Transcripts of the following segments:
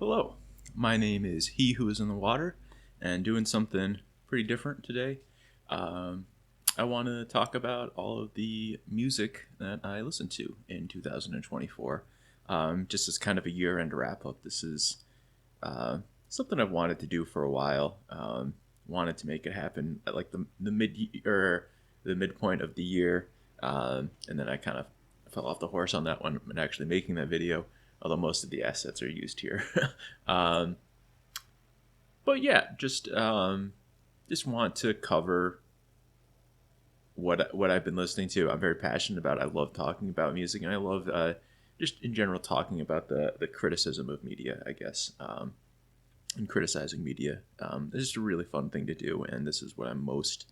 Hello, my name is He Who Is in the Water, and doing something pretty different today. I want to talk about all of the music that I listened to in 2024. Just as kind of a year-end wrap-up. This is something I've wanted to do for a while. Wanted to make it happen at like the midpoint of the year, and then I kind of fell off the horse on that one and actually making that video. Although most of the assets are used here. But yeah, just want to cover what I've been listening to. I'm very passionate about it. I love talking about music, and I love just in general talking about the criticism of media, I guess, and criticizing media. It's just a really fun thing to do, and this is what I'm most...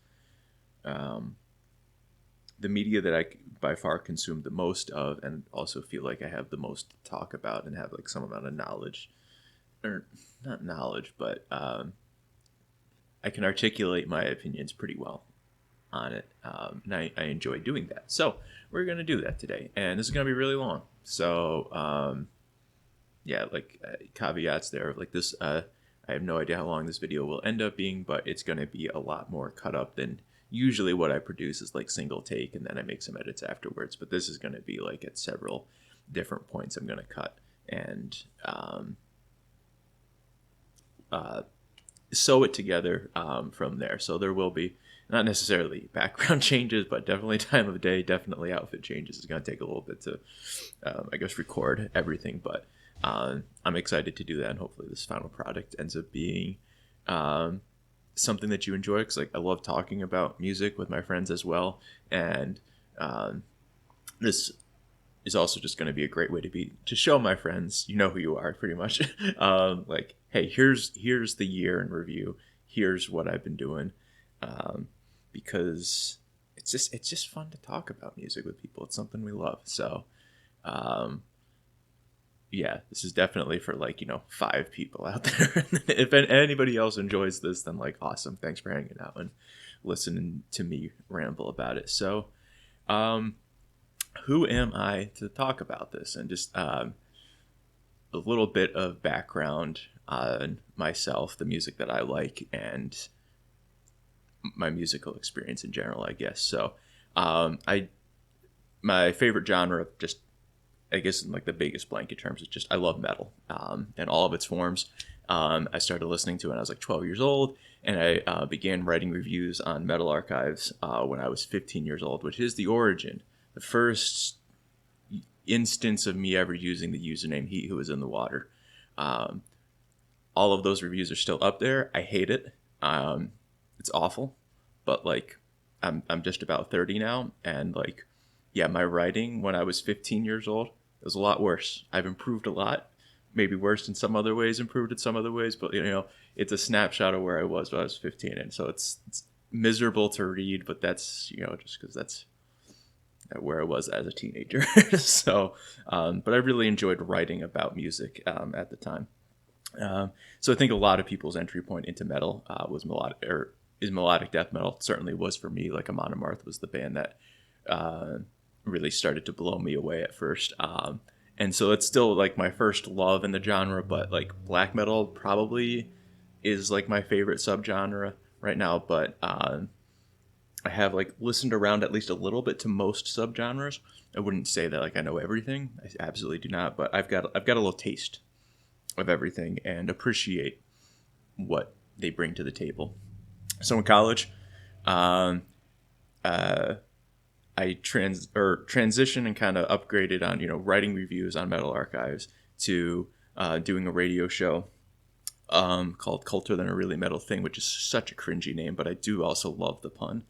the media that I by far consume the most of, and also feel like I have the most to talk about and have like some amount of knowledge, or not knowledge, but I can articulate my opinions pretty well on it, and I enjoy doing that. So we're going to do that today, and this is going to be really long. So yeah, like caveats there, like this, I have no idea how long this video will end up being, but it's going to be a lot more cut up than usually what I produce is like single take and then I make some edits afterwards. But this is going to be like at several different points I'm going to cut and sew it together from there. So there will be not necessarily background changes, but definitely time of day, definitely outfit changes. It's going to take a little bit to, I guess, record everything. But I'm excited to do that. And hopefully this final product ends up being something that you enjoy, because like I love talking about music with my friends as well, and this is also just going to be a great way to show my friends, you know who you are, pretty much. Like, hey, here's the year in review. Here's what I've been doing, because it's just fun to talk about music with people. It's something we love. So yeah, this is definitely for 5 people out there. If anybody else enjoys this, then like awesome. Thanks for hanging out and listening to me ramble about it. So, who am I to talk about this? And just a little bit of background on myself, the music that I like, and my musical experience in general, I guess. So, my favorite genre, just I guess in like the biggest blanket terms, is just I love metal in all of its forms. I started listening to it when I was like 12 years old, and I began writing reviews on Metal Archives when I was 15 years old, which is the origin, the first instance of me ever using the username He Who Is in the Water. All of those reviews are still up there. I hate it. It's awful, but like I'm just about 30 now, and like yeah, my writing when I was 15 years old was a lot worse. I've improved a lot, maybe worse in some other ways, improved in some other ways, but it's a snapshot of where I was when I was 15, and so it's miserable to read, but that's just because that's where I was as a teenager. So but I really enjoyed writing about music at the time. So I think a lot of people's entry point into metal was melodic death metal. It certainly was for me. Like Amon Amarth was the band that really started to blow me away at first, and so it's still like my first love in the genre, but like black metal probably is like my favorite subgenre right now. But I have like listened around at least a little bit to most subgenres. I wouldn't say that like I know everything. I absolutely do not, but I've got a little taste of everything and appreciate what they bring to the table. So in college, I transitioned and kind of upgraded on writing reviews on Metal Archives to doing a radio show called Culter Than a Really Metal Thing, which is such a cringy name, but I do also love the pun.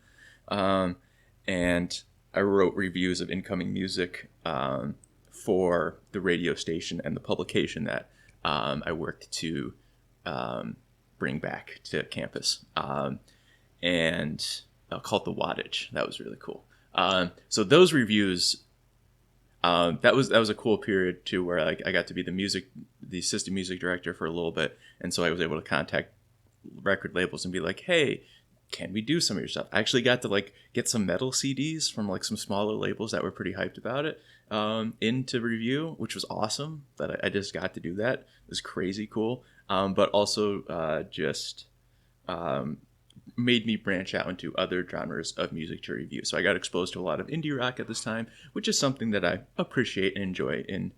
And I wrote reviews of incoming music for the radio station and the publication that I worked to bring back to campus, and called The Wattage. That was really cool. So those reviews, that was a cool period too, where like I got to be the assistant music director for a little bit, and so I was able to contact record labels and be like, hey, can we do some of your stuff? I actually got to like get some metal CDs from like some smaller labels that were pretty hyped about it, into review, which was awesome that I just got to do that. It was crazy cool. But also just made me branch out into other genres of music to review. So I got exposed to a lot of indie rock at this time, which is something that I appreciate and enjoy in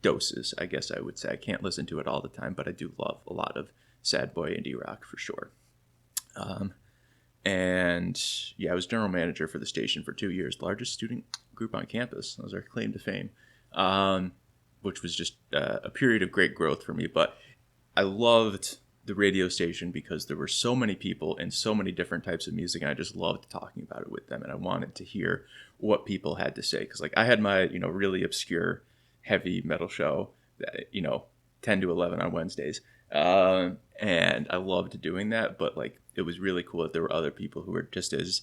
doses, I guess I would say. I can't listen to it all the time, but I do love a lot of sad boy indie rock for sure. And yeah, I was general manager for the station for 2 years, largest student group on campus. That was our claim to fame, which was just a period of great growth for me. But I loved the radio station because there were so many people and so many different types of music, and I just loved talking about it with them, and I wanted to hear what people had to say. Because like I had my really obscure heavy metal show that 10 to 11 on Wednesdays, and I loved doing that. But like it was really cool that there were other people who were just as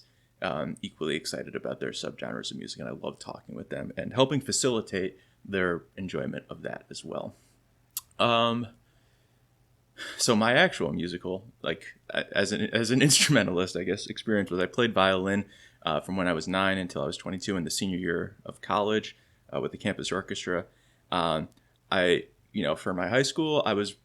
equally excited about their subgenres of music, and I loved talking with them and helping facilitate their enjoyment of that as well. So my actual musical, like as an instrumentalist, I guess, experience was I played violin from when I was 9 until I was 22 in the senior year of college with the campus orchestra. For my high school, I was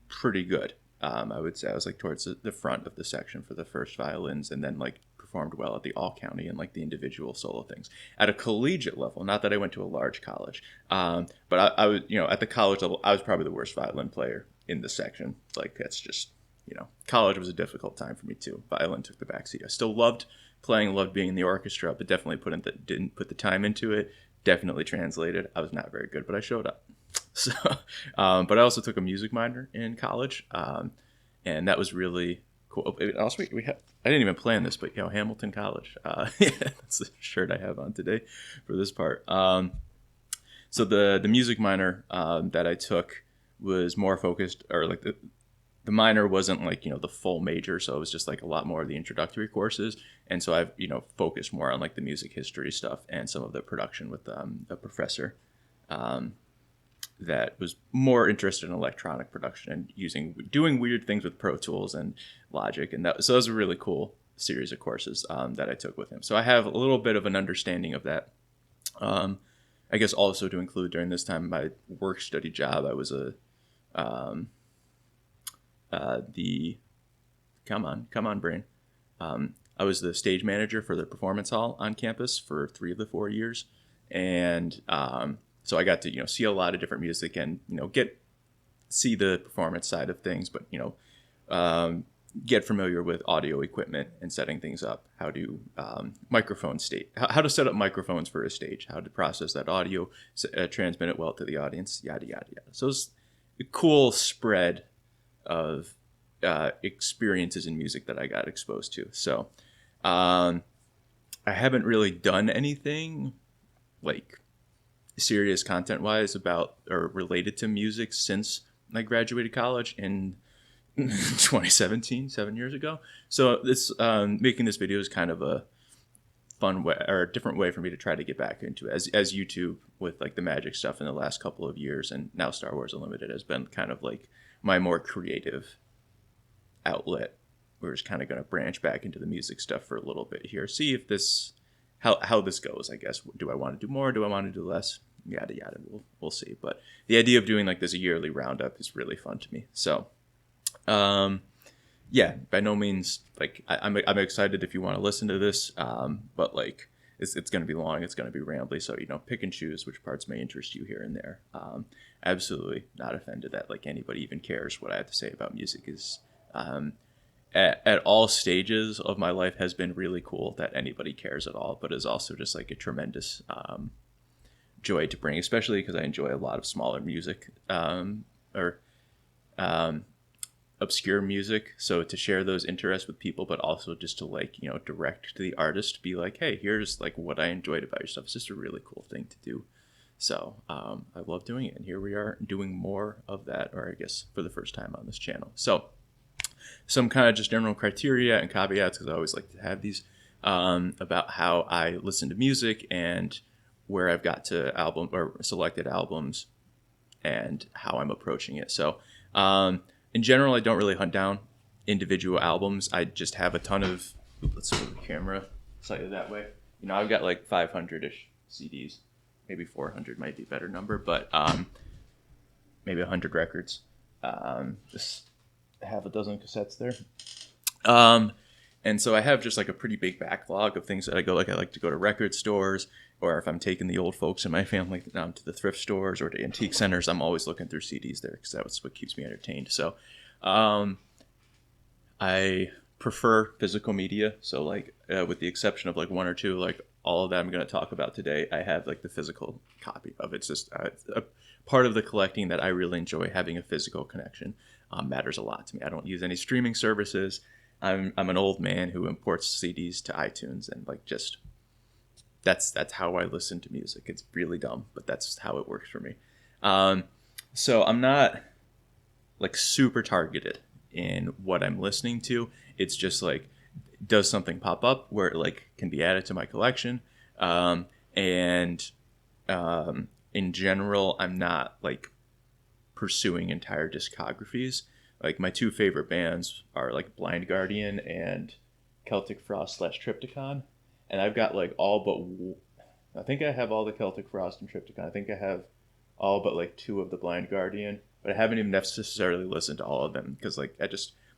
pretty good. I would say I was like towards the front of the section for the first violins, and then like performed well at the all county and like the individual solo things. At a collegiate level, not that I went to a large college, but I was at the college level, I was probably the worst violin player in the section. Like that's just college was a difficult time for me too. Violin took the backseat. I still loved playing, loved being in the orchestra, but definitely didn't put the time into it. Definitely translated. I was not very good, but I showed up. So, but I also took a music minor in college, and that was really cool. Also, I didn't even plan this, but Hamilton College. Yeah, that's the shirt I have on today for this part. So the music minor that I took was more focused, or like the minor wasn't like the full major, so it was just like a lot more of the introductory courses, and so I've focused more on like the music history stuff and some of the production with a professor that was more interested in electronic production and doing weird things with Pro Tools and Logic, and so that was a really cool series of courses that I took with him. So I have a little bit of an understanding of that. I guess also to include during this time my work study job, I was come on brain. I was the stage manager for the performance hall on campus for 3 of the 4 years, and so I got to see a lot of different music and see the performance side of things, but get familiar with audio equipment and setting things up, how to microphone state, how to set up microphones for a stage, how to process that audio, transmit it well to the audience, yada yada yada. So it's a cool spread of experiences in music that I got exposed to. So I haven't really done anything like serious content wise about or related to music since I graduated college in 2017, 7 years ago. So this making this video is kind of a fun way or a different way for me to try to get back into it, as YouTube with like the Magic stuff in the last couple of years, and now Star Wars Unlimited has been kind of like my more creative outlet. We're just kind of going to branch back into the music stuff for a little bit here, see if this how this goes. I guess, do I want to do more, do I want to do less, yada yada, we'll see. But the idea of doing like this a yearly roundup is really fun to me. So yeah, by no means like I'm excited if you want to listen to this, but like it's going to be long, it's going to be rambly, so pick and choose which parts may interest you here and there. Absolutely not offended that like anybody even cares what I have to say about music. Is at all stages of my life has been really cool that anybody cares at all, but is also just like a tremendous joy to bring, especially because I enjoy a lot of smaller music or obscure music. So to share those interests with people, but also just to like direct to the artist, be like, hey, here's like what I enjoyed about your stuff. It's just a really cool thing to do. So I love doing it, and here we are doing more of that, or I guess for the first time on this channel. So some kind of just general criteria and caveats, because I always like to have these, about how I listen to music and where I've got to album or selected albums and how I'm approaching it. So in general, I don't really hunt down individual albums. I just have a ton of, let's move the camera slightly that way. I've got like 500-ish CDs maybe 400 might be a better number, but maybe 100 records. Just have a dozen cassettes there. And so I have just like a pretty big backlog of things that I go, like I like to go to record stores, or if I'm taking the old folks in my family to the thrift stores or to antique centers, I'm always looking through CDs there because that's what keeps me entertained. So I prefer physical media. So like with the exception of like one or two, like all of that I'm going to talk about today, I have like the physical copy of it. It's just a part of the collecting that I really enjoy. Having a physical connection matters a lot to me. I don't use any streaming services. I'm an old man who imports CDs to iTunes, and like just that's how I listen to music. It's really dumb, but that's how it works for me. So I'm not like super targeted in what I'm listening to. It's just like, does something pop up where it like can be added to my collection? In general, I'm not like pursuing entire discographies. Like my two favorite bands are like Blind Guardian and Celtic Frost / Triptykon. And I've got like I think I have all the Celtic Frost and Triptykon. I think I have all but like two of the Blind Guardian, but I haven't even necessarily listened to all of them because like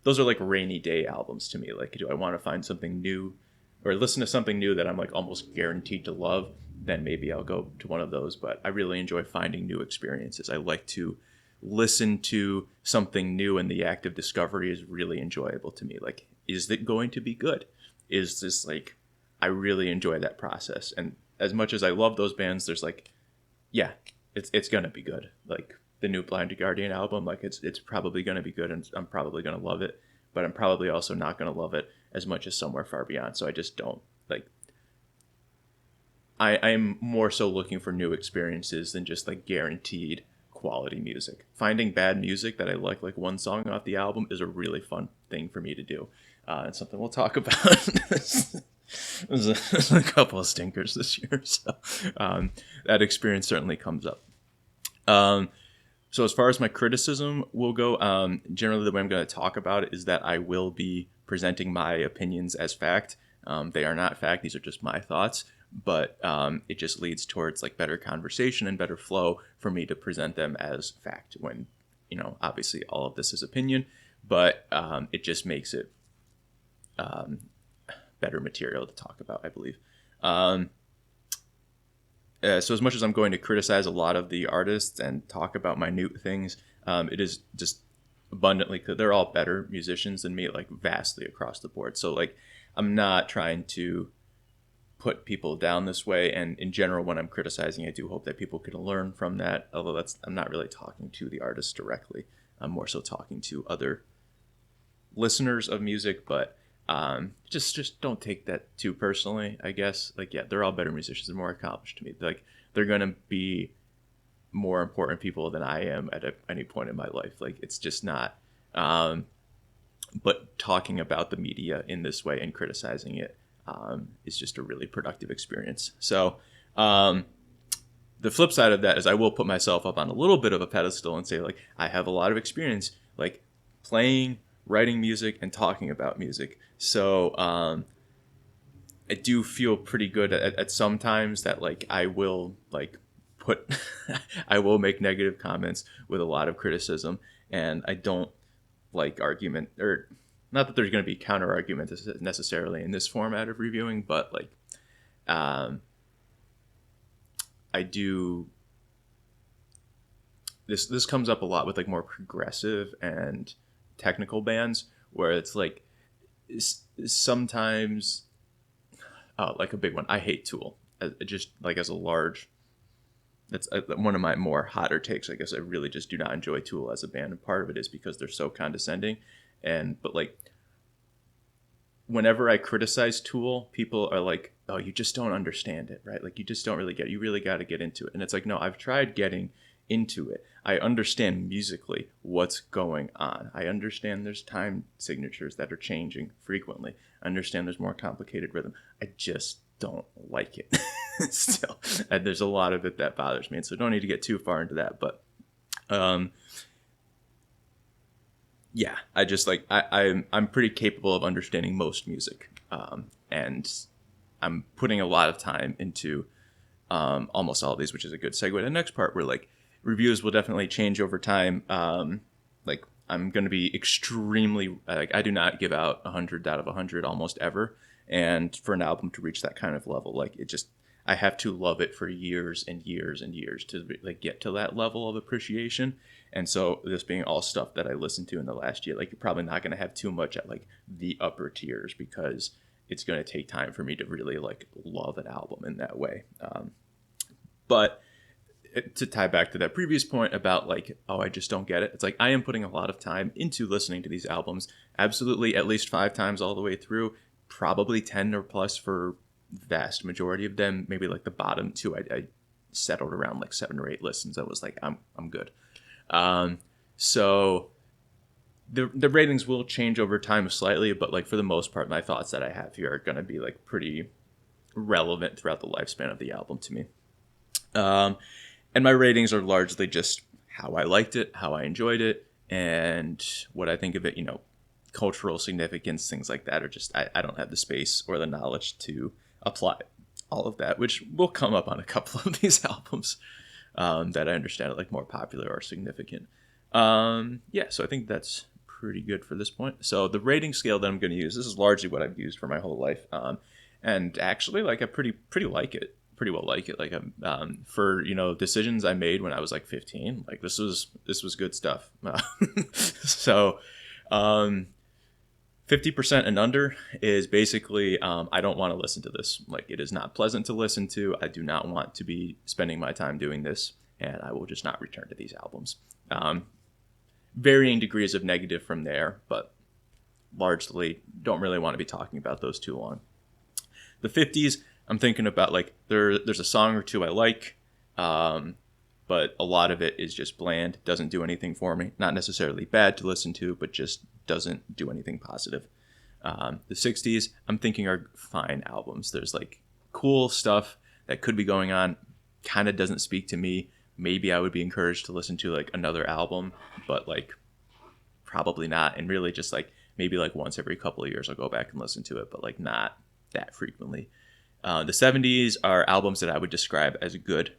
those are like rainy day albums to me. Like, do I want to find something new or listen to something new that I'm like almost guaranteed to love? Then maybe I'll go to one of those. But I really enjoy finding new experiences. I like to listen to something new, and the act of discovery is really enjoyable to me. Like, is it going to be good? Is this like, I really enjoy that process. And as much as I love those bands, there's like, yeah, it's gonna be good. Like the new Blind Guardian album, like it's probably gonna be good, and I'm probably gonna love it, but I'm probably also not gonna love it as much as Somewhere Far Beyond. So I just don't like, I'm more so looking for new experiences than just like guaranteed quality music. Finding bad music that I like one song off the album, is a really fun thing for me to do. And something we'll talk about. There's a couple of stinkers this year, so that experience certainly comes up. So as far as my criticism will go, generally the way I'm going to talk about it is that I will be presenting my opinions as fact. They are not fact; these are just my thoughts. But it just leads towards like better conversation and better flow for me to present them as fact when, obviously all of this is opinion, but it just makes it better material to talk about, I believe. So as much as I'm going to criticize a lot of the artists and talk about minute things, it is just abundantly clear they're all better musicians than me, like vastly across the board. So like, I'm not trying to put people down this way, and in general when I'm criticizing, I do hope that people can learn from that, although I'm not really talking to the artists directly. I'm more so talking to other listeners of music, but just don't take that too personally, I guess. Like, yeah, they're all better musicians and more accomplished to me. Like, they're gonna be more important people than I am at any point in my life. Like, it's just not but talking about the media in this way and criticizing it is just a really productive experience. So the flip side of that is I will put myself up on a little bit of a pedestal and say, like, I have a lot of experience, like, playing, writing music, and talking about music. So I do feel pretty good at some times that, like, I will, like, I will make negative comments with a lot of criticism, and I don't like argument, or not that there's going to be counter argument necessarily in this format of reviewing, but like I do this comes up a lot with like more progressive and technical bands, where it's like sometimes like a big one, I hate Tool. Just like as a large, that's one of my more hotter takes. I guess I really just do not enjoy Tool as a band, and part of it is because they're so condescending. But like, whenever I criticize Tool, people are like, "Oh, you just don't understand it, right? Like, you just don't really get it. You really got to get into it." And it's like, no, I've tried getting into it. I understand musically what's going on. I understand there's time signatures that are changing frequently. I understand there's more complicated rhythm. I just don't like it. Still, and there's a lot of it that bothers me, and so don't need to get too far into that. But yeah, I just like I'm pretty capable of understanding most music, and I'm putting a lot of time into almost all of these, which is a good segue to the next part, where like reviews will definitely change over time. Like I'm going to be extremely, like I do not give out 100 out of 100 almost ever. And for an album to reach that kind of level, like it just, I have to love it for years and years and years to like get to that level of appreciation. And so this being all stuff that I listened to in the last year, like you're probably not going to have too much at like the upper tiers, because it's going to take time for me to really like love an album in that way. But to tie back to that previous point about like, oh, I just don't get it. It's like I am putting a lot of time into listening to these albums. Absolutely, at least 5 times all the way through. Probably 10 or plus for vast majority of them. Maybe like the bottom 2, I settled around like 7 or 8 listens. I was like, I'm good. So the ratings will change over time slightly, but like for the most part, my thoughts that I have here are going to be like pretty relevant throughout the lifespan of the album to me. And my ratings are largely just how I liked it, how I enjoyed it, and what I think of it, you know, cultural significance, things like that, are just, I don't have the space or the knowledge to apply all of that, which will come up on a couple of these albums that I understand are like more popular or significant. Yeah, so I think that's pretty good for this point. So the rating scale that I'm going to use, this is largely what I've used for my whole life. And actually, like I pretty like it. Pretty well like it. Like for, you know, decisions I made when I was like 15, like this was good stuff. So 50% and under is basically I don't want to listen to this. Like it is not pleasant to listen to. I do not want to be spending my time doing this, and I will just not return to these albums. Varying degrees of negative from there, but largely don't really want to be talking about those too long. The 50s, I'm thinking about like there's a song or two I like, but a lot of it is just bland, doesn't do anything for me. Not necessarily bad to listen to, but just doesn't do anything positive. The 60s, I'm thinking are fine albums. There's like cool stuff that could be going on, kind of doesn't speak to me. Maybe I would be encouraged to listen to like another album, but like probably not. And really just like maybe like once every couple of years I'll go back and listen to it, but like not that frequently. The 70s are albums that I would describe as good.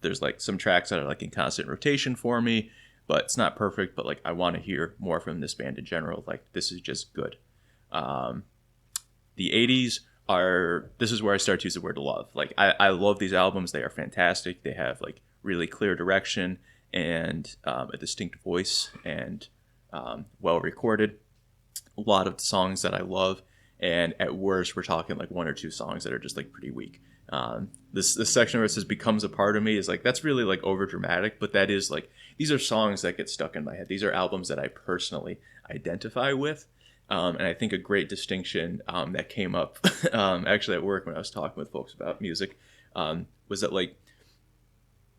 There's like some tracks that are like in constant rotation for me, but it's not perfect. But like I want to hear more from this band in general. Like this is just good. The 80s this is where I start to use the word love. Like I love these albums. They are fantastic. They have like really clear direction and a distinct voice and well recorded. A lot of songs that I love. And at worst, we're talking like 1 or 2 songs that are just like pretty weak. This section where it says becomes a part of me is like, that's really like over dramatic, but that is like, these are songs that get stuck in my head. These are albums that I personally identify with. And I think a great distinction that came up actually at work when I was talking with folks about music was that like,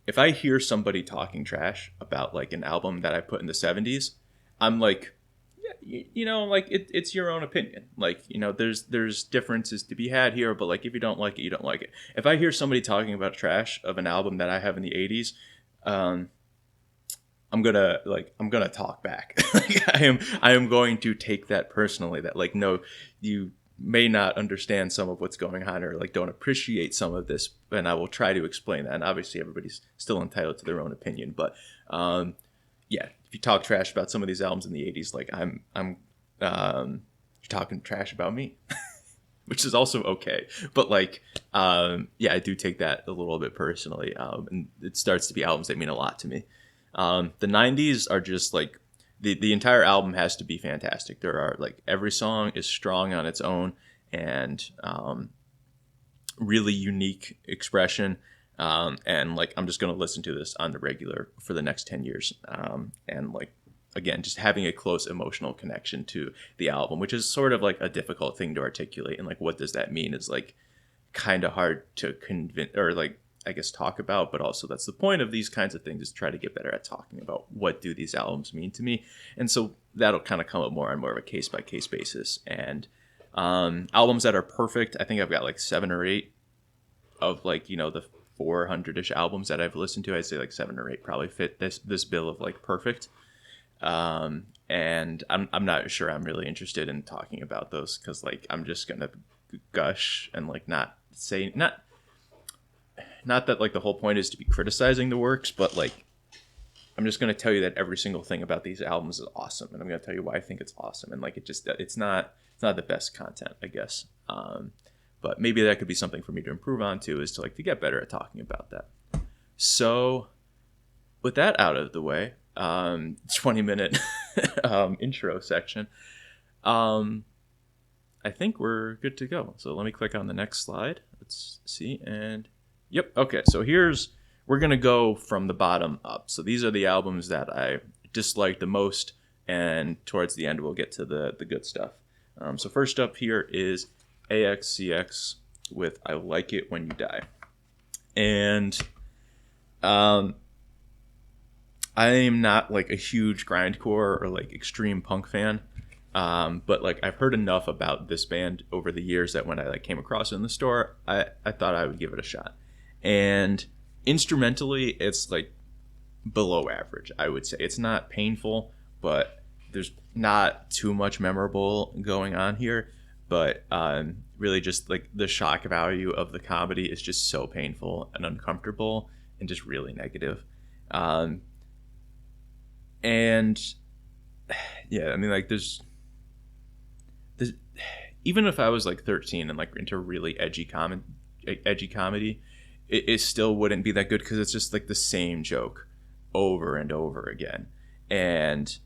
if I hear somebody talking trash about like an album that I put in the 70s, I'm like, you know, like it's your own opinion. Like, you know, there's differences to be had here, but like if you don't like it, you don't like it. If I hear somebody talking about trash of an album that I have in the 80s, I'm gonna talk back. Like, I am going to take that personally, that like, no, you may not understand some of what's going on or like don't appreciate some of this, and I will try to explain that. And obviously everybody's still entitled to their own opinion, but yeah, if you talk trash about some of these albums in the 80s, like you're talking trash about me, which is also okay. But like, yeah, I do take that a little bit personally. And it starts to be albums that mean a lot to me. The 90s are just like, the entire album has to be fantastic. There are like, every song is strong on its own and really unique expression. And like, I'm just going to listen to this on the regular for the next 10 years. And like, again, just having a close emotional connection to the album, which is sort of like a difficult thing to articulate. And like, what does that mean is like kind of hard to convince or like, I guess, talk about, but also that's the point of these kinds of things, is try to get better at talking about what do these albums mean to me. And so that'll kind of come up more on more of a case by case basis. And albums that are perfect, I think I've got like 7 or 8 of like, you know, the 400-ish albums that I've listened to. I'd say like 7 or 8 probably fit this bill of like perfect. And I'm not sure I'm really interested in talking about those, because like I'm just gonna gush and like not not that like the whole point is to be criticizing the works, but like I'm just going to tell you that every single thing about these albums is awesome, and I'm going to tell you why I think it's awesome. And like it's not the best content, I guess. But maybe that could be something for me to improve on too, is to get better at talking about that. So with that out of the way, 20-minute intro section, I think we're good to go. So let me click on the next slide. Let's see. And yep. Okay. So we're going to go from the bottom up. So these are the albums that I disliked the most. And towards the end, we'll get to the good stuff. So first up here is AxCx with I Like It When You Die. And I am not like a huge grindcore or like extreme punk fan. But like I've heard enough about this band over the years that when I like came across it in the store, I thought I would give it a shot. And instrumentally, it's like below average, I would say. It's not painful, but there's not too much memorable going on here. But really just like the shock value of the comedy is just so painful and uncomfortable and just really negative. And yeah, I mean, like there's even if I was like 13 and like into really edgy comedy, it still wouldn't be that good because it's just like the same joke over and over again, and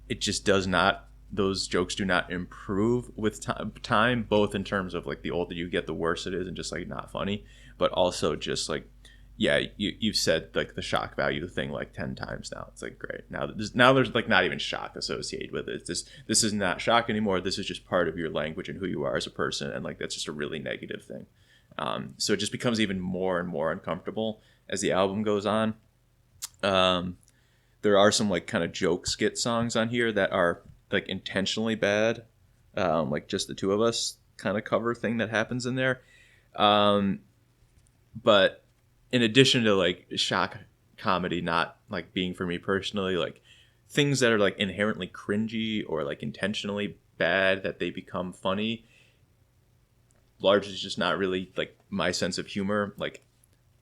it just does not. Those jokes do not improve with time, both in terms of like the older you get, the worse it is, and just like not funny, but also just like, yeah, you've said like the shock value thing like 10 times now. It's like, great. Now there's like not even shock associated with it. This is not shock anymore. This is just part of your language and who you are as a person. And like, that's just a really negative thing. So it just becomes even more and more uncomfortable as the album goes on. There are some like kind of joke skit songs on here that are like intentionally bad. Like just the two of us kind of cover thing that happens in there. But in addition to like shock comedy not like being for me personally, like things that are like inherently cringy or like intentionally bad that they become funny, largely just not really like my sense of humor. Like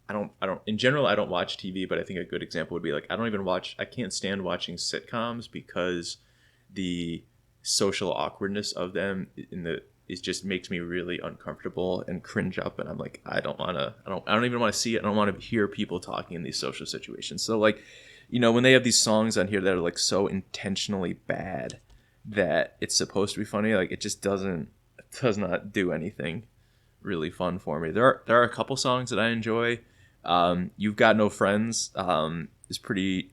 I don't in general I don't watch TV, but I think a good example would be like I can't stand watching sitcoms because the social awkwardness of them it just makes me really uncomfortable and cringe up, and I'm like, I don't even want to see it. I don't want to hear people talking in these social situations. So like, when they have these songs on here that are like so intentionally bad that it's supposed to be funny, like it just does not do anything really fun for me. There are a couple songs that I enjoy. You've Got No Friends is pretty,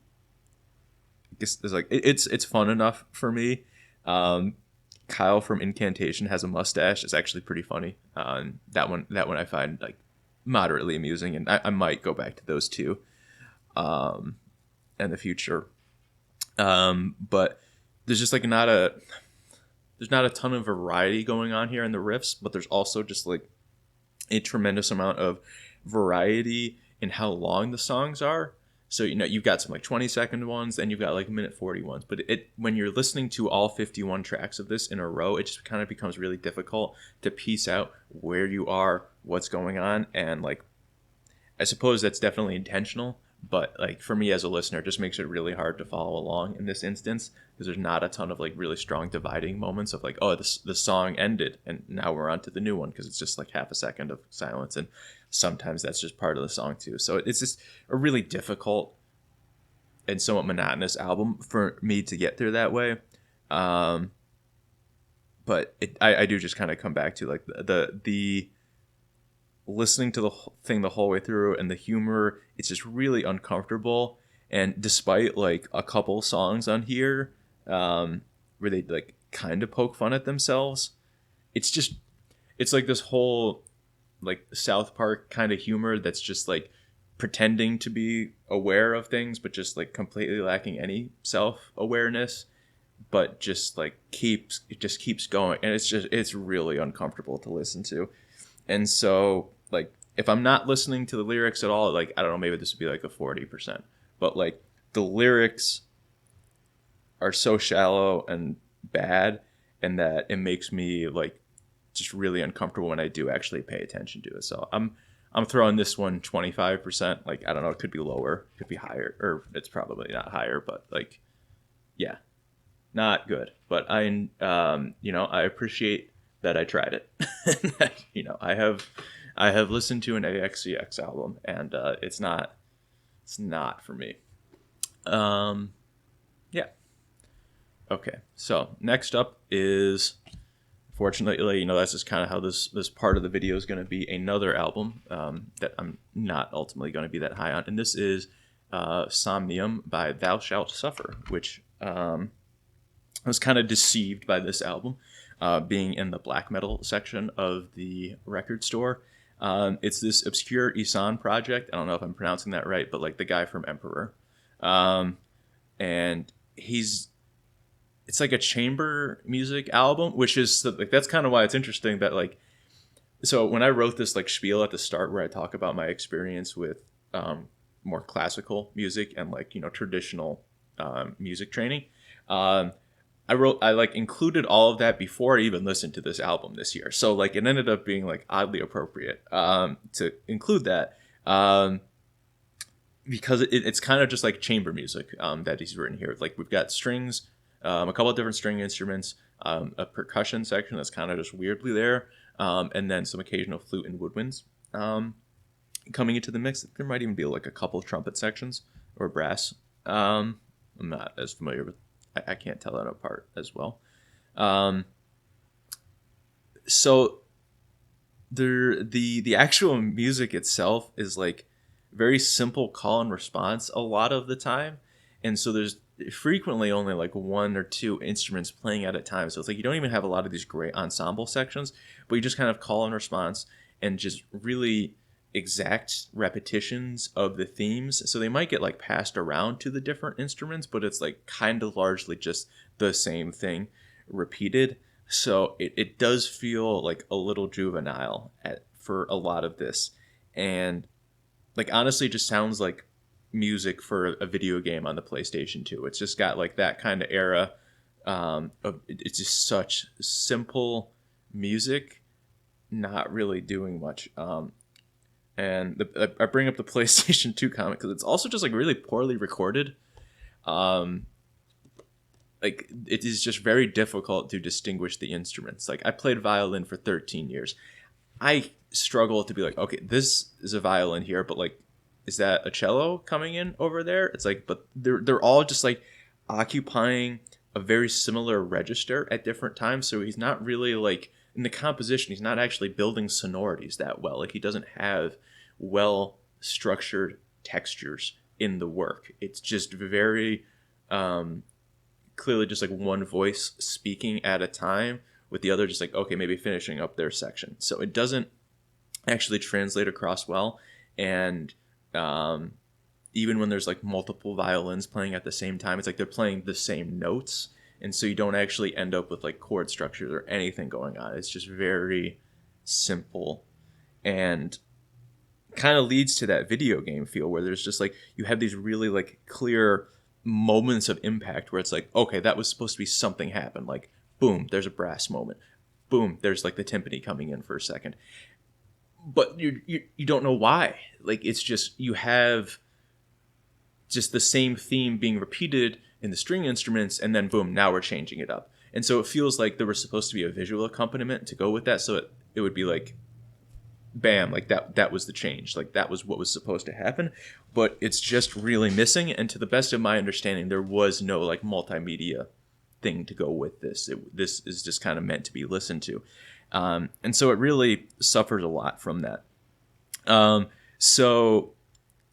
I guess it's like it's fun enough for me. Kyle from Incantation Has a Mustache is actually pretty funny. That one I find like moderately amusing, and I might go back to those two in the future. But there's just like there's not a ton of variety going on here in the riffs, but there's also just like a tremendous amount of variety in how long the songs are. So, you've got some like 20-second ones, and you've got like minute 40 ones. But when you're listening to all 51 tracks of this in a row, it just kind of becomes really difficult to piece out where you are, what's going on. And like, I suppose that's definitely intentional. But like for me as a listener, it just makes it really hard to follow along in this instance, because there's not a ton of like really strong dividing moments of like, oh, the song ended and now we're on to the new one, because it's just like half a second of silence, and sometimes that's just part of the song too. So it's just a really difficult and somewhat monotonous album for me to get through that way. But I do just kind of come back to like the listening to the thing the whole way through, and the humor, it's just really uncomfortable. And despite like a couple songs on here where they like kind of poke fun at themselves, it's like this whole like South Park kind of humor that's just like pretending to be aware of things, but just like completely lacking any self-awareness, but just like keeps going. And it's really uncomfortable to listen to. And so like, if I'm not listening to the lyrics at all, like, I don't know, maybe this would be like a 40%, but like the lyrics are so shallow and bad, and that it makes me like just really uncomfortable when I do actually pay attention to it. So I'm I'm throwing this one 25%. Like, I don't know, it could be lower, could be higher, or it's probably not higher, but like, yeah, not good. But I, I appreciate that I tried it. I have listened to an AxCx album, and it's not for me. Yeah. Okay. So next up is, fortunately, that's just kind of how this part of the video is going to be, another album that I'm not ultimately going to be that high on, and this is Somnium by Thou Shalt Suffer, which I was kind of deceived by this album being in the black metal section of the record store. It's this obscure Isan project. I don't know if I'm pronouncing that right, but like the guy from Emperor. And it's like a chamber music album, which is like, that's kind of why it's interesting that like, so when I wrote this like spiel at the start where I talk about my experience with more classical music and like, traditional music training, I like included all of that before I even listened to this album this year. So like it ended up being like oddly appropriate to include that because it's kind of just like chamber music that he's written here. Like we've got strings, a couple of different string instruments, a percussion section that's kind of just weirdly there, and then some occasional flute and woodwinds coming into the mix. There might even be like a couple of trumpet sections or brass. I'm not as familiar with. I can't tell that apart as well. So the actual music itself is like very simple call and response a lot of the time, and so there's frequently only like one or two instruments playing at a time. So it's like you don't even have a lot of these great ensemble sections, but you just kind of call and response and just really exact repetitions of the themes. So they might get like passed around to the different instruments, but it's like kind of largely just the same thing repeated. So it does feel like a little juvenile for a lot of this. And like honestly it just sounds like music for a video game on the PlayStation 2. It's just got like that kind of era of it's just such simple music, not really doing much. And I bring up the PlayStation 2 comment because it's also just like really poorly recorded. Like it is just very difficult to distinguish the instruments. Like I played violin for 13 years. I struggle to be like, okay, this is a violin here, but like, is that a cello coming in over there? It's like, but they're all just like occupying a very similar register at different times. So he's not really like in the composition, he's not actually building sonorities that well. Like he doesn't have well structured textures in the work. It's just very clearly just like one voice speaking at a time with the other just like, okay, maybe finishing up their section. So it doesn't actually translate across well. And even when there's like multiple violins playing at the same time, it's like they're playing the same notes. And so you don't actually end up with like chord structures or anything going on. It's just very simple and kind of leads to that video game feel where there's just like, you have these really like clear moments of impact where it's like, okay, that was supposed to be something happen. Like, boom, there's a brass moment. Boom, there's like the timpani coming in for a second. But you don't know why. Like, it's just, you have just the same theme being repeated in the string instruments, and then boom, now we're changing it up. And so it feels like there was supposed to be a visual accompaniment to go with that, so it would be like, bam, like that was the change. Like, that was what was supposed to happen. But it's just really missing, and to the best of my understanding, there was no like multimedia thing to go with this. This is just kind of meant to be listened to. And so it really suffers a lot from that. So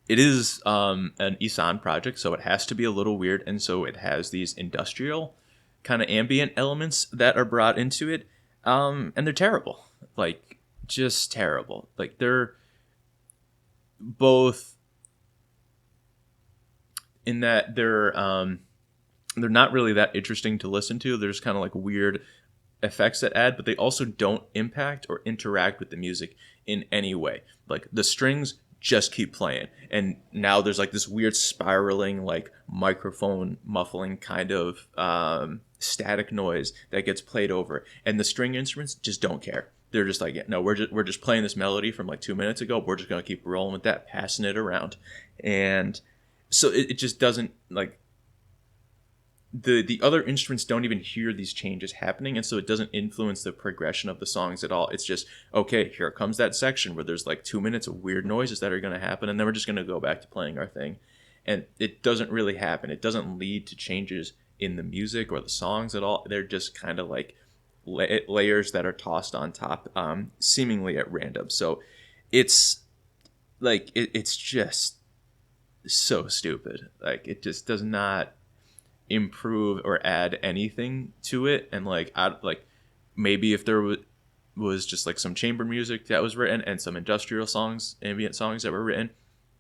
it is an Isan project, so it has to be a little weird, and so it has these industrial kind of ambient elements that are brought into it, and they're terrible. Like, just terrible. Like, they're both in that they're not really that interesting to listen to. There's kind of like weird effects that add, but they also don't impact or interact with the music in any way. Like, the strings just keep playing, and now there's like this weird spiraling like microphone muffling kind of static noise that gets played over, and the string instruments just don't care. they're just like, yeah, no, we're just playing this melody from like 2 minutes ago. We're just gonna keep rolling with that, passing it around, and so it just doesn't like the other instruments don't even hear these changes happening, and so it doesn't influence the progression of the songs at all. It's just, okay, here comes that section where there's like 2 minutes of weird noises that are going to happen, and then we're just going to go back to playing our thing. And it doesn't really happen. It doesn't lead to changes in the music or the songs at all. They're just kind of like layers that are tossed on top, seemingly at random. So it's like it's just so stupid. Like, it just does not improve or add anything to it. And like, maybe if there was just like some chamber music that was written and some industrial songs, ambient songs that were written,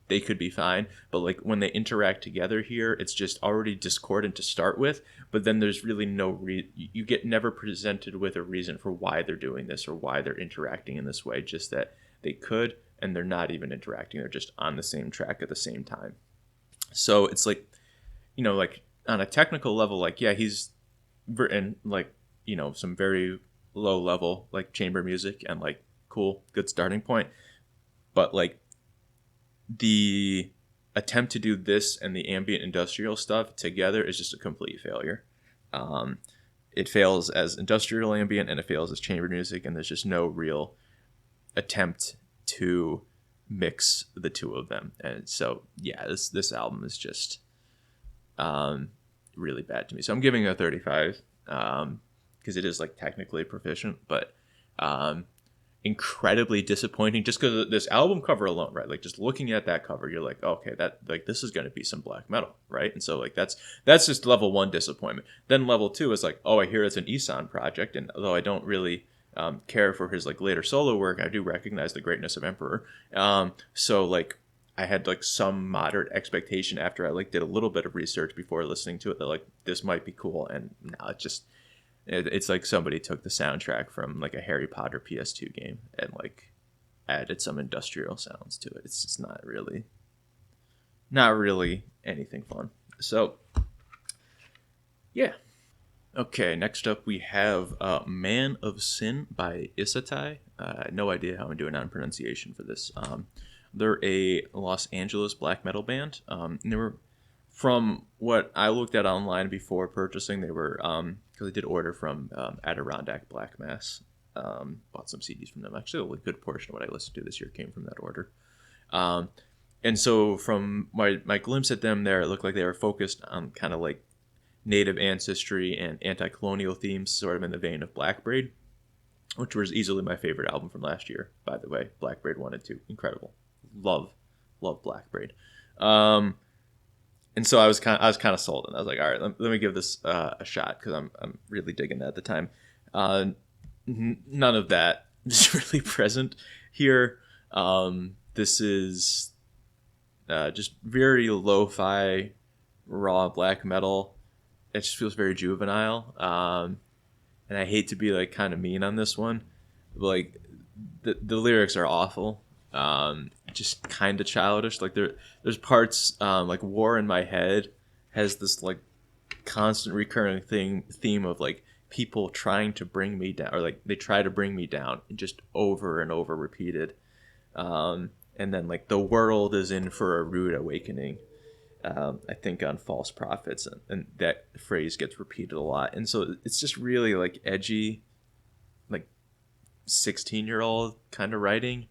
they could be fine. But like, when they interact together here, it's just already discordant to start with. But then there's really no you get never presented with a reason for why they're doing this or why they're interacting in this way. Just that they could, and they're not even interacting. They're just on the same track at the same time. So it's like, like, on a technical level, like, yeah, he's written like, some very low level like chamber music, and like, cool, good starting point. But like, the attempt to do this and the ambient industrial stuff together is just a complete failure. It fails as industrial ambient, and it fails as chamber music, and there's just no real attempt to mix the two of them. And so, yeah, this album is just really bad to me. So I'm giving it a 35 because it is like technically proficient, but incredibly disappointing just because of this album cover alone, right? Like, just looking at that cover, you're like, okay, that, like, this is going to be some black metal, right? And so like, that's just level 1 disappointment. Then level 2 is like, oh, I hear it's an Isan project, and although I don't really care for his like later solo work, I do recognize the greatness of Emperor. So like, I had like some moderate expectation after I like did a little bit of research before listening to it that like, this might be cool. And now it's like somebody took the soundtrack from like a Harry Potter PS2 game and like added some industrial sounds to it. It's just not really anything fun. So yeah. Okay, next up we have Man of Sin by Isataii. No idea how I'm doing on pronunciation for this. They're a Los Angeles black metal band. And they were, from what I looked at online before purchasing, they were, because I did order from Adirondack Black Mass. Bought some CDs from them. Actually, a good portion of what I listened to this year came from that order. And so from my glimpse at them there, it looked like they were focused on kind of like native ancestry and anti-colonial themes, sort of in the vein of Black Braid, which was easily my favorite album from last year, by the way. Black Braid 1 and 2. Incredible. Love Black Braid. And so I was kind of sold, and I was like, all right, let me give this a shot, because I'm really digging that at the time. None of that is really present here. This is just very lo-fi, raw black metal. It just feels very juvenile. And I hate to be like kind of mean on this one, but like the lyrics are awful. Just kind of childish. Like there's parts like War in My Head has this like constant recurring theme of like people trying to bring me down, or like they try to bring me down, and just over and over repeated. And then like the world is in for a rude awakening. I think on False Prophets, and that phrase gets repeated a lot. And so it's just really like edgy, like 16-year-old kind of writing.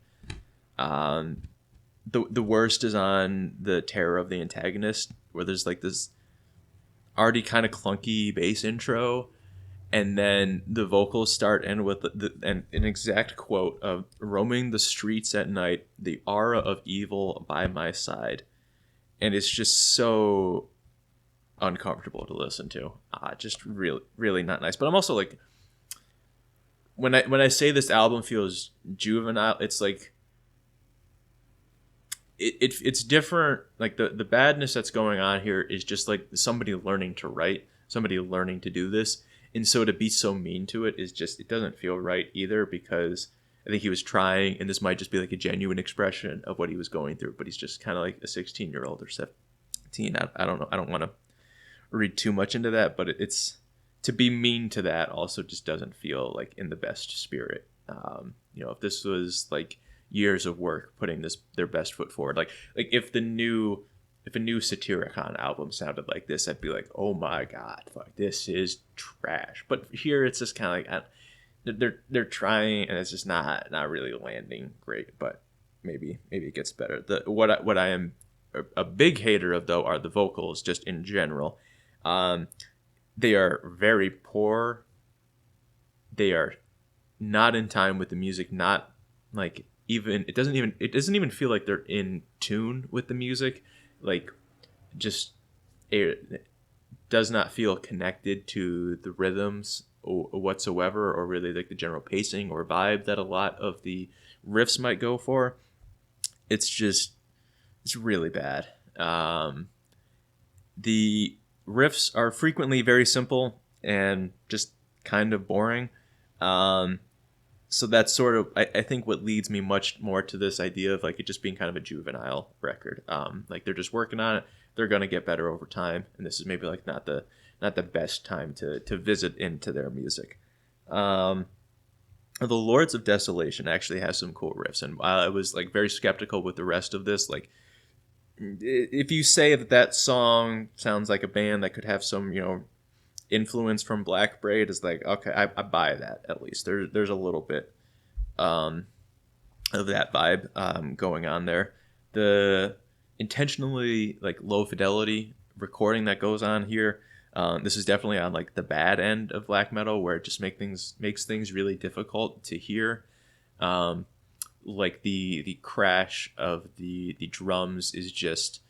The worst is on the Terror of the Antagonist, where there's like this already kind of clunky bass intro, and then the vocals start in with an exact quote of "roaming the streets at night, the aura of evil by my side." And it's just so uncomfortable to listen to. Just really, really not nice. But I'm also like, when I say this album feels juvenile, it's like it's different. Like the badness that's going on here is just like somebody learning to write, somebody learning to do this. And so to be so mean to it is just, it doesn't feel right either, because I think he was trying, and this might just be like a genuine expression of what he was going through, but he's just kind of like a 16-year-old or 17. I don't know. I don't want to read too much into that, but it's, to be mean to that also just doesn't feel like in the best spirit If this was like years of work putting their best foot forward, like if a new Satyricon album sounded like this, I'd be like, oh my god, like this is trash. But here it's just kind of like they're trying, and it's just not really landing great. But maybe it gets better. What I am a big hater of, though, are the vocals just in general. They are very poor. They are not in time with the music. Not like it doesn't even feel like they're in tune with the music. Like, just it does not feel connected to the rhythms whatsoever, or really like the general pacing or vibe that a lot of the riffs might go for. It's really bad. The riffs are frequently very simple and just kind of boring. So that's sort of, I think, what leads me much more to this idea of like it just being kind of a juvenile record. Like they're just working on it. They're going to get better over time. And this is maybe like not the best time to visit into their music. The Lords of Desolation actually has some cool riffs. And while I was like very skeptical with the rest of this, like if you say that song sounds like a band that could have some, influence from Black Braid, is like, okay, I buy that. At least there's a little bit of that vibe going on there. The intentionally like low fidelity recording that goes on here, this is definitely on like the bad end of black metal, where it just makes things really difficult to hear. Like the crash of the drums is just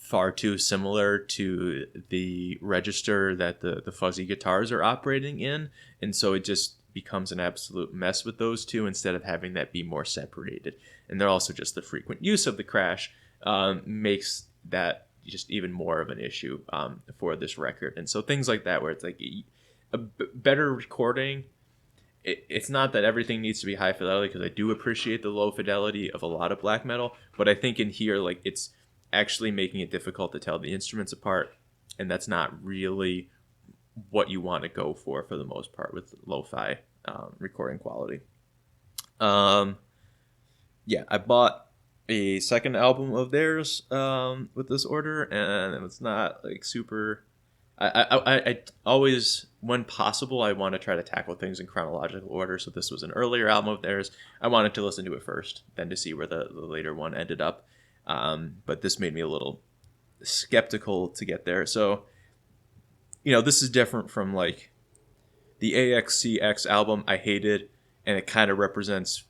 far too similar to the register that the fuzzy guitars are operating in, and so it just becomes an absolute mess with those two instead of having that be more separated. And they're also just the frequent use of the crash makes that just even more of an issue for this record. And so things like that, where it's like a better recording. It's not that everything needs to be high fidelity, because I do appreciate the low fidelity of a lot of black metal, but I think in here, like, it's actually making it difficult to tell the instruments apart, and that's not really what you want to go for the most part with lo-fi recording quality. Yeah, I bought a second album of theirs with this order, and it's not like super. I always, when possible, I want to try to tackle things in chronological order. So this was an earlier album of theirs. I wanted to listen to it first, then to see where the later one ended up. But this made me a little skeptical to get there. So, this is different from like the AxCx album I hated, and it kind of represents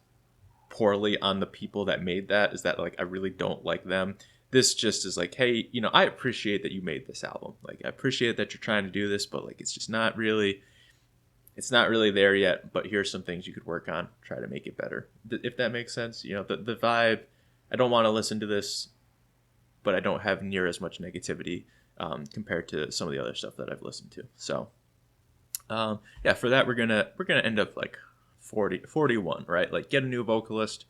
poorly on the people that made that, is that like I really don't like them. This just is like, hey, I appreciate that you made this album. Like, I appreciate that you're trying to do this, but like it's not really there yet, but here's some things you could work on, try to make it better. If that makes sense. The vibe, I don't want to listen to this, but I don't have near as much negativity compared to some of the other stuff that I've listened to. So yeah, for that we're gonna end up like 41, right? Like, get a new vocalist,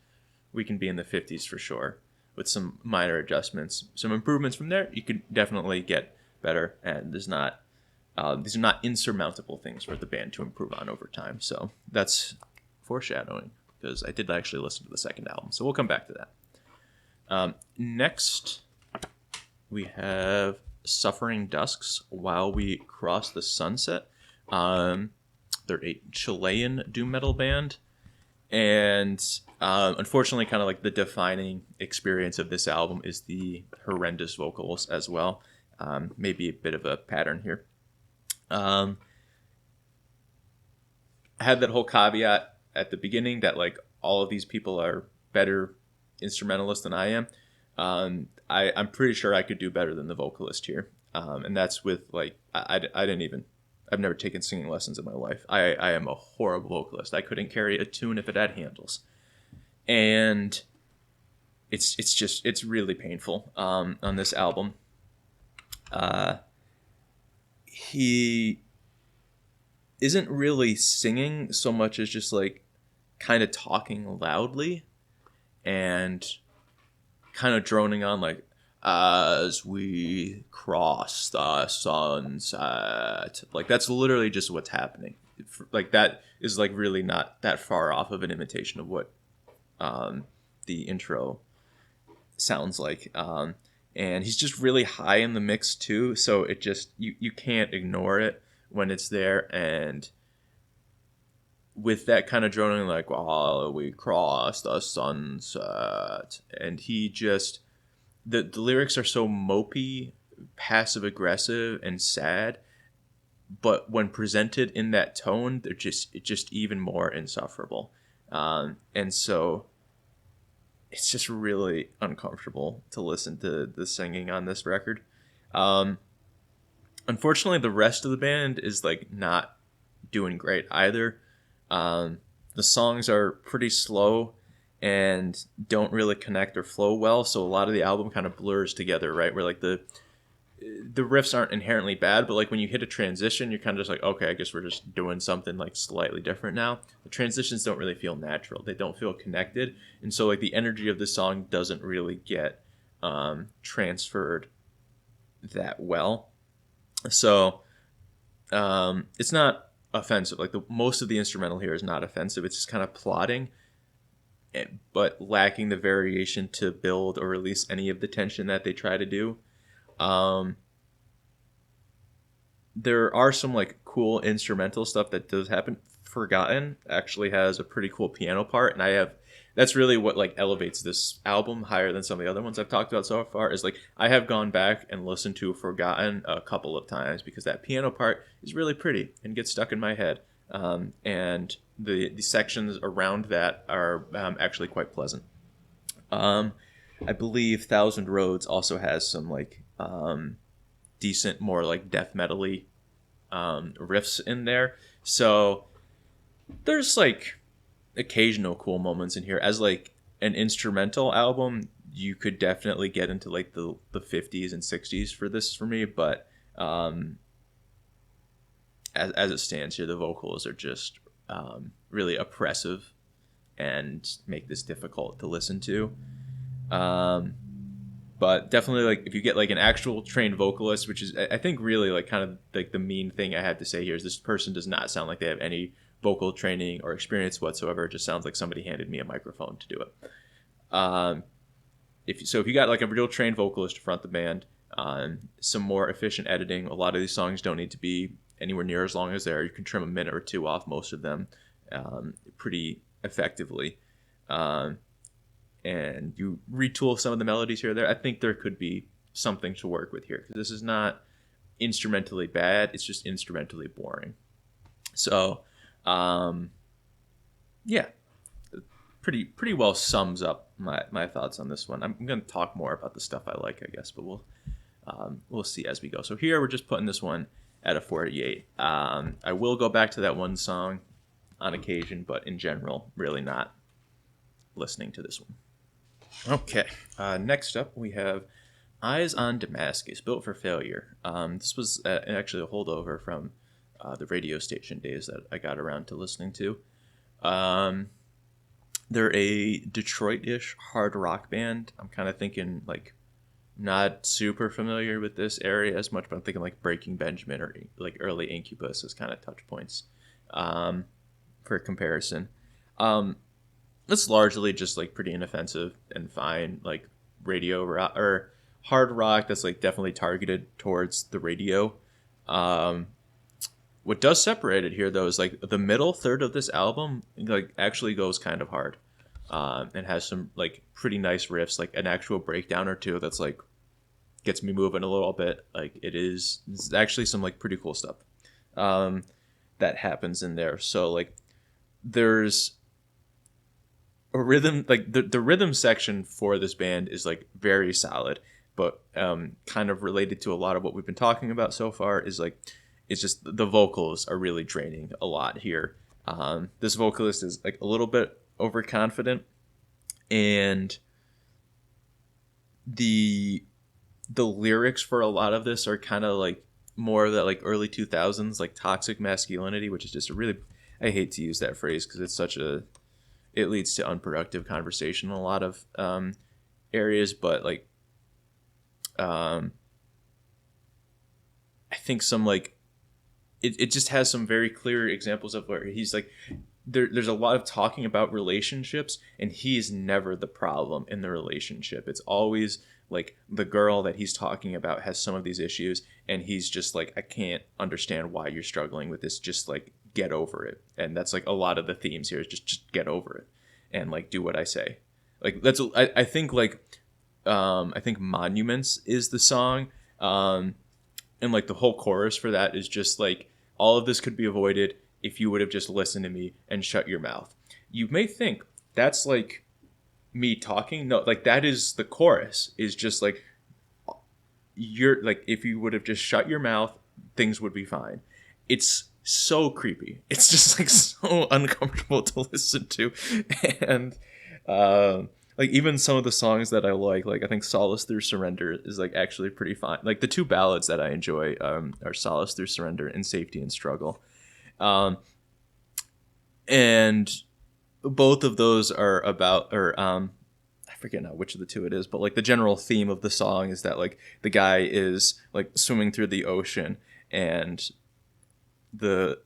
we can be in the 50s for sure, with some minor adjustments, some improvements from there. You could definitely get better, and these are not insurmountable things for the band to improve on over time. So that's foreshadowing, because I did actually listen to the second album, so we'll come back to that. Next, we have Suffering Dusks, While We Cross the Sunset. They're a Chilean doom metal band, and unfortunately, kind of like the defining experience of this album is the horrendous vocals as well. Maybe a bit of a pattern here. I had that whole caveat at the beginning that like all of these people are better instrumentalists than I am. I'm pretty sure I could do better than the vocalist here, and that's with like I've never taken singing lessons in my life. I am a horrible vocalist. I couldn't carry a tune if it had handles. And it's really painful on this album. He isn't really singing so much as just like kind of talking loudly and kind of droning on like, as we cross the sunset. Like, that's literally just what's happening like that is like really not that far off of an imitation of what the intro sounds like. And he's just really high in the mix too, so it just you can't ignore it when it's there. And with that kind of droning, like, while we cross the sunset, and he just the lyrics are so mopey, passive aggressive, and sad, but when presented in that tone, they're just even more insufferable. And so it's just really uncomfortable to listen to the singing on this record. Unfortunately, the rest of the band is like not doing great either. The songs are pretty slow and don't really connect or flow well, so a lot of the album kind of blurs together, right? Where like the riffs aren't inherently bad, but like when you hit a transition, you're kind of just like, okay, I guess we're just doing something like slightly different now. The transitions don't really feel natural. They don't feel connected. And so like the energy of the song doesn't really get transferred that well. So it's not offensive. Like most of the instrumental here is not offensive. It's just kind of plotting, but lacking the variation to build or release any of the tension that they try to do. There are some like cool instrumental stuff that does happen. Forgotten actually has a pretty cool piano part, and that's really what like elevates this album higher than some of the other ones I've talked about so far. Is like I have gone back and listened to Forgotten a couple of times because that piano part is really pretty and gets stuck in my head. And the sections around that are actually quite pleasant. I believe Thousand Roads also has some like decent, more like death metal-y riffs in there. So there's like occasional cool moments in here. As like an instrumental album, you could definitely get into like the 50s and 60s for this for me, but as it stands here, the vocals are just really oppressive and make this difficult to listen to. But definitely, like, if you get like an actual trained vocalist, which is, I think, really like kind of like the main thing I had to say here is this person does not sound like they have any vocal training or experience whatsoever. It just sounds like somebody handed me a microphone to do it. If you got like a real trained vocalist to front the band, some more efficient editing. A lot of these songs don't need to be anywhere near as long as they are. You can trim a minute or two off most of them pretty effectively. And you retool some of the melodies here or there, I think there could be something to work with here. Because this is not instrumentally bad, it's just instrumentally boring. So, yeah, pretty well sums up my thoughts on this one. I'm going to talk more about the stuff I like, I guess, but we'll see as we go. So here we're just putting this one at a 48. I will go back to that one song on occasion, but in general, really not listening to this one. Okay, next up we have Eyes on Damascus, Built for Failure. This was actually a holdover from the radio station days that I got around to listening to. They're a Detroit-ish hard rock band. I'm kind of thinking, like, not super familiar with this area as much, but I'm thinking like Breaking Benjamin or like early Incubus as kind of touch points for comparison. It's largely just like pretty inoffensive and fine, like radio rock or hard rock that's like definitely targeted towards the radio. What does separate it here though is like the middle third of this album like actually goes kind of hard, and has some like pretty nice riffs, like an actual breakdown or two that's like gets me moving a little bit. Like it's actually some like pretty cool stuff that happens in there. So like there's a rhythm, like the rhythm section for this band is like very solid, but kind of related to a lot of what we've been talking about so far is like it's just the vocals are really draining a lot here. This vocalist is like a little bit overconfident, and the lyrics for a lot of this are kind of like more of that like early 2000s like toxic masculinity, which is just a really, I hate to use that phrase because it's it leads to unproductive conversation in a lot of areas, but like I think some like it just has some very clear examples of where he's like, there's a lot of talking about relationships, and he's never the problem in the relationship. It's always like the girl that he's talking about has some of these issues, and he's just like, I can't understand why you're struggling with this. Just like, get over it. And that's like a lot of the themes here is just get over it and like do what I say. Like that's I think like I think Monuments is the song, and like the whole chorus for that is just like, all of this could be avoided if you would have just listened to me and shut your mouth. You may think that's like me talking. No, like that is the chorus, is just like, you're like, if you would have just shut your mouth, things would be fine. It's so creepy. It's just like so uncomfortable to listen to. And like even some of the songs that I like I think Solace Through Surrender is like actually pretty fine. Like the two ballads that I enjoy are Solace Through Surrender and Safety and Struggle. And both of those are about, or I forget now which of the two it is, but like the general theme of the song is that like the guy is like swimming through the ocean, and the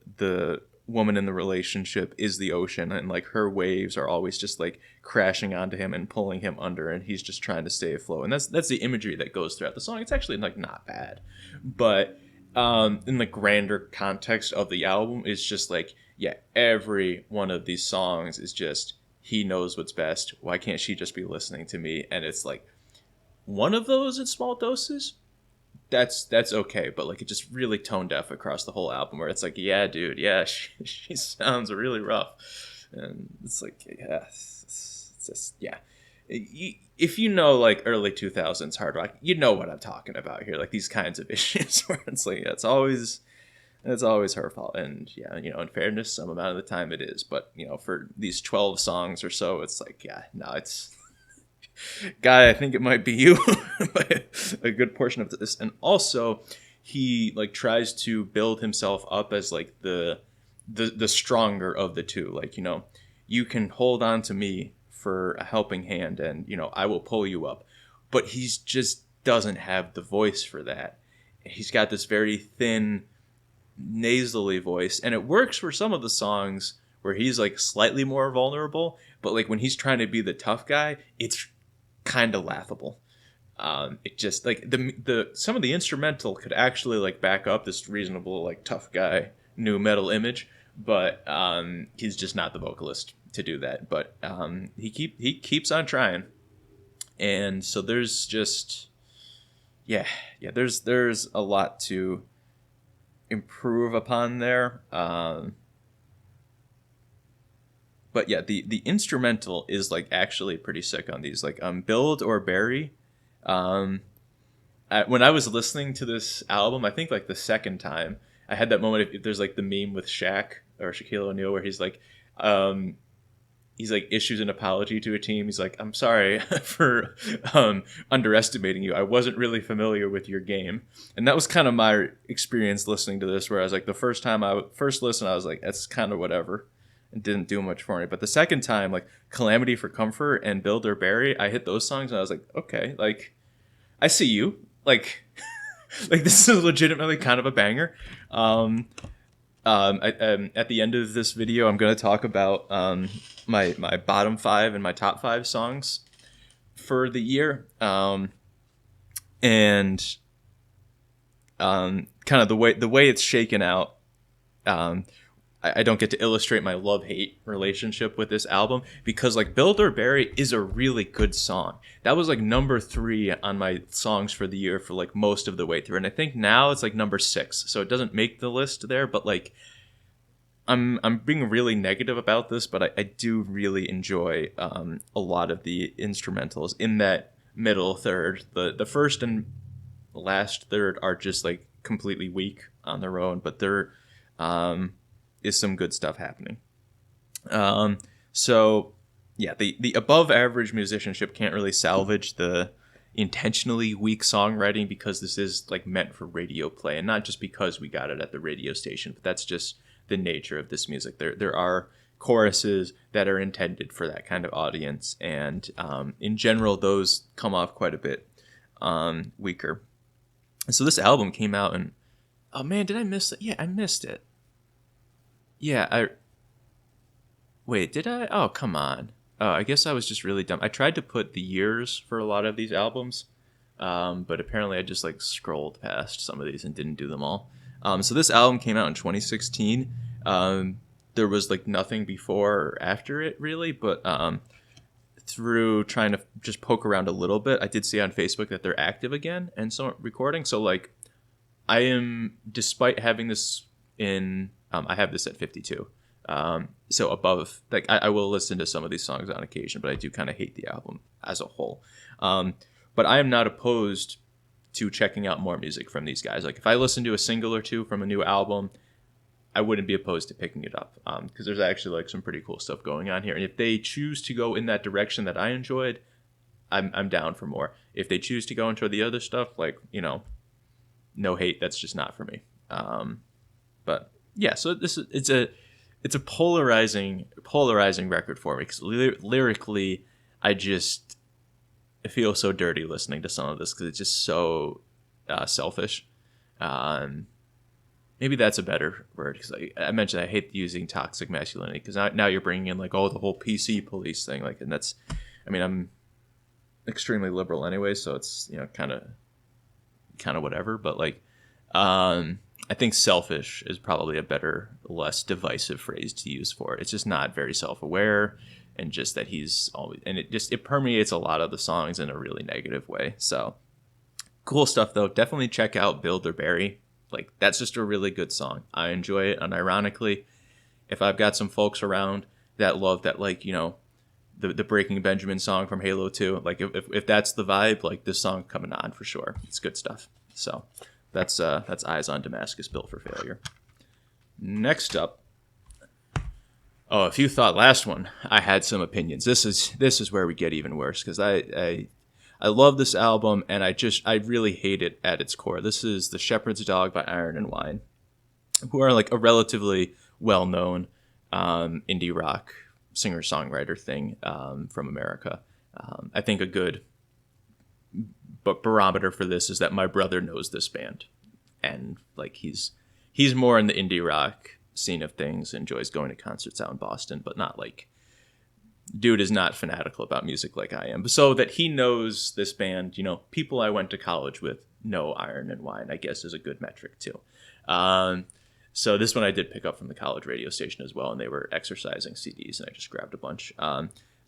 woman in the relationship is the ocean, and like her waves are always just like crashing onto him and pulling him under, and he's just trying to stay afloat. And that's the imagery that goes throughout the song. It's actually like not bad, but in the grander context of the album, it's just like, yeah, every one of these songs is just, he knows what's best. Why can't she just be listening to me? And it's like, one of those in small doses, that's okay. But like, it just really tone deaf across the whole album, where it's like, yeah, dude, yeah, she sounds really rough. And it's like, yeah, it's just, yeah. If you know like early 2000s hard rock, you know what I'm talking about here. Like these kinds of issues where it's like, it's always her fault. And yeah, you know, in fairness, some amount of the time it is. But you know, for these 12 songs or so, it's like, yeah, no, it's guy, I think it might be you by a good portion of this. And also he like tries to build himself up as like the stronger of the two. Like, you know, you can hold on to me for a helping hand, and you know, I will pull you up. But he's just doesn't have the voice for that. He's got this very thin, nasally voice, and it works for some of the songs where he's like slightly more vulnerable, but like when he's trying to be the tough guy, it's kind of laughable. It just like the some of the instrumental could actually like back up this reasonable like tough guy new metal image, but he's just not the vocalist to do that. But he keeps on trying, and so there's just there's a lot to improve upon there. But yeah, the instrumental is like actually pretty sick on these. Like Build or Bury. When I was listening to this album, I think like the second time, I had that moment. If there's like the meme with Shaq or Shaquille O'Neal where he's like issues an apology to a team. He's like, I'm sorry for underestimating you. I wasn't really familiar with your game. And that was kind of my experience listening to this, where I was like, the first time I first listened, I was like, that's kind of whatever. It didn't do much for me. But the second time, like Calamity for Comfort and Build or Bury, I hit those songs and I was like, okay, like I see you. Like like this is legitimately kind of a banger. At the end of this video, I'm going to talk about my bottom 5 and my top 5 songs for the year, and kind of the way it's shaken out. I don't get to illustrate my love-hate relationship with this album, because like Build or Bury is a really good song. That was like number 3 on my songs for the year for like most of the way through, and I think now it's like number 6, so it doesn't make the list there. But like I'm being really negative about this, but I do really enjoy a lot of the instrumentals in that middle third. The first and last third are just like completely weak on their own, but there is some good stuff happening. So yeah, the above average musicianship can't really salvage the intentionally weak songwriting, because this is like meant for radio play, and not just because we got it at the radio station, but that's just the nature of this music. There are choruses that are intended for that kind of audience, and in general those come off quite a bit weaker. And so this album came out in Oh man, did I miss it? Yeah, I missed it. Yeah, I wait, did I? Oh, come on. Oh, I guess I was just really dumb. I tried to put the years for a lot of these albums, but apparently I just like scrolled past some of these and didn't do them all. So this album came out in 2016. There was like nothing before or after it really, but through trying to just poke around a little bit, I did see on Facebook that they're active again and so recording. So like I am, despite having this in, I have this at 52. So above, like I will listen to some of these songs on occasion, but I do kind of hate the album as a whole. But I am not opposed to checking out more music from these guys. Like if I listen to a single or two from a new album, I wouldn't be opposed to picking it up because there's actually like some pretty cool stuff going on here. And if they choose to go in that direction that I enjoyed, I'm down for more. If they choose to go into the other stuff, like, you know, no hate, that's just not for me. But yeah, so it's a polarizing record for me because lyrically, I feel so dirty listening to some of this because it's just so selfish. Maybe that's a better word because I mentioned I hate using toxic masculinity because now you're bringing in like, oh, the whole PC police thing, like, and that's, I mean, I'm extremely liberal anyway, so it's, you know, kind of whatever, but like I think selfish is probably a better, less divisive phrase to use for it. It's just not very self-aware, and just that he's always, and it permeates a lot of the songs in a really negative way. So cool stuff though. Definitely check out Build or Bury. Like that's just a really good song. I enjoy it, and ironically, if I've got some folks around that love that, like, you know, the Breaking Benjamin song from Halo 2, like if that's the vibe, like this song coming on for sure. It's good stuff. So that's Eyes on Damascus, Built for Failure. Next up, oh, if you thought last one I had some opinions, this is where we get even worse because I love this album and I really hate it at its core. This is The Shepherd's Dog by Iron and Wine, who are like a relatively well-known indie rock singer-songwriter thing from America. I think a good barometer for this is that my brother knows this band, and like he's more in the indie rock scene of things, enjoys going to concerts out in Boston, but not like, dude is not fanatical about music like I am. So that he knows this band, you know, people I went to college with know Iron and Wine, I guess is a good metric too. So this one I did pick up from the college radio station as well, and they were exercising CDs, and I just grabbed a bunch.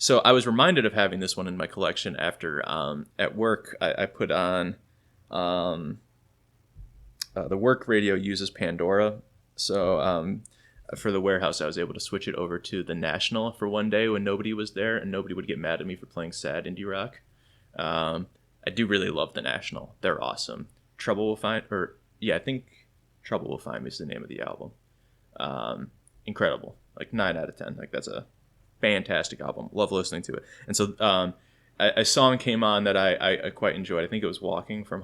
So I was reminded of having this one in my collection after at work I put on the work radio uses Pandora. So for the warehouse, I was able to switch it over to the National for one day when nobody was there, and nobody would get mad at me for playing sad indie rock. I do really love the National. They're awesome. Trouble Will Find, or yeah, I think Trouble Will Find Me is the name of the album. Incredible. Like 9 out of 10. Like that's a fantastic album. Love listening to it. And so a song came on that I quite enjoyed. I think it was Walking Far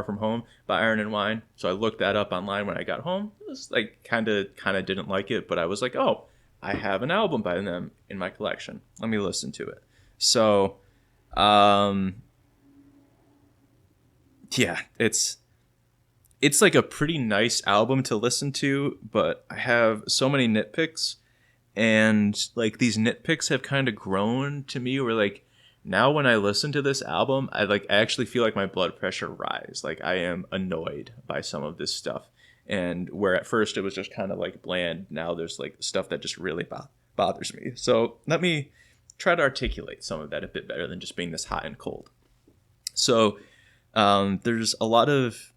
From Home by Iron and Wine. So I looked that up online when I got home. It was like kind of didn't like it, but I was like, oh, I have an album by them in my collection. Let me listen to it. So, yeah, it's like a pretty nice album to listen to, but I have so many nitpicks, and like these nitpicks have kind of grown to me where like, now when I listen to this album, I actually feel like my blood pressure rise. Like I am annoyed by some of this stuff. And where at first it was just kind of like bland, now there's like stuff that just really bothers me. So let me try to articulate some of that a bit better than just being this hot and cold. So there's a lot of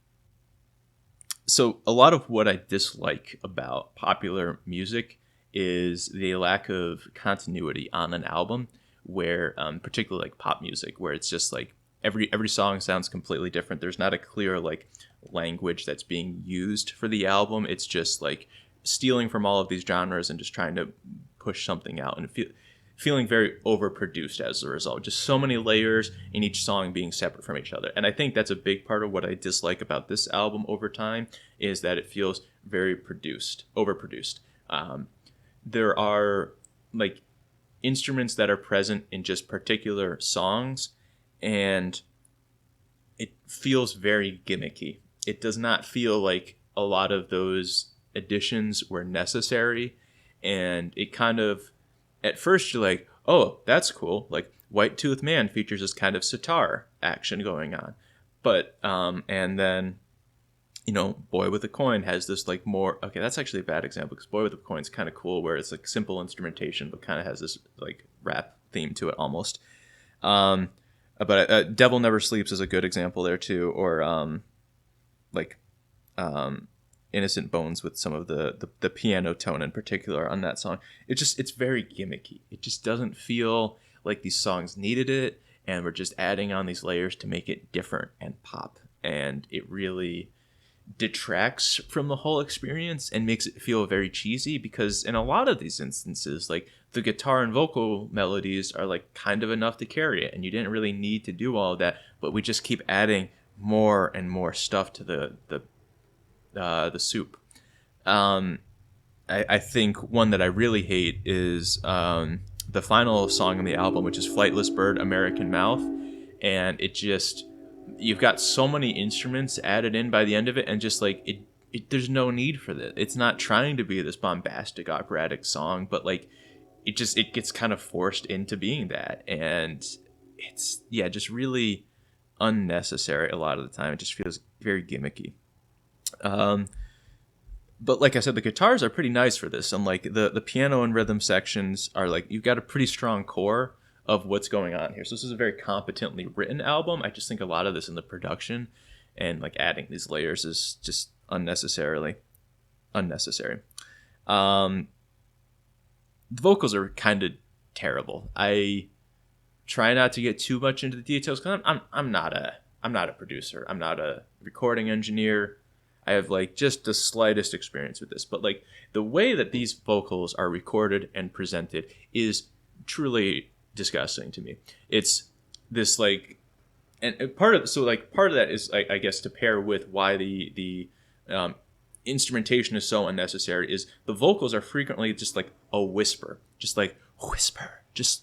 what I dislike about popular music is the lack of continuity on an album, where particularly like pop music, where it's just like every song sounds completely different. There's not a clear like language that's being used for the album. It's just like stealing from all of these genres and just trying to push something out, and feeling very overproduced as a result. Just so many layers in each song being separate from each other. And I think that's a big part of what I dislike about this album over time, is that it feels very overproduced. There are like instruments that are present in just particular songs, and it feels very gimmicky it does not feel like a lot of those additions were necessary. And it kind of, at first you're like, oh, that's cool. Like White Tooth Man features this kind of sitar action going on. But, and then, Boy with a Coin has this like more, okay, that's actually a bad example because Boy with a Coin is kind of cool where it's like simple instrumentation, but kind of has this like rap theme to it almost. But Devil Never Sleeps is a good example there too. Or, like, Innocent Bones with some of the piano tone in particular on that song. It's very gimmicky. It just doesn't feel like these songs needed it, and we're just adding on these layers to make it different and pop. And it really detracts from the whole experience and makes it feel very cheesy, because in a lot of these instances, like, the guitar and vocal melodies are like kind of enough to carry it, and you didn't really need to do all of that, but we just keep adding more and more stuff to the soup. I think one that I really hate is the final song on the album, which is Flightless Bird, American Mouth. And it just, you've got so many instruments added in by the end of it, and just like it there's no need for this. It's not trying to be this bombastic operatic song, but like it gets kind of forced into being that. And it's, yeah, just really unnecessary a lot of the time. It just feels very gimmicky. But like I said, the guitars are pretty nice for this, and like the piano and rhythm sections are like, you've got a pretty strong core of what's going on here. So this is a very competently written album. I just think a lot of this in the production and like adding these layers is just unnecessary. The vocals are kind of terrible. I try not to get too much into the details because I'm not a producer. I'm not a recording engineer. I have like just the slightest experience with this, but like the way that these vocals are recorded and presented is truly disgusting to me. It's this like, and part of that is, I guess, to pair with why the instrumentation is so unnecessary, is the vocals are frequently just like a whisper, just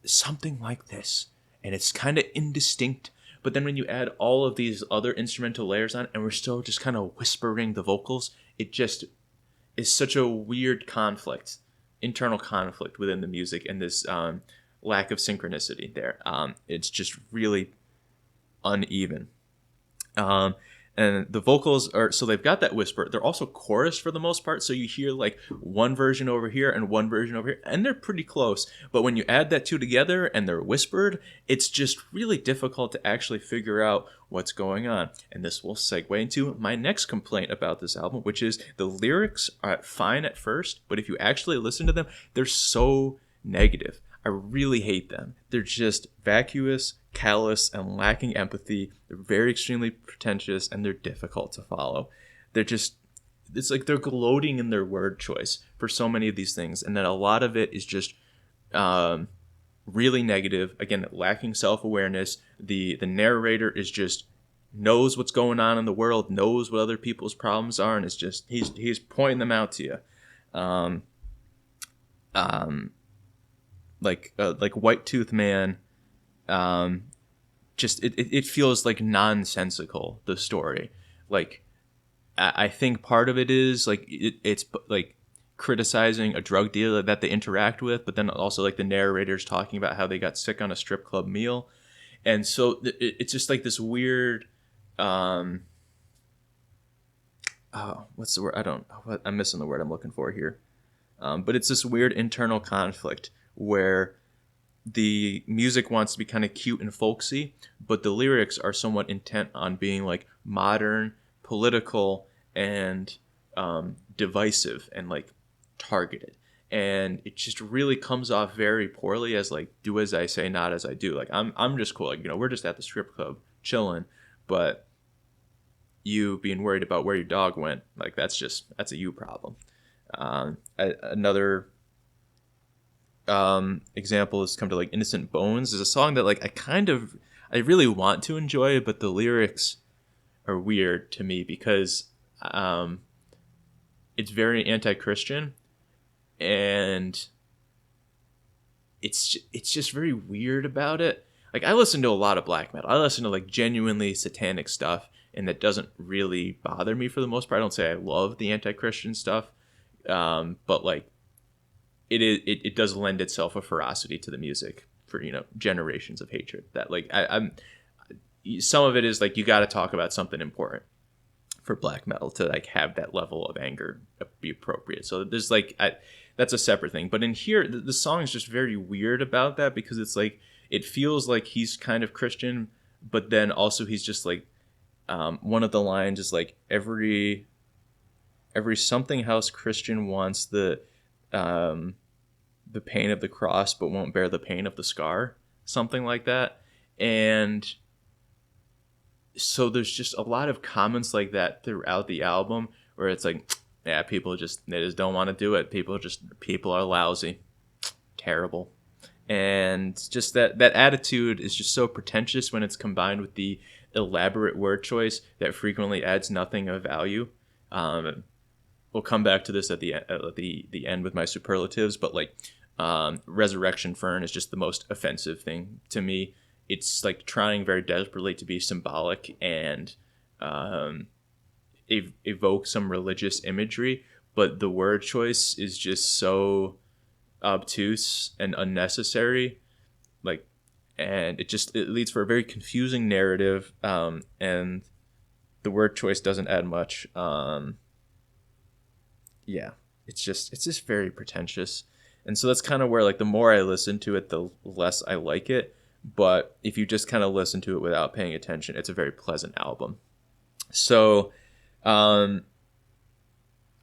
something like this, and it's kind of indistinct. But then when you add all of these other instrumental layers on, and we're still just kind of whispering the vocals, it just is such a weird internal conflict within the music, and this lack of synchronicity there. It's just really uneven. And the vocals are, so they've got that whisper. They're also chorus for the most part. So you hear like one version over here and one version over here, and they're pretty close. But when you add that two together and they're whispered, it's just really difficult to actually figure out what's going on. And this will segue into my next complaint about this album, which is the lyrics are fine at first, but if you actually listen to them, they're so negative. I really hate them. They're just vacuous, callous, and lacking empathy. They're very extremely pretentious, and they're difficult to follow. It's like they're gloating in their word choice for so many of these things, and then a lot of it is just really negative. Again, lacking self-awareness. The narrator is just knows what's going on in the world, knows what other people's problems are, and it's just he's pointing them out to you. Like White Tooth Man, just it feels like nonsensical, the story. Like I think part of it is like it's like criticizing a drug dealer that they interact with, but then also like the narrator's talking about how they got sick on a strip club meal, and so it's just like this weird what's the word? I'm missing the word I'm looking for here. But it's this weird internal conflict where the music wants to be kind of cute and folksy, but the lyrics are somewhat intent on being like modern, political, and divisive and like targeted. And it just really comes off very poorly as like, do as I say, not as I do. Like I'm just cool. Like, we're just at the strip club chilling, but you being worried about where your dog went, like that's a you problem. Another example has come to like Innocent Bones is a song that like I really want to enjoy, but the lyrics are weird to me because it's very anti-Christian, and it's just very weird about it. Like I listen to a lot of black metal. I listen to like genuinely satanic stuff, and that doesn't really bother me for the most part. I don't say I love the anti-Christian stuff, but like it does lend itself a ferocity to the music for, you know, generations of hatred. That like I'm some of it is like you got to talk about something important for black metal to like have that level of anger be appropriate. So there's like that's a separate thing. But in here, the song is just very weird about that, because it's like it feels like he's kind of Christian, but then also he's just like one of the lines is like every something house Christian wants the pain of the cross but won't bear the pain of the scar, something like that. And so there's just a lot of comments like that throughout the album where it's like, yeah, they just don't want to do it. People are lousy, terrible. And just that attitude is just so pretentious when it's combined with the elaborate word choice that frequently adds nothing of value. We'll come back to this at the end with my superlatives, but like Resurrection Fern is just the most offensive thing to me. It's like trying very desperately to be symbolic and evoke some religious imagery, but the word choice is just so obtuse and unnecessary. Like, and it leads for a very confusing narrative, and the word choice doesn't add much. Yeah, it's just very pretentious, and so that's kind of where like the more I listen to it, the less I like it. But if you just kind of listen to it without paying attention, it's a very pleasant album. So,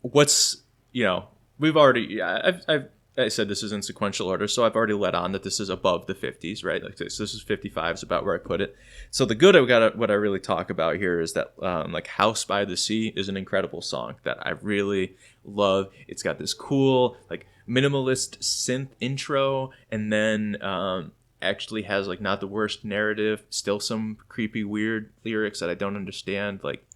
what's, you know, we've already, I said this is in sequential order, so I've already let on that this is above the 50s, right? Like this is 55 is about where I put it. So the good what I really talk about here is that like House by the Sea is an incredible song that I really love. It's got this cool like minimalist synth intro, and then actually has like not the worst narrative, still some creepy weird lyrics that I don't understand, like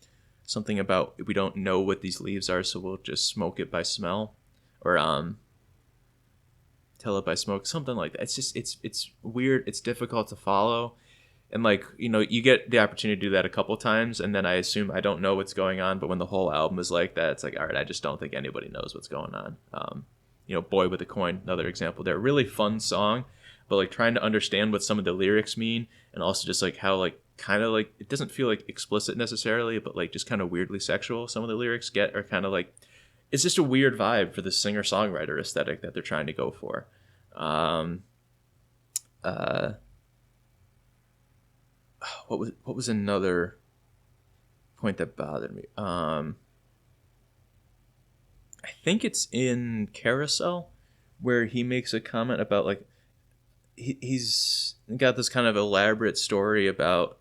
something about we don't know what these leaves are, so we'll just smoke it by smell, or tell it by smoke, something like that. It's just it's weird, it's difficult to follow, and like, you know, you get the opportunity to do that a couple times and then I assume I don't know what's going on, but when the whole album is like that, it's like, all right, I just don't think anybody knows what's going on. You know, Boy with a Coin, another example. They're a really fun song, but like trying to understand what some of the lyrics mean, and also just like how like kind of like it doesn't feel like explicit necessarily, but like just kind of weirdly sexual some of the lyrics get, are kind of like, it's just a weird vibe for the singer-songwriter aesthetic that they're trying to go for. What was another point that bothered me? I think it's in Carousel where he makes a comment about like he's got this kind of elaborate story about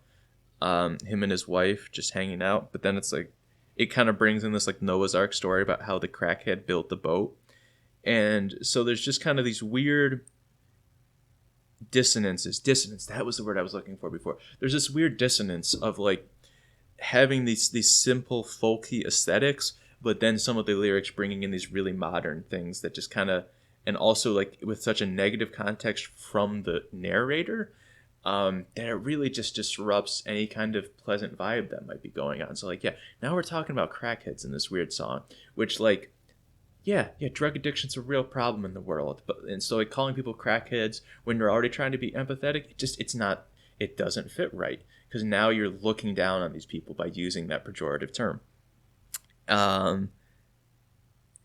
him and his wife just hanging out, but then it's like it kind of brings in this like Noah's Ark story about how the crackhead built the boat. And so there's just kind of these weird dissonance, that was the word I was looking for before. There's this weird dissonance of like having these simple folky aesthetics, but then some of the lyrics bringing in these really modern things that just kind of, and also like with such a negative context from the narrator, that it really just disrupts any kind of pleasant vibe that might be going on. So like, yeah, now we're talking about crackheads in this weird song, which like, yeah, drug addiction's a real problem in the world. And so like calling people crackheads when you're already trying to be empathetic, it doesn't fit right, because now you're looking down on these people by using that pejorative term. And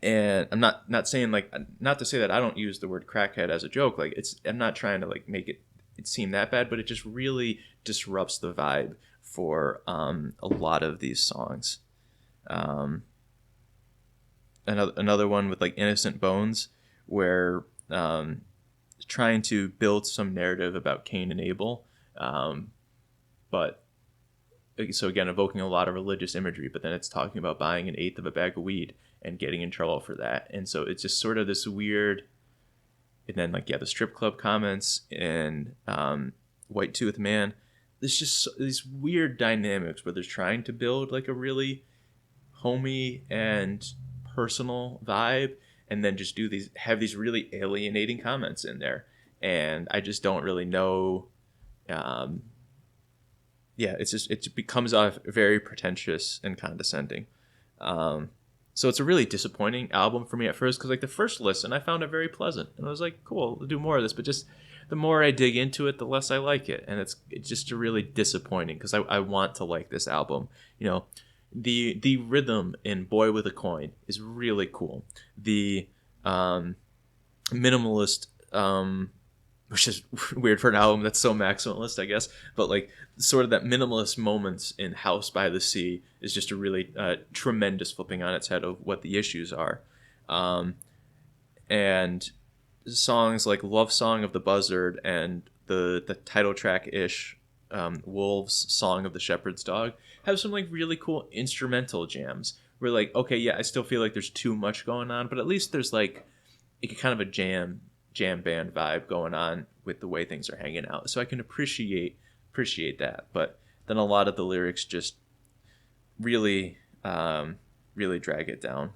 I'm not saying like, not to say that I don't use the word crackhead as a joke. Like I'm not trying to like make it seem that bad, but it just really disrupts the vibe for a lot of these songs. Another one with like Innocent Bones, where trying to build some narrative about Cain and Abel, but so again evoking a lot of religious imagery, but then it's talking about buying an eighth of a bag of weed and getting in trouble for that. And so it's just sort of this weird, and then like, yeah, the strip club comments and White Tooth Man, there's just these weird dynamics where they're trying to build like a really homey and personal vibe, and then just have these really alienating comments in there, and I just don't really know yeah, it's just, it becomes off very pretentious and condescending. So it's a really disappointing album for me at first, because like the first listen, I found it very pleasant, and I was like, cool, we'll do more of this. But just the more I dig into it, the less I like it, and it's just really disappointing, because I want to like this album. You know, the rhythm in "Boy with a Coin" is really cool. The minimalist, which is weird for an album that's so maximalist, I guess, but like sort of that minimalist moments in "House by the Sea" is just a really tremendous flipping on its head of what the issues are. And songs like "Love Song of the Buzzard" and the title track ish "Wolves Song of the Shepherd's Dog" have some like really cool instrumental jams. Where like, okay, yeah, I still feel like there's too much going on, but at least there's like kind of a jam band vibe going on with the way things are hanging out. So I can appreciate that. But then a lot of the lyrics just really really drag it down.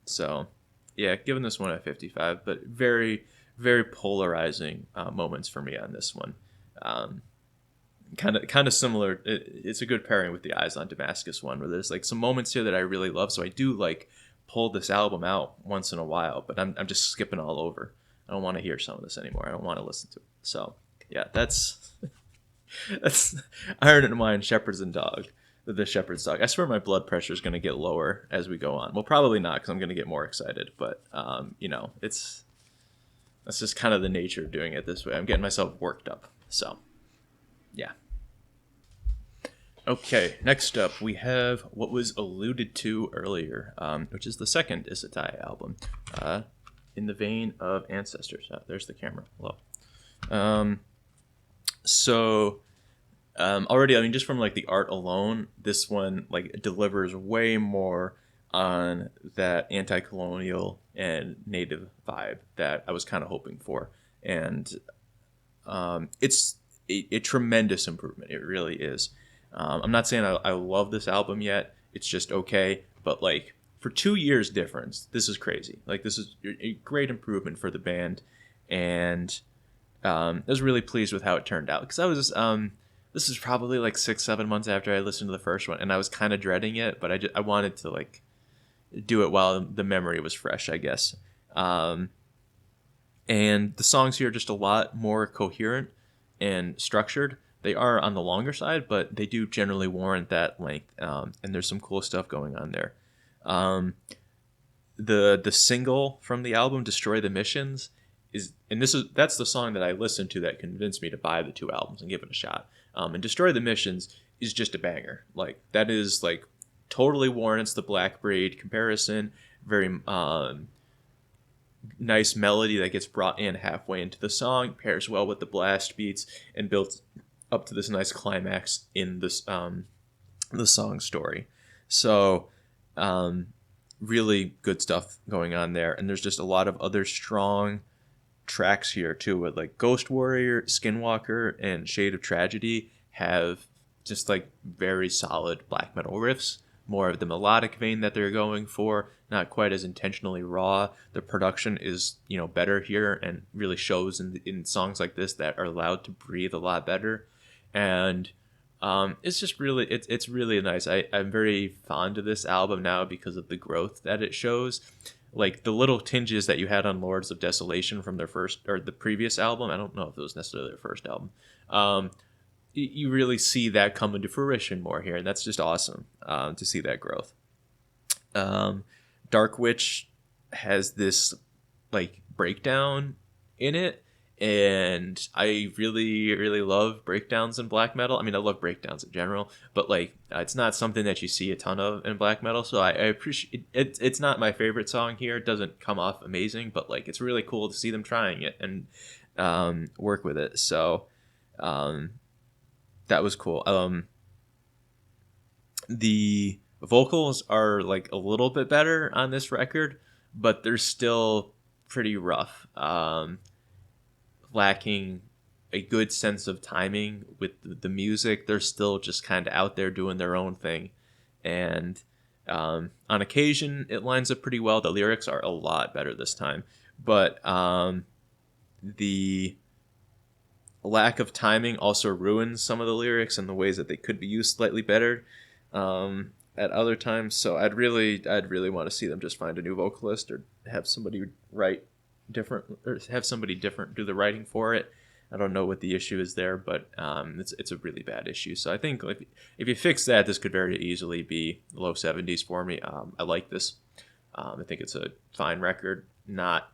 So yeah, giving this one a 55, but very, very polarizing moments for me on this one. Kind of similar. It's a good pairing with the Eyes on Damascus one, where there's like some moments here that I really love. So I do like pull this album out once in a while, but I'm just skipping all over. I don't want to hear some of this anymore. I don't want to listen to it. So yeah, that's Iron and Wine, Shepherd's and Dog. The Shepherd's Dog. I swear my blood pressure is going to get lower as we go on. Well, probably not, because I'm going to get more excited. But you know, that's just kind of the nature of doing it this way. I'm getting myself worked up. So yeah. Okay, next up we have what was alluded to earlier, which is the second Isataii album, in the vein of Ancestors. There's the camera. Hello. Already, I mean, just from like the art alone, this one like delivers way more on that anti-colonial and native vibe that I was kind of hoping for, and it's a tremendous improvement. It really is. I'm not saying I love this album yet. It's just okay, but like for 2 years difference, this is crazy. Like this is a great improvement for the band, and I was really pleased with how it turned out, because I was this is probably like 6-7 months after I listened to the first one, and I was kind of dreading it, but I wanted to like do it while the memory was fresh, I guess. And the songs here are just a lot more coherent and structured. They are on the longer side, but they do generally warrant that length, and there's some cool stuff going on there. The single from the album, "Destroy the Missions," that's the song that I listened to that convinced me to buy the two albums and give it a shot. And "Destroy the Missions" is just a banger. Like that is like totally warrants the Black Braid comparison. Very nice melody that gets brought in halfway into the song, pairs well with the blast beats, and builds up to this nice climax in this the song story. So really good stuff going on there, and there's just a lot of other strong tracks here too, with like Ghost Warrior, Skinwalker, and Shade of Tragedy have just like very solid black metal riffs, more of the melodic vein that they're going for, not quite as intentionally raw. The production is, you know, better here, and really shows in songs like this that are allowed to breathe a lot better. And it's just really, it's really nice. I'm very fond of this album now because of the growth that it shows. Like the little tinges that you had on Lords of Desolation from their first, or the previous album, I don't know if it was necessarily their first album, you really see that come into fruition more here, and that's just awesome to see that growth. Dark Witch has this like breakdown in it, and I really, really love breakdowns in black metal. I mean, I love breakdowns in general, but like it's not something that you see a ton of in black metal, so I appreciate it. It's not my favorite song here. It doesn't come off amazing, but like it's really cool to see them trying it and work with it. So that was cool. The vocals are like a little bit better on this record, but they're still pretty rough. Lacking a good sense of timing with the music. They're still just kind of out there doing their own thing, and on occasion it lines up pretty well. The lyrics are a lot better this time, but the lack of timing also ruins some of the lyrics and the ways that they could be used slightly better at other times. So I'd really want to see them just find a new vocalist or have somebody write different, or have somebody different do the writing for it. I don't know what the issue is there, but it's a really bad issue. So I think if you fix that, this could very easily be low 70s for me. I like this. I think it's a fine record. Not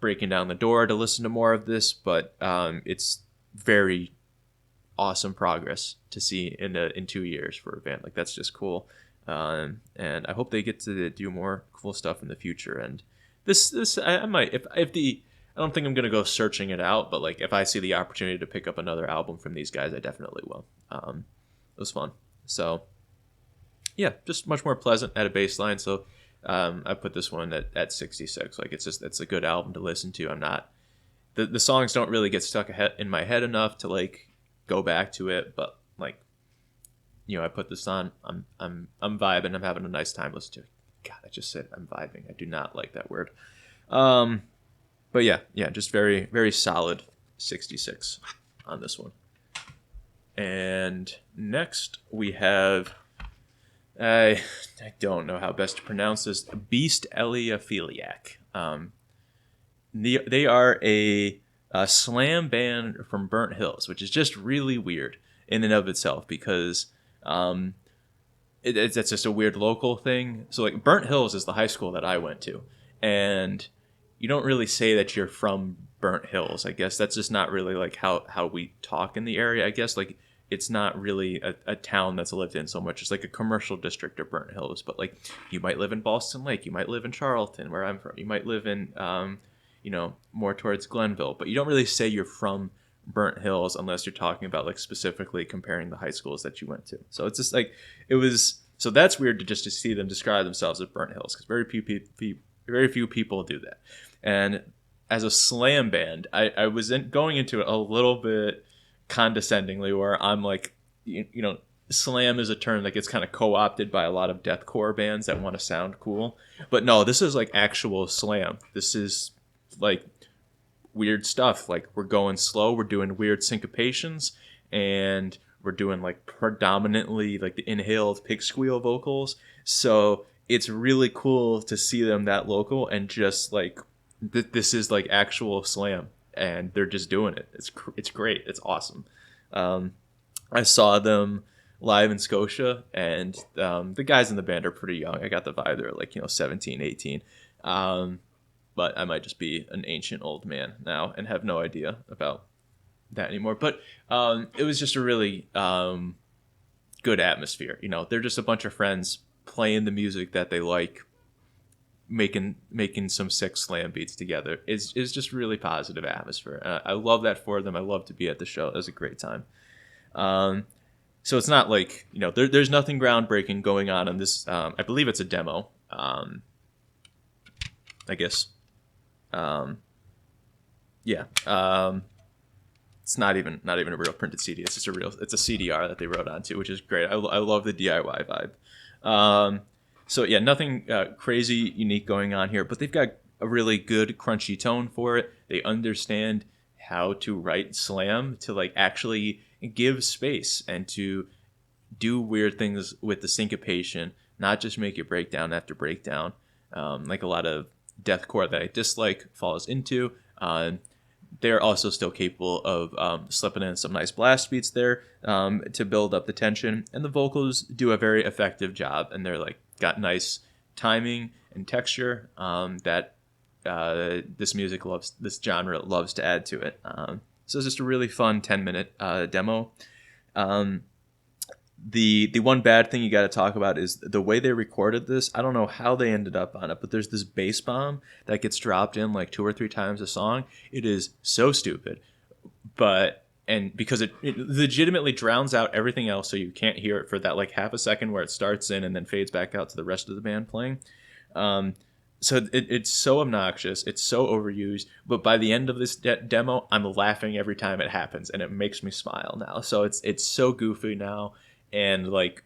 breaking down the door to listen to more of this, but it's very awesome progress to see in 2 years for a band. Like, that's just cool. And I hope they get to do more cool stuff in the future. And this I might, if I don't think I'm gonna go searching it out, but like if I see the opportunity to pick up another album from these guys, I definitely will. It was fun. So yeah, just much more pleasant at a baseline. So I put this one at 66. Like, it's a good album to listen to. I'm not, the songs don't really get stuck in my head enough to like go back to it, but like, I put this on, I'm vibing, I'm having a nice time listening to it. God, I just said I'm vibing. I do not like that word. But yeah, just very, very solid 66 on this one. And next we have, I don't know how best to pronounce this, Beasteliapheliac. They are a slam band from Burnt Hills, which is just really weird in and of itself, because it's just a weird local thing. So like, Burnt Hills is the high school that I went to, and you don't really say that you're from Burnt Hills. I guess that's just not really like how we talk in the area. I guess like, it's not really a town that's lived in so much. It's like a commercial district of Burnt Hills. But like, you might live in Boston Lake, you might live in Charlton, where I'm from, you might live in more towards Glenville, but you don't really say you're from Burnt Hills unless you're talking about like specifically comparing the high schools that you went to. So it's just like, so that's weird to see them describe themselves as Burnt Hills, because very few people do that. And as a slam band, I was going into it a little bit condescendingly, where I'm like, slam is a term that gets kind of co-opted by a lot of deathcore bands that want to sound cool. But no, this is like actual slam. This is like weird stuff. Like, we're going slow, we're doing weird syncopations, and we're doing like predominantly like the inhaled pig squeal vocals. So it's really cool to see them that local, and just like this is like actual slam, and they're just doing it. It's great. It's awesome. I saw them live in Scotia, and the guys in the band are pretty young. I got the vibe they're like 17, 18. But I might just be an ancient old man now and have no idea about that anymore. But it was just a really good atmosphere. They're just a bunch of friends playing the music that they like, making some sick slam beats together. It's just really positive atmosphere. I love that for them. I love to be at the show. It was a great time. So it's not like, there's nothing groundbreaking going on this. I believe it's a demo. I guess. It's not even a real printed CD. It's just it's a CDR that they wrote onto, which is great. I love the DIY vibe. So yeah, nothing crazy unique going on here, but they've got a really good crunchy tone for it. They understand how to write slam to like actually give space and to do weird things with the syncopation, not just make it breakdown after breakdown, like a lot of deathcore that I dislike falls into. They're also still capable of slipping in some nice blast beats there to build up the tension, and the vocals do a very effective job, and they're like got nice timing and texture that this genre loves to add to it. So it's just a really fun 10-minute demo. The one bad thing you got to talk about is the way they recorded this. I don't know how they ended up on it, but there's this bass bomb that gets dropped in like 2 or 3 times a song. It is so stupid, and because it legitimately drowns out everything else, so you can't hear it for that like half a second where it starts in and then fades back out to the rest of the band playing. So it's so obnoxious, it's so overused, but by the end of this demo, I'm laughing every time it happens, and it makes me smile now. So it's so goofy now. And like,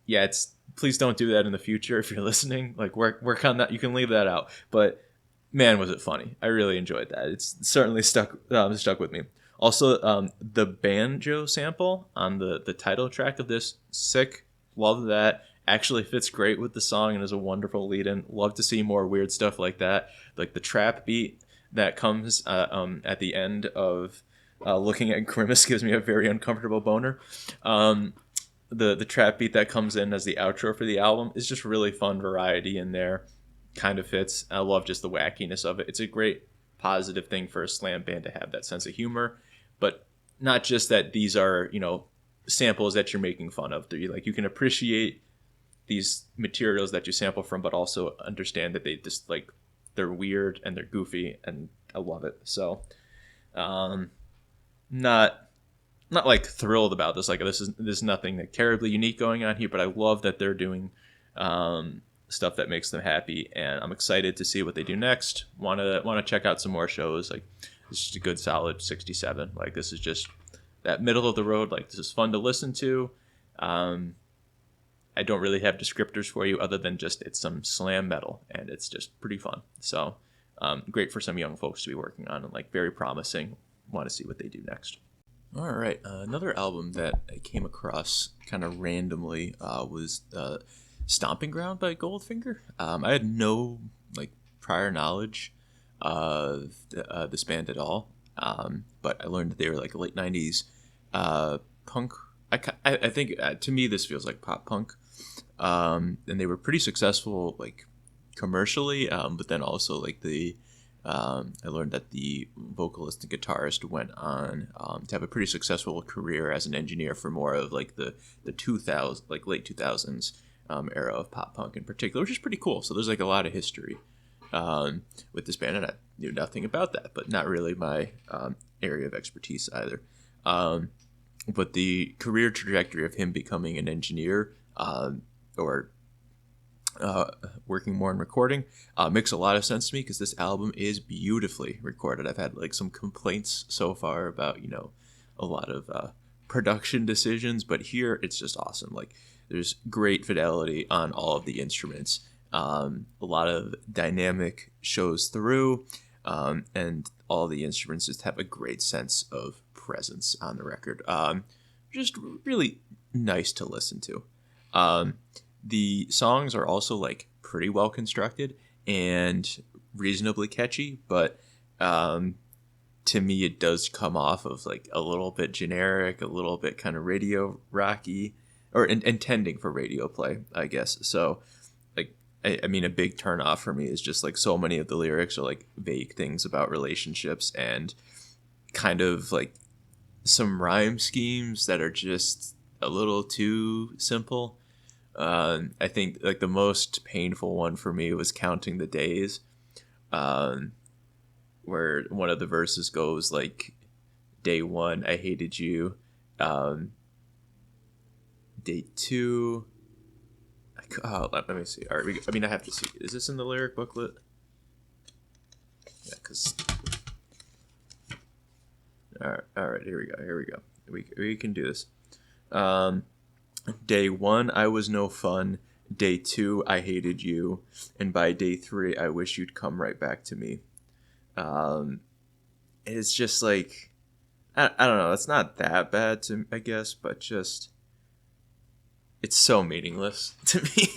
yeah, please don't do that in the future if you're listening. Like, work on that. You can leave that out. But man, was it funny! I really enjoyed that. It's certainly stuck with me. Also, the banjo sample on the title track of this, sick. Love that. Actually fits great with the song and is a wonderful lead-in. Love to see more weird stuff like that. Like the trap beat that comes at the end of looking at Grimace gives me a very uncomfortable boner. The trap beat that comes in as the outro for the album is just really fun variety in there. Kind of fits. I love just the wackiness of it. It's a great positive thing for a slam band to have that sense of humor, but not just that these are, samples that you're making fun of. You can appreciate these materials that you sample from, but also understand that they just they're weird and they're goofy, and I love it. So, not like thrilled about this. Like there's nothing terribly unique going on here, but I love that they're doing stuff that makes them happy, and I'm excited to see what they do next. Want to check out some more shows. Like this is just a good solid 67. Like this is just that middle of the road. Like this is fun to listen to. I don't really have descriptors for you other than just it's some slam metal, and it's just pretty fun. So great for some young folks to be working on, and very promising. Want to see what they do next. All right, another album that I came across kind of randomly was Stomping Ground by Goldfinger. I had no prior knowledge of this band at all, but I learned that they were late 90s punk. I think to me this feels like pop punk, and they were pretty successful commercially, but then also I learned that the vocalist and guitarist went on to have a pretty successful career as an engineer for more of the 2000s, late 2000s era of pop punk in particular, which is pretty cool. So there's a lot of history with this band, and I knew nothing about that, but not really my area of expertise either. But the career trajectory of him becoming an engineer or working more in recording makes a lot of sense to me, because this album is beautifully recorded. I've had some complaints so far about a lot of production decisions, but here it's just awesome. There's great fidelity on all of the instruments. A lot of dynamic shows through, and all the instruments just have a great sense of presence on the record. Just really nice to listen to. The songs are also pretty well constructed and reasonably catchy, but to me it does come off of a little bit generic, a little bit kind of radio rocky, or intending for radio play, I guess. So I mean, a big turn off for me is just so many of the lyrics are vague things about relationships, and kind of some rhyme schemes that are just a little too simple. I think the most painful one for me was Counting the Days, where one of the verses goes day 1 I hated you, day 2 let me see. All right, I have to see. Is this in the lyric booklet? Yeah, because all right, here we go. We can do this. Day 1, I was no fun. Day 2, I hated you. And by day 3, I wish you'd come right back to me. It's just I don't know. It's not that bad I guess, but just it's so meaningless to me.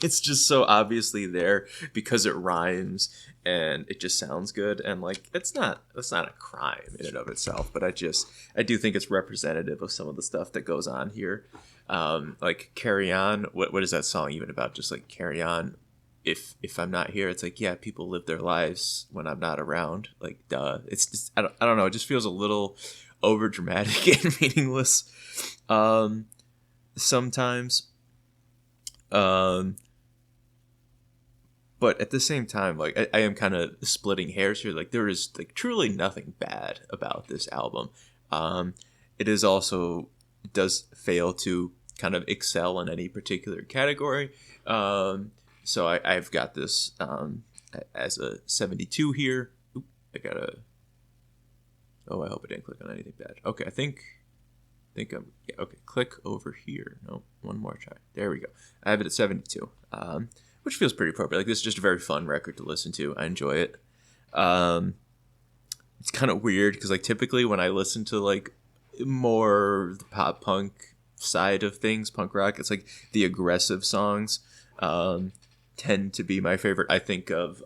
It's just so obviously there because it rhymes and it just sounds good, and that's not a crime in and of itself, but I do think it's representative of some of the stuff that goes on here. Carry On, what is that song even about? Just carry on, if I'm not here. It's yeah, people live their lives when I'm not around, duh. It's just, I don't know, it just feels a little over dramatic and meaningless sometimes, but at the same time, I am kind of splitting hairs here. There is truly nothing bad about this album. It is also does fail to kind of excel in any particular category. So I've got this as a 72 here. Oop, I hope I didn't click on anything bad. Okay, I think I'm, yeah, okay, click over here. No, one more try. There we go. I have it at 72, which feels pretty appropriate. This is just a very fun record to listen to. I enjoy it. it's kind of weird because like typically when I listen to like more the pop punk side of things, punk rock, it's like the aggressive songs tend to be my favorite. I think of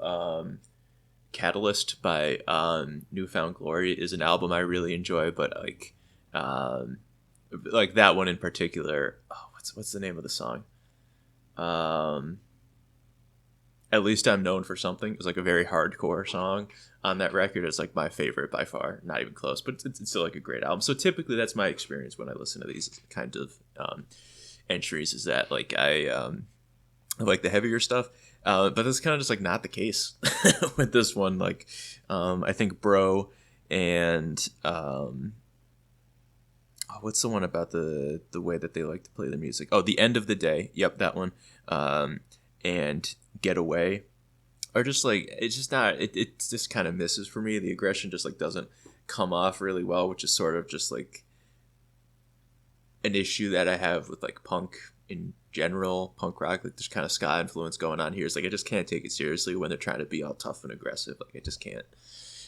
Catalyst by Newfound Glory is an album I really enjoy, but like that one in particular. Oh, what's the name of the song? At Least I'm Known for Something. It's like a very hardcore song on that record. It's like my favorite by far, not even close, but it's still like a great album. So typically that's my experience when I listen to these kind of entries, is that like I like the heavier stuff, but that's kind of just like not the case with this one. Like I think Bro and what's the one about the way that they like to play the music? Oh, The End of the Day. Yep, that one. And Get Away are just like, it's just not, it just kind of misses for me. The aggression just like doesn't come off really well, which is sort of just like an issue that I have with like punk in general, punk rock. Like there's kind of ska influence going on here. It's like I just can't take it seriously when they're trying to be all tough and aggressive. Like I just can't.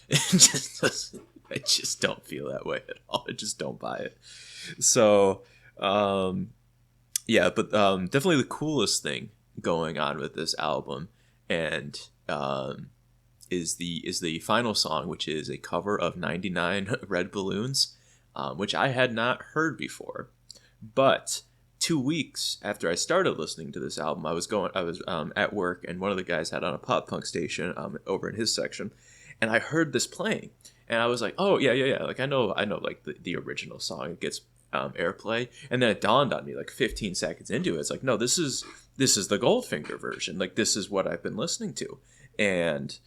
It just doesn't, I just don't feel that way at all. I just don't buy it. So yeah, but definitely the coolest thing going on with this album and is the final song, which is a cover of 99 Red Balloons, which I had not heard before. But 2 weeks after I started listening to this album, I was at work, and one of the guys had on a pop punk station over in his section, and I heard this playing, and I was like, oh yeah, like I know like the original song. It gets airplay, and then it dawned on me like 15 seconds into it, it's like, no, this is the Goldfinger version. Like this is what I've been listening to, and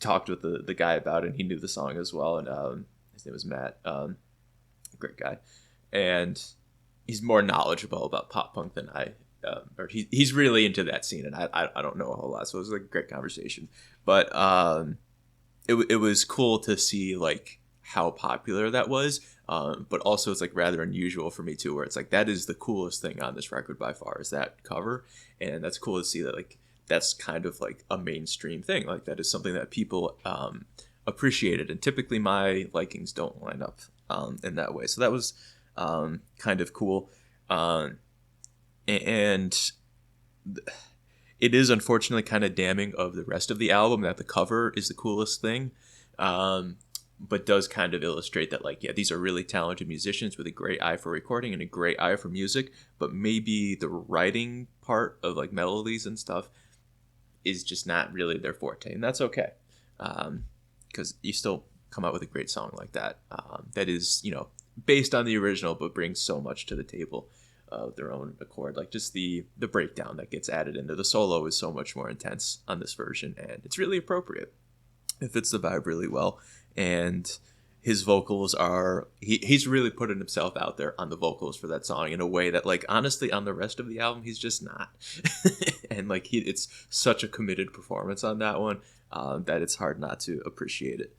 talked with the guy about it, and he knew the song as well, and his name was Matt, great guy, and he's more knowledgeable about pop punk than I, or he's really into that scene, and I don't know a whole lot, so it was like a great conversation. But it was cool to see like how popular that was, but also it's like rather unusual for me too, where it's like that is the coolest thing on this record by far, is that cover, and that's cool to see that like that's kind of like a mainstream thing, like that is something that people appreciated, and typically my likings don't line up in that way, so that was kind of cool, and it is unfortunately kind of damning of the rest of the album that the cover is the coolest thing, but does kind of illustrate that like, yeah, these are really talented musicians with a great eye for recording and a great eye for music, but maybe the writing part of like melodies and stuff is just not really their forte, and that's okay, because you still come out with a great song like that, that is, you know, based on the original but brings so much to the table of their own accord. Like just the breakdown that gets added into the solo is so much more intense on this version, and it's really appropriate. It fits the vibe really well, and his vocals are, he's really putting himself out there on the vocals for that song in a way that like honestly on the rest of the album he's just not. And like it's such a committed performance on that one, that it's hard not to appreciate it.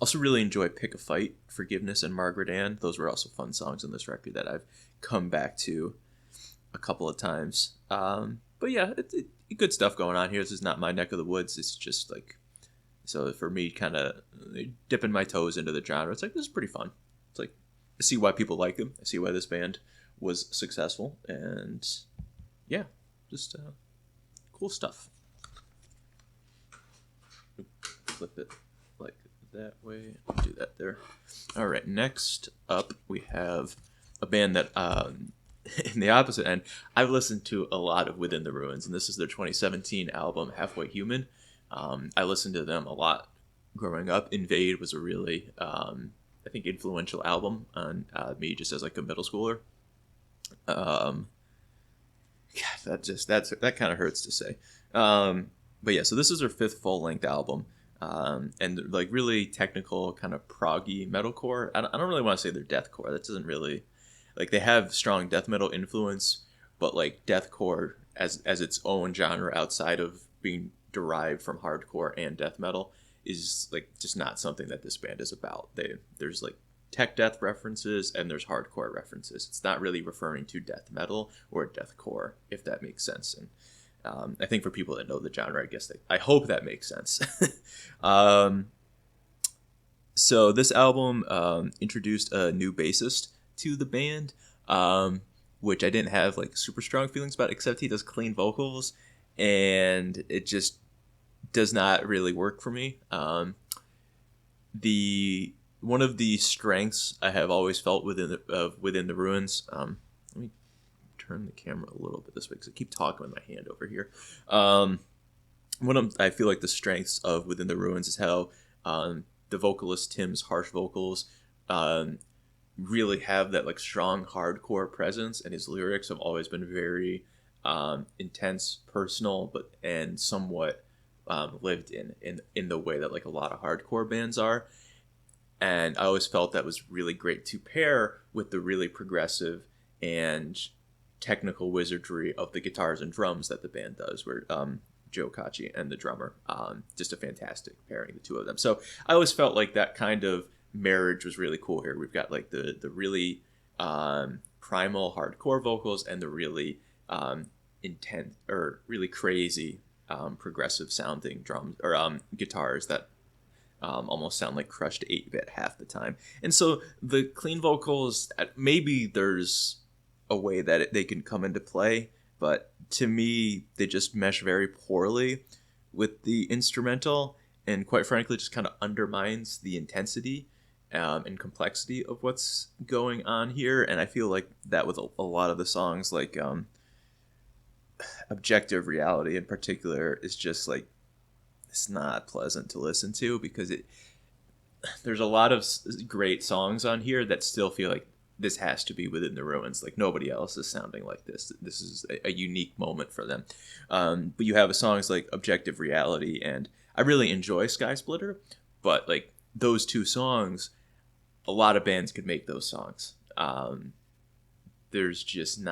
Also really enjoy Pick a Fight, Forgiveness, and Margaret Ann. Those were also fun songs on this record that I've come back to a couple of times. But yeah, good stuff going on here. This is not my neck of the woods. It's just like, so for me, kind of dipping my toes into the genre, it's like, this is pretty fun. It's like, I see why people like them. I see why this band was successful. And yeah, just cool stuff. Flip it like that way. Do that there. All right, next up we have a band that in the opposite end I've listened to a lot of Within the Ruins, and this is their 2017 album Halfway Human. I listened to them a lot growing up. Invade was a really I think influential album on me just as like a middle schooler. God, that kind of hurts to say, but yeah, so this is their 5th full-length album. And like really technical kind of proggy metalcore. I don't really want to say they're deathcore. That doesn't really, like, they have strong death metal influence, but like deathcore as its own genre outside of being derived from hardcore and death metal is like just not something that this band is about. There's like tech death references and there's hardcore references. It's not really referring to death metal or deathcore, if that makes sense. And I think for people that know the genre, I hope that makes sense. So this album introduced a new bassist to the band, which I didn't have like super strong feelings about, except he does clean vocals, and it just does not really work for me. The one of the strengths I have always felt within the Ruins. Let me turn the camera a little bit this way because I keep talking with my hand over here. I feel like the strengths of Within the Ruins is how the vocalist Tim's harsh vocals really have that like strong hardcore presence, and his lyrics have always been very intense, personal, and somewhat lived in the way that like a lot of hardcore bands are. And I always felt that was really great to pair with the really progressive and technical wizardry of the guitars and drums that the band does, where Joe Cacci and the drummer, just a fantastic pairing, the two of them. So I always felt like that kind of marriage was really cool here. We've got like the really primal hardcore vocals and the really intense or really crazy progressive sounding drums or guitars that almost sound like crushed 8-bit half the time. And so the clean vocals, maybe there's a way that they can come into play, but to me, they just mesh very poorly with the instrumental, and quite frankly, just kind of undermines the intensity and complexity of what's going on here. And I feel like that with a lot of the songs, like Objective Reality in particular, is just like, it's not pleasant to listen to, because there's a lot of great songs on here that still feel like this has to be Within the Ruins. Like nobody else is sounding like this. This is a unique moment for them. But you have songs like Objective Reality, and I really enjoy Sky Splitter, but like those two songs, a lot of bands could make those songs. They're just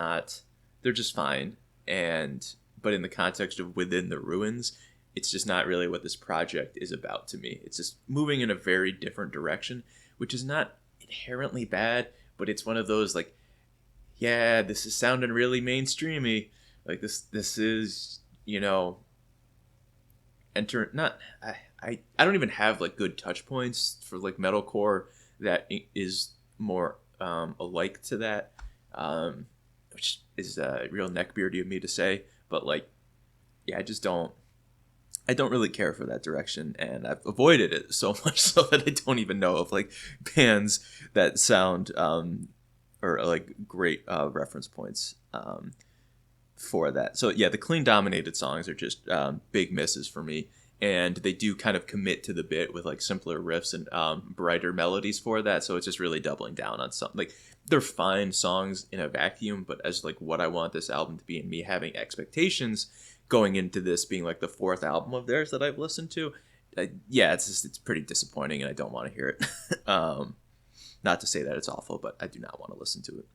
fine. But in the context of Within the Ruins, it's just not really what this project is about to me. It's just moving in a very different direction, which is not inherently bad, but it's one of those like, yeah, this is sounding really mainstreamy. Like this is, I don't even have like good touch points for like metalcore that is more alike to that, which is real neckbeardy of me to say, but like, yeah, I don't really care for that direction, and I've avoided it so much so that I don't even know of like bands that sound or like great reference points for that. So yeah, the clean dominated songs are just big misses for me, and they do kind of commit to the bit with like simpler riffs and brighter melodies for that. So it's just really doubling down on something. Like they're fine songs in a vacuum, but as like what I want this album to be, and me having expectations going into this being like the fourth album of theirs that I've listened to, it's pretty disappointing, and I don't want to hear it. Not to say that it's awful, but I do not want to listen to it.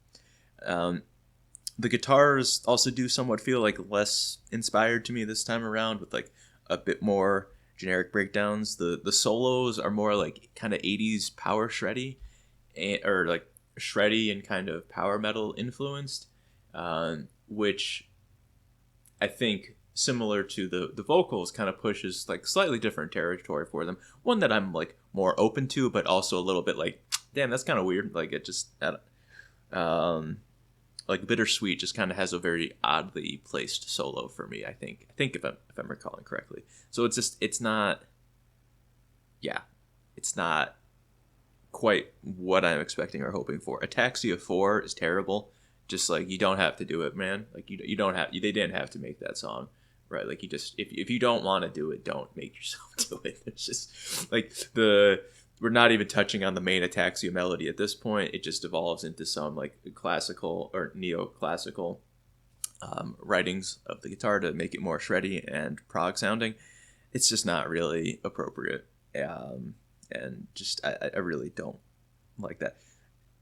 The guitars also do somewhat feel like less inspired to me this time around, with like a bit more generic breakdowns. The solos are more like kind of 80s power shreddy, or like shreddy and kind of power metal influenced, which I think, similar to the vocals, kind of pushes like slightly different territory for them. One that I'm like more open to, but also a little bit like, damn, that's kind of weird. Like it just, like Bittersweet just kind of has a very oddly placed solo for me. I think if I'm recalling correctly. So it's not quite what I'm expecting or hoping for. Ataxia 4 is terrible. Just like, you don't have to do it, man. Like you don't have, they didn't have to make that song, right? Like you just, if you don't want to do it, don't make yourself do it. It's just like we're not even touching on the main Ataxia melody at this point. It just evolves into some like classical or neoclassical writings of the guitar to make it more shreddy and prog sounding. It's just not really appropriate, and just I really don't like that.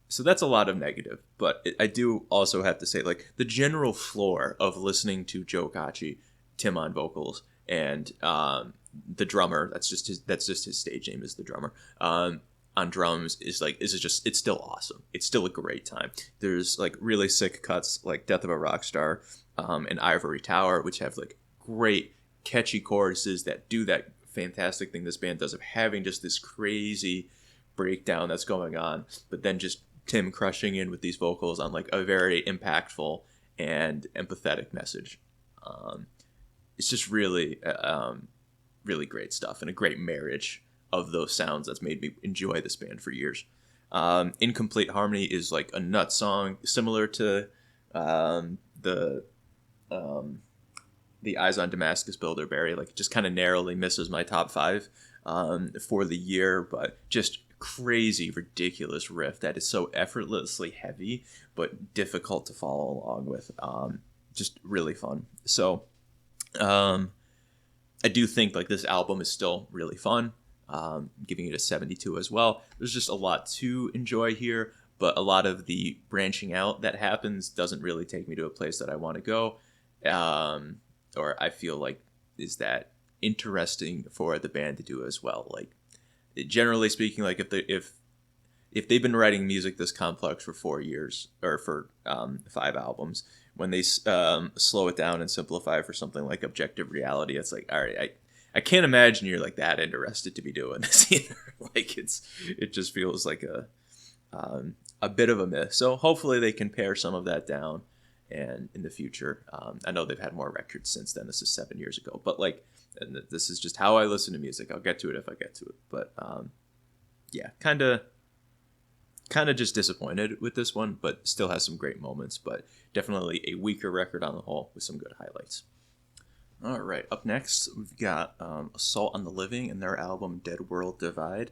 So that's a lot of negative, but I do also have to say, like, the general floor of listening to Joe Cacci, Tim on vocals, and the drummer, that's just his stage name, is the drummer, on drums, it's still awesome. It's still a great time. There's like really sick cuts like Death of a Rock Star and Ivory Tower, which have like great catchy choruses that do that fantastic thing this band does of having just this crazy breakdown that's going on, but then just Tim crushing in with these vocals on like a very impactful and empathetic message. It's just really really great stuff, and a great marriage of those sounds that's made me enjoy this band for years. Incomplete Harmony is like a nut song similar to the Eyes on Damascus Bilderberry. Like, it just kind of narrowly misses my top 5 for the year, but just crazy, ridiculous riff that is so effortlessly heavy, but difficult to follow along with. Just really fun. So, I do think like this album is still really fun. Giving it a 72 as well. There's just a lot to enjoy here, but a lot of the branching out that happens doesn't really take me to a place that I want to go. Or I feel like is that interesting for the band to do as well. Like, generally speaking, like if they've been writing music this complex for 4 years or for 5 albums, when they slow it down and simplify for something like Objective Reality, it's like, all right, I can't imagine you're like that interested to be doing this either. Like, it just feels like a bit of a miss. So hopefully they can pare some of that down, and in the future, I know they've had more records since then. This is 7 years ago, but like, and this is just how I listen to music. I'll get to it if I get to it. But yeah, kind of just disappointed with this one, but still has some great moments. But definitely a weaker record on the whole with some good highlights. All right, up next we've got Assault on the Living and their album Dead World Divide.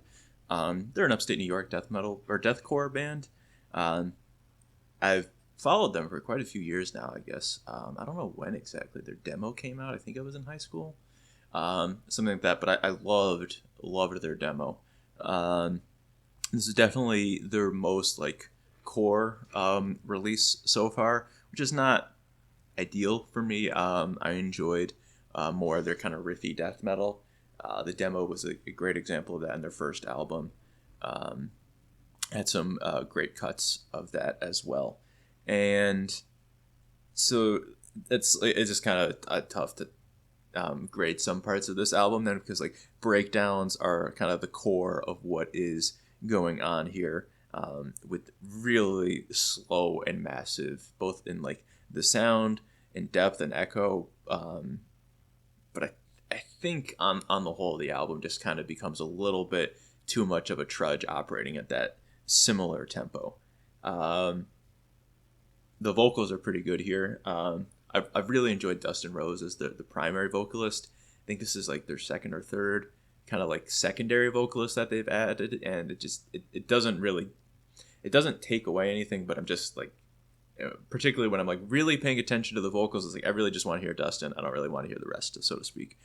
They're an upstate New York death metal or deathcore band. I've followed them for quite a few years now, I guess. I don't know when exactly their demo came out. I think I was in high school, something like that. But I loved their demo. This is definitely their most like core release so far, which is not ideal for me. I enjoyed more of their kind of riffy death metal. The demo was a great example of that in their first album. Had some great cuts of that as well. And so it's just kind of tough to grade some parts of this album then, because like breakdowns are kind of the core of what is going on here, with really slow and massive, both in like the sound and depth and echo. But I think on the whole, the album just kind of becomes a little bit too much of a trudge operating at that similar tempo. The vocals are pretty good here. I've really enjoyed Dustin Rose as the primary vocalist. I think this is like their second or third kind of like secondary vocalist that they've added, and it doesn't take away anything, but I'm just like, particularly when I'm like really paying attention to the vocals, it's like I really just want to hear Dustin. I don't really want to hear the rest, so to speak.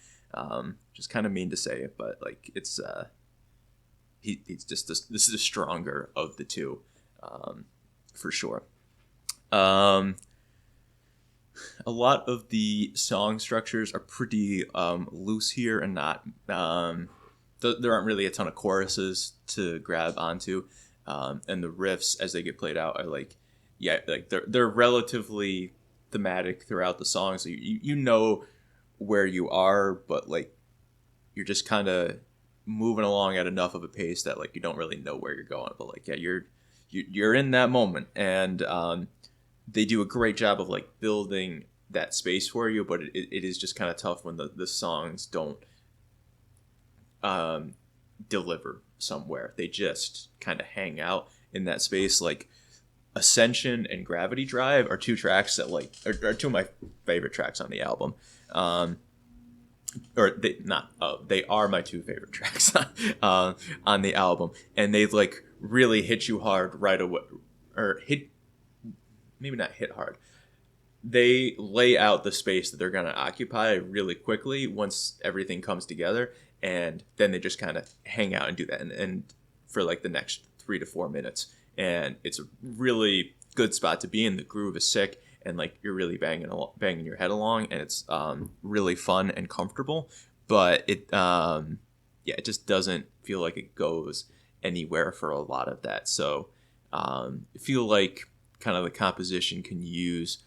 Just kind of mean to say it, but like it's he's just this is the stronger of the two, for sure. A lot of the song structures are pretty loose here, and not there aren't really a ton of choruses to grab onto, and the riffs as they get played out are like, yeah, like they're relatively thematic throughout the song, so you know where you are, but like you're just kind of moving along at enough of a pace that like you don't really know where you're going, but like, yeah, you're in that moment, and they do a great job of like building that space for you, but it is just kind of tough when the songs don't deliver somewhere. They just kind of hang out in that space. Like Ascension and Gravity Drive are two tracks that like are two of my favorite tracks on the album. They are my two favorite tracks on the album, and they like really hit you hard right away, or maybe not hit hard. They lay out the space that they're going to occupy really quickly once everything comes together, and then they just kind of hang out and do that, and for like the next 3 to 4 minutes, and it's a really good spot to be in. The groove is sick, and like you're really banging your head along, and it's really fun and comfortable, but it just doesn't feel like it goes anywhere for a lot of that. So I feel like kind of the composition can use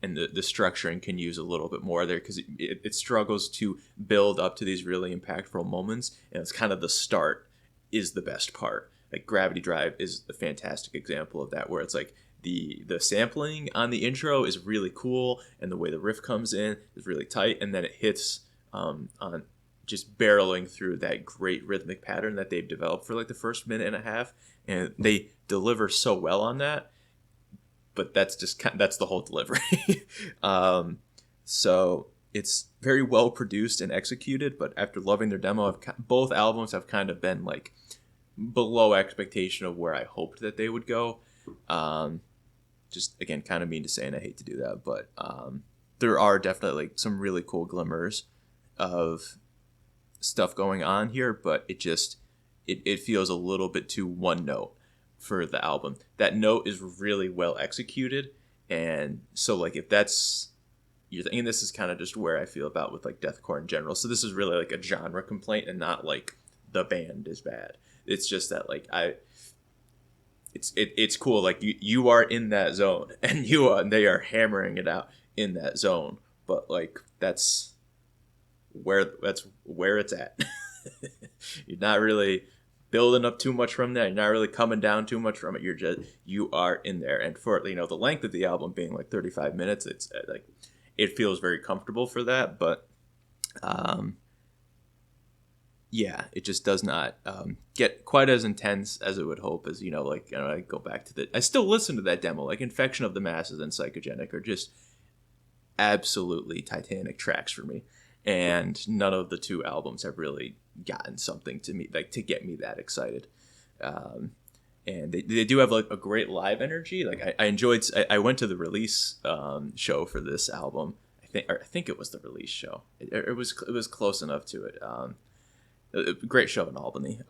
and the structuring can use a little bit more there, because it struggles to build up to these really impactful moments, and it's kind of the start is the best part. Like Gravity Drive is a fantastic example of that, where it's like the sampling on the intro is really cool, and the way the riff comes in is really tight, and then it hits on just barreling through that great rhythmic pattern that they've developed for like the first minute and a half, and they deliver so well on that. But that's the whole delivery. So it's very well produced and executed. But after loving their demo, both albums have kind of been like below expectation of where I hoped that they would go. Just again, kind of mean to say, and I hate to do that, but there are definitely like some really cool glimmers of stuff going on here. But it feels a little bit too one note for the album. That note is really well executed, and so like if that's you're thinking, this is kind of just where I feel about with like deathcore in general. So this is really like a genre complaint, and not like the band is bad. It's just that like it's cool, like you are in that zone, and they are hammering it out in that zone, but like that's where it's at. You're not really building up too much from that. You're not really coming down too much from it. You are in there. And for the length of the album being like 35 minutes, it's like it feels very comfortable for that. But yeah, it just does not get quite as intense as it would hope. As I go back to I still listen to that demo. Like Infection of the Masses and Psychogenic are just absolutely titanic tracks for me. And none of the two albums have really gotten something to me like to get me that excited. And they do have like a great live energy. Like I enjoyed. I went to the release show for this album. I think it was the release show. It was close enough to it. A great show in Albany.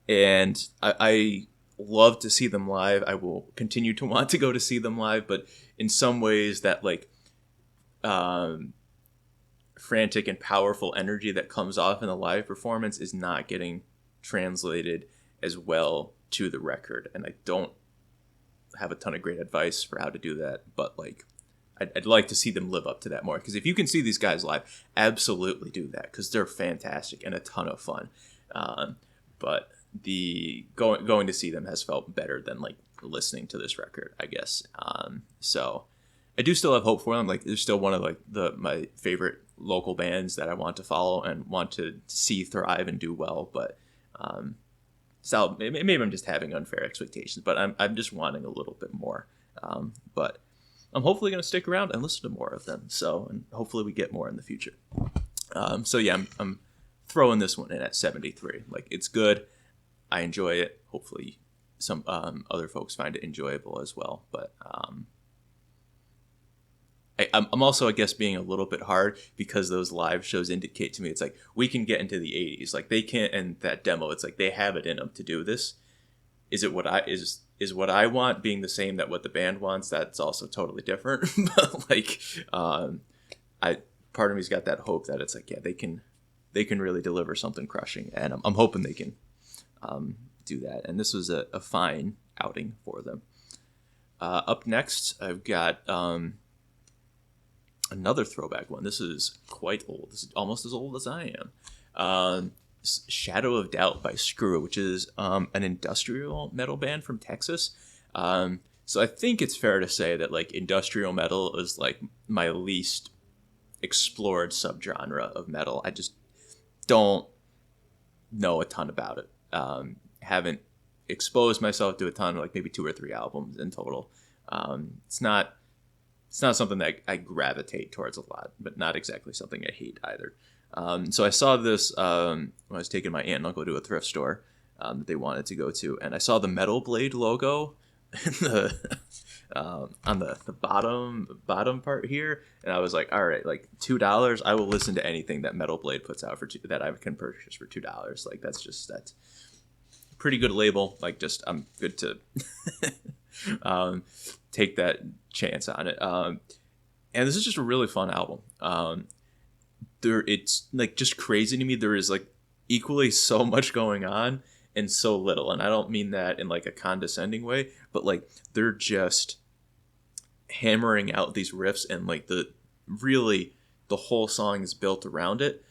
And I love to see them live. I will continue to want to go to see them live, but in some ways that like frantic and powerful energy that comes off in the live performance is not getting translated as well to the record. And I don't have a ton of great advice for how to do that, but like I'd like to see them live up to that more, because if you can see these guys live, absolutely do that, because they're fantastic and a ton of fun. But the going to see them has felt better than like listening to this record, I guess. So I do still have hope for them. Like they're still one of like my favorite local bands that I want to follow and want to see thrive and do well. But so maybe I'm just having unfair expectations, but I'm just wanting a little bit more. But I'm hopefully going to stick around and listen to more of them. So, and hopefully we get more in the future. So yeah, I'm throwing this one in at 73. Like it's good. I enjoy it. Hopefully some other folks find it enjoyable as well. But I'm also, I guess, being a little bit hard because those live shows indicate to me it's like we can get into the 80s. Like they can't, and that demo, it's like they have it in them to do this. Is it what what I want being the same that what the band wants? That's also totally different. But like, part of me's got that hope that it's like, yeah, they can really deliver something crushing, and I'm hoping they can do that. And this was a fine outing for them. Up next, I've got another throwback one. This is quite old. This is almost as old as I am. Shadow of Doubt by Skrew, which is an industrial metal band from Texas. So I think it's fair to say that like industrial metal is like my least explored subgenre of metal. I just don't know a ton about it. Haven't exposed myself to a ton, like maybe 2 or 3 albums in total. It's not something that I gravitate towards a lot, but not exactly something I hate either. So I saw this when I was taking my aunt and uncle to a thrift store that they wanted to go to, and I saw the Metal Blade logo on the bottom part here, and I was like, all right, like $2, I will listen to anything that Metal Blade puts out for that I can purchase for $2. Like that's a pretty good label. Like just I'm good to take that chance on it. And this is just a really fun album. It's like just crazy to me. There is like equally so much going on and so little, and I don't mean that in like a condescending way, but like they're just hammering out these riffs, and like the whole song is built around it.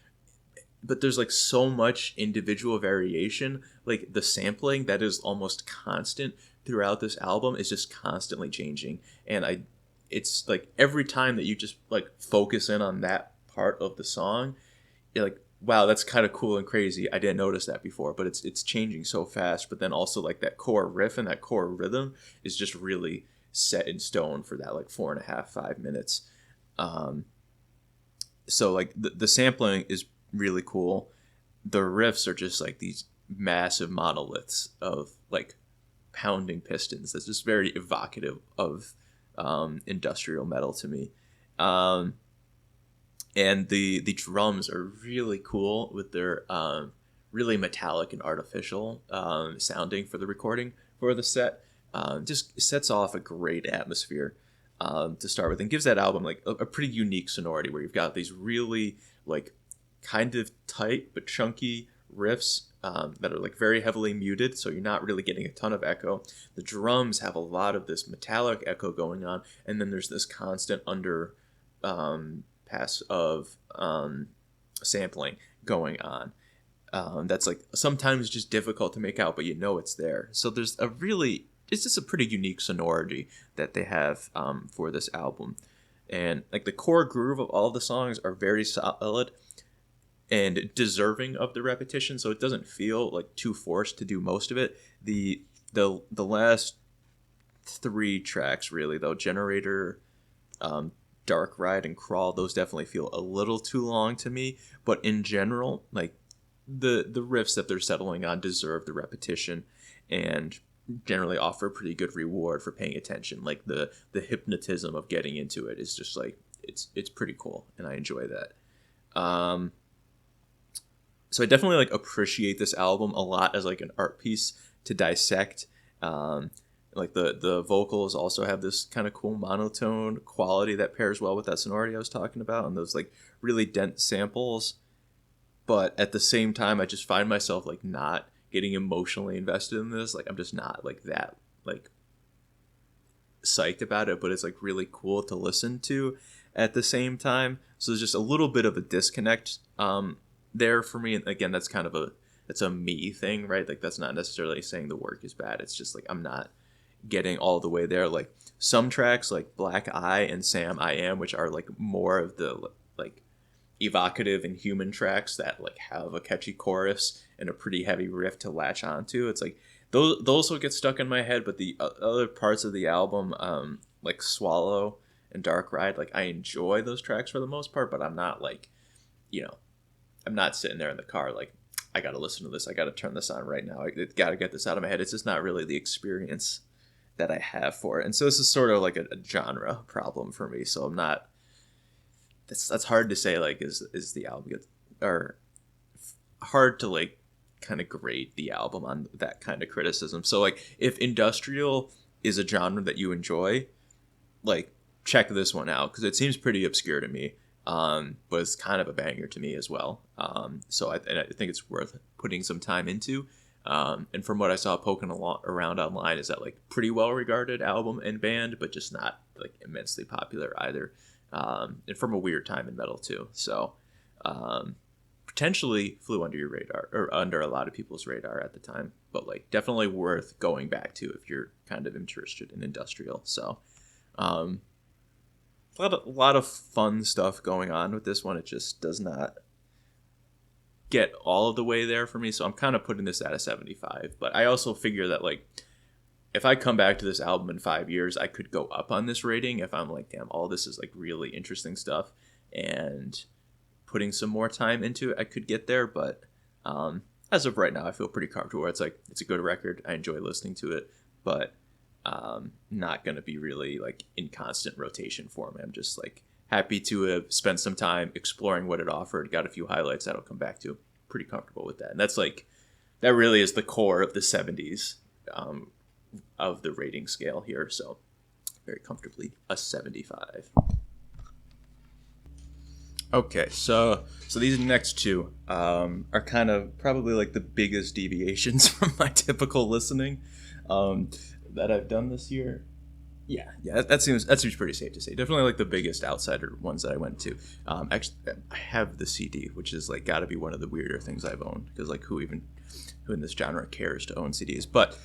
But there's like so much individual variation, like the sampling that is almost constant throughout this album is just constantly changing. And it's like every time that you just like focus in on that part of the song, you're like, wow, that's kind of cool and crazy. I didn't notice that before, but it's changing so fast. But then also like that core riff and that core rhythm is just really set in stone for that like 4.5, 5 minutes. So like the sampling is really cool. The riffs are just like these massive monoliths of like pounding pistons. That's just very evocative of industrial metal to me. And the drums are really cool with their really metallic and artificial sounding for the recording for the set. Just sets off a great atmosphere to start with, and gives that album like a pretty unique sonority where you've got these really like kind of tight but chunky riffs that are like very heavily muted, so you're not really getting a ton of echo. The drums have a lot of this metallic echo going on, and then there's this constant under pass of sampling going on. That's like sometimes just difficult to make out, but you know it's there. So there's it's just a pretty unique sonority that they have for this album. And like the core groove of all the songs are very solid and deserving of the repetition, so it doesn't feel like too forced to do most of it. The last 3 tracks really though, Generator, Dark Ride, and Crawl, those definitely feel a little too long to me, but in general, like the riffs that they're settling on deserve the repetition and generally offer a pretty good reward for paying attention. Like the hypnotism of getting into it is just like it's pretty cool, and I enjoy that. So I definitely like appreciate this album a lot as like an art piece to dissect. Like the vocals also have this kind of cool monotone quality that pairs well with that sonority I was talking about, and those like really dense samples. But at the same time, I just find myself like not getting emotionally invested in this. Like I'm just not like that like psyched about it, but it's like really cool to listen to at the same time. So there's just a little bit of a disconnect there for me. And again, that's kind of it's a me thing, right? Like that's not necessarily saying the work is bad. It's just like I'm not getting all the way there. Like some tracks like Black Eye and Sam I Am, which are like more of the like evocative and human tracks that like have a catchy chorus and a pretty heavy riff to latch onto. It's like those will get stuck in my head, but the other parts of the album, like Swallow and Dark Ride, like I enjoy those tracks for the most part, but I'm not like, I'm not sitting there in the car like I gotta listen to this, I gotta turn this on right now, I gotta get this out of my head. It's just not really the experience that I have for it. And so this is sort of like a genre problem for me. So I'm not, that's hard to say, like, is the album good, or hard to like kind of grade the album on that kind of criticism. So like if industrial is a genre that you enjoy, like check this one out, because it seems pretty obscure to me, but it's kind of a banger to me as well. So I think it's worth putting some time into. And from what I saw poking around online, is that like pretty well regarded album and band, but just not like immensely popular either. And from a weird time in metal too. So potentially flew under your radar, or under a lot of people's radar at the time, but like definitely worth going back to if you're kind of interested in industrial. So a lot of fun stuff going on with this one. It just does not get all of the way there for me, so I'm kind of putting this at a 75. But I also figure that like if I come back to this album in 5 years, I could go up on this rating if I'm like, damn, all this is like really interesting stuff, and putting some more time into it, I could get there. But as of right now, I feel pretty comfortable where it's like it's a good record, I enjoy listening to it, but not gonna be really like in constant rotation for me. I'm just like happy to have spent some time exploring what it offered, got a few highlights that I'll come back to. Pretty comfortable with that. And that's like, that really is the core of the 70s of the rating scale here. So very comfortably a 75. Okay, so these next two are kind of probably like the biggest deviations from my typical listening that I've done this year. Yeah, that seems pretty safe to say. Definitely like the biggest outsider ones that I went to. Actually, I have the CD, which is like got to be one of the weirder things I've owned, because like who in this genre cares to own CDs? But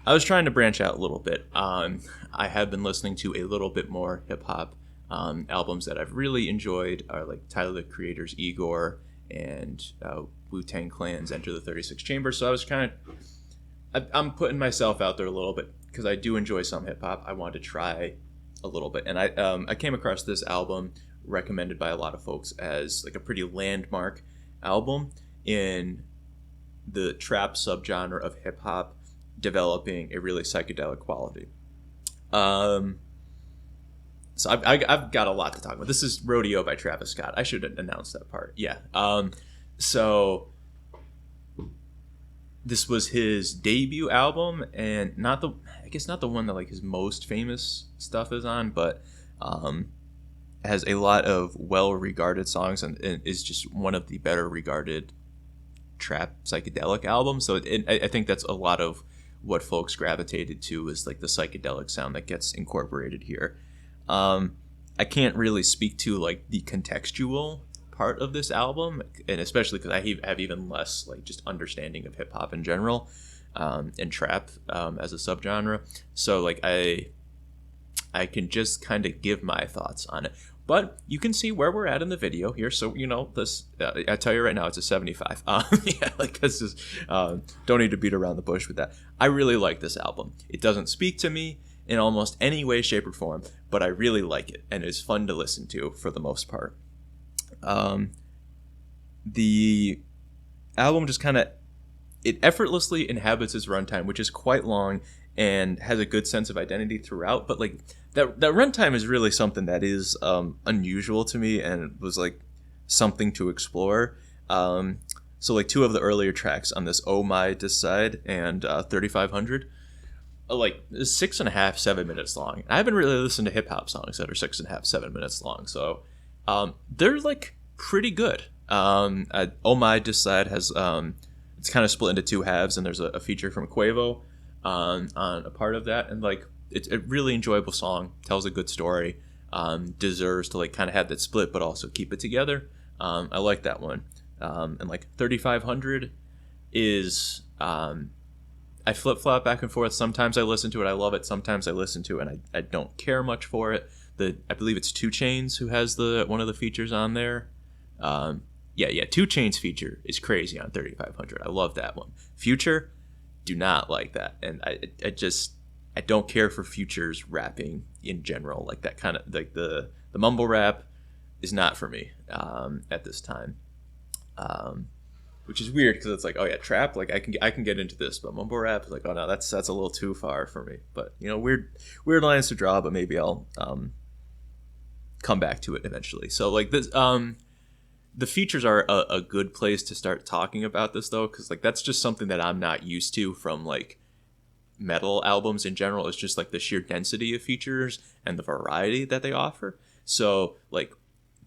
I was trying to branch out a little bit. I have been listening to a little bit more hip hop. Albums that I've really enjoyed are like Tyler the Creator's Ygg Huur and Watain Clan's Enter the 36 Chamber. So I was I'm putting myself out there a little bit because I do enjoy some hip hop. I wanted to try a little bit, and I came across this album recommended by a lot of folks as like a pretty landmark album in the trap subgenre of hip hop, developing a really psychedelic quality. So I've got a lot to talk about. This is Rodeo by Travis Scott. I should announce that part. Yeah. So this was his debut album, and I guess not the one that like his most famous stuff is on, but has a lot of well-regarded songs and is just one of the better regarded trap psychedelic albums. So I think that's a lot of what folks gravitated to, is like the psychedelic sound that gets incorporated here. I can't really speak to like the contextual part of this album, and especially because I have even less like just understanding of hip hop in general, and trap as a subgenre. So like I can just kind of give my thoughts on it. But you can see where we're at in the video here. So, this, I tell you right now, it's a 75. Yeah, like this is, don't need to beat around the bush with that. I really like this album. It doesn't speak to me in almost any way, shape, or form, but I really like it, and it's fun to listen to for the most part. The album just it effortlessly inhabits its runtime, which is quite long and has a good sense of identity throughout, but like that runtime is really something that is unusual to me and was like something to explore. So like two of the earlier tracks on this, Oh My Decide and 3500, like 6.5, 7 minutes long. I haven't really listened to hip hop songs that are 6.5, 7 minutes long, so they're like pretty good. Oh My Decide has it's kind of split into two halves, and there's a feature from Quavo on a part of that, and like it's a really enjoyable song, tells a good story, deserves to like kind of have that split but also keep it together. I like that one. And like 3500 is I flip-flop back and forth. Sometimes I listen to it, I love it. Sometimes I listen to it and I don't care much for it. I believe it's 2 Chainz who has one of the features on there. Yeah, 2 Chainz feature is crazy on 3500. I love that one. Future, do not like that. And I don't care for Future's rapping in general. Like that kind of, like the mumble rap is not for me at this time. Which is weird because it's like, oh yeah, trap, like I can get into this, but mumble rap is like, oh no, that's a little too far for me. But weird lines to draw, but maybe I'll come back to it eventually. So like this, the features are a good place to start talking about this though, because like that's just something that I'm not used to from like metal albums in general. It's just like the sheer density of features and the variety that they offer. So like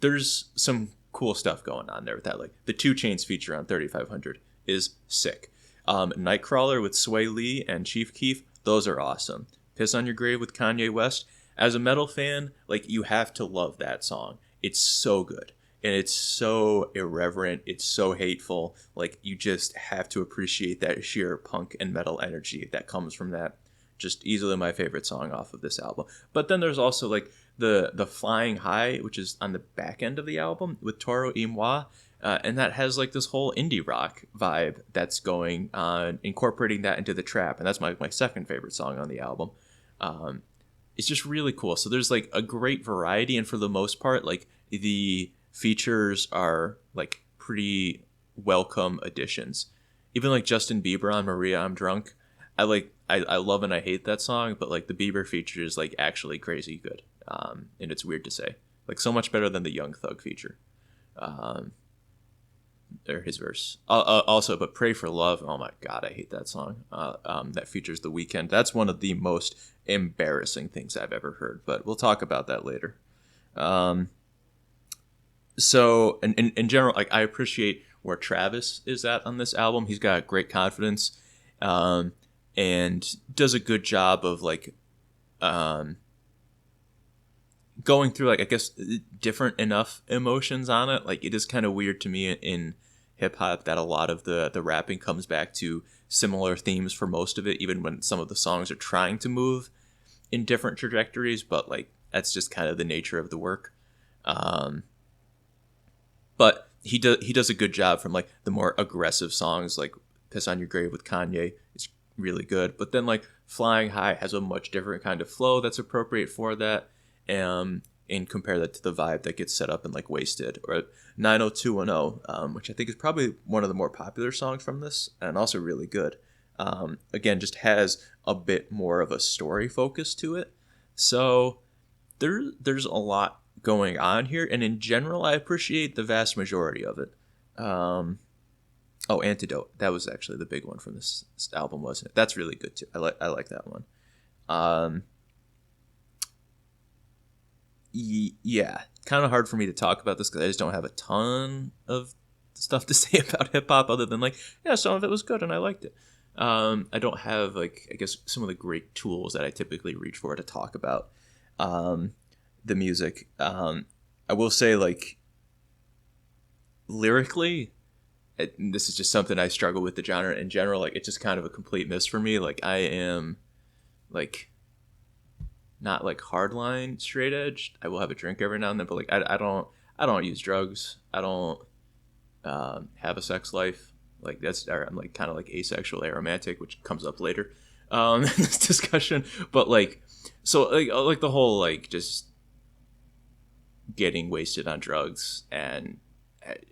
there's some cool stuff going on there with that. Like the 2 Chainz feature on 3500 is sick. Nightcrawler with Sway Lee and Chief Keef, those are awesome. Piss on Your Grave with Kanye West, as a metal fan, like you have to love that song. It's so good. And it's so irreverent. It's so hateful. Like you just have to appreciate that sheer punk and metal energy that comes from that. Just easily my favorite song off of this album. But then there's also like the Flying High, which is on the back end of the album with Toro y Moi. And that has like this whole indie rock vibe that's going on, incorporating that into the trap. And that's my second favorite song on the album. It's just really cool. So there's like a great variety. And for the most part, like the features are like pretty welcome additions. Even like Justin Bieber on Maria I'm Drunk, I love and I hate that song, but like the Bieber feature is like actually crazy good. And it's weird to say, like so much better than the Young Thug feature, or his verse. Also, but Pray for Love, oh my god, I hate that song. That features The Weeknd. That's one of the most embarrassing things I've ever heard, but we'll talk about that later. So in general, like I appreciate where Travis is at on this album. He's got great confidence, and does a good job of like going through, like, I guess, different enough emotions on it. Like, it is kind of weird to me in hip hop that a lot of the rapping comes back to similar themes for most of it, even when some of the songs are trying to move in different trajectories. But like, that's just kind of the nature of the work. But he does a good job from like the more aggressive songs, like "Piss on Your Grave" with Kanye is really good. But then like "Flying High" has a much different kind of flow that's appropriate for that. And compare that to the vibe that gets set up in like "Wasted" or 90210, which I think is probably one of the more popular songs from this, and also really good. Again, just has a bit more of a story focus to it. So there's a lot going on here, and in general, I appreciate the vast majority of it. Antidote. That was actually the big one from this album, wasn't it? That's really good too. I like that one. Yeah, kind of hard for me to talk about this because I just don't have a ton of stuff to say about hip hop other than like, yeah, some of it was good and I liked it. I don't have like, I guess, some of the great tools that I typically reach for to talk about the music. I will say, like, lyrically, this is just something I struggle with the genre in general. Like, it's just kind of a complete miss for me. Like, I am like not like hardline straight edge. I will have a drink every now and then, but like I don't use drugs. I don't have a sex life. Like I'm like kind of like asexual, aromantic, which comes up later in this discussion. But like, so like the whole like just getting wasted on drugs and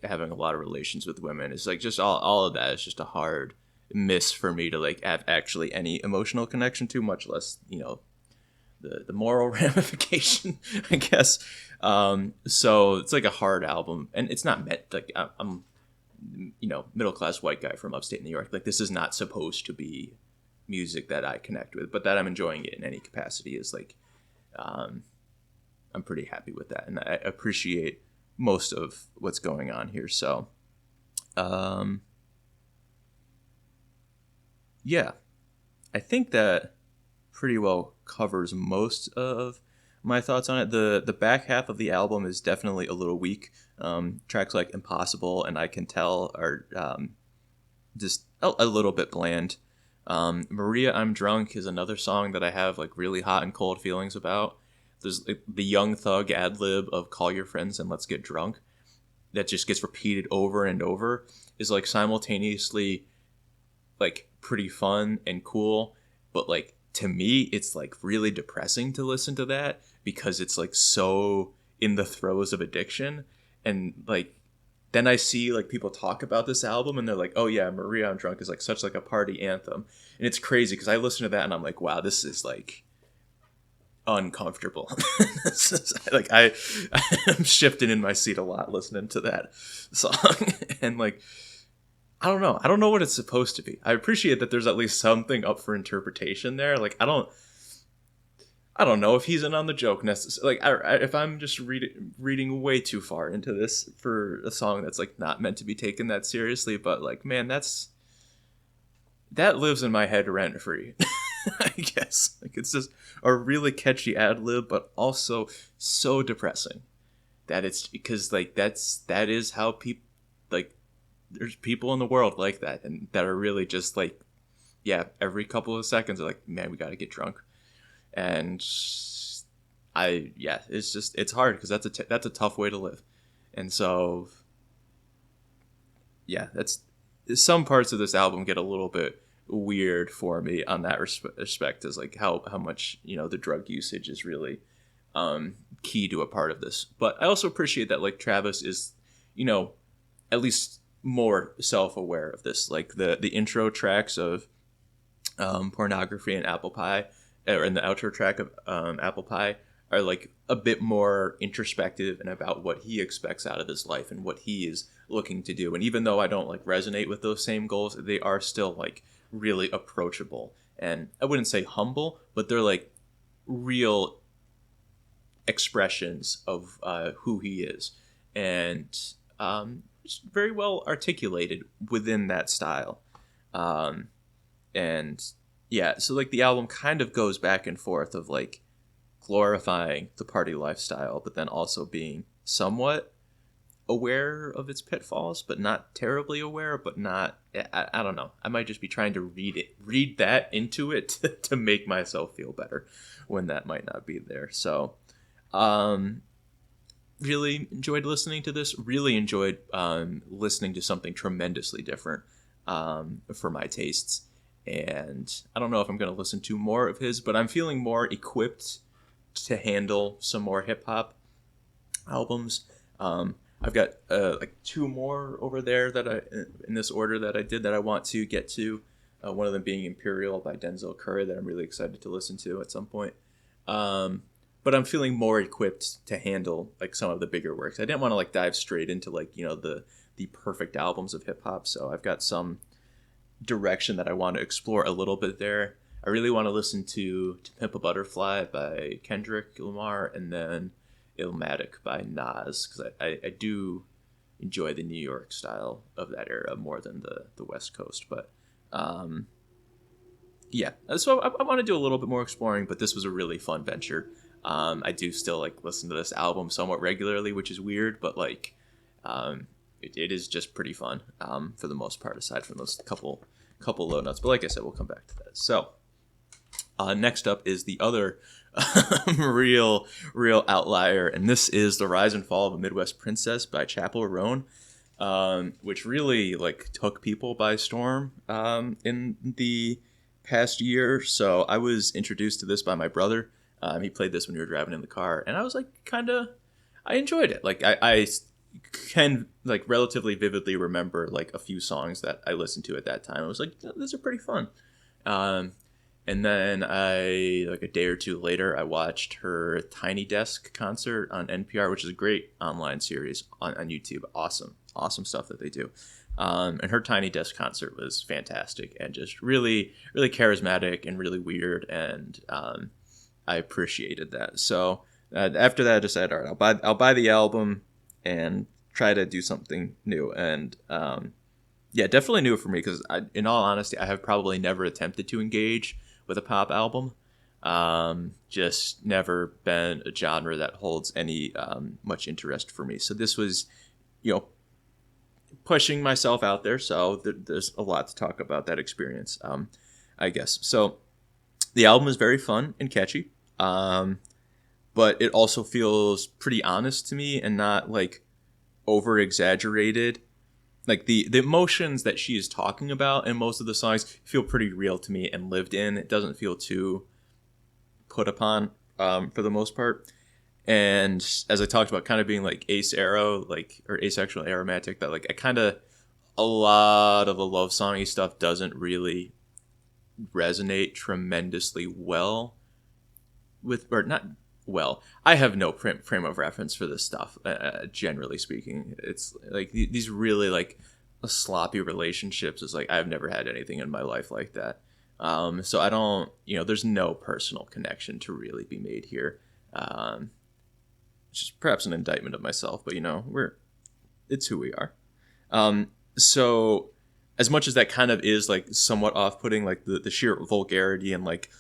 having a lot of relations with women is like just all of that is just a hard miss for me to like have actually any emotional connection to, much less, you know, the moral ramification, I guess. So it's like a hard album, and it's not meant like I'm you know, middle class white guy from upstate New York. Like, this is not supposed to be music that I connect with, but that I'm enjoying it in any capacity is like I'm pretty happy with that, and I appreciate most of what's going on here. So yeah, I think that pretty well covers most of my thoughts on it. The back half of the album is definitely a little weak. Tracks like "Impossible" and "I Can Tell" are just a little bit bland. "Maria, I'm Drunk" is another song that I have like really hot and cold feelings about. There's like, the Young Thug ad-lib of "Call your friends and let's get drunk" that just gets repeated over and over is like simultaneously like pretty fun and cool, but like to me it's like really depressing to listen to that because it's like so in the throes of addiction. And like then I see like people talk about this album and they're like, oh yeah, "Maria, I'm Drunk" is like such like a party anthem, and it's crazy because I listen to that and I'm like, wow, this is like uncomfortable. Like I'm shifting in my seat a lot listening to that song. And like I don't know what it's supposed to be. I appreciate that there's at least something up for interpretation there. Like I don't know if he's in on the joke necessarily. Like if I'm just reading way too far into this for a song that's like not meant to be taken that seriously, but like, man, that lives in my head rent free. I guess like it's just a really catchy ad lib, but also so depressing that it's because like that is how people like. There's people in the world like that, and that are really just like, yeah, every couple of seconds they're like, man, we got to get drunk. And it's just, it's hard because that's a tough way to live. And so yeah, that's some parts of this album get a little bit weird for me on that respect, is like how much, you know, the drug usage is really key to a part of this. But I also appreciate that like Travis is, you know, at least more self-aware of this. Like the intro tracks of Pornography and Apple Pie, or in the outro track of Apple Pie, are like a bit more introspective and about what he expects out of his life and what he is looking to do. And even though I don't like resonate with those same goals, they are still like really approachable, and I wouldn't say humble, but they're like real expressions of who he is, and very well articulated within that style. And yeah, so like the album kind of goes back and forth of like glorifying the party lifestyle, but then also being somewhat aware of its pitfalls, but not terribly aware, but not, I don't know. I might just be trying to read that into it to make myself feel better when that might not be there. So, really enjoyed listening to this. Really enjoyed listening to something tremendously different for my tastes. And I don't know if I'm going to listen to more of his, but I'm feeling more equipped to handle some more hip hop albums. I've got like two more over there that I, in this order that I did, that I want to get to. One of them being Imperial by Denzel Curry, that I'm really excited to listen to at some point. But I'm feeling more equipped to handle like some of the bigger works. I didn't want to like dive straight into like, you know, the perfect albums of hip hop. So I've got some direction that I want to explore a little bit there. I really want to listen to Pimp a Butterfly by Kendrick Lamar, and then Illmatic by Nas, because I do enjoy the New York style of that era more than the West Coast. But yeah, so I want to do a little bit more exploring, but this was a really fun venture. I do still like listen to this album somewhat regularly, which is weird, but like it is just pretty fun for the most part, aside from those couple low notes. But like I said, we'll come back to that. So next up is the other real outlier, and this is The Rise and Fall of a Midwest Princess by Chappel Roan, which really like took people by storm in the past year. So I was introduced to this by my brother. He played this when we were driving in the car, and I was like, I enjoyed it. Like I can like relatively vividly remember like a few songs that I listened to at that time. I was like, these are pretty fun. And then like a day or two later, I watched her Tiny Desk concert on NPR, which is a great online series on YouTube. Awesome stuff that they do. And her Tiny Desk concert was fantastic and just really, really charismatic and really weird. And I appreciated that. So after that, I decided, all right, I'll buy the album and try to do something new. And yeah, definitely new for me, because in all honesty, I have probably never attempted to engage with a pop album. Just never been a genre that holds any much interest for me. So this was, you know, pushing myself out there. So there's a lot to talk about that experience, I guess. So the album is very fun and catchy, but it also feels pretty honest to me and not like over exaggerated. Like the emotions that she is talking about in most of the songs feel pretty real to me and lived in. It doesn't feel too put upon for the most part. And as I talked about, kind of being like ace arrow, like, or asexual aromatic, that like a lot of the love songy stuff doesn't really resonate tremendously well with, or not well. I have no frame of reference for this stuff, generally speaking. It's like these really like sloppy relationships is like, I've never had anything in my life like that. So I don't, there's no personal connection to really be made here. Which is perhaps an indictment of myself, but it's who we are. So as much as that kind of is like somewhat off-putting, like the sheer vulgarity and like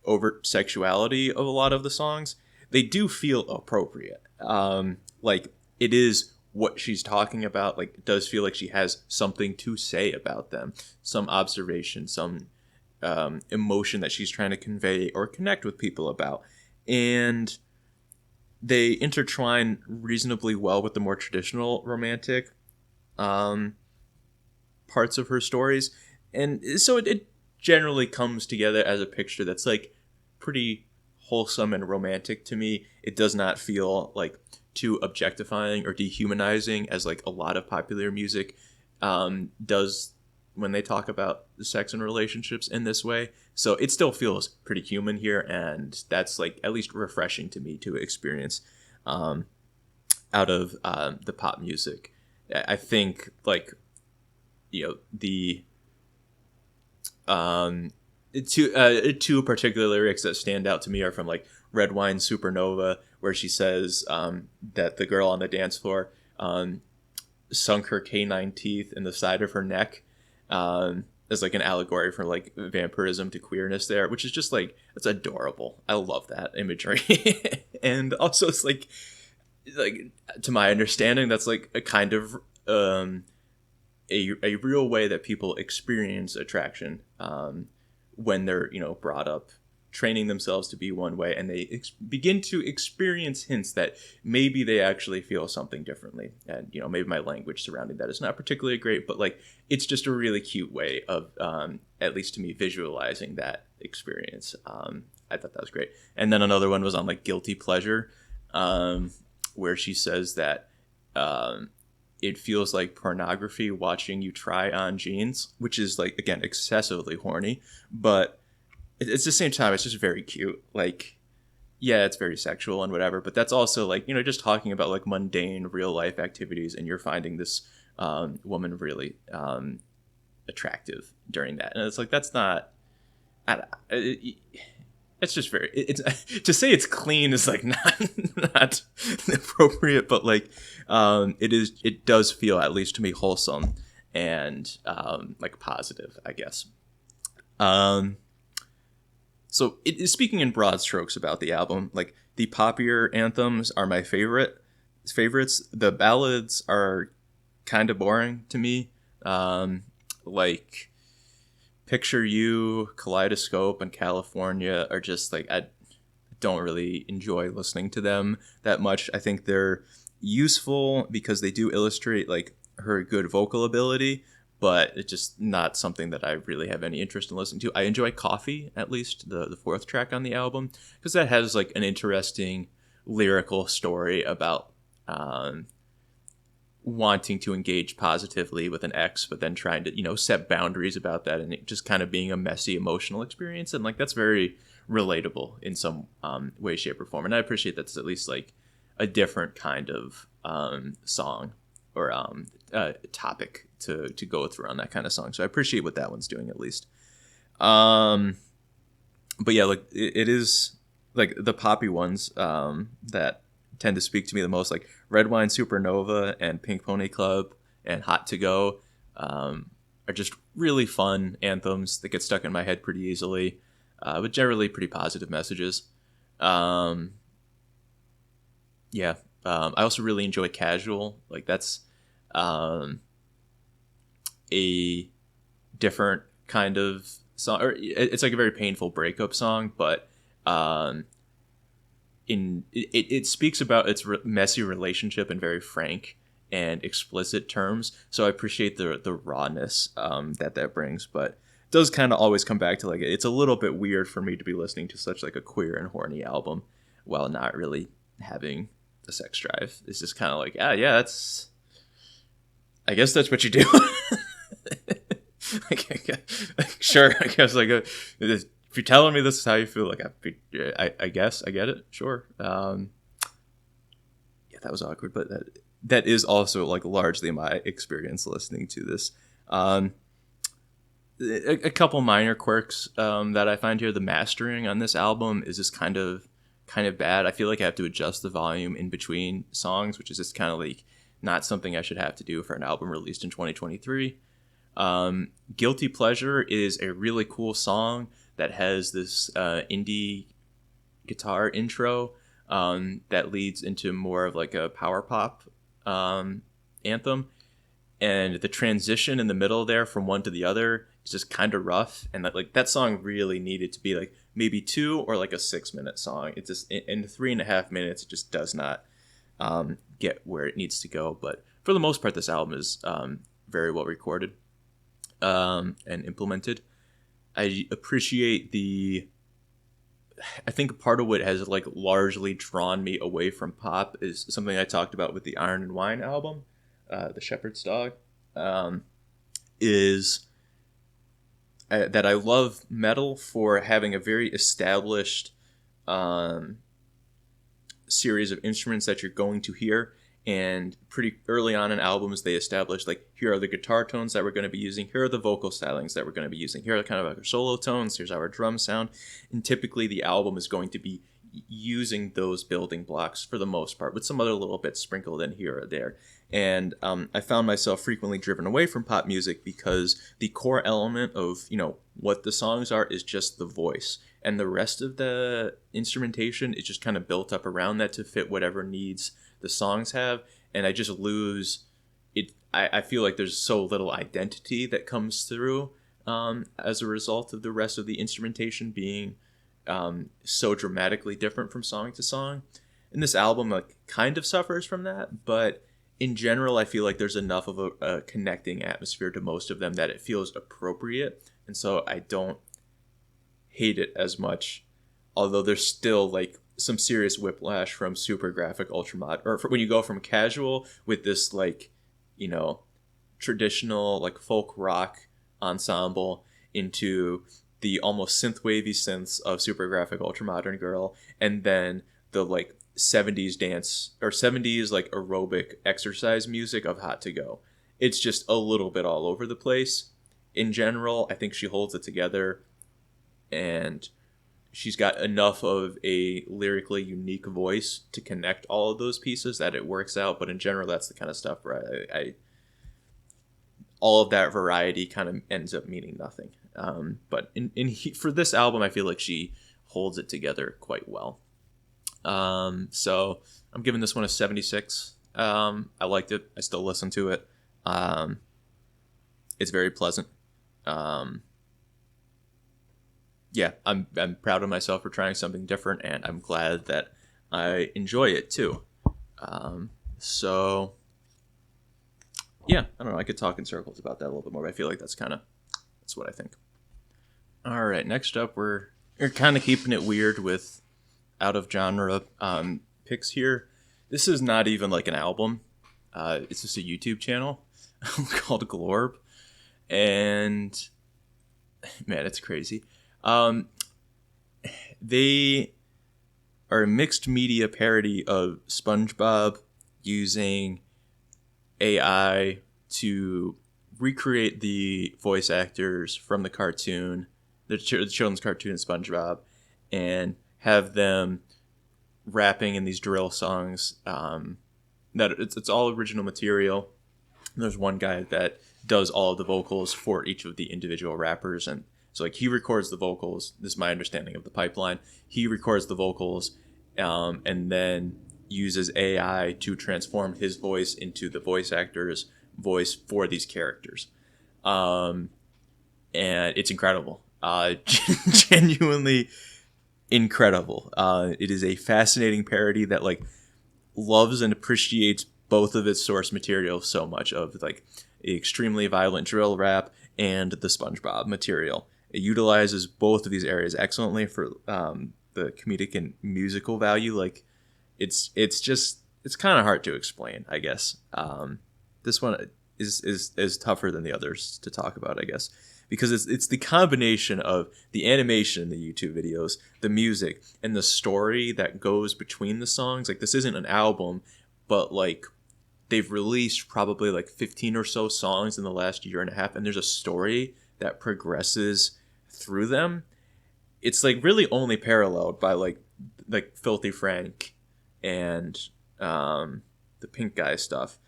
overt sexuality of a lot of the songs, they do feel appropriate. Like it is what she's talking about. Like it does feel like she has something to say about them, some observation, some emotion that she's trying to convey or connect with people about. And they intertwine reasonably well with the more traditional romantic parts of her stories. And so it generally comes together as a picture that's like pretty wholesome and romantic to me. It does not feel like too objectifying or dehumanizing as like a lot of popular music does when they talk about sex and relationships in this way. So it still feels pretty human here, and that's like at least refreshing to me to experience out of the pop music. I think like the two particular lyrics that stand out to me are from like Red Wine Supernova, where she says that the girl on the dance floor sunk her canine teeth in the side of her neck. as like an allegory for like vampirism to queerness there, which is just like, it's adorable. I love that imagery. And also it's like to my understanding, that's like a kind of a real way that people experience attraction when they're, you know, brought up training themselves to be one way, and they begin to experience hints that maybe they actually feel something differently. And, you know, maybe my language surrounding that is not particularly great, but like, it's just a really cute way of, at least to me, visualizing that experience. I thought that was great. And then another one was on like guilty pleasure, where she says that it feels like pornography watching you try on jeans, which is like, again, excessively horny, but it's the same time, it's just very cute. Like, yeah, it's very sexual and whatever, but that's also like, you know, just talking about like mundane real life activities, and you're finding this woman really attractive during that. And it's like, that's not, it's just very, it's to say it's clean is like not appropriate, but like it does feel, at least to me, wholesome and like positive, I guess. So speaking in broad strokes about the album, like the poppier anthems are my favorites. The ballads are kind of boring to me. Like Picture You, Kaleidoscope, and California are just like, I don't really enjoy listening to them that much. I think they're useful because they do illustrate like her good vocal ability, but it's just not something that I really have any interest in listening to. I enjoy Coffee, at least, the fourth track on the album, because that has like an interesting lyrical story about wanting to engage positively with an ex, but then trying to, you know, set boundaries about that, and it just kind of being a messy emotional experience. And like, that's very relatable in some way, shape, or form. And I appreciate that's at least like a different kind of song or topic to go through on that kind of song. So I appreciate what that one's doing, at least. But yeah, like it is like the poppy ones that tend to speak to me the most, like Red Wine Supernova and Pink Pony Club and Hot to Go, are just really fun anthems that get stuck in my head pretty easily, but generally pretty positive messages. I also really enjoy Casual. Like that's a different kind of song, or it's like a very painful breakup song, but it speaks about its messy relationship in very frank and explicit terms. So I appreciate the rawness that brings, but it does kind of always come back to like, it's a little bit weird for me to be listening to such like a queer and horny album while not really having the sex drive. It's just kind of like, yeah, that's, I guess that's what you do. Sure, I guess like if you're telling me this is how you feel, like I guess I get it. Sure. Yeah, that was awkward, but that is also like largely my experience listening to this. A couple minor quirks that I find here. The mastering on this album is just kind of bad. I feel like I have to adjust the volume in between songs, which is just kind of like not something I should have to do for an album released in 2023. Guilty Pleasure is a really cool song that has this indie guitar intro that leads into more of like a power pop anthem, and the transition in the middle there from one to the other is just kind of rough, and that song really needed to be like maybe 2 or like a 6-minute song. It's just in 3.5 minutes, it just does not get where it needs to go. But for the most part, this album is very well recorded and implemented. I appreciate I think part of what has like largely drawn me away from pop is something I talked about with the Iron and Wine album, The Shepherd's Dog, is that I love metal for having a very established series of instruments that you're going to hear. And pretty early on in albums, they established like, here are the guitar tones that we're going to be using. Here are the vocal stylings that we're going to be using. Here are kind of our solo tones. Here's our drum sound. And typically the album is going to be using those building blocks for the most part, with some other little bits sprinkled in here or there. And I found myself frequently driven away from pop music because the core element of, what the songs are is just the voice. And the rest of the instrumentation is just kind of built up around that to fit whatever needs the songs have. And I just lose it. I feel like there's so little identity that comes through as a result of the rest of the instrumentation being so dramatically different from song to song. And this album kind of suffers from that, but in general, I feel like there's enough of a connecting atmosphere to most of them that it feels appropriate. And so I don't hate it as much, although there's still some serious whiplash from super graphic ultramod, or when you go from casual with this traditional folk rock ensemble into the almost synthwavy synths of super graphic ultramodern girl, and then the 70s dance or 70s aerobic exercise music of Hot to Go. It's just a little bit all over the place. In general, I think she holds it together, and she's got enough of a lyrically unique voice to connect all of those pieces that it works out. But in general, that's the kind of stuff where I all of that variety kind of ends up meaning nothing. But for this album, I feel like she holds it together quite well. So I'm giving this one a 76. I liked it. I still listen to it. It's very pleasant. Yeah, I'm proud of myself for trying something different, and I'm glad that I enjoy it too. So yeah, I don't know. I could talk in circles about that a little bit more, but I feel like that's what I think. All right, next up, we're kind of keeping it weird with out of genre picks here. This is not even an album. It's just a YouTube channel called Glorb, and man, it's crazy. They are a mixed media parody of SpongeBob using AI to recreate the voice actors from the cartoon, the children's cartoon SpongeBob, and have them rapping in these drill songs. That it's all original material. There's one guy that does all of the vocals for each of the individual rappers, and so he records the vocals. This is my understanding of the pipeline. He records the vocals, and then uses AI to transform his voice into the voice actor's voice for these characters. And it's incredible. Genuinely incredible. It is a fascinating parody that loves and appreciates both of its source material so much, of the extremely violent drill rap and the SpongeBob material. It utilizes both of these areas excellently for the comedic and musical value. It's kind of hard to explain, I guess. This one is tougher than the others to talk about, I guess, because it's the combination of the animation in the YouTube videos, the music, and the story that goes between the songs. This isn't an album, but they've released probably 15 or so songs in the last year and a half, and there's a story that progresses through them. It's really only paralleled by Filthy Frank and the Pink Guy stuff,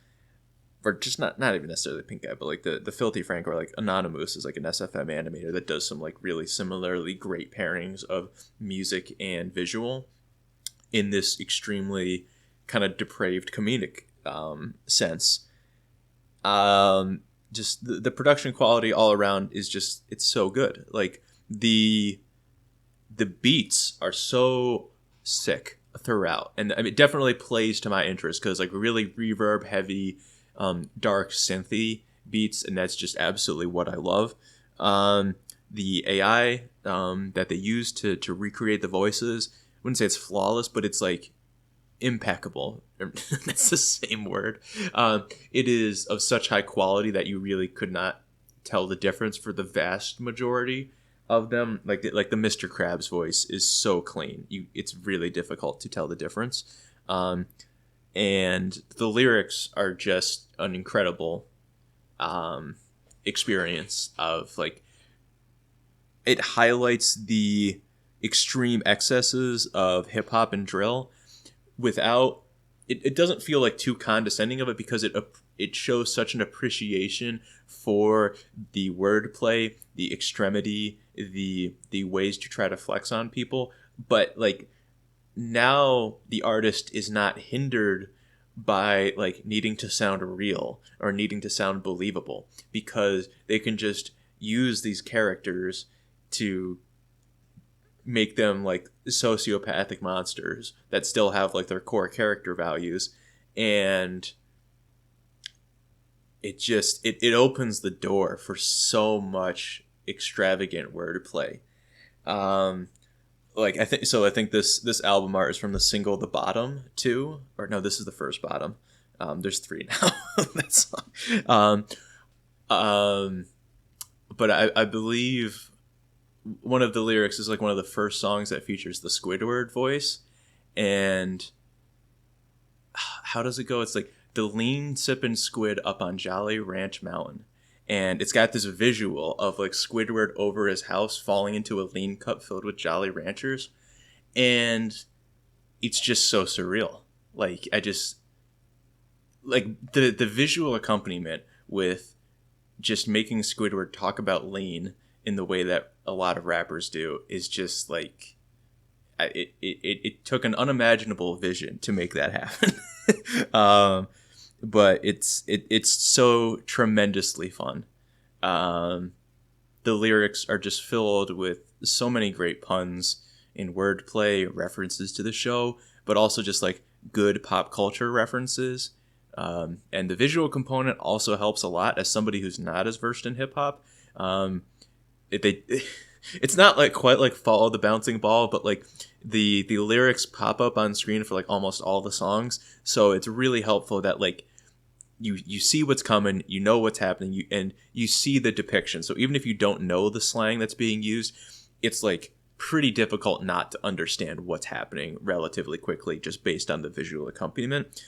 or just not even necessarily the Pink Guy, but the Filthy Frank, or Anonymous is an SFM animator that does some really similarly great pairings of music and visual in this extremely kind of depraved comedic sense. Just the production quality all around is just, it's so good. The beats are so sick throughout, and it definitely plays to my interest because really reverb heavy, dark synthy beats, and that's just absolutely what I love. The AI that they use to recreate the voices, I wouldn't say it's flawless, but it's impeccable. That's the same word. It is of such high quality that you really could not tell the difference for the vast majority of them. The Mr. Krabs voice is so clean. It's really difficult to tell the difference. And the lyrics are just an incredible experience of it highlights the extreme excesses of hip hop and drill without it doesn't feel like too condescending of it, because it shows such an appreciation for the wordplay, the extremity, the ways to try to flex on people. But like, now the artist is not hindered by like needing to sound real or needing to sound believable, because they can just use these characters to make them like sociopathic monsters that still have like their core character values. And it opens the door for so much extravagant wordplay. Like I think this album art is from the single "The Bottom" too, or no, this is the first Bottom. There's 3 now. That song. But I believe one of the lyrics is like one of the first songs that features the Squidward voice. And how does it go? It's like, the lean sippin' squid up on Jolly Ranch Mountain. And it's got this visual of like Squidward over his house falling into a lean cup filled with Jolly Ranchers. And it's just so surreal. Like, I just, like the visual accompaniment with just making Squidward talk about lean in the way that a lot of rappers do is just like, it took an unimaginable vision to make that happen. But it's so tremendously fun. The lyrics are just filled with so many great puns and wordplay, references to the show, but also just like good pop culture references. And the visual component also helps a lot as somebody who's not as versed in hip hop. It's not like quite like Follow the Bouncing Ball, but like the lyrics pop up on screen for like almost all the songs. So it's really helpful that like you see what's coming, you know what's happening, and you see the depiction. So even if you don't know the slang that's being used, it's like pretty difficult not to understand what's happening relatively quickly just based on the visual accompaniment,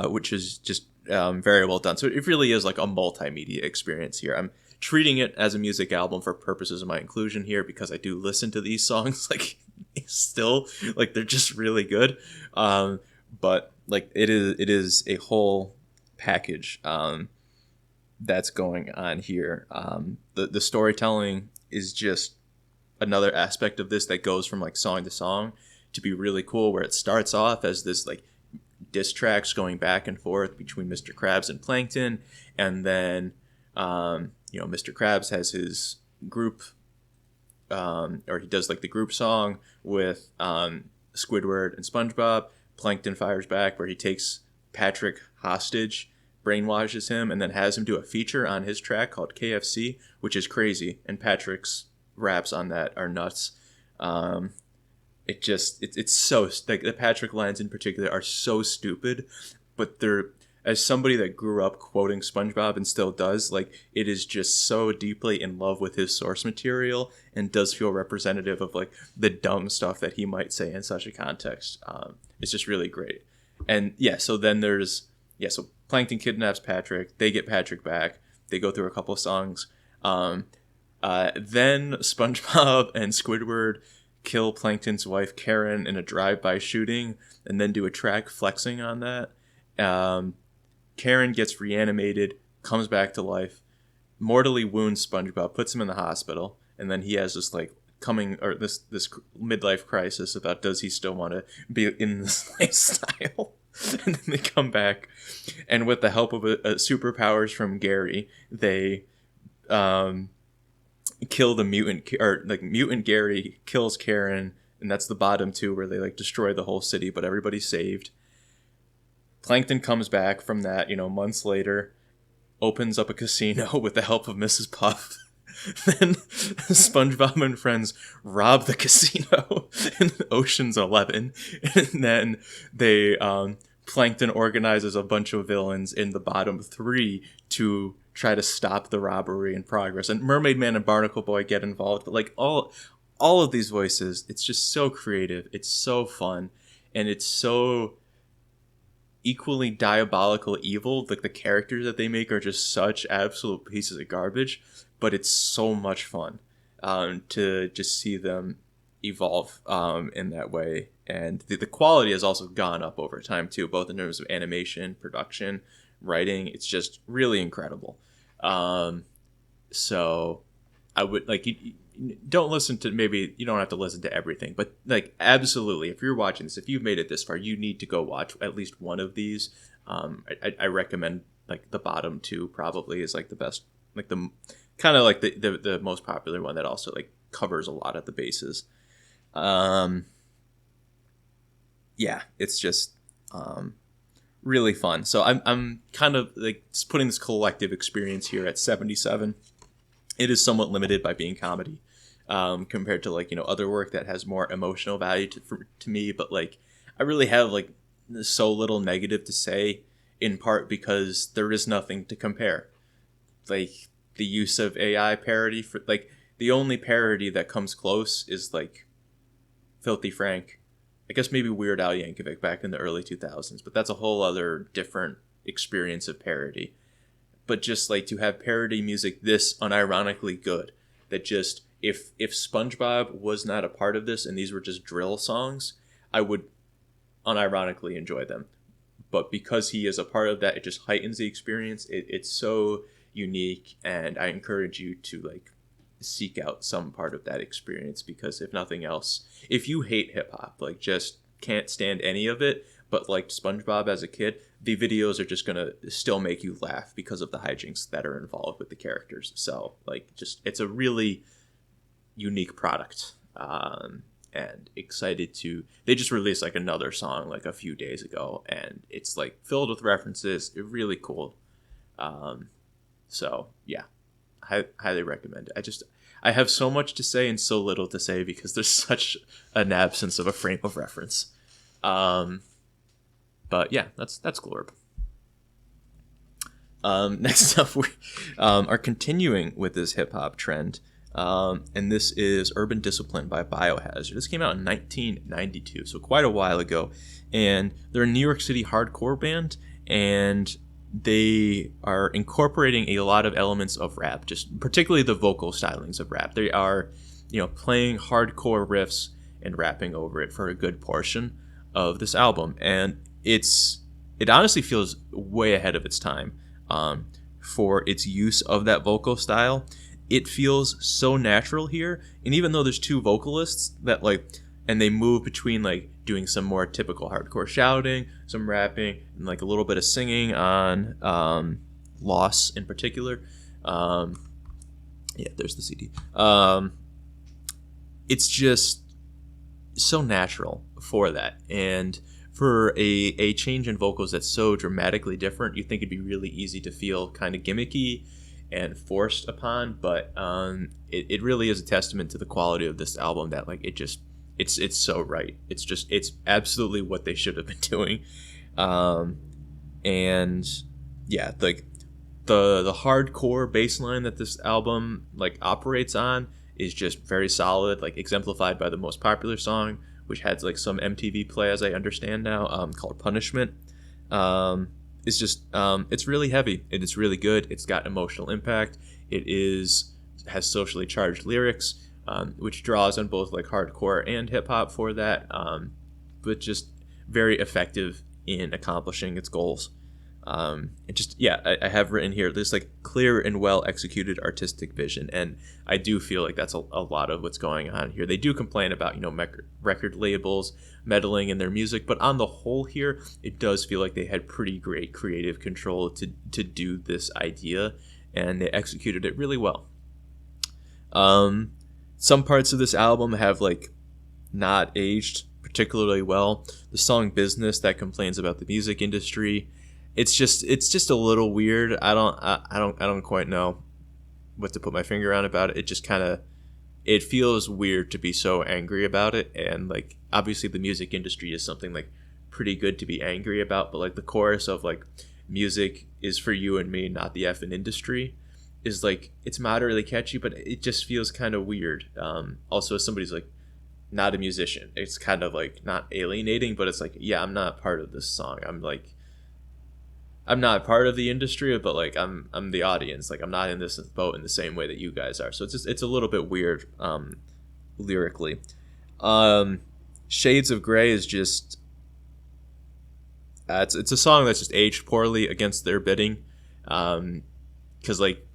which is just very well done. So it really is like a multimedia experience here. I'm treating it as a music album for purposes of my inclusion here, because I do listen to these songs like still, like they're just really good. But like it is a whole package that's going on here. The storytelling is just another aspect of this that goes from like song to song to be really cool, where it starts off as this like diss tracks going back and forth between Mr. Krabs and Plankton, and then Mr. Krabs has his group, or he does like the group song with Squidward and SpongeBob. Plankton fires back, where he takes Patrick hostage, brainwashes him, and then has him do a feature on his track called KFC, which is crazy. And Patrick's raps on that are nuts. It's so like the Patrick lines in particular are so stupid, but they're, as somebody that grew up quoting SpongeBob and still does, like it is just so deeply in love with his source material and does feel representative of like the dumb stuff that he might say in such a context. It's just really great. And so then so Plankton kidnaps Patrick. They get Patrick back. They go through a couple of songs. Then SpongeBob and Squidward kill Plankton's wife Karen in a drive-by shooting, and then do a track flexing on that. Karen gets reanimated, comes back to life, mortally wounds SpongeBob, puts him in the hospital, and then he has this like this midlife crisis about, does he still want to be in this lifestyle? And then they come back, and with the help of superpowers from Gary, they kill the mutant, or like mutant Gary kills Karen, and that's the bottom two, where they like destroy the whole city, but everybody's saved. Plankton comes back from that, months later, opens up a casino with the help of Mrs. Puff. Then SpongeBob and friends rob the casino in Ocean's 11. And then they, Plankton organizes a bunch of villains in the bottom three to try to stop the robbery in progress. And Mermaid Man and Barnacle Boy get involved. But like all of these voices, it's just so creative. It's so fun. And it's so equally diabolical evil. Like the characters that they make are just such absolute pieces of garbage, but it's so much fun to just see them evolve in that way, and the quality has also gone up over time too, both in terms of animation, production, writing. It's just really incredible. So I would like you don't listen to, maybe you don't have to listen to everything, but like absolutely, if you're watching this, if you've made it this far, you need to go watch at least one of these. I recommend like the bottom two probably is like the best, like the kind of like the most popular one that also like covers a lot of the bases. Yeah, it's just really fun. So I'm kind of like putting this collective experience here at 77. It is somewhat limited by being comedy, compared to like, other work that has more emotional value to me. But like, I really have like so little negative to say, in part because there is nothing to compare. Like the use of AI parody, for like the only parody that comes close is like Filthy Frank. I guess maybe Weird Al Yankovic back in the early 2000s, but that's a whole other different experience of parody. But just like to have parody music this unironically good, that just if SpongeBob was not a part of this and these were just drill songs, I would unironically enjoy them. But because he is a part of that, it just heightens the experience. It's so unique, and I encourage you to like seek out some part of that experience, because if nothing else, if you hate hip hop, like just can't stand any of it, but like SpongeBob as a kid, the videos are just gonna still make you laugh because of the hijinks that are involved with the characters. So like, just it's a really unique product, and excited to, they just released like another song like a few days ago, and it's like filled with references. It's really cool. So yeah, I highly recommend it. I have so much to say and so little to say because there's such an absence of a frame of reference. But yeah, that's Glorb. Next up, we are continuing with this hip hop trend, and this is Urban Discipline by Biohazard. This came out in 1992, so quite a while ago, and they're a New York City hardcore band, and they are incorporating a lot of elements of rap, just particularly the vocal stylings of rap. They are, playing hardcore riffs and rapping over it for a good portion of this album, and it honestly feels way ahead of its time for its use of that vocal style. It feels so natural here, and even though there's two vocalists that and they move between like doing some more typical hardcore shouting, some rapping, and like a little bit of singing on Loss in particular. Yeah, there's the CD. It's just so natural for that, and for a change in vocals that's so dramatically different, you think it'd be really easy to feel kind of gimmicky and forced upon, but it really is a testament to the quality of this album that like it's so right. It's absolutely what they should have been doing. And yeah, like the hardcore bass line that this album like operates on is just very solid, like exemplified by the most popular song, which has like some MTV play, as I understand now, called Punishment. It's just it's really heavy and it's really good. It's got emotional impact. Has socially charged lyrics, which draws on both like hardcore and hip hop for that, but just very effective in accomplishing its goals. I have written here, there's like clear and well executed artistic vision, and I do feel like that's a lot of what's going on here. They do complain about record labels meddling in their music, but on the whole here, it does feel like they had pretty great creative control to do this idea, and they executed it really well. Some parts of this album have like not aged particularly well. The song Business that complains about the music industry, it's just a little weird. I don't quite know what to put my finger on about it. It just it feels weird to be so angry about it, and like obviously the music industry is something like pretty good to be angry about, but like the chorus of like music is for you and me, not the effing industry, is like, it's moderately catchy, but it just feels kind of weird. Also, as somebody's like not a musician, it's kind of like not alienating, but it's like, yeah, I'm not part of this song. I'm not part of the industry, but like I'm the audience. Like I'm not in this boat in the same way that you guys are. So it's a little bit weird lyrically. Shades of Grey is just it's a song that's just aged poorly against their bidding, because like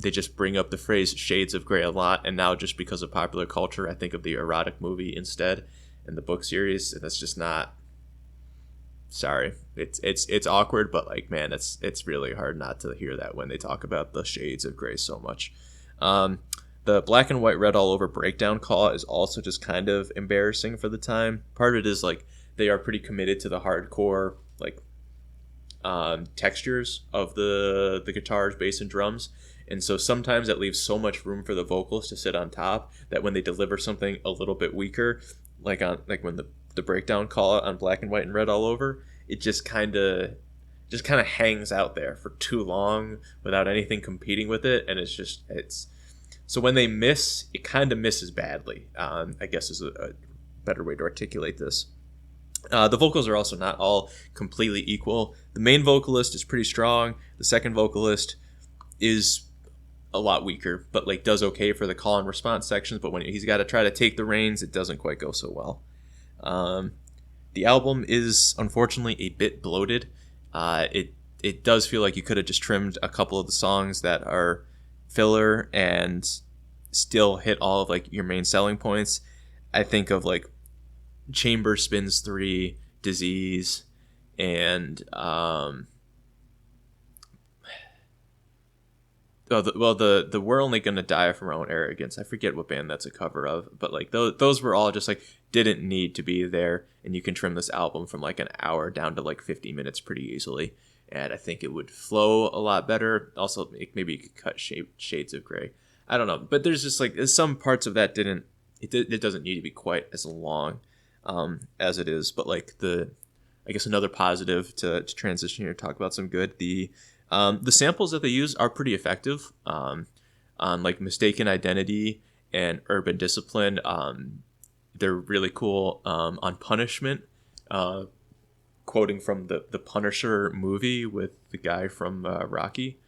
they just bring up the phrase Shades of Grey a lot, and now just because of popular culture, I think of the erotic movie instead in the book series, and that's just not. Sorry, it's awkward, but like, man, it's really hard not to hear that when they talk about the Shades of Grey so much. The black and white red all over breakdown call is also just kind of embarrassing for the time. Part of it is like they are pretty committed to the hardcore like textures of the guitars, bass, and drums, and so sometimes that leaves so much room for the vocals to sit on top that when they deliver something a little bit weaker, like when the breakdown call on black and white and red all over, it just kind of hangs out there for too long without anything competing with it, and it's so when they miss, it kind of misses badly. I guess is a better way to articulate this. The vocals are also not all completely equal. The main vocalist is pretty strong. The second vocalist is a lot weaker, but like does okay for the call and response sections. But when he's got to try to take the reins, it doesn't quite go so well. The album is unfortunately a bit bloated. It does feel like you could have just trimmed a couple of the songs that are filler and still hit all of like your main selling points. I think of like Chamber Spins 3, Disease, and the We're Only Gonna Die from Our Own Arrogance. I forget what band that's a cover of, but like those were all just like didn't need to be there, and you can trim this album from like an hour down to like 50 minutes pretty easily, and I think it would flow a lot better. Also, maybe you could cut Shades of Grey. I don't know, but there's just like some parts of that it doesn't need to be quite as long as it is. But like I guess another positive to transition here, talk about some good. The samples that they use are pretty effective on like Mistaken Identity and Urban Discipline. They're really cool on Punishment, quoting from the Punisher movie with the guy from Rocky.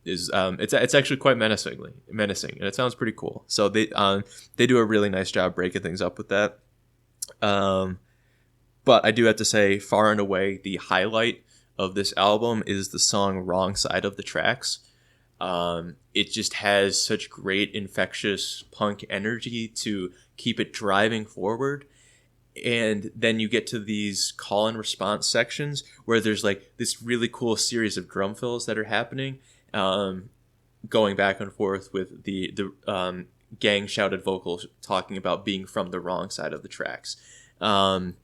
It's actually quite menacing, and it sounds pretty cool. So they do a really nice job breaking things up with that. But I do have to say, far and away, the highlight of this album is the song Wrong Side of the Tracks. It just has such great infectious punk energy to keep it driving forward. And then you get to these call and response sections where there's like this really cool series of drum fills that are happening, going back and forth with the gang shouted vocals talking about being from the wrong side of the tracks. And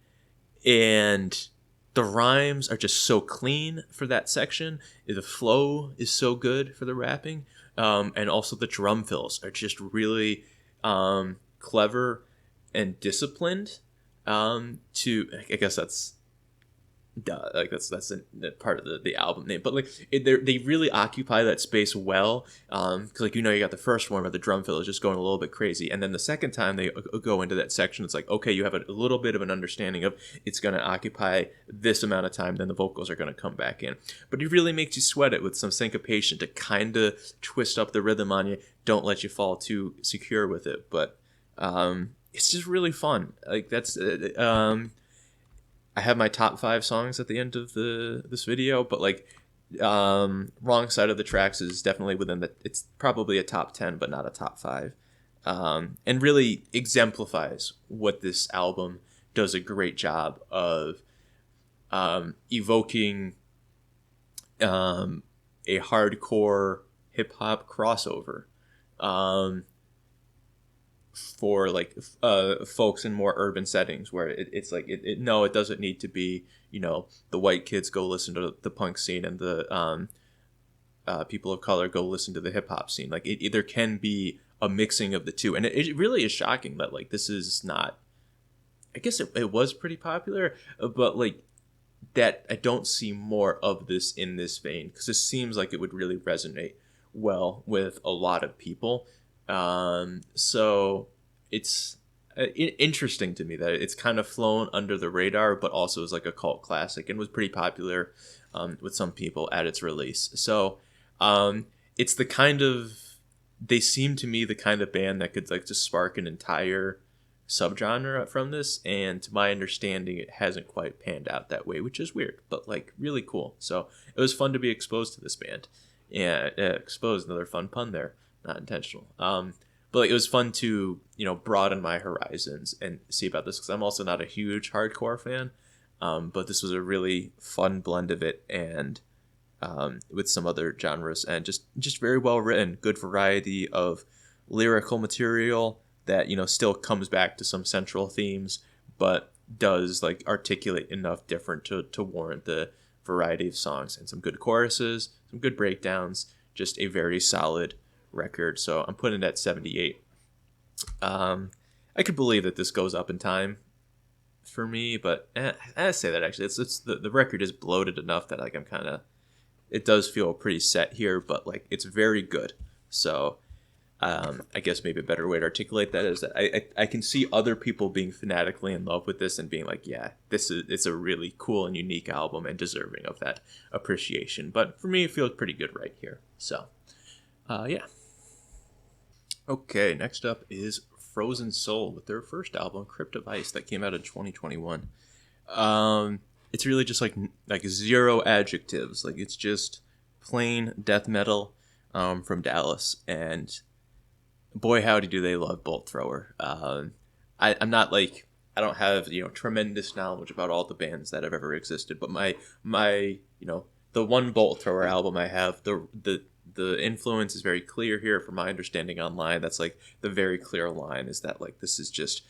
the rhymes are just so clean for that section. The flow is so good for the rapping. And also the drum fills are just really clever and disciplined. I guess that's a part of the album name, but like they really occupy that space well, because like you got the first one where the drum fill is just going a little bit crazy, and then the second time they go into that section, it's like, okay, you have a little bit of an understanding of it's going to occupy this amount of time, then the vocals are going to come back in, but it really makes you sweat it with some syncopation to kind of twist up the rhythm on you, don't let you fall too secure with it, but it's just really fun. Like that's I have my top 5 songs at the end of this video, but like Wrong Side of the Tracks is definitely it's probably a top 10, but not a top 5. And really exemplifies what this album does a great job of evoking a hardcore hip-hop crossover for like folks in more urban settings where it's like it doesn't need to be the white kids go listen to the punk scene and the people of color go listen to the hip-hop scene. Like it either can be a mixing of the two, and it really is shocking that like this is not, I guess it was pretty popular, but like that I don't see more of this in this vein, because it seems like it would really resonate well with a lot of people. So it's interesting to me that it's kind of flown under the radar, but also is like a cult classic and was pretty popular with some people at its release. So it's the kind of they seem to me the kind of band that could like just spark an entire subgenre from this, and to my understanding it hasn't quite panned out that way, which is weird, but like really cool. So it was fun to be exposed to this band. Yeah, exposed, another fun pun there, not intentional. But like, it was fun to, you know, broaden my horizons and see about this, because I'm also not a huge hardcore fan, but this was a really fun blend of it, and with some other genres, and just very well written, good variety of lyrical material that, you know, still comes back to some central themes, but does like articulate enough different to warrant the variety of songs, and some good choruses, some good breakdowns, just a very solid record. So I'm putting it at 78. I could believe that this goes up in time for me, but I say that actually it's the record is bloated enough that like I'm kind of, it does feel pretty set here, but like it's very good. So I guess maybe a better way to articulate that is that I can see other people being fanatically in love with this and being like, yeah, it's a really cool and unique album and deserving of that appreciation. But for me, it feels pretty good right here. So yeah. Okay, next up is Frozen Soul with their first album, Crypt of Ice, that came out in 2021. It's really just like zero adjectives. Like it's just plain death metal from Dallas, and boy howdy do they love Bolt Thrower. I'm not like, I don't have, you know, tremendous knowledge about all the bands that have ever existed, but my you know, the one Bolt Thrower album I have, the influence is very clear here from my understanding online. That's like the very clear line, is that like this is just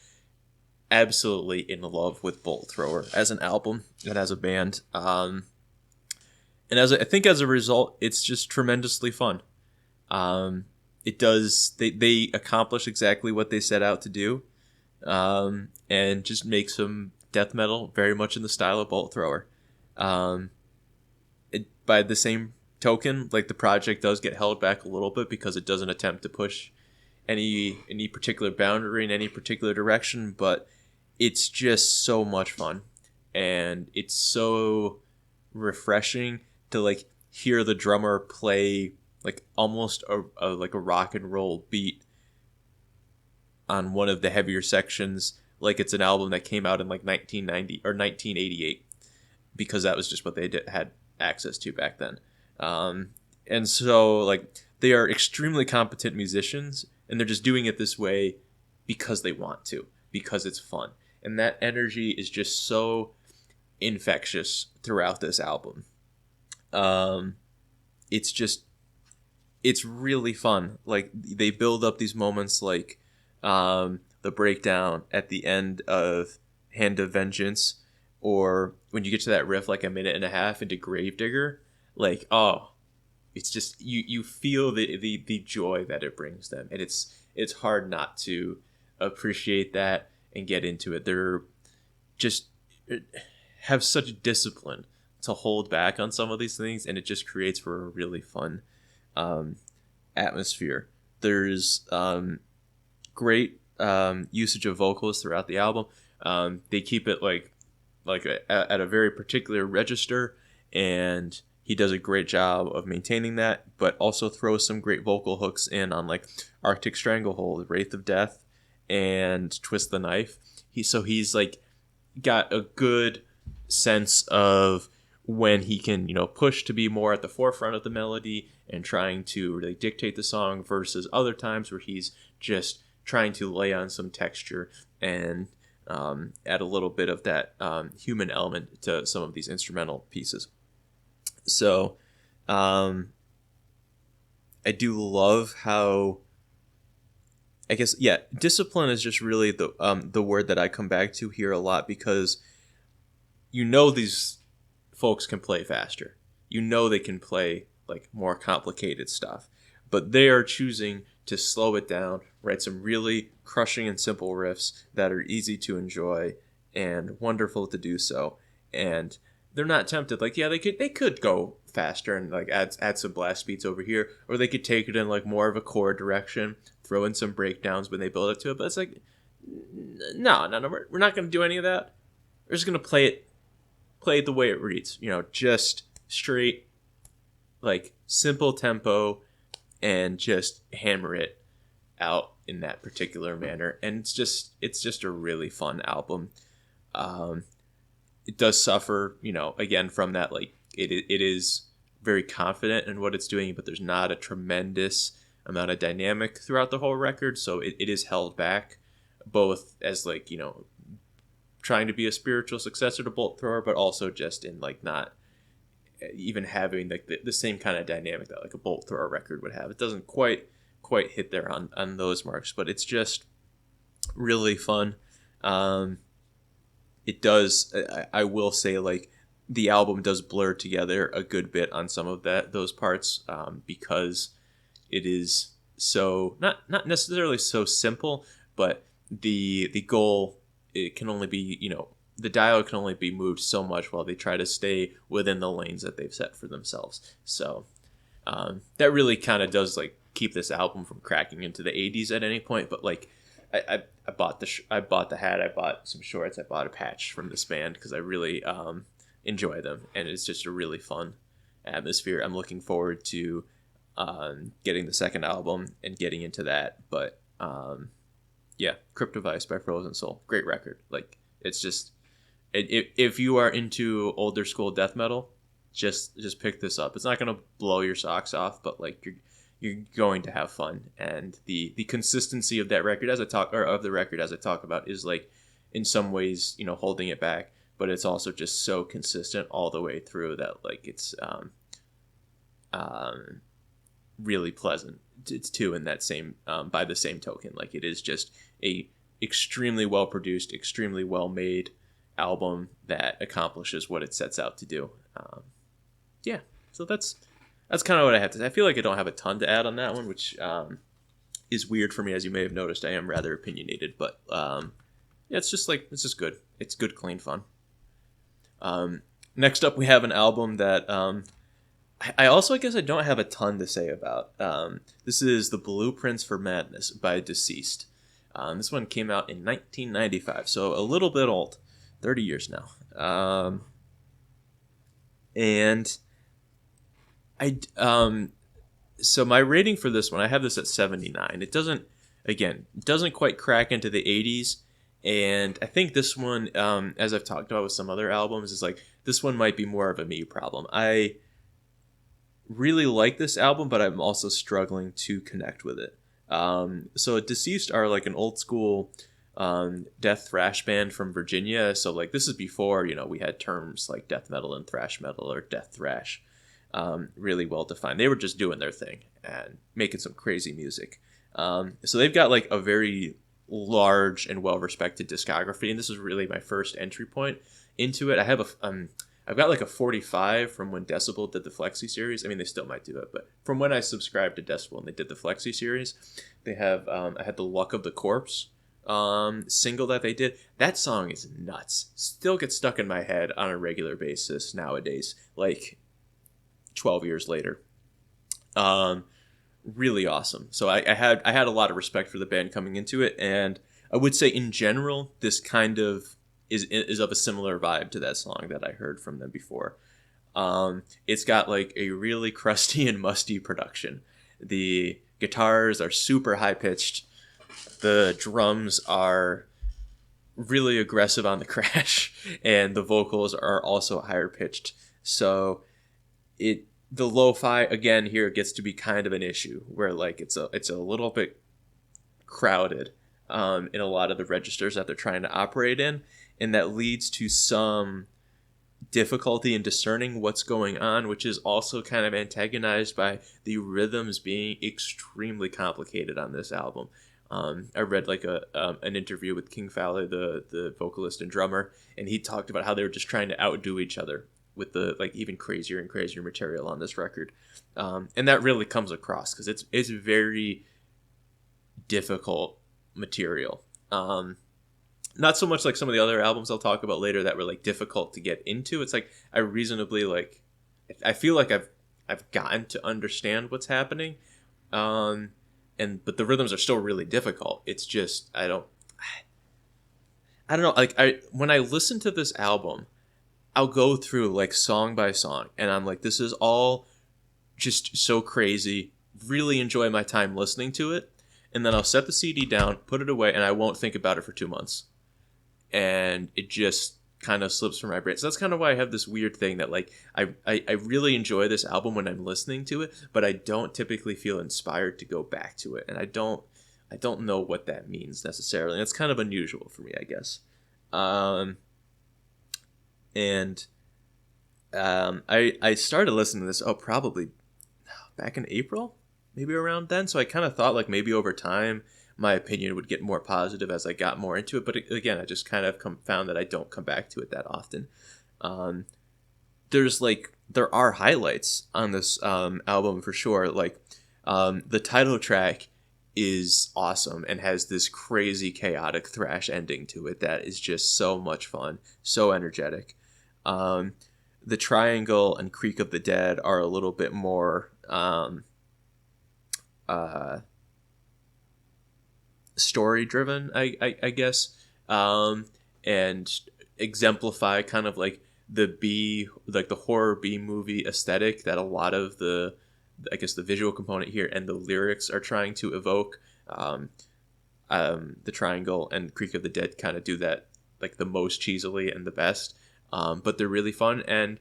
absolutely in love with Bolt Thrower as an album and as a band. And I think as a result, it's just tremendously fun. It does, they accomplish exactly what they set out to do, and just make some death metal very much in the style of Bolt Thrower. By the same token, like the project does get held back a little bit because it doesn't attempt to push any particular boundary in any particular direction, but it's just so much fun, and it's so refreshing to like hear the drummer play like almost a like a rock and roll beat on one of the heavier sections, like it's an album that came out in like 1990 or 1988, because that was just what they had access to back then. And so like they are extremely competent musicians, and they're just doing it this way because they want to, because it's fun. And that energy is just so infectious throughout this album. It's really fun. Like they build up these moments, like the breakdown at the end of Hand of Vengeance, or when you get to that riff like a minute and a half into Gravedigger. Like, oh, it's just you feel the joy that it brings them, and it's hard not to appreciate that and get into it. They're just have such discipline to hold back on some of these things, and it just creates for a really fun atmosphere. There's great usage of vocals throughout the album. They keep it like at a very particular register, and he does a great job of maintaining that, but also throws some great vocal hooks in on like Arctic Stranglehold, Wraith of Death, and Twist the Knife. He's like got a good sense of when he can, you know, push to be more at the forefront of the melody and trying to really dictate the song, versus other times where he's just trying to lay on some texture and add a little bit of that human element to some of these instrumental pieces. So I do love how, I guess, yeah, discipline is just really the word that I come back to here a lot, because you know these folks can play faster. You know they can play like more complicated stuff, but they are choosing to slow it down, write some really crushing and simple riffs that are easy to enjoy and wonderful to do so. And they're not tempted, like, yeah, they could go faster and like add some blast beats over here, or they could take it in like more of a chord direction, throw in some breakdowns when they build up to it. But it's like, no, we're not going to do any of that. We're just going to play it the way it reads, you know, just straight, like simple tempo, and just hammer it out in that particular manner. And it's just a really fun album. It does suffer, again, from that, like, it is very confident in what it's doing, but there's not a tremendous amount of dynamic throughout the whole record, so it is held back, both as, like, trying to be a spiritual successor to Bolt Thrower, but also just in, like, not even having, like, the same kind of dynamic that, like, a Bolt Thrower record would have. It doesn't quite hit there on those marks, but it's just really fun. It does, I will say, like, the album does blur together a good bit on some of those parts, because it is so not necessarily so simple, but the goal, it can only be, the dial can only be moved so much while they try to stay within the lanes that they've set for themselves. So that really kind of does, like, keep this album from cracking into the 80s at any point. But, like, I bought the hat, I bought some shorts, I bought a patch from this band because I really enjoy them, and it's just a really fun atmosphere. I'm looking forward to getting the second album and getting into that. But yeah, Crypt Device by Frozen Soul, great record. Like, it's just, if you are into older school death metal, just pick this up. It's not gonna blow your socks off, but, like, you're going to have fun. And the consistency of that record, as I talk about, is, like, in some ways, holding it back, but it's also just so consistent all the way through that, like, it's really pleasant. It's too, in that same, by the same token, like, it is just a extremely well produced, extremely well made album that accomplishes what it sets out to do. Yeah, so that's kind of what I have to say. I feel like I don't have a ton to add on that one, which is weird for me. As you may have noticed, I am rather opinionated, but yeah, it's just good. It's good, clean fun. Next up, we have an album that I also, I guess, I don't have a ton to say about. This is The Blueprints for Madness by Deceased. This one came out in 1995, so a little bit old, 30 years now. And so my rating for this one, I have this at 79. It doesn't quite crack into the 80s. And I think this one, as I've talked about with some other albums, is like, this one might be more of a me problem. I really like this album, but I'm also struggling to connect with it. So Deceased are, like, an old school death thrash band from Virginia. So, like, this is before, we had terms like death metal and thrash metal, or death thrash, really well defined. They were just doing their thing and making some crazy music. So they've got, like, a very large and well-respected discography, and this is really my first entry point into it. I have I've got, like, a 45 from when Decibel did the Flexi series. I mean, they still might do it, but from when I subscribed to Decibel and they did the Flexi series, they have I had the Luck of the Corpse single that they did. That song is nuts. Still gets stuck in my head on a regular basis nowadays, like 12 years later. Really awesome. So I had a lot of respect for the band coming into it, and I would say in general this kind of is of a similar vibe to that song that I heard from them before. It's got, like, a really crusty and musty production. The guitars are super high pitched. The drums are really aggressive on the crash, and the vocals are also higher pitched. So the lo-fi, again, here gets to be kind of an issue, where, like, it's a little bit crowded in a lot of the registers that they're trying to operate in, and that leads to some difficulty in discerning what's going on, which is also kind of antagonized by the rhythms being extremely complicated on this album. I read, like, an interview with King Fowler, the vocalist and drummer, and he talked about how they were just trying to outdo each other with the, like, even crazier and crazier material on this record. And that really comes across, because it's very difficult material. Not so much like some of the other albums I'll talk about later that were, like, difficult to get into. It's like I reasonably, like, I feel like I've gotten to understand what's happening, but the rhythms are still really difficult. It's just I don't know. Like, when I listen to this album, I'll go through, like, song by song, and I'm like, this is all just so crazy really enjoy my time listening to it, and then I'll set the CD down, put it away, and I won't think about it for 2 months. And it just kind of slips from my brain. So that's kind of why I have this weird thing that like I really enjoy this album when I'm listening to it, but I don't typically feel inspired to go back to it. And I don't know what that means necessarily. And it's kind of unusual for me, I guess. I started listening to this probably back in April, maybe around then. So I kind of thought like maybe over time my opinion would get more positive as I got more into it. But again, I just kind of found that I don't come back to it that often. There are highlights on this album for sure. Like the title track is awesome and has this crazy chaotic thrash ending to it that is just so much fun, so energetic. The Triangle and Creek of the Dead are a little bit more story driven, I guess, and exemplify kind of like the horror B movie aesthetic that a lot of the visual component here and the lyrics are trying to evoke. The Triangle and Creek of the Dead kind of do that like the most cheesily and the best, but they're really fun. And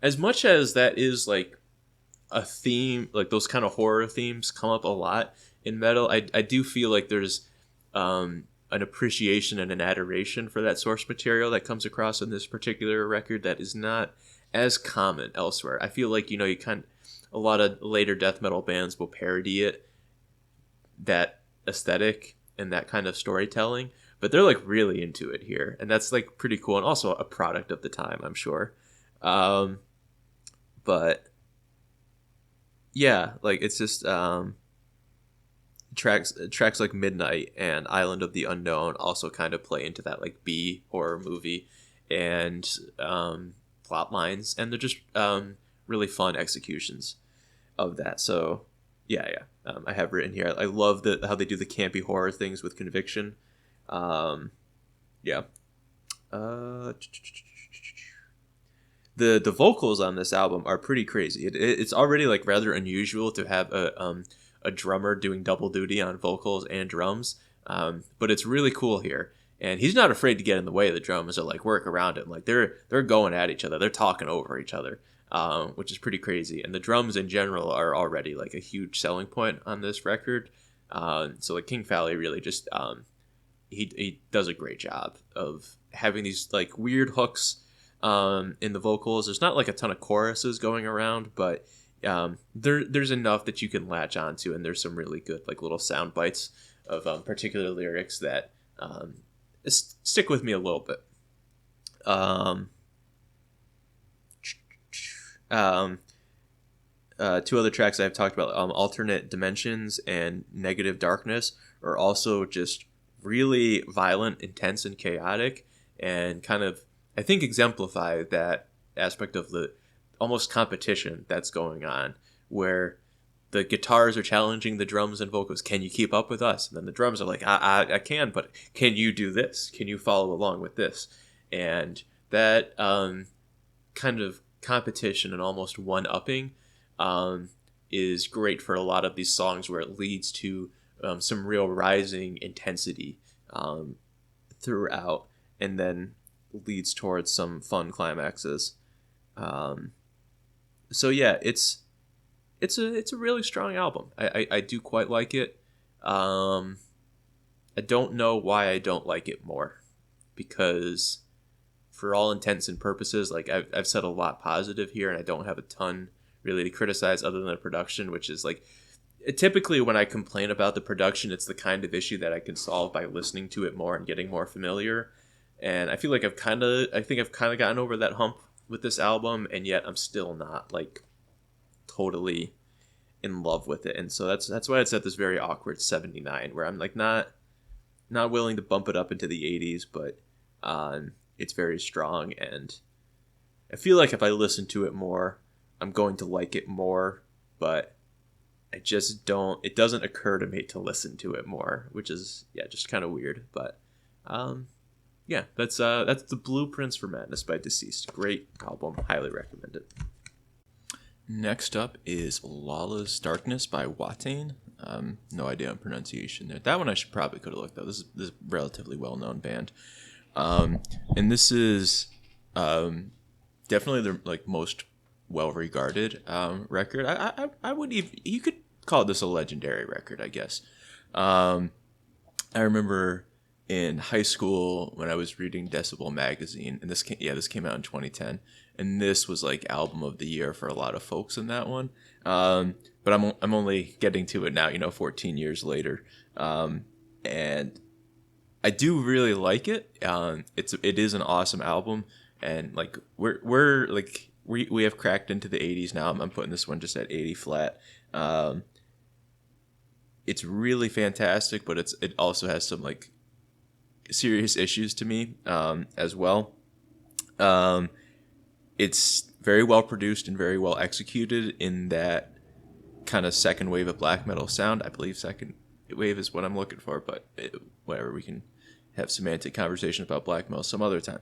as much as that is like a theme, like those kind of horror themes come up a lot in metal, I do feel like there's an appreciation and an adoration for that source material that comes across in this particular record that is not as common elsewhere. I feel like, a lot of later death metal bands will parody it, that aesthetic and that kind of storytelling, but they're like really into it here, and that's like pretty cool and also a product of the time, I'm sure. But yeah, like it's just tracks like Midnight and Island of the Unknown also kind of play into that like B horror movie and plot lines, and they're just really fun executions of that. So yeah, I have written here, I love how they do the campy horror things with Conviction. The vocals on this album are pretty crazy. It's already like rather unusual to have a drummer doing double duty on vocals and drums, but it's really cool here. And he's not afraid to get in the way of the drums or like work around it. Like they're going at each other, they're talking over each other, which is pretty crazy. And the drums in general are already like a huge selling point on this record. So like King Fally really just he does a great job of having these like weird hooks in the vocals. There's not like a ton of choruses going around, but there's enough that you can latch onto, and there's some really good like little sound bites of particular lyrics that stick with me a little bit. Two other tracks I've talked about, Alternate Dimensions and Negative Darkness, are also just really violent, intense, and chaotic, and kind of, I think, exemplify that aspect of the almost competition that's going on, where the guitars are challenging the drums and vocals. Can you keep up with us? And then the drums are like, I can, but can you do this? Can you follow along with this? And that kind of competition and almost one-upping is great for a lot of these songs, where it leads to some real rising intensity throughout, and then leads towards some fun climaxes. So yeah, it's a really strong album. I do quite like it. I don't know why I don't like it more, because for all intents and purposes, like I've said a lot positive here, and I don't have a ton really to criticize other than the production, which is like, typically when I complain about the production, it's the kind of issue that I can solve by listening to it more and getting more familiar. And I feel like I've kind of gotten over that hump with this album, and yet I'm still not like totally in love with it. And so that's why it's at this very awkward 79, where I'm like not willing to bump it up into the 80s, but it's very strong, and I feel like if I listen to it more, I'm going to like it more, but I just don't. It doesn't occur to me to listen to it more, which is just kind of weird. But that's the Blueprints for Madness by Deceased. Great album, highly recommend it. Next up is Lawless Darkness by Watain. No idea on pronunciation there. That one I should probably could have looked up. This is a relatively well-known band. And this is definitely the most well-regarded record. I would even, you could call this a legendary record, I guess. I remember in high school when I was reading Decibel magazine, and this came out in 2010, and this was album of the year for a lot of folks in that one. But I'm only getting to it now, 14 years later, and I do really like it. It is an awesome album, and we have cracked into the 80s now. I'm putting this one just at 80 flat. It's really fantastic, but it also has some serious issues to me as well. It's very well produced and very well executed in that kind of second wave of black metal sound. I believe second wave is what I'm looking for, but whatever, we can have semantic conversation about black metal some other time.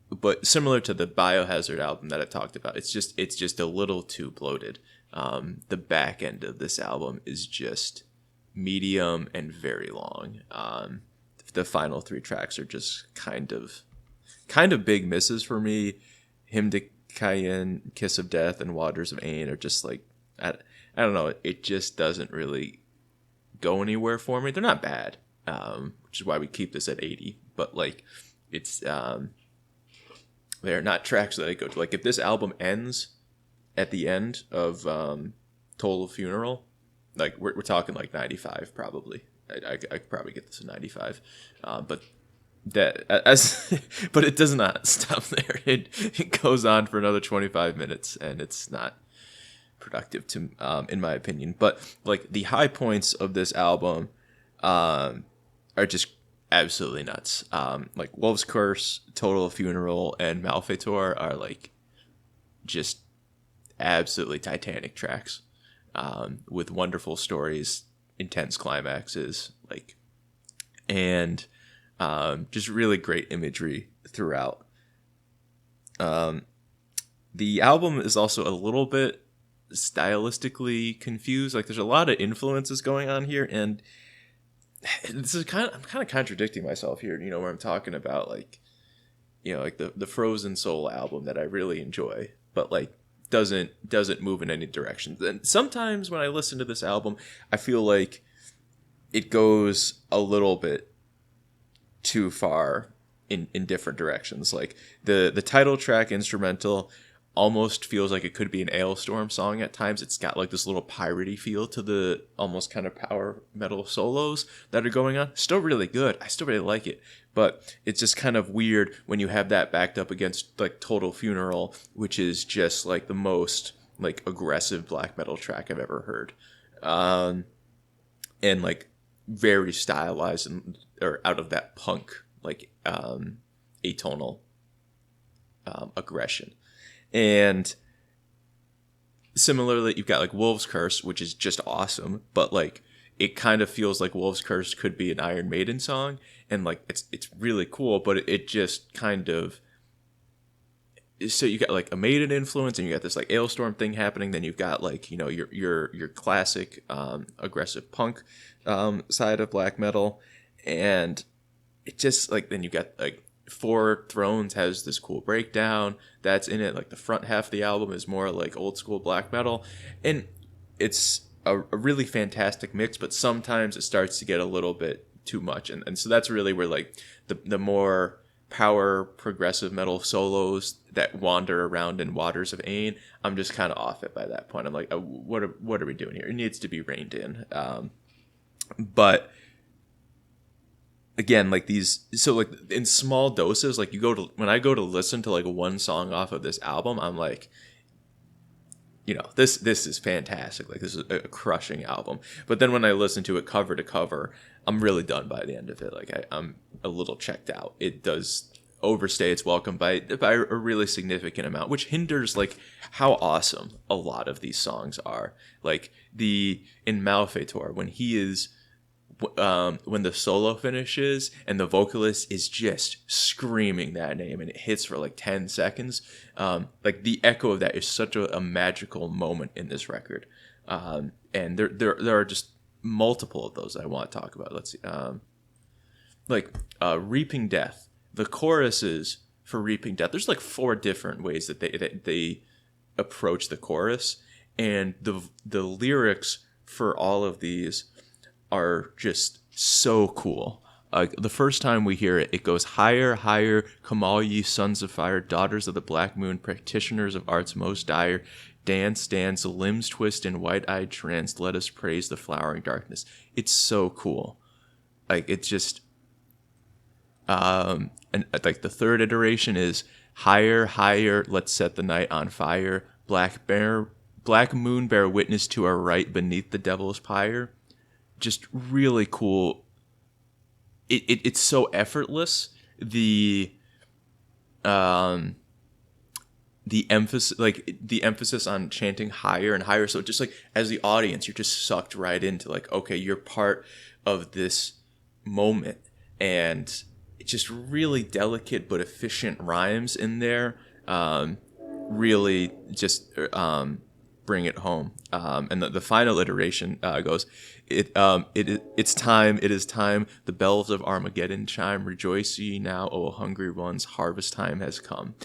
But similar to the Biohazard album that I talked about, it's just a little too bloated. The back end of this album is just medium and very long. The final 3 tracks are just kind of big misses for me. Hymn to Cayenne, Kiss of Death, and Waters of Ain are just I don't know. It just doesn't really go anywhere for me. They're not bad, which is why we keep this at 80. But it's they're not tracks that I go to. If this album ends at the end of Total Funeral, we're talking 95 probably. I could probably get this at 95, but but it does not stop there. It goes on for another 25 minutes, and it's not productive to in my opinion. But the high points of this album are just absolutely nuts. Wolf's Curse, Total Funeral, and Malfeitor are just absolutely titanic tracks, with wonderful stories, intense climaxes, and just really great imagery throughout. The album is also a little bit stylistically confused. There's a lot of influences going on here, and this is I'm kind of contradicting myself here, where I'm talking about the Frozen Soul album that I really enjoy, but doesn't move in any direction. And sometimes when I listen to this album, I feel it goes a little bit too far in different directions. The title track instrumental almost feels like it could be an Ailstorm song at times. It's got this little piratey feel to the almost kind of power metal solos that are going on. Still really good. I still really like it, but it's just kind of weird when you have that backed up against Total Funeral, which is just the most aggressive black metal track I've ever heard, and very stylized or out of that punk atonal aggression. And similarly, you've got Wolf's Curse, which is just awesome, but it kind of feels like Wolf's Curse could be an Iron Maiden song, and it's really cool, but it just kind of, so you got a Maiden influence, and you got this Ailstorm thing happening. Then you've got your classic aggressive punk side of black metal, and it just then you got Four Thrones has this cool breakdown that's in it. The front half of the album is more old school black metal, and it's a really fantastic mix, but sometimes it starts to get a little bit too much, and so that's really where the more power progressive metal solos that wander around in Waters of Ain, I'm just kind of off it by that point. I'm what are we doing here? It needs to be reined in. But again, these, so in small doses, when I go to listen to one song off of this album, I'm this is fantastic. This is a crushing album. But then when I listen to it cover to cover, I'm really done by the end of it. I'm a little checked out. It does overstay its welcome by a really significant amount, which hinders how awesome a lot of these songs are. In Malfeitor, when he is when the solo finishes and the vocalist is just screaming that name and it hits for like 10 seconds, like the echo of that is such a magical moment in this record. And there are just multiple of those I want to talk about. Let's see. Reaping Death. The choruses for Reaping Death, there's like 4 different ways that they approach the chorus, and the lyrics for all of these are just so cool. The first time we hear it, it goes, "Higher, higher, come all ye sons of fire, daughters of the black moon, practitioners of arts most dire. Dance, dance, limbs twist in white-eyed trance, let us praise the flowering darkness." It's so cool. Like, it's just... and like the third iteration is, "Higher, higher, let's set the night on fire. Black moon bear witness to our right beneath the devil's pyre." Just really cool. It's so effortless. The emphasis on chanting higher and higher. So just like as the audience, you're just sucked right into like, okay, you're part of this moment, and it's just really delicate but efficient rhymes in there. Really just bring it home. And the final iteration goes, it's time, it is time, the bells of Armageddon chime, rejoice ye now, O hungry ones, harvest time has come.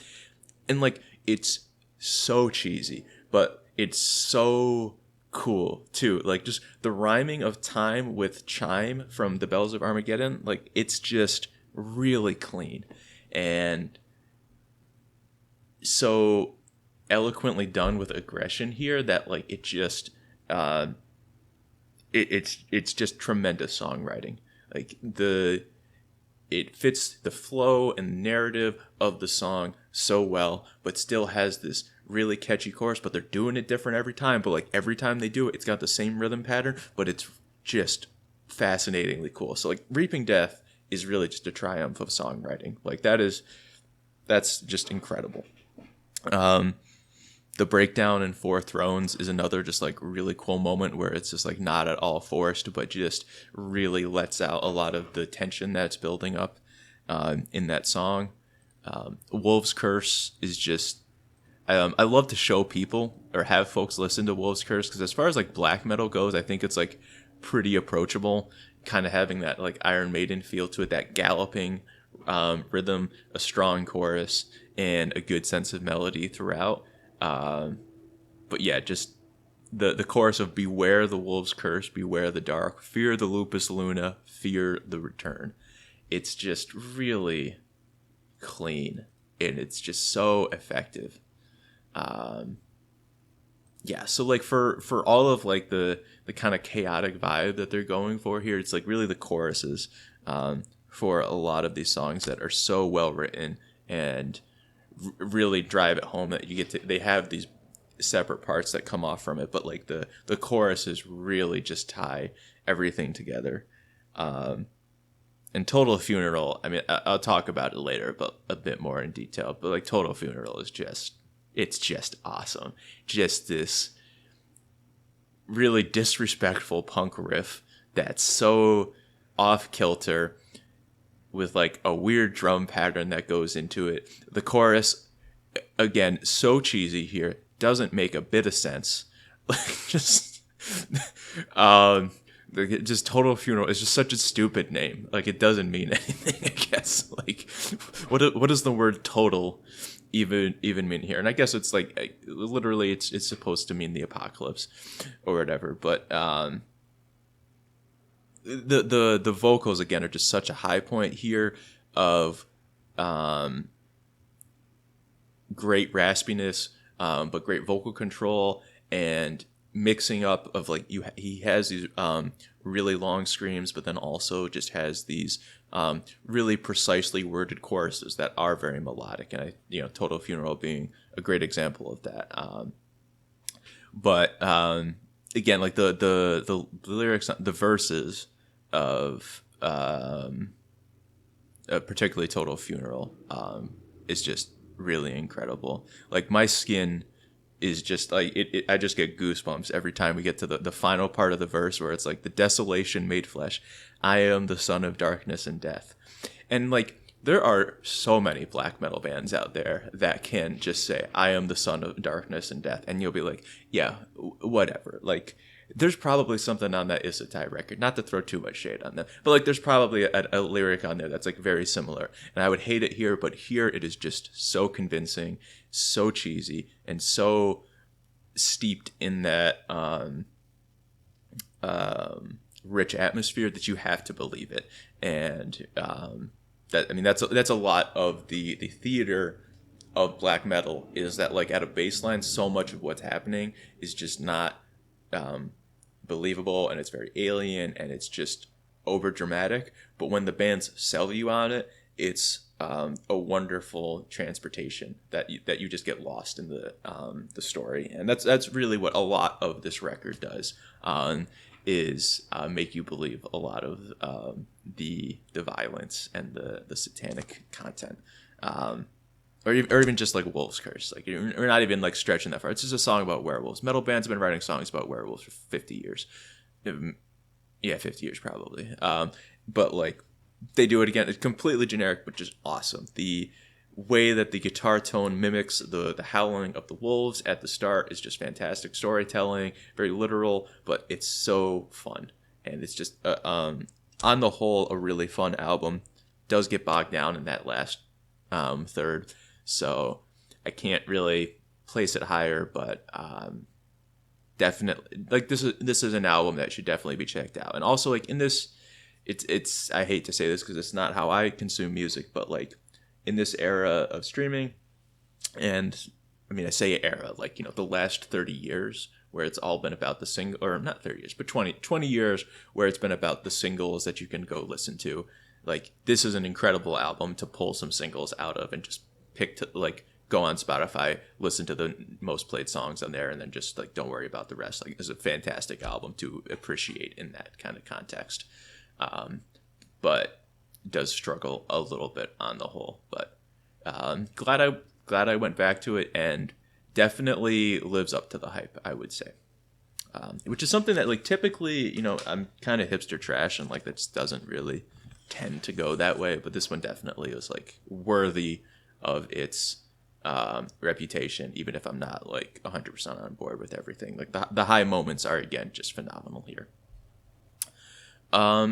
And like, it's so cheesy, but it's so cool too. Like, just the rhyming of time with chime from the bells of Armageddon, like, it's just really clean and so eloquently done with aggression here that like it just it's just tremendous songwriting. Like, it fits the flow and narrative of the song so well, but still has this really catchy chorus, but they're doing it different every time. But like every time they do it, it's got the same rhythm pattern, but it's just fascinatingly cool. So like Reaping Death is really just a triumph of songwriting. Like that's just incredible. The breakdown in Four Thrones is another just like really cool moment where it's just like not at all forced, but just really lets out a lot of the tension that's building up in that song. Wolf's Curse is just, I love to show people or have folks listen to Wolf's Curse, because as far as like black metal goes, I think it's like pretty approachable, kind of having that like Iron Maiden feel to it, that galloping rhythm, a strong chorus, and a good sense of melody throughout. But yeah, just the chorus of "Beware the wolf's curse, beware the dark, fear the lupus luna, fear the return." It's just really clean, and it's just so effective. Yeah, so like for all of like the kind of chaotic vibe that they're going for here, it's like really the choruses for a lot of these songs that are so well written and really drive it home that you get to, they have these separate parts that come off from it, but like the choruses really just tie everything together. And Total Funeral, I mean, I'll talk about it later, but a bit more in detail. But like Total Funeral is just, it's just awesome. Just this really disrespectful punk riff that's so off kilter, with like a weird drum pattern that goes into it. The chorus, again, so cheesy here, doesn't make a bit of sense. just Total Funeral is just such a stupid name. Like, it doesn't mean anything, I guess. Like, what does the word total even mean here? And I guess it's like literally it's supposed to mean the apocalypse or whatever. But the vocals again are just such a high point here of great raspiness, but great vocal control and mixing up of like he has these really long screams, but then also just has these really precisely worded choruses that are very melodic, and Total Funeral being a great example of that. But again, like the lyrics, the verses of particularly Total Funeral is just really incredible. Like, my skin is just like I just get goosebumps every time we get to the final part of the verse where it's like the desolation made flesh. I am the son of darkness and death. And like there are so many black metal bands out there that can just say, I am the son of darkness and death. And you'll be like, yeah, whatever. Like, there's probably something on that Isataii record, not to throw too much shade on them, but like there's probably a lyric on there that's like very similar. And I would hate it here, but here it is just so convincing, so cheesy, and so steeped in that rich atmosphere that you have to believe it. And that's a lot of the theater of black metal, is that like at a baseline, so much of what's happening is just not believable, and it's very alien, and it's just over dramatic. But when the bands sell you on it, it's a wonderful transportation that you just get lost in the story. And that's really what a lot of this record does, is make you believe a lot of the violence and the satanic content, or even just like Wolf's Curse. Like we're not even like stretching that far. It's just a song about werewolves. Metal bands have been writing songs about werewolves for 50 years. Yeah, 50 years probably. But like they do it again. It's completely generic, but just awesome. The way that the guitar tone mimics the howling of the wolves at the start is just fantastic storytelling, very literal, but it's so fun. And it's just on the whole a really fun album. Does get bogged down in that last third, so I can't really place it higher, but definitely like this is an album that should definitely be checked out. And also like in this, it's I hate to say this because it's not how I consume music, but like in this era of streaming, and I mean I say era, like, you know, the last 30 years where it's all been about the single, or not 30 years, but 20 years where it's been about the singles that you can go listen to. Like, this is an incredible album to pull some singles out of and just pick to, like, go on Spotify, listen to the most played songs on there, and then just, like, don't worry about the rest. Like, it's a fantastic album to appreciate in that kind of context. But does struggle a little bit on the whole. But glad I went back to it, and definitely lives up to the hype, I would say. Which is something that, like, typically, you know, I'm kind of hipster trash, and, like, that just doesn't really tend to go that way, but this one definitely was like worthy of its reputation, even if I'm not like 100% on board with everything. Like the high moments are again just phenomenal here.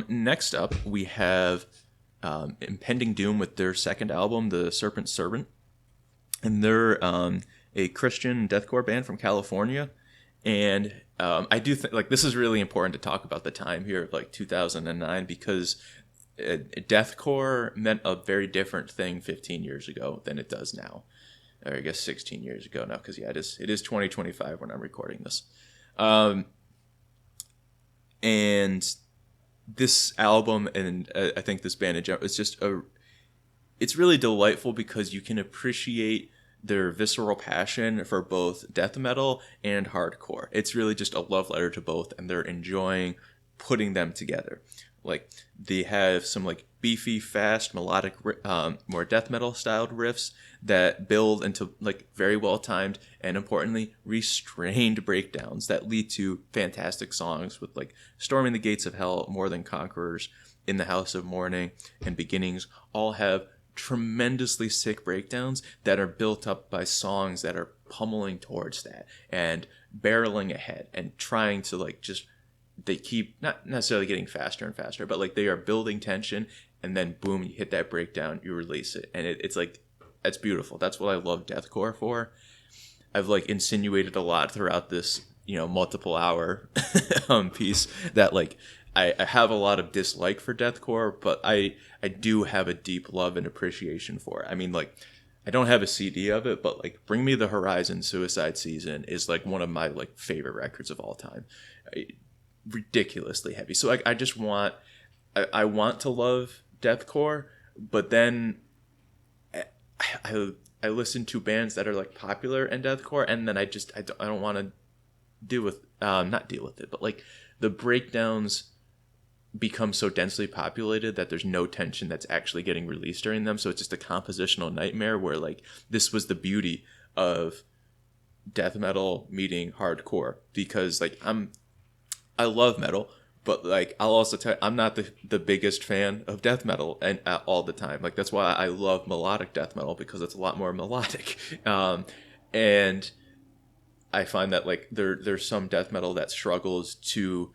Next up we have Impending Doom with their second album, the Serpent, and they're a Christian deathcore band from California. And I do think like this is really important to talk about the time here of like 2009, because deathcore meant a very different thing 15 years ago than it does now, or I guess 16 years ago now, because yeah, it is 2025 when I'm recording this. And this album, and I think this band in general, it's really delightful because you can appreciate their visceral passion for both death metal and hardcore. It's really just a love letter to both, and they're enjoying putting them together. Like, they have some like beefy, fast, melodic, more death metal styled riffs that build into like very well timed and, importantly, restrained breakdowns that lead to fantastic songs with like Storming the Gates of Hell, More Than Conquerors, In the House of Mourning, and Beginnings all have tremendously sick breakdowns that are built up by songs that are pummeling towards that and barreling ahead and trying to like just, they keep not necessarily getting faster and faster, but like they are building tension, and then boom, you hit that breakdown, you release it, and it's like, it's beautiful. That's what I love deathcore for. I've like insinuated a lot throughout this, you know, multiple hour piece that like I have a lot of dislike for deathcore, but I do have a deep love and appreciation for it. I mean, like, I don't have a CD of it, but like Bring Me the Horizon Suicide Season is like one of my like favorite records of all time. Ridiculously heavy. So I just want, I want to love deathcore, but then I listen to bands that are like popular in deathcore, and then I don't want to not deal with it, but like the breakdowns become so densely populated that there's no tension that's actually getting released during them. So it's just a compositional nightmare where like this was the beauty of death metal meeting hardcore, because like I love metal, but like I'll also tell you, I'm not the biggest fan of death metal and all the time. Like that's why I love melodic death metal, because it's a lot more melodic. And I find that like there's some death metal that struggles to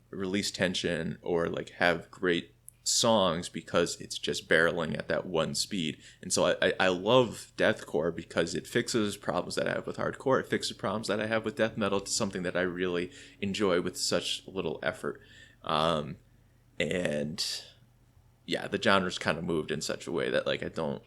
release tension or like have great songs because it's just barreling at that one speed. And so I love deathcore because it fixes problems that I have with hardcore. It fixes problems that I have with death metal to something that I really enjoy with such little effort. And yeah, the genre's kind of moved in such a way that like I don't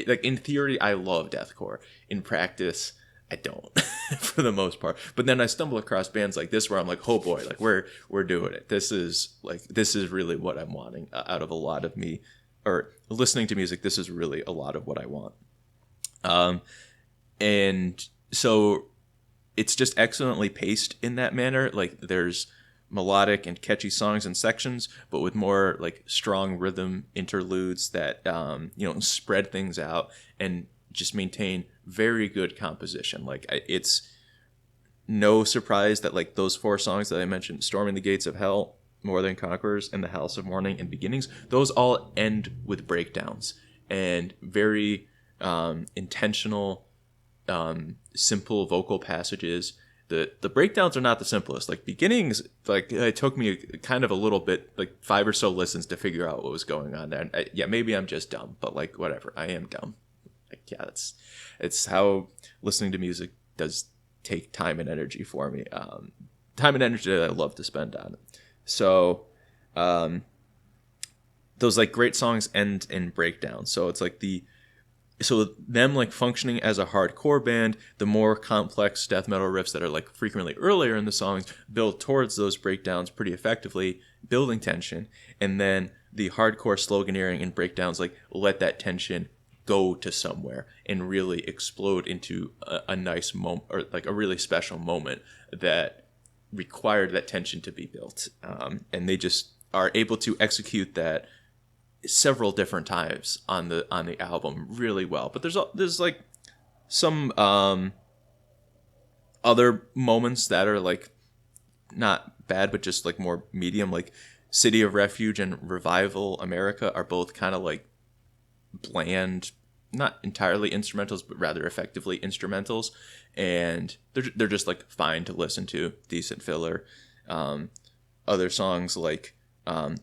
like, in theory I love deathcore. In practice I don't for the most part. But then I stumble across bands like this where I'm like, oh boy, like we're doing it. This is really what I'm wanting out of a lot of me, or listening to music. This is really a lot of what I want. And so it's just excellently paced in that manner. Like there's melodic and catchy songs and sections, but with more like strong rhythm interludes that spread things out and just maintain very good composition. Like it's no surprise that like those 4 songs that I mentioned, Storming the Gates of Hell, More Than Conquerors, and The House of Mourning and Beginnings, those all end with breakdowns and very intentional, simple vocal passages. The breakdowns are not the simplest. Like Beginnings, like it took me kind of a little bit, like 5 or so listens to figure out what was going on there. And maybe I'm just dumb, but like whatever, I am dumb. Like, yeah, it's how listening to music does take time and energy for me. Time and energy that I love to spend on it. So those like great songs end in breakdowns. So it's like them like functioning as a hardcore band, the more complex death metal riffs that are like frequently earlier in the songs build towards those breakdowns pretty effectively, building tension. And then the hardcore sloganeering and breakdowns like let that tension go to somewhere and really explode into a nice moment, or like a really special moment that required that tension to be built. And they just are able to execute that several different times on the album really well. But there's like some other moments that are like not bad, but just like more medium. Like City of Refuge and Revival America are both kind of like bland, not entirely instrumentals, but rather effectively instrumentals, and they're just like fine to listen to, decent filler. Other songs like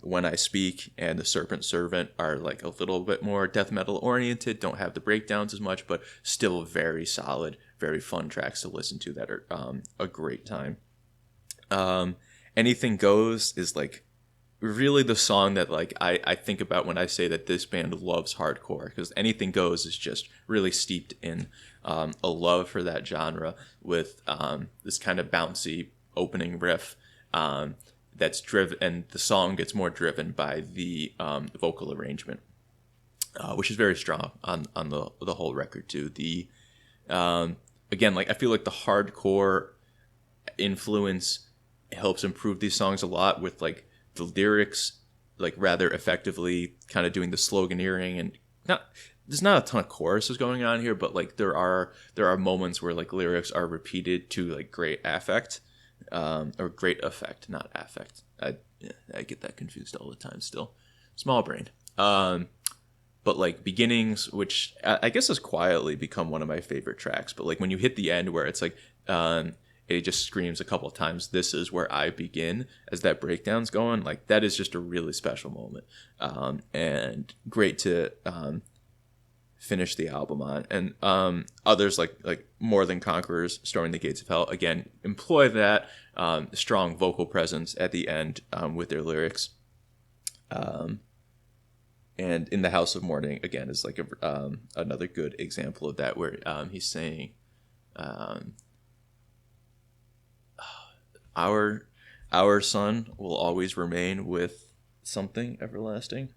When I Speak and The Serpent are like a little bit more death metal oriented, don't have the breakdowns as much, but still very solid, very fun tracks to listen to that are a great time. Anything Goes is like really the song that like I think about when I say that this band loves hardcore, because Anything Goes is just really steeped in a love for that genre, with this kind of bouncy opening riff that's driven, and the song gets more driven by the vocal arrangement, which is very strong on the whole record too. The again, like I feel like the hardcore influence helps improve these songs a lot, with like the lyrics like rather effectively kind of doing the sloganeering, and there's not a ton of choruses going on here, but like there are moments where like lyrics are repeated to like great affect, or great effect, not affect. I get that confused all the time still. Small brain. But like Beginnings, which I guess has quietly become one of my favorite tracks, but like when you hit the end where it's like it just screams a couple of times, "This is where I begin," as that breakdown's going, like that is just a really special moment, and great to finish the album on. And others like More Than Conquerors, Storming the Gates of Hell, again employ that strong vocal presence at the end with their lyrics. And In the House of Mourning, again, is like another good example of that, where he's saying, our son will always remain with something everlasting.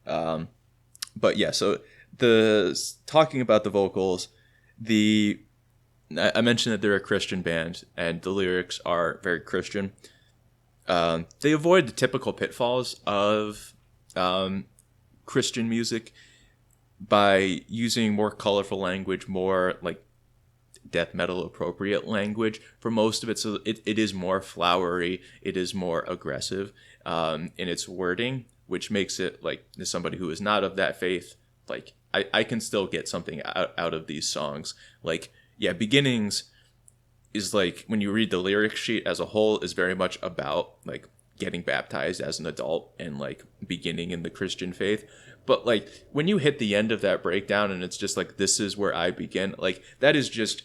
But yeah, so talking about the vocals, I mentioned that they're a Christian band, and the lyrics are very Christian. They avoid the typical pitfalls of Christian music by using more colorful language, more like death metal appropriate language for most of it. So it is more flowery. It is more aggressive in its wording, which makes it like, as somebody who is not of that faith, like I can still get something out of these songs. Like, yeah, Beginnings is like, when you read the lyric sheet as a whole, is very much about like getting baptized as an adult and like beginning in the Christian faith. But like when you hit the end of that breakdown and it's just like, this is where I begin, like that is just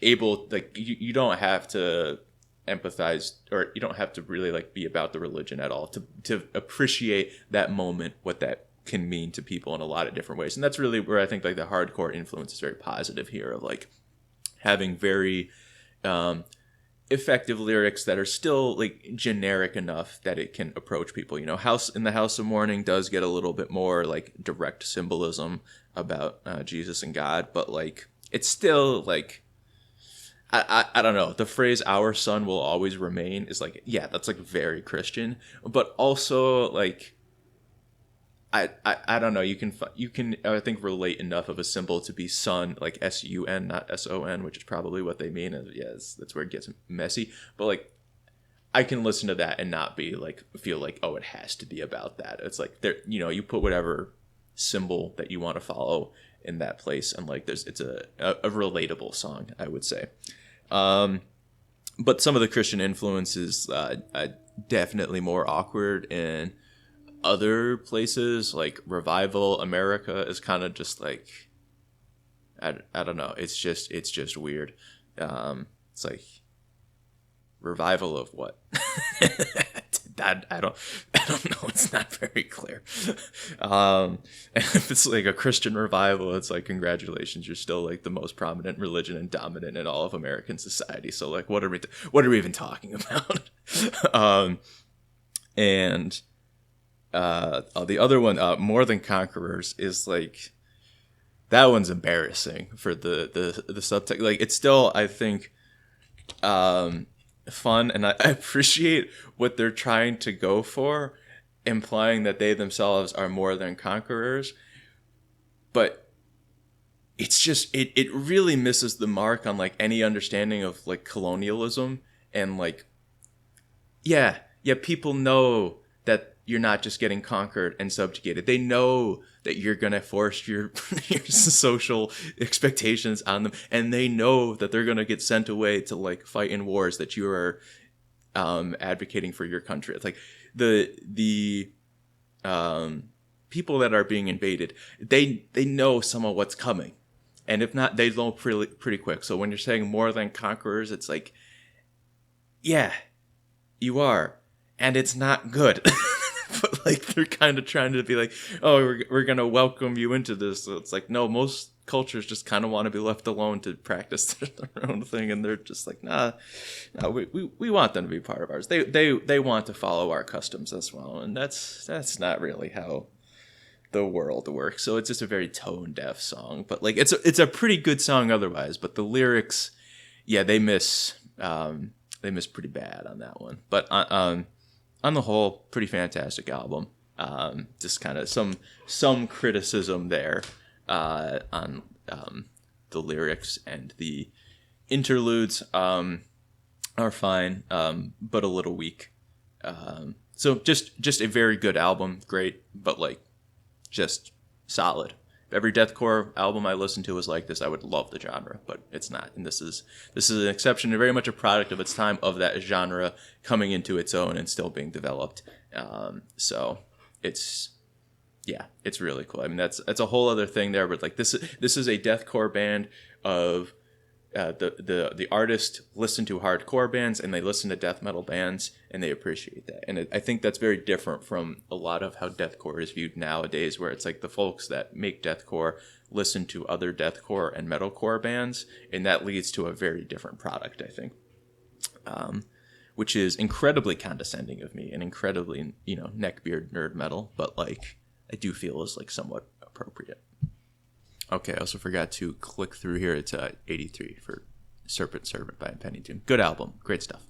able, like you don't have to empathize, or you don't have to really like be about the religion at all to appreciate that moment, what that can mean to people in a lot of different ways. And that's really where I think like the hardcore influence is very positive here, of like having very effective lyrics that are still like generic enough that it can approach people. You know, House of Mourning does get a little bit more like direct symbolism about Jesus and God, but like it's still like, I don't know, the phrase "our son will always remain" is like, yeah, that's like very Christian, but also like I don't know, you can I think relate enough of a symbol to be sun, like SUN, not SON, which is probably what they mean. And yes, that's where it gets messy. But like I can listen to that and not be like, feel like, oh, it has to be about that. It's like, there, you know, you put whatever symbol that you want to follow in that place, and like it's a relatable song, I would say. But some of the Christian influences definitely more awkward in other places. Like Revival America is kind of just like, I don't know, it's just weird. It's like, revival of what? I don't know, it's not very clear. And if it's like a Christian revival, it's like, congratulations, you're still like the most prominent religion and dominant in all of American society, so like what are we even talking about? And the other one, More Than Conquerors, is like, that one's embarrassing for the subtext. Like, it's still, I think, fun, and I appreciate what they're trying to go for, implying that they themselves are more than conquerors, but it's just, it really misses the mark on like any understanding of like colonialism, and like, yeah, people know that you're not just getting conquered and subjugated. They know that you're going to force your social expectations on them. And they know that they're going to get sent away to like fight in wars that you are advocating for your country. It's like the people that are being invaded, they know some of what's coming. And if not, they know pretty quick. So when you're saying more than conquerors, it's like, yeah, you are. And it's not good. But like they're kind of trying to be like, oh, we're gonna welcome you into this. So it's like, no, most cultures just kind of want to be left alone to practice their own thing, and they're just like, no, we want them to be part of ours. They want to follow our customs as well, and that's not really how the world works. So it's just a very tone deaf song, but like it's a pretty good song otherwise. But the lyrics, yeah, they miss pretty bad on that one. But on the whole, pretty fantastic album. Just kind of some criticism there on the lyrics, and the interludes are fine, but a little weak. So just a very good album, great, but like just solid. If every deathcore album I listened to was like this, I would love the genre, but it's not. And this is an exception, and very much a product of its time, of that genre coming into its own and still being developed. So it's really cool. I mean, that's a whole other thing there, but like this is a deathcore band of the artist listen to hardcore bands, and they listen to death metal bands, and they appreciate that. And I think that's very different from a lot of how deathcore is viewed nowadays, where it's like the folks that make deathcore listen to other deathcore and metalcore bands, and that leads to a very different product, I think. Which is incredibly condescending of me, and incredibly, neckbeard nerd metal, but like I do feel is like somewhat appropriate. Okay, I also forgot to click through here. It's 83 for Serpent by Impending. Good album. Great stuff.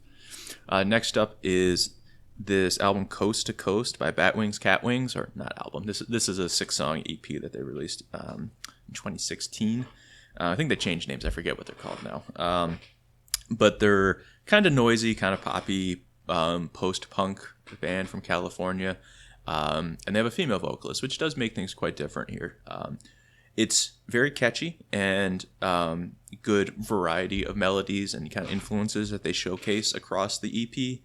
Next up is this album Coast to Coast by Batwings, Catwings, or not album. This is a 6-song EP that they released in 2016. I think they changed names. I forget what they're called now. But they're kind of noisy, kind of poppy, post-punk band from California. And they have a female vocalist, which does make things quite different here. It's very catchy and good variety of melodies and kind of influences that they showcase across the EP.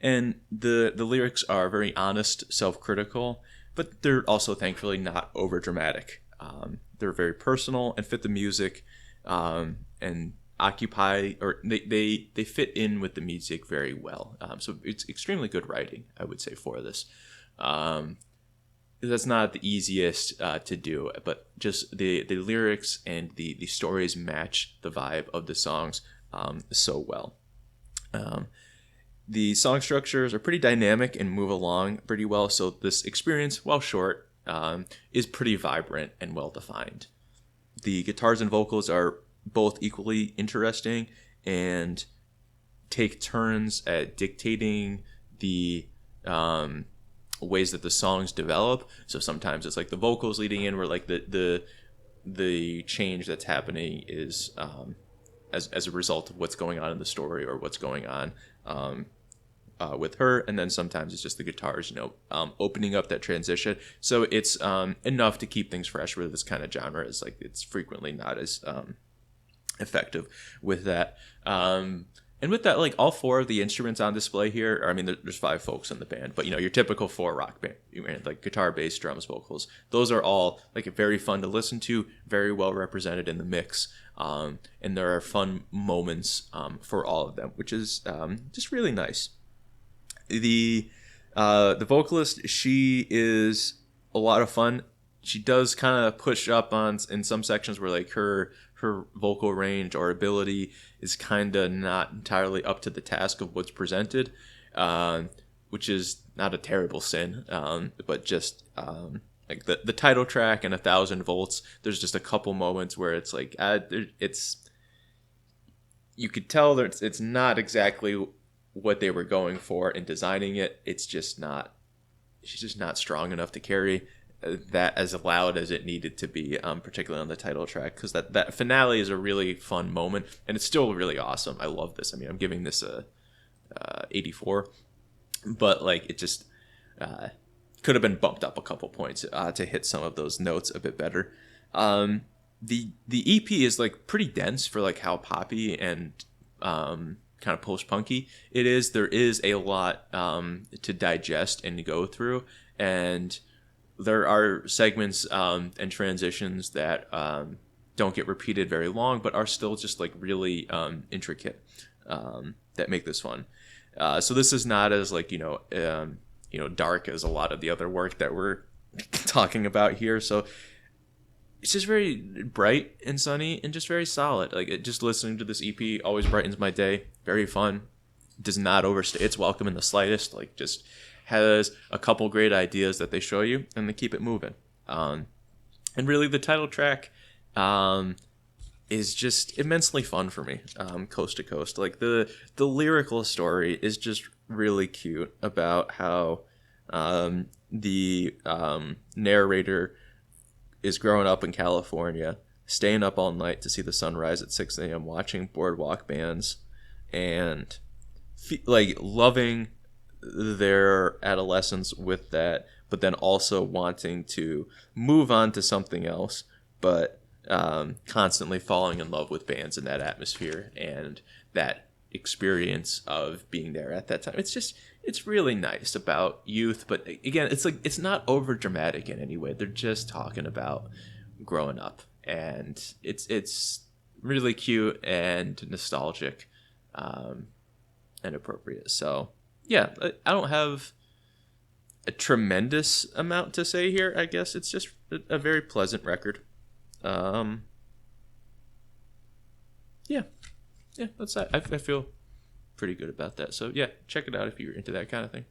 And the lyrics are very honest, self-critical, but they're also thankfully not over-dramatic. They're very personal and fit the music and occupy, or they fit in with the music very well. So it's extremely good writing, I would say, for this. That's not the easiest to do, but just the lyrics and the stories match the vibe of the songs so well. The song structures are pretty dynamic and move along pretty well, so this experience, while short, is pretty vibrant and well defined. The guitars and vocals are both equally interesting and take turns at dictating the ways that the songs develop. So sometimes it's like the vocals leading in, where like the change that's happening is as a result of what's going on in the story or what's going on with her, and then sometimes it's just the guitars, opening up that transition. So it's enough to keep things fresh with this kind of genre. Is like it's frequently not as effective with that. And with that, like all four of the instruments on display here, there's 5 folks in the band, but your typical 4 rock band, like guitar, bass, drums, vocals, those are all like very fun to listen to, very well represented in the mix. And there are fun moments for all of them, which is just really nice. The vocalist, she is a lot of fun. She does kind of push up on in some sections where like her vocal range or ability is kind of not entirely up to the task of what's presented, which is not a terrible sin, but just like the title track and 1,000 volts. There's just a couple moments where it's like you could tell that it's not exactly what they were going for in designing it. It's just not. She's just not strong enough to carry that as loud as it needed to be, particularly on the title track, because that finale is a really fun moment, and it's still really awesome. I love this. I'm giving this a 84, but like it just could have been bumped up a couple points to hit some of those notes a bit better. The EP is like pretty dense for like how poppy and kind of post-punky it is. There is a lot to digest and to go through, and there are segments and transitions that don't get repeated very long, but are still just like really intricate that make this fun. So this is not as like dark as a lot of the other work that we're talking about here. So it's just very bright and sunny and just very solid. Like just listening to this EP always brightens my day. Very fun. Does not overstay its welcome in the slightest. Like just has a couple great ideas that they show you and they keep it moving. And really the title track is just immensely fun for me, coast to coast. Like the lyrical story is just really cute about how the narrator is growing up in California, staying up all night to see the sunrise at 6 a.m., watching boardwalk bands, and like loving their adolescence with that, but then also wanting to move on to something else, but constantly falling in love with bands in that atmosphere and that experience of being there at that time. It's really nice about youth, but again, it's like it's not over dramatic in any way. They're just talking about growing up, and it's really cute and nostalgic and appropriate. So yeah, I don't have a tremendous amount to say here. I guess it's just a very pleasant record. Yeah, that's that. I feel pretty good about that. So yeah, check it out if you're into that kind of thing.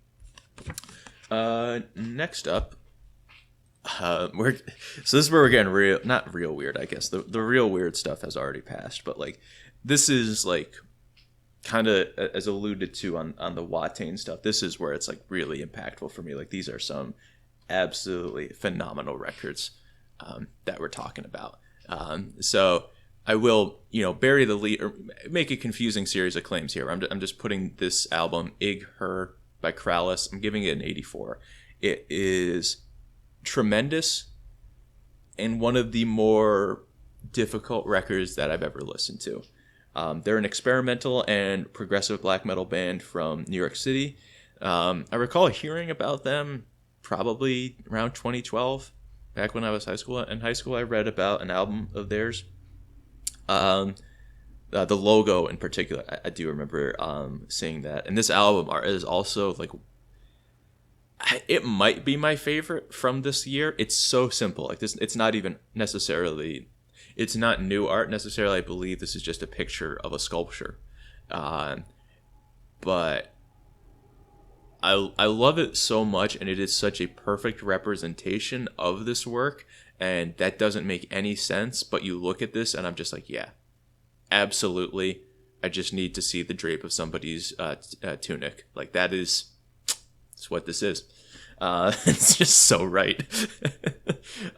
Next up, so this is where we're getting not real weird. I guess the real weird stuff has already passed, but like this is like kind of as alluded to on the Watain stuff. This is where it's like really impactful for me. Like these are some absolutely phenomenal records that we're talking about. So I will, bury the lead or make a confusing series of claims here. I'm just putting this album, Ygg Huur by Krallice, I'm giving it an 84. It is tremendous and one of the more difficult records that I've ever listened to. They're an experimental and progressive black metal band from New York City. I recall hearing about them probably around 2012, back when I was in high school. I read about an album of theirs. The logo in particular, I do remember seeing that. And this album is also like, it might be my favorite from this year. It's so simple. Like this, it's not even necessarily, it's not new art necessarily. I believe this is just a picture of a sculpture. But I love it so much, and it is such a perfect representation of this work. And that doesn't make any sense, but you look at this and I'm just like, yeah, absolutely. I just need to see the drape of somebody's tunic. Like that's what this is. It's just so right.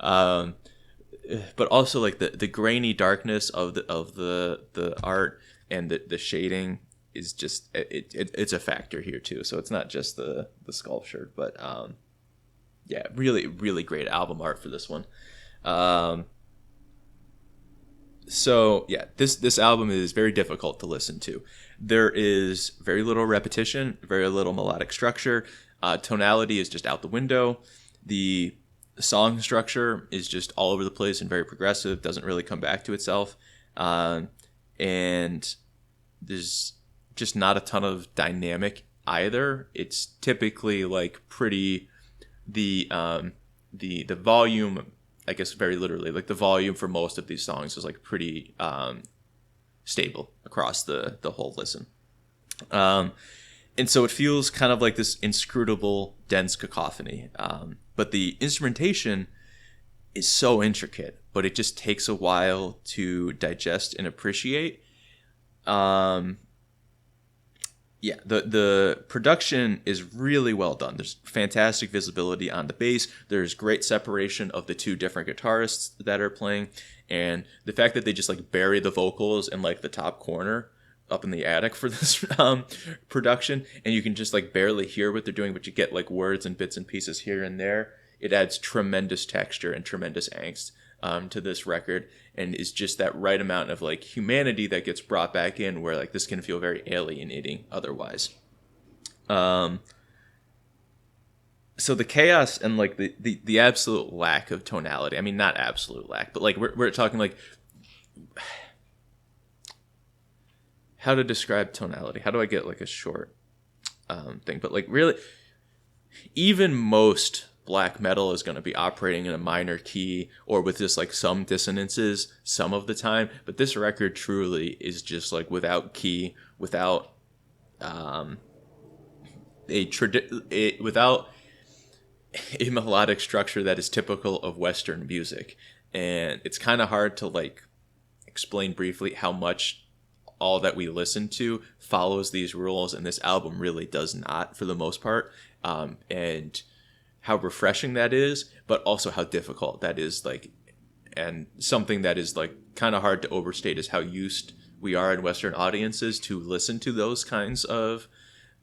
But also like the grainy darkness of the art and the shading is just it's a factor here too. So it's not just the sculpture, but yeah, really, really great album art for this one. So yeah, this album is very difficult to listen to. There is very little repetition, very little melodic structure. Tonality is just out the window. The song structure is just all over the place and very progressive. Doesn't really come back to itself. And there's just not a ton of dynamic either. It's typically like pretty the volume, I guess very literally, like the volume for most of these songs is like pretty stable across the whole listen. And so it feels kind of like this inscrutable, dense cacophony. But the instrumentation is so intricate, but it just takes a while to digest and appreciate. Yeah, the production is really well done. There's fantastic visibility on the bass. There's great separation of the two different guitarists that are playing. And the fact that they just like bury the vocals in like the top corner up in the attic for this production, and you can just like barely hear what they're doing, but you get like words and bits and pieces here and there. It adds tremendous texture and tremendous angst to this record, and is just that right amount of like humanity that gets brought back in, where like this can feel very alienating otherwise. So the chaos and like the absolute lack of tonality, I mean not absolute lack, but like we're talking like how to describe tonality. How do I get like a short thing? But like really, even most black metal is going to be operating in a minor key or with just like some dissonances some of the time. But this record truly is just like without key, without without a melodic structure that is typical of Western music. And it's kind of hard to like explain briefly how much all that we listen to follows these rules, and this album really does not for the most part, and how refreshing that is, but also how difficult that is, like, and something that is like kind of hard to overstate is how used we are in Western audiences to listen to those kinds of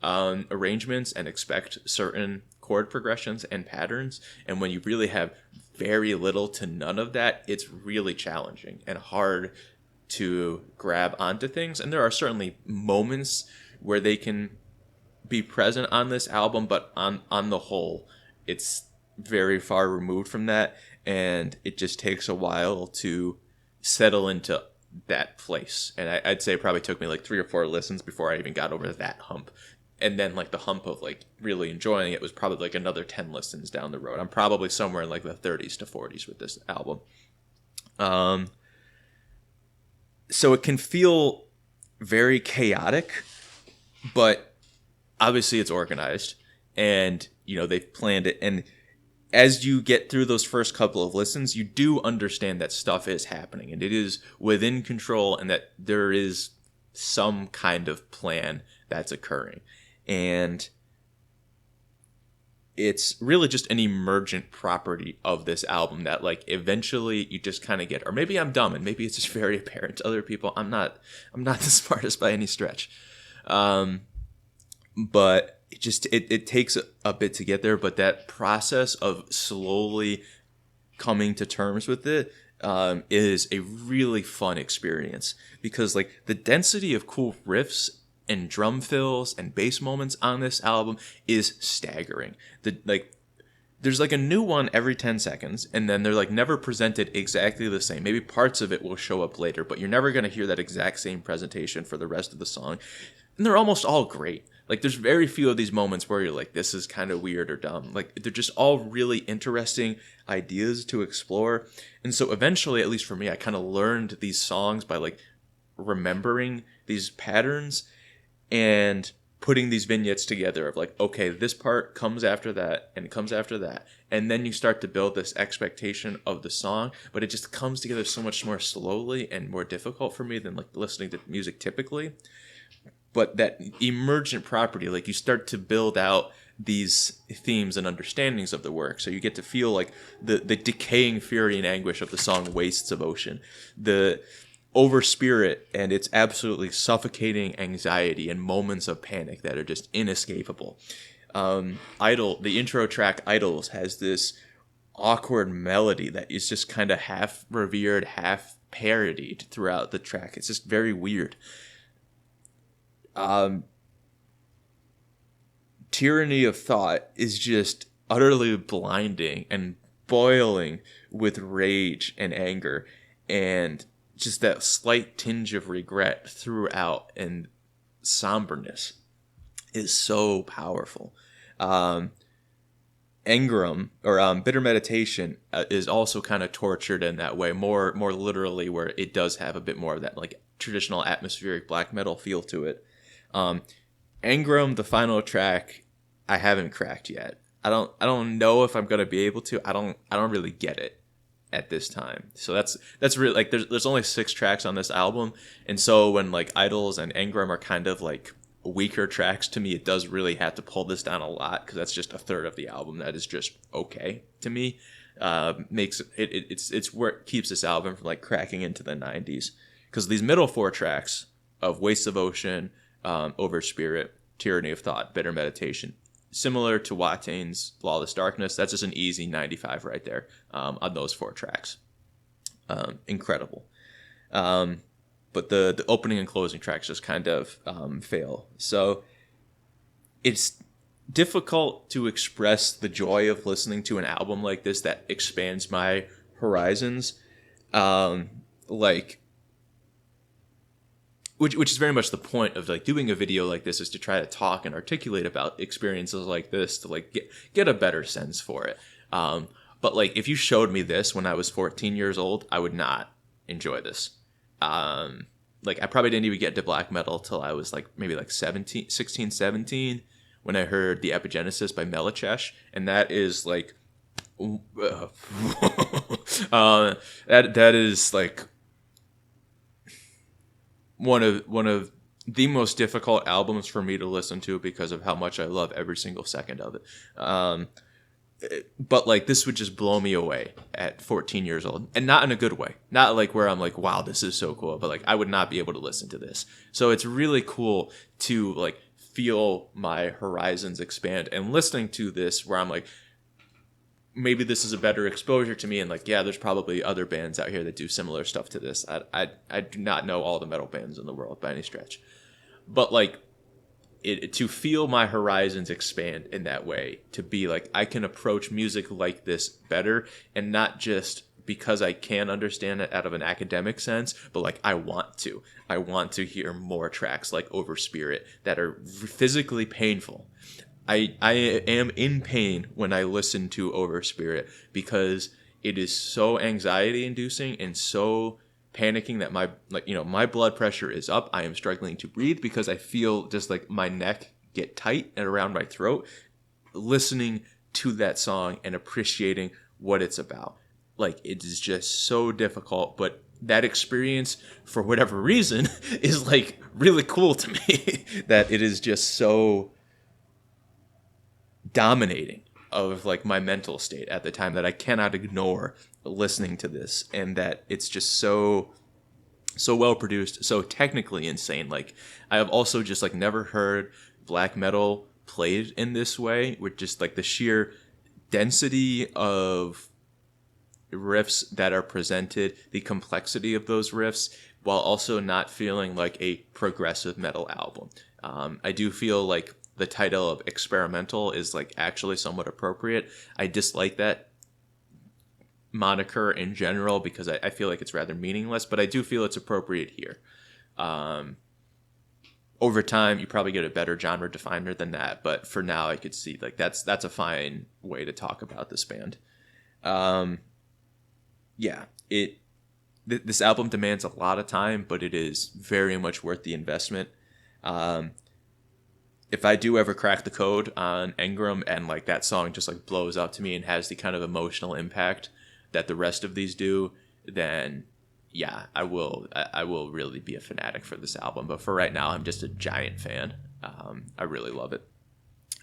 arrangements and expect certain chord progressions and patterns, and when you really have very little to none of that, it's really challenging and hard to grab onto things. And there are certainly moments where they can be present on this album, but on the whole, it's very far removed from that, and it just takes a while to settle into that place. And I'd say it probably took me like 3 or 4 listens before I even got over that hump. And then like the hump of like really enjoying it was probably like another 10 listens down the road. I'm probably somewhere in like the 30s to 40s with this album. So it can feel very chaotic, but obviously it's organized, and they've planned it. And as you get through those first couple of listens, you do understand that stuff is happening and it is within control, and that there is some kind of plan that's occurring. And it's really just an emergent property of this album that like eventually you just kind of get, or maybe I'm dumb and maybe it's just very apparent to other people. I'm not the smartest by any stretch. But it takes a bit to get there, but that process of slowly coming to terms with it is a really fun experience, because like the density of cool riffs and drum fills and bass moments on this album is staggering. There's like a new one every 10 seconds, and then they're like never presented exactly the same. Maybe parts of it will show up later, but you're never going to hear that exact same presentation for the rest of the song. And they're almost all great. Like there's very few of these moments where you're like, this is kind of weird or dumb. Like they're just all really interesting ideas to explore. And so eventually, at least for me, I kind of learned these songs by like remembering these patterns and putting these vignettes together of like, okay, this part comes after that and it comes after that. And then you start to build this expectation of the song, but it just comes together so much more slowly and more difficult for me than like listening to music typically. But that emergent property, like you start to build out these themes and understandings of the work. So you get to feel like the decaying fury and anguish of the song Wastes of Ocean, the over spirit and its absolutely suffocating anxiety and moments of panic that are just inescapable. The intro track Idols has this awkward melody that is just kind of half revered, half parodied throughout the track. It's just very weird. Tyranny of Thought is just utterly blinding and boiling with rage and anger, and just that slight tinge of regret throughout and somberness is so powerful. Engram or Bitter Meditation is also kind of tortured in that way, more literally, where it does have a bit more of that like traditional atmospheric black metal feel to it. Engram, the final track, I haven't cracked yet. I don't know if I'm gonna be able to. I don't really get it at this time. So that's really like there's only 6 tracks on this album, and so when like Idols and Engram are kind of like weaker tracks to me, it does really have to pull this down a lot, because that's just a third of the album that is just okay to me. Makes it's where it keeps this album from like cracking into the 90s, because these middle 4 tracks of Wastes of Ocean, Over Spirit, Tyranny of Thought, Bitter Meditation, similar to Watain's Lawless Darkness, that's just an easy 95 right there on those 4 tracks. Incredible. But the opening and closing tracks just kind of fail. So it's difficult to express the joy of listening to an album like this that expands my horizons. Which is very much the point of like doing a video like this, is to try to talk and articulate about experiences like this to like get a better sense for it. But like if you showed me this when I was 14 years old, I would not enjoy this. Like I probably didn't even get to black metal till I was like maybe like 16, 17 when I heard The Epigenesis by Melechesh, and that is like that is like one of the most difficult albums for me to listen to, because of how much I love every single second of it. But like this would just blow me away at 14 years old, and not in a good way. Not like where I'm like, wow, this is so cool, but like I would not be able to listen to this. So it's really cool to like feel my horizons expand, and listening to this where I'm like, maybe this is a better exposure to me, and like, yeah, there's probably other bands out here that do similar stuff to this. I do not know all the metal bands in the world by any stretch, but like to feel my horizons expand in that way, to be like, I can approach music like this better, and not just because I can understand it out of an academic sense, but like I want to hear more tracks like Over Spirit that are physically painful. I am in pain when I listen to Over Spirit, because it is so anxiety inducing and so panicking that my blood pressure is up. I am struggling to breathe because I feel just like my neck get tight and around my throat listening to that song and appreciating what it's about. Like, it is just so difficult, but that experience, for whatever reason, is like really cool to me that it is just so dominating. of like my mental state at the time that I cannot ignore listening to this, and that it's just so well produced, so technically insane. Like, I have also just like never heard black metal played in this way, with just like the sheer density of riffs that are presented, the complexity of those riffs, while also not feeling like a progressive metal album. I do feel like the title of experimental is like actually somewhat appropriate. I dislike that moniker in general because I feel like it's rather meaningless, but I do feel it's appropriate here. Over time, you probably get a better genre definer than that, but for now, I could see like that's a fine way to talk about this band. This album demands a lot of time, but it is very much worth the investment. If I do ever crack the code on Engram and like that song just like blows up to me and has the kind of emotional impact that the rest of these do, then yeah, I will really be a fanatic for this album. But for right now, I'm just a giant fan. I really love it.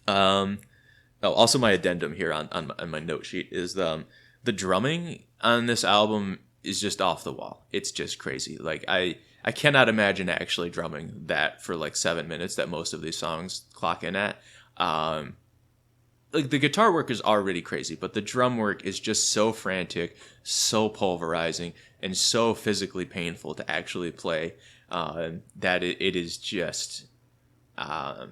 Also my addendum here on my note sheet is the drumming on this album is just off the wall. It's just crazy. Like I cannot imagine actually drumming that for like 7 minutes that most of these songs clock in at. Like the guitar work is already crazy, but the drum work is just so frantic, so pulverizing, and so physically painful to actually play that it is just a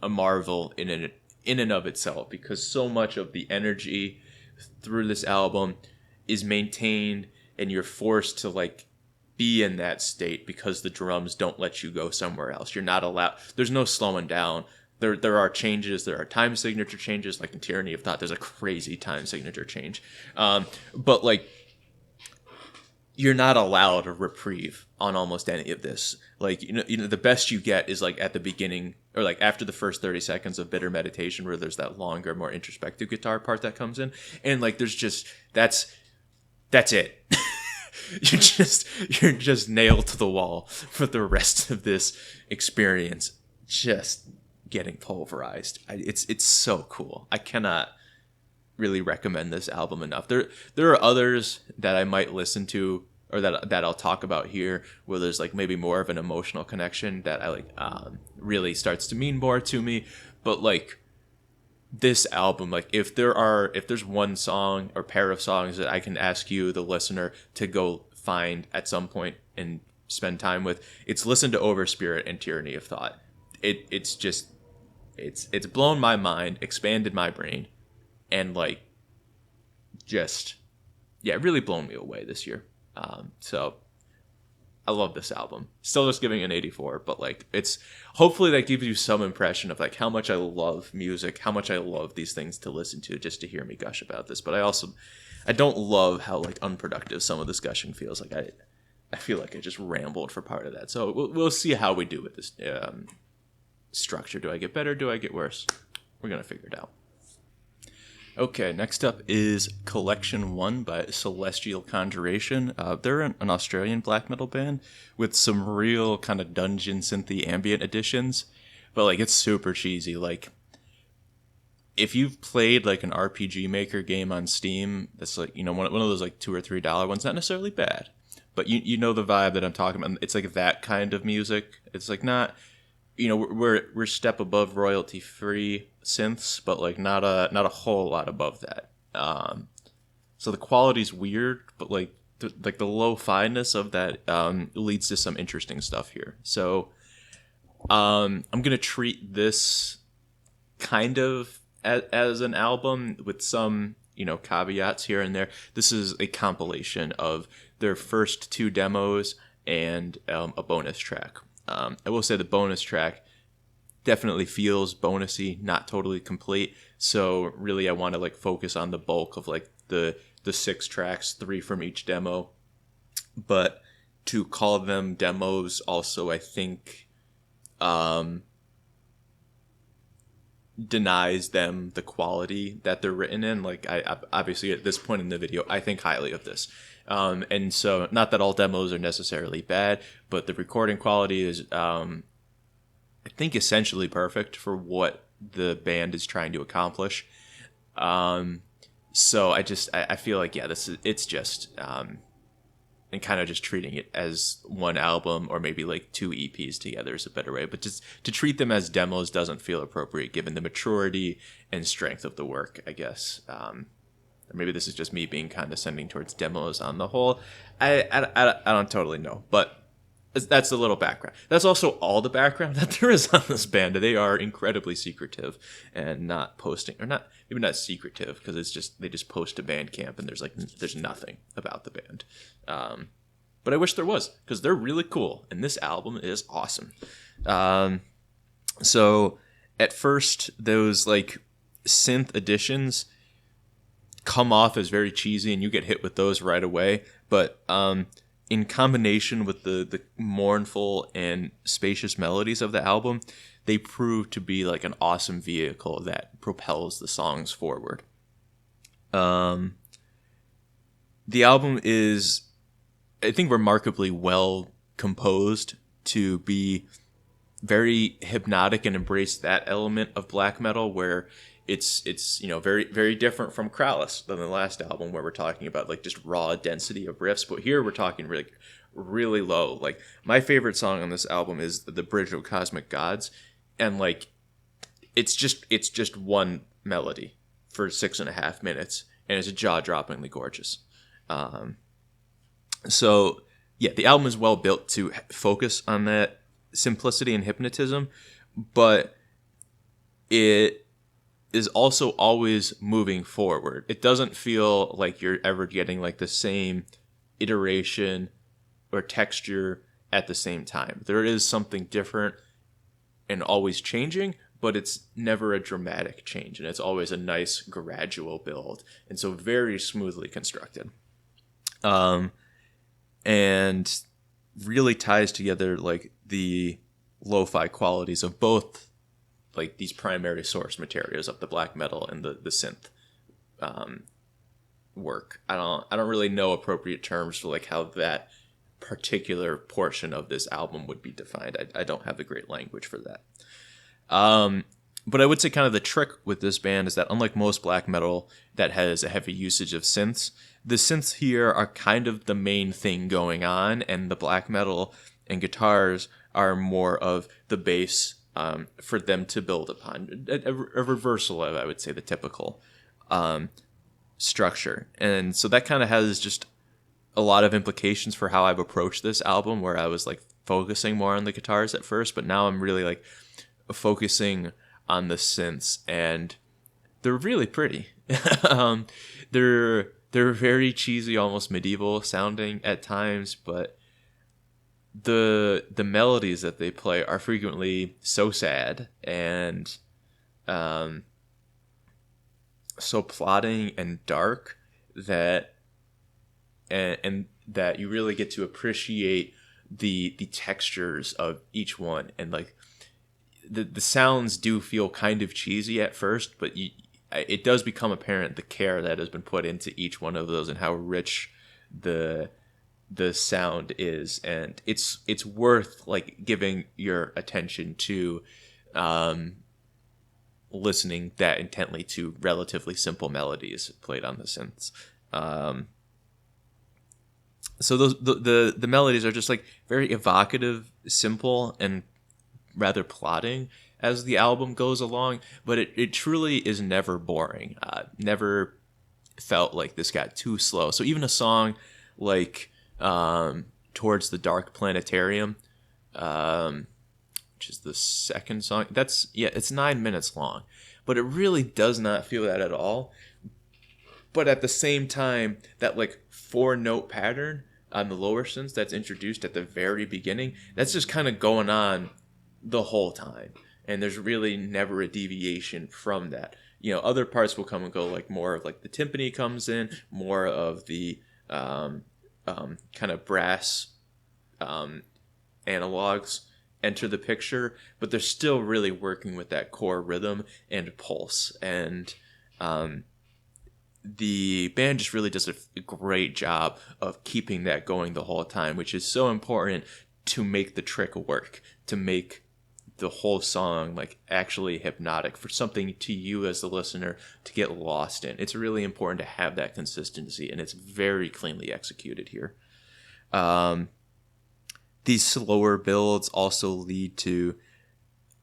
marvel in and of itself, because so much of the energy through this album is maintained, and you're forced to like be in that state because the drums don't let you go somewhere else. You're not allowed. There's no slowing down. There are changes. There are time signature changes, like in Tyranny of Thought. There's a crazy time signature change, but like you're not allowed a reprieve on almost any of this. Like you know, the best you get is like at the beginning or like after the first 30 seconds of Bitter Meditation, where there's that longer, more introspective guitar part that comes in, and like there's just that's it. You're just nailed to the wall for the rest of this experience, just getting pulverized. It's so cool. I cannot really recommend this album enough. There are others that I might listen to or that I'll talk about here where there's like maybe more of an emotional connection that I like really starts to mean more to me. But like this album, like if there's one song or pair of songs that I can ask you, the listener, to go find at some point and spend time with, it's listen to Overspirit and Tyranny of Thought. It's blown my mind, expanded my brain, and like just really blown me away this year. So I love this album. Still just giving it an 84, but like it's hopefully that gives you some impression of like how much I love music, how much I love these things to listen to just to hear me gush about this. But I don't love how like unproductive some of this gushing feels. Like I feel like I just rambled for part of that. So we'll see how we do with this structure. Do I get better? Do I get worse? We're gonna figure it out. Okay, next up is Collection 1 by Celestial Conjuration. They're an Australian black metal band with some real kind of dungeon synthy ambient additions, but like it's super cheesy. Like if you've played like an RPG Maker game on Steam, that's like, you know, one of those like $2 or $3 ones, not necessarily bad, but you know the vibe that I'm talking about. It's like that kind of music. It's like not, you know, we're step above royalty free synths, but like not a whole lot above that. So the quality's weird, but like the lo-fi-ness of that leads to some interesting stuff here. So I'm gonna treat this kind of as an album with some, you know, caveats here and there. This is a compilation of their first 2 demos and a bonus track. I will say the bonus track definitely feels bonusy, not totally complete. So really I want to like focus on the bulk of like the 6 tracks, 3 from each demo. But to call them demos also, I think, denies them the quality that they're written in. Like I obviously at this point in the video, I think highly of this. And so not that all demos are necessarily bad, but the recording quality is, I think, essentially perfect for what the band is trying to accomplish. So I feel like, yeah, it's just, and kind of just treating it as one album or maybe like 2 EPs together is a better way. But just to treat them as demos doesn't feel appropriate given the maturity and strength of the work, I guess. Or maybe this is just me being condescending towards demos on the whole. I don't totally know, but that's a little background. That's also all the background that there is on this band. They are incredibly secretive and not posting, or not, maybe not secretive, because it's just, they just post to Bandcamp and there's nothing about the band. But I wish there was, because they're really cool, and this album is awesome. So at first, those like synth additions come off as very cheesy, and you get hit with those right away. But in combination with the mournful and spacious melodies of the album, they prove to be like an awesome vehicle that propels the songs forward. The album is, I think, remarkably well composed to be very hypnotic and embrace that element of black metal where it's very, very different from Krallice than the last album, where we're talking about like just raw density of riffs. But here we're talking really, really low. Like, my favorite song on this album is The Bridge of Cosmic Gods, and like it's just one melody for 6.5 minutes, and it's jaw-droppingly gorgeous. So yeah, the album is well built to focus on that simplicity and hypnotism, but it is also always moving forward. It doesn't feel like you're ever getting like the same iteration or texture at the same time. There is something different and always changing, but it's never a dramatic change, and it's always a nice gradual build, and so very smoothly constructed. And really ties together like the lo-fi qualities of both like these primary source materials of the black metal and the synth work. I don't really know appropriate terms for like how that particular portion of this album would be defined. I don't have the great language for that. But I would say kind of the trick with this band is that unlike most black metal that has a heavy usage of synths, the synths here are kind of the main thing going on, and the black metal and guitars are more of the base for them to build upon. A reversal of, I would say, the typical structure. And so that kind of has just a lot of implications for how I've approached this album, where I was like focusing more on the guitars at first, but now I'm really like focusing on the synths, and they're really pretty. They're very cheesy, almost medieval sounding at times, but the melodies that they play are frequently so sad and so plotting and dark that and that you really get to appreciate the textures of each one, and like the sounds do feel kind of cheesy at first, but it does become apparent the care that has been put into each one of those and how rich the sound is, and it's worth like giving your attention to listening that intently to relatively simple melodies played on the synths. So those the melodies are just like very evocative, simple, and rather plotting as the album goes along, but it truly is never boring. Never felt like this got too slow. So even a song like Towards the Dark Planetarium, which is the second song, it's 9 minutes long, but it really does not feel that at all. But at the same time, that like 4-note pattern on the lower synths that's introduced at the very beginning, that's just kind of going on the whole time, and there's really never a deviation from that. Other parts will come and go, like more of like the timpani comes in, more of the kind of brass analogs enter the picture, but they're still really working with that core rhythm and pulse, and the band just really does a great job of keeping that going the whole time, which is so important to make the trick work, to make the whole song like actually hypnotic for something to you as the listener to get lost in. It's really important to have that consistency, and it's very cleanly executed here. These slower builds also lead to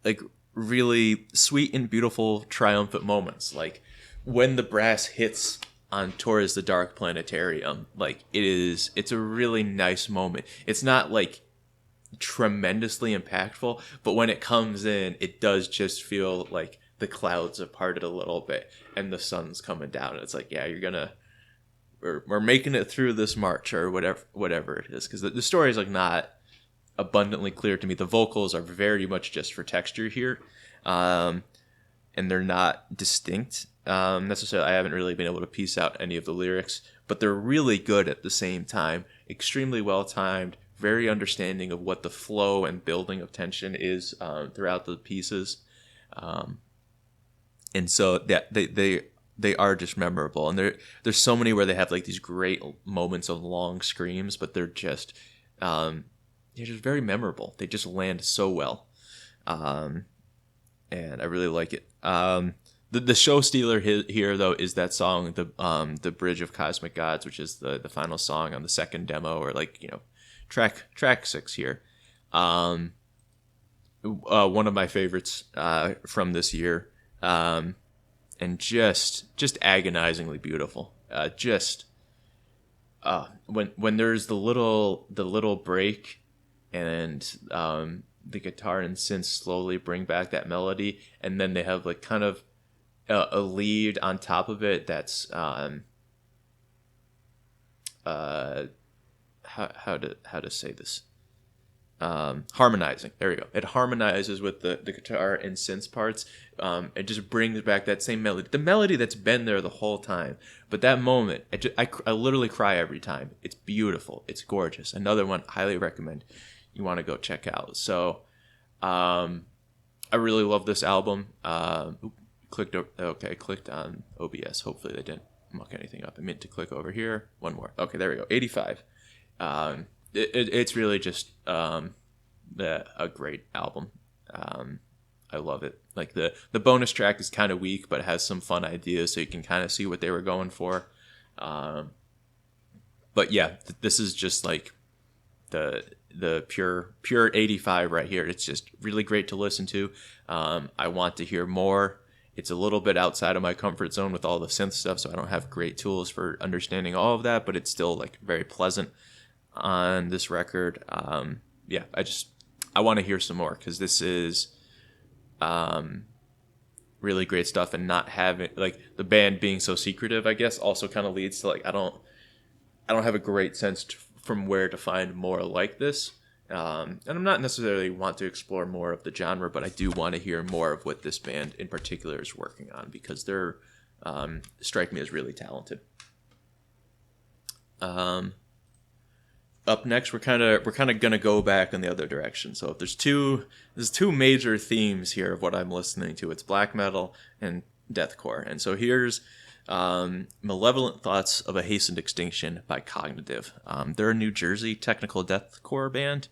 like really sweet and beautiful triumphant moments, like when the brass hits on Towards the Dark Planetarium. Like it's a really nice moment. It's not like tremendously impactful, but when it comes in, it does just feel like the clouds have parted a little bit and the sun's coming down, and it's like, yeah, we're making it through this march, or whatever it is, because the story is like not abundantly clear to me. The vocals are very much just for texture here, and they're not distinct necessarily. I haven't really been able to piece out any of the lyrics, but they're really good at the same time, extremely well timed, very understanding of what the flow and building of tension is throughout the pieces, and so that they are just memorable. And there's so many where they have like these great moments of long screams, but they're just very memorable. They just land so well, and I really like it. The show stealer here though is that song, the Bridge of Cosmic Gods, which is the final song on the second demo, or like, you know, track 6 here. One of my favorites from this year, and just agonizingly beautiful. When there's the little break, and the guitar and synth slowly bring back that melody, and then they have like kind of a lead on top of it that's how to say this, harmonizing. There we go. It harmonizes with the guitar and synth parts. It just brings back that same melody, the melody that's been there the whole time. But that moment, I literally cry every time. It's beautiful. It's gorgeous. Another one, highly recommend you want to go check out. So I really love this album. Clicked on OBS. Hopefully they didn't muck anything up. I meant to click over here. One more. Okay, there we go. 85. It's really just a great album. I love it. Like the bonus track is kind of weak, but it has some fun ideas, so you can kind of see what they were going for. But yeah, this is just like the pure 85 right here. It's just really great to listen to. I want to hear more. It's a little bit outside of my comfort zone with all the synth stuff, so I don't have great tools for understanding all of that, but it's still like very pleasant on this record. Yeah, I want to hear some more, because this is really great stuff, and not having like the band being so secretive, I guess, also kind of leads to like I don't have a great sense from where to find more like this. And I'm not necessarily want to explore more of the genre, but I do want to hear more of what this band in particular is working on, because they're strike me as really talented. Up next, we're kind of gonna go back in the other direction. So if there's two major themes here of what I'm listening to, it's black metal and deathcore. And so here's Malevolent Thoughts of a Hastened Extinction by Cognitive. They're a New Jersey technical deathcore band,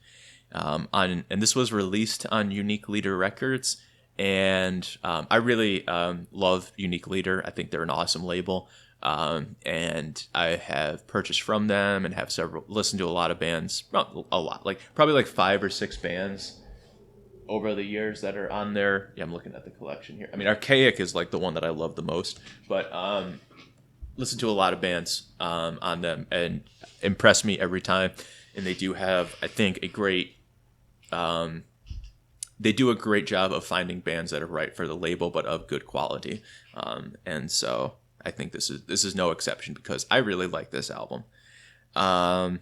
and this was released on Unique Leader Records. And I really love Unique Leader. I think they're an awesome label. And I have purchased from them and have listened to a lot of bands, not a lot, like probably like 5 or 6 bands over the years that are on there. Yeah, I'm looking at the collection here. I mean, Archaic is like the one that I love the most, but listen to a lot of bands on them and impress me every time. And they do have, I think, a great job of finding bands that are right for the label, but of good quality. And so I think this is no exception, because I really like this album. I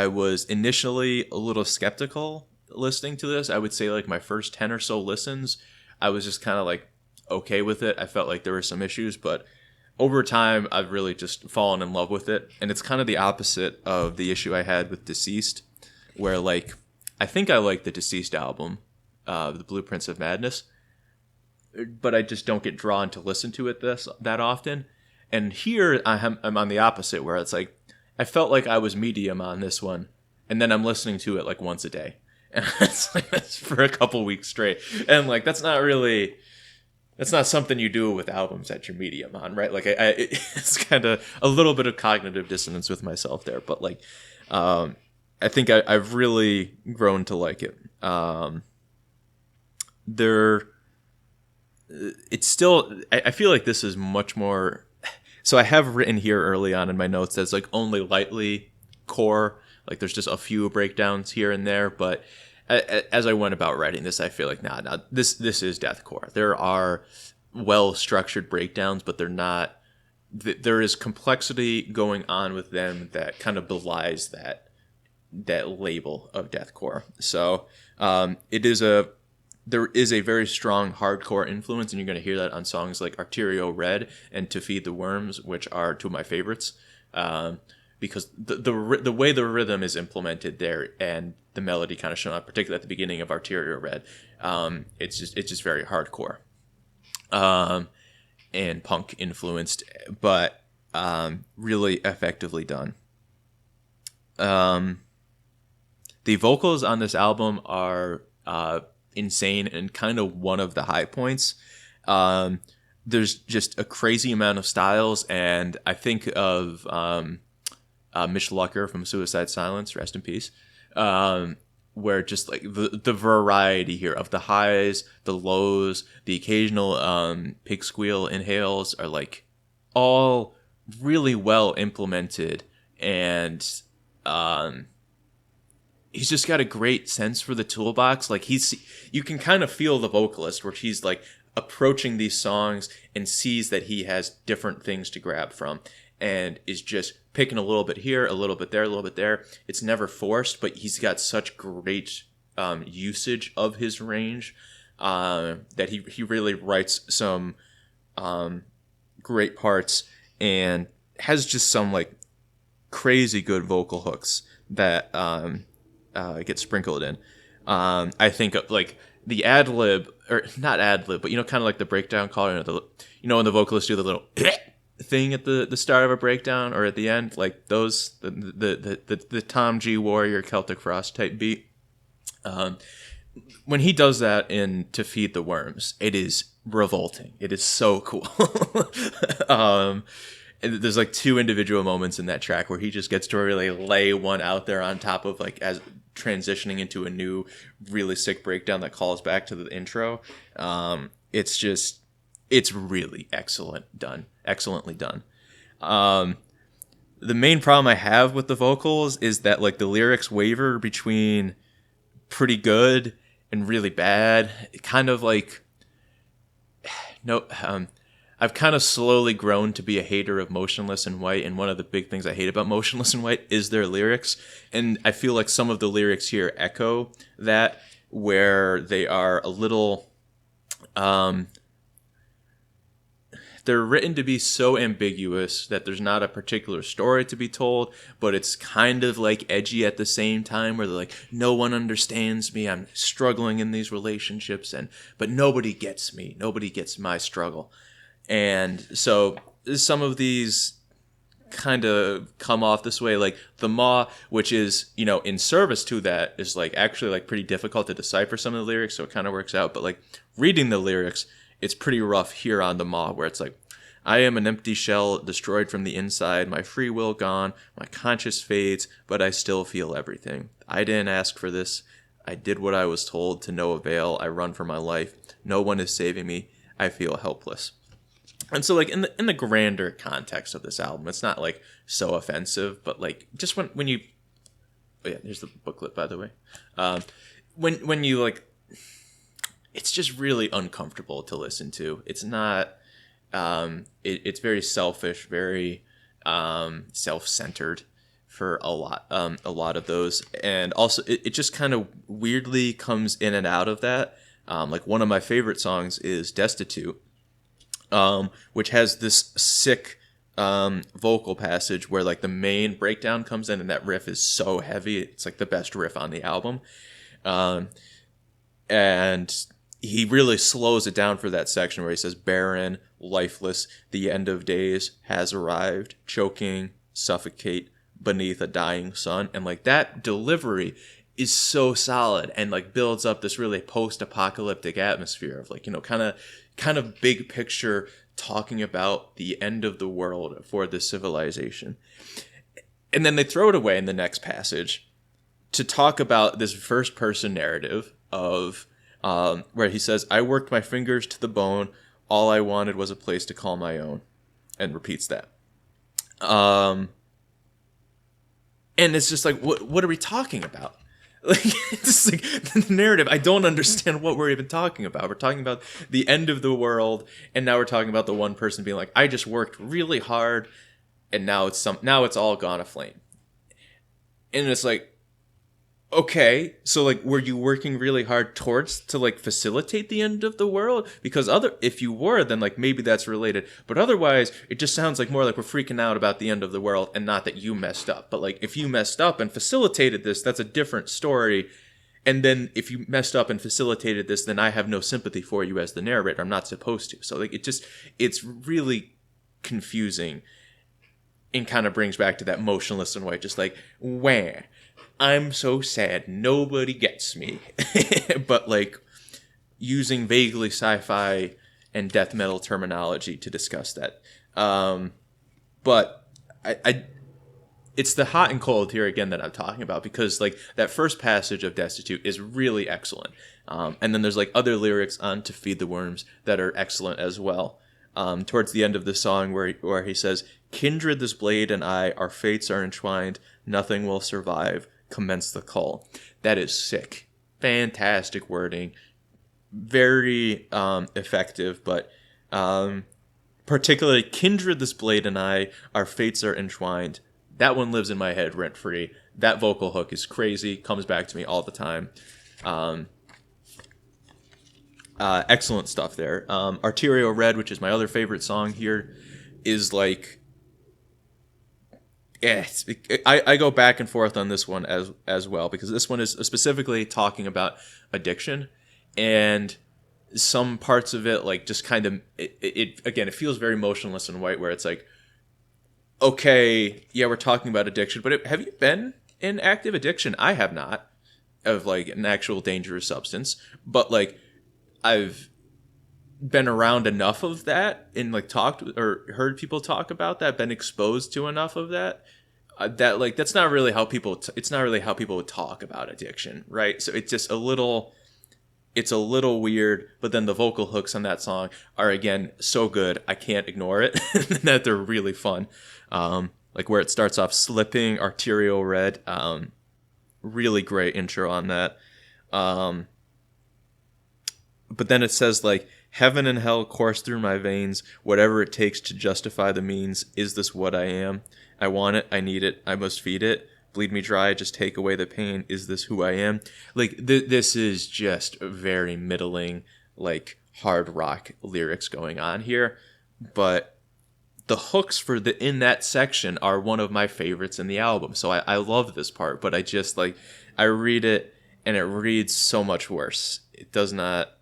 was initially a little skeptical listening to this. I would say like my first 10 or so listens, I was just kind of like okay with it. I felt like there were some issues, but over time I've really just fallen in love with it. And it's kind of the opposite of the issue I had with Deceased, where like I think I like the Deceased album, The Blueprints of Madness, but I just don't get drawn to listen to it that often. And here I'm on the opposite, where it's like I felt like I was medium on this one, and then I'm listening to it like once a day. And that's for a couple weeks straight. And like that's not something you do with albums that you're medium on, right? Like it's kind of a little bit of cognitive dissonance with myself there, but like I think I've really grown to like it. It's still, I feel like this is much more. So I have written here early on in my notes that's like only lightly core. Like there's just a few breakdowns here and there, but as I went about writing this, I feel like this is deathcore. There are well structured breakdowns, but they're not. There is complexity going on with them that kind of belies that label of deathcore. So there is a very strong hardcore influence, and you're going to hear that on songs like Arterial Red and To Feed the Worms, which are two of my favorites. Because the way the rhythm is implemented there and the melody kind of shown up, particularly at the beginning of Arterial Red, it's just very hardcore, and punk influenced, but really effectively done. The vocals on this album are insane and kind of one of the high points. There's just a crazy amount of styles, and I think of Mitch Lucker from Suicide Silence, rest in peace, where just like the variety here of the highs, the lows, the occasional pig squeal inhales are like all really well implemented, and he's just got a great sense for the toolbox. Like you can kind of feel the vocalist where he's like approaching these songs and sees that he has different things to grab from and is just picking a little bit here, a little bit there, a little bit there. It's never forced, but he's got such great usage of his range that he really writes some great parts and has just some like crazy good vocal hooks that get sprinkled in. I think of like the ad lib, or not ad lib, but kind of like the breakdown call, when the vocalists do the little thing at the start of a breakdown or at the end, like those the Tom G Warrior Celtic Frost type beat. When he does that in To Feed the Worms, it is revolting. It is so cool. And there's like two individual moments in that track where he just gets to really lay one out there on top of like as transitioning into a new really sick breakdown that calls back to the intro. It's really excellently done. The main problem I have with the vocals is that like the lyrics waver between pretty good and really bad. Kind of like I've kind of slowly grown to be a hater of Motionless in White, and one of the big things I hate about Motionless in White is their lyrics, and I feel like some of the lyrics here echo that, where they are a little they're written to be so ambiguous that there's not a particular story to be told, but it's kind of like edgy at the same time, where they're like, no one understands me, I'm struggling in these relationships, but nobody gets me, nobody gets my struggle. And so some of these kind of come off this way, like the Maw, which is, in service to that, is like actually like pretty difficult to decipher some of the lyrics, so it kind of works out. But like reading the lyrics, it's pretty rough here on the Maw, where it's like, I am an empty shell, destroyed from the inside, my free will gone, my conscience fades, but I still feel everything. I didn't ask for this. I did what I was told, to no avail. I run for my life. No one is saving me. I feel helpless. And so, like, in the grander context of this album, it's not, like, so offensive, but, like, just when you... Oh, yeah, here's the booklet, by the way. When you, like... It's just really uncomfortable to listen to. It's not... It's very selfish, very self-centered for a lot of those. And also, it just kind of weirdly comes in and out of that. Like, one of my favorite songs is Destitute, which has this sick vocal passage where like the main breakdown comes in and that riff is so heavy. It's like the best riff on the album. And he really slows it down for that section where he says, barren, lifeless, the end of days has arrived, choking, suffocate beneath a dying sun. And like that delivery is so solid and like builds up this really post-apocalyptic atmosphere of like, kind of big picture talking about the end of the world for this civilization. And then they throw it away in the next passage to talk about this first person narrative of where he says, I worked my fingers to the bone. All I wanted was a place to call my own. And repeats that. And it's just like, what are we talking about? Like, it's like the narrative. I don't understand what we're even talking about. We're talking about the end of the world, and now we're talking about the one person being like, I just worked really hard, and now it's all gone aflame. And it's like, okay, so like, were you working really hard to like facilitate the end of the world? Because if you were, then like maybe that's related. But otherwise, it just sounds like more like we're freaking out about the end of the world and not that you messed up. But like, if you messed up and facilitated this, that's a different story. And then if you messed up and facilitated this, then I have no sympathy for you as the narrator. I'm not supposed to. So like, it's really confusing and kind of brings back to that motionless and white, just like, where? I'm so sad, nobody gets me. But like using vaguely sci-fi and death metal terminology to discuss that. But it's the hot and cold here again that I'm talking about, because like that first passage of Destitute is really excellent. And then there's like other lyrics on To Feed the Worms that are excellent as well. Towards the end of the song where he says, Kindred this blade and I, our fates are entwined, nothing will survive. Commence the call. That is sick. Fantastic wording. Very effective, but particularly Kindred this blade and I, our fates are entwined. That one lives in my head rent free. That vocal hook is crazy. Comes back to me all the time. Excellent stuff there. Arterial Red, which is my other favorite song here, is like, yeah, I go back and forth on this one as well, because this one is specifically talking about addiction, and some parts of it like just kind of it feels very motionless and white, where it's like, okay, yeah, we're talking about addiction, but have you been in active addiction? I have not, of like an actual dangerous substance, but like I've been around enough of that and like talked or heard people talk about that, been exposed to enough of that, that like that's not really how people it's not really how people would talk about addiction, right? So it's just a little weird, but then the vocal hooks on that song are again so good I can't ignore it. That they're really fun. Like where it starts off, Slipping, Arterial Red, really great intro on that. But then it says like, Heaven and hell course through my veins, whatever it takes to justify the means. Is this what I am? I want it, I need it, I must feed it. Bleed me dry, just take away the pain. Is this who I am? Like, this is just very middling, like, hard rock lyrics going on here. But the hooks in that section are one of my favorites in the album. So I love this part, but I just, like, I read it, and it reads so much worse. It does not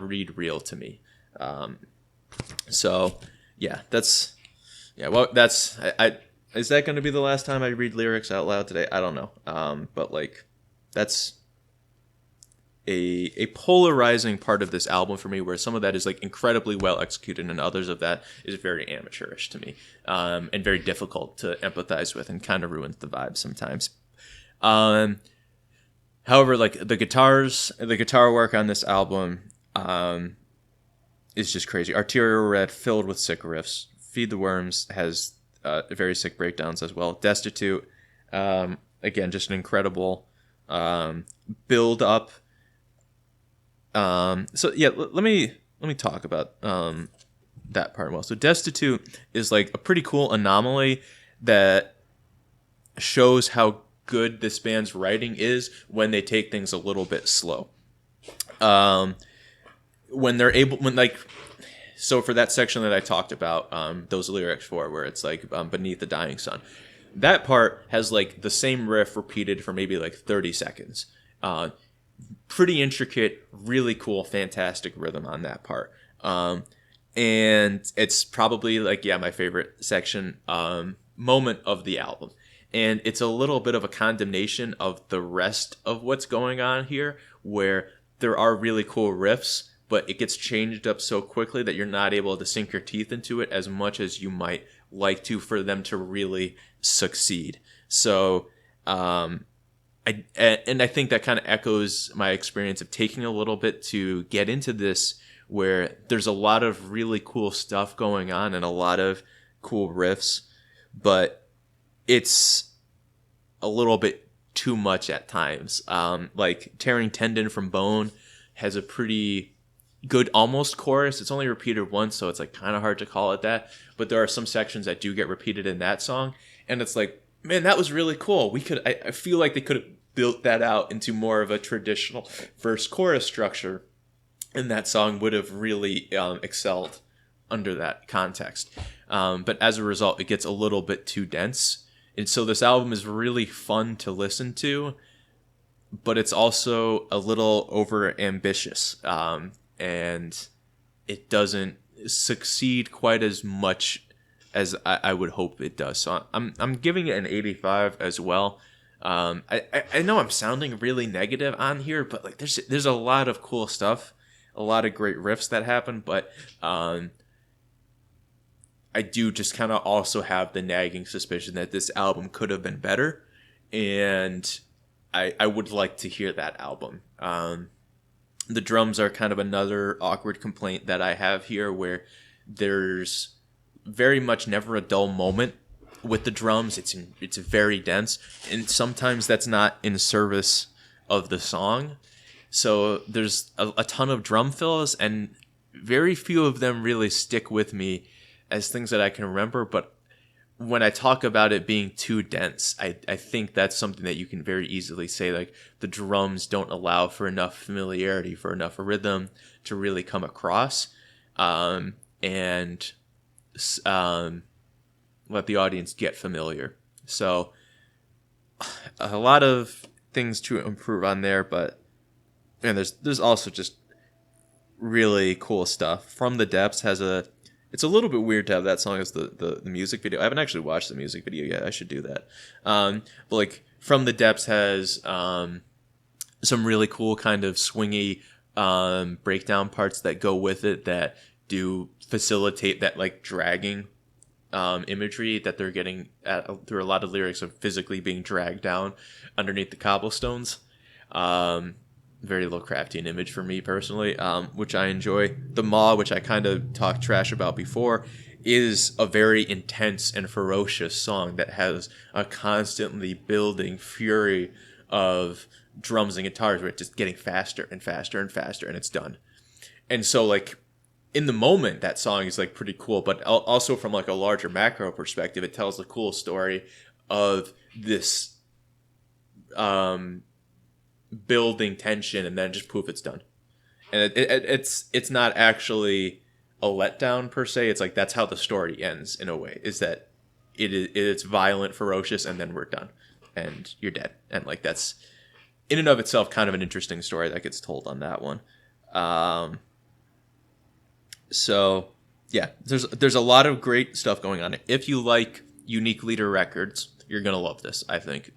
read real to me. So yeah, is that going to be the last time I read lyrics out loud today? I don't know. But like, that's a polarizing part of this album for me, where some of that is like incredibly well executed and others of that is very amateurish to me, and very difficult to empathize with, and kind of ruins the vibe sometimes. However, like the guitar work on this album is just crazy. Arterial Red, filled with sick riffs. Feed the Worms has very sick breakdowns as well. Destitute, again, just an incredible build up. So yeah, let me talk about that part well. So Destitute is like a pretty cool anomaly that shows how good this band's writing is when they take things a little bit slow. So for that section that I talked about, those lyrics for where it's like Beneath the Dying Sun, that part has like the same riff repeated for maybe like 30 seconds. Pretty intricate, really cool, fantastic rhythm on that part. And it's probably like, yeah, my favorite section, moment of the album. And it's a little bit of a condemnation of the rest of what's going on here, where there are really cool riffs, but it gets changed up so quickly that you're not able to sink your teeth into it as much as you might like to for them to really succeed. So, I think that kind of echoes my experience of taking a little bit to get into this, where there's a lot of really cool stuff going on and a lot of cool riffs, but it's a little bit too much at times. Like Tearing Tendon from Bone has a pretty good almost chorus. It's only repeated once, so it's like kind of hard to call it that. But there are some sections that do get repeated in that song, and it's like, man, that was really cool. I feel like they could have built that out into more of a traditional verse chorus structure, and that song would have really excelled under that context. But as a result, it gets a little bit too dense. And so this album is really fun to listen to, but it's also a little over ambitious. And it doesn't succeed quite as much as I would hope it does. So I'm giving it an 85 as well. I know I'm sounding really negative on here, but like there's a lot of cool stuff, a lot of great riffs that happen, but I do just kind of also have the nagging suspicion that this album could have been better, and I would like to hear that album. The drums are kind of another awkward complaint that I have here, where there's very much never a dull moment with the drums. It's very dense, and sometimes that's not in service of the song. So there's a ton of drum fills, and very few of them really stick with me as things that I can remember. But when I talk about it being too dense, I think that's something that you can very easily say, like, the drums don't allow for enough familiarity, for enough rhythm to really come across, and let the audience get familiar. So a lot of things to improve on there, but and there's also just really cool stuff. From the Depths has it's a little bit weird to have that song as the music video. I haven't actually watched the music video yet. I should do that. But like From the Depths has some really cool kind of swingy breakdown parts that go with it that do facilitate that like dragging imagery that they're getting at through a lot of lyrics of physically being dragged down underneath the cobblestones. Very Lovecraftian image for me personally, which I enjoy. The Maw, which I kind of talked trash about before, is a very intense and ferocious song that has a constantly building fury of drums and guitars where it's just getting faster and faster and faster, and it's done. And so like in the moment, that song is like pretty cool, but also from like a larger macro perspective, it tells the cool story of this building tension, and then just poof, it's done. And it's not actually a letdown per se. It's like that's how the story ends in a way, is that it's violent, ferocious, and then we're done and you're dead. And like that's in and of itself kind of an interesting story that gets told on that one. So yeah, there's a lot of great stuff going on. If you like Unique Leader Records, you're gonna love this. I think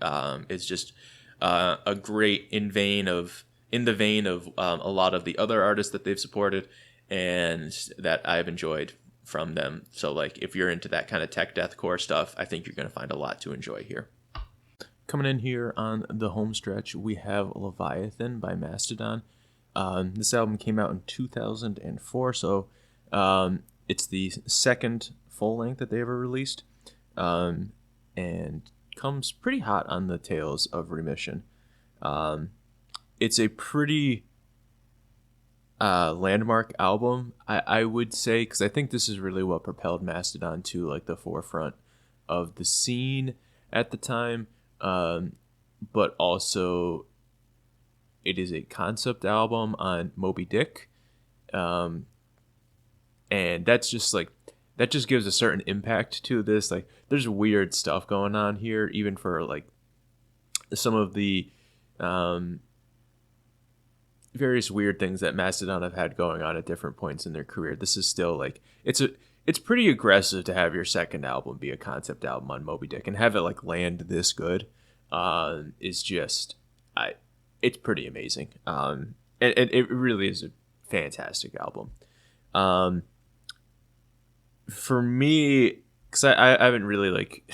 it's just a great in the vein of a lot of the other artists that they've supported and that I've enjoyed from them. So like if you're into that kind of tech deathcore stuff, I think you're going to find a lot to enjoy here. Coming in here on the home stretch, we have Leviathan by Mastodon. This album came out in 2004, so it's the second full length that they ever released, and comes pretty hot on the tails of Remission. It's a pretty landmark album, I would say, because I think this is really what propelled Mastodon to like the forefront of the scene at the time. But also it is a concept album on Moby Dick, and that's just like that just gives a certain impact to this. Like there's weird stuff going on here, even for like some of the various weird things that Mastodon have had going on at different points in their career. This is still like it's it's pretty aggressive to have your second album be a concept album on Moby Dick and have it like land this good. Is just it's pretty amazing. And it really is a fantastic album. For me, because I haven't really like.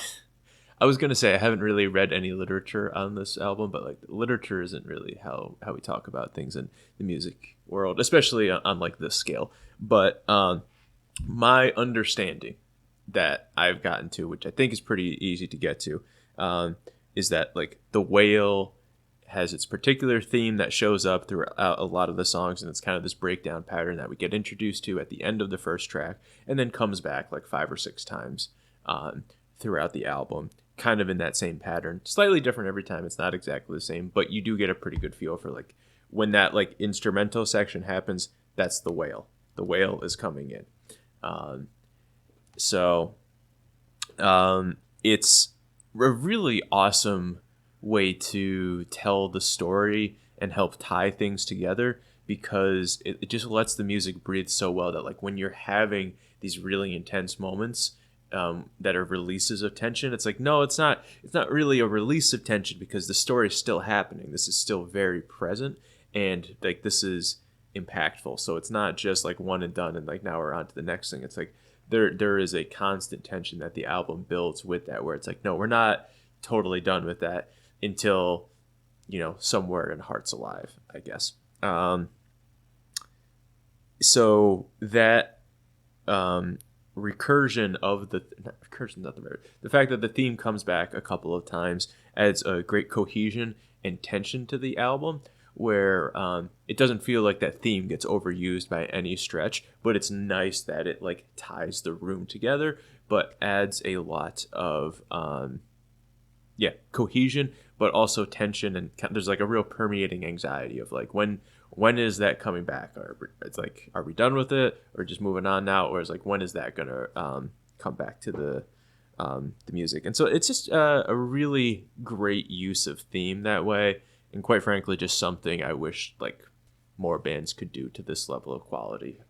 I was gonna say I haven't really read any literature on this album, but like literature isn't really how we talk about things in the music world, especially on like this scale. But my understanding that I've gotten to, which I think is pretty easy to get to, is that like the whale has its particular theme that shows up throughout a lot of the songs, and it's kind of this breakdown pattern that we get introduced to at the end of the first track, and then comes back like 5 or 6 times throughout the album, kind of in that same pattern, slightly different every time. It's not exactly the same, but you do get a pretty good feel for like when that like instrumental section happens. That's the whale. The whale is coming in. It's a really awesome way to tell the story and help tie things together, because it just lets the music breathe so well that like when you're having these really intense moments that are releases of tension, it's like, no, it's not really a release of tension, because the story is still happening. This is still very present, and like this is impactful. So it's not just like one and done and like now we're on to the next thing. It's like there is a constant tension that the album builds with that, where it's like, no, we're not totally done with that until, you know, somewhere in Hearts Alive, I guess. So that recursion of the fact that the theme comes back a couple of times adds a great cohesion and tension to the album, where it doesn't feel like that theme gets overused by any stretch, but it's nice that it like ties the room together, but adds a lot of cohesion, but also tension, and there's like a real permeating anxiety of like when is that coming back, or it's like, are we done with it or just moving on now, or is like, when is that gonna come back to the music? And so it's just a really great use of theme that way. And quite frankly, just something I wish like more bands could do to this level of quality.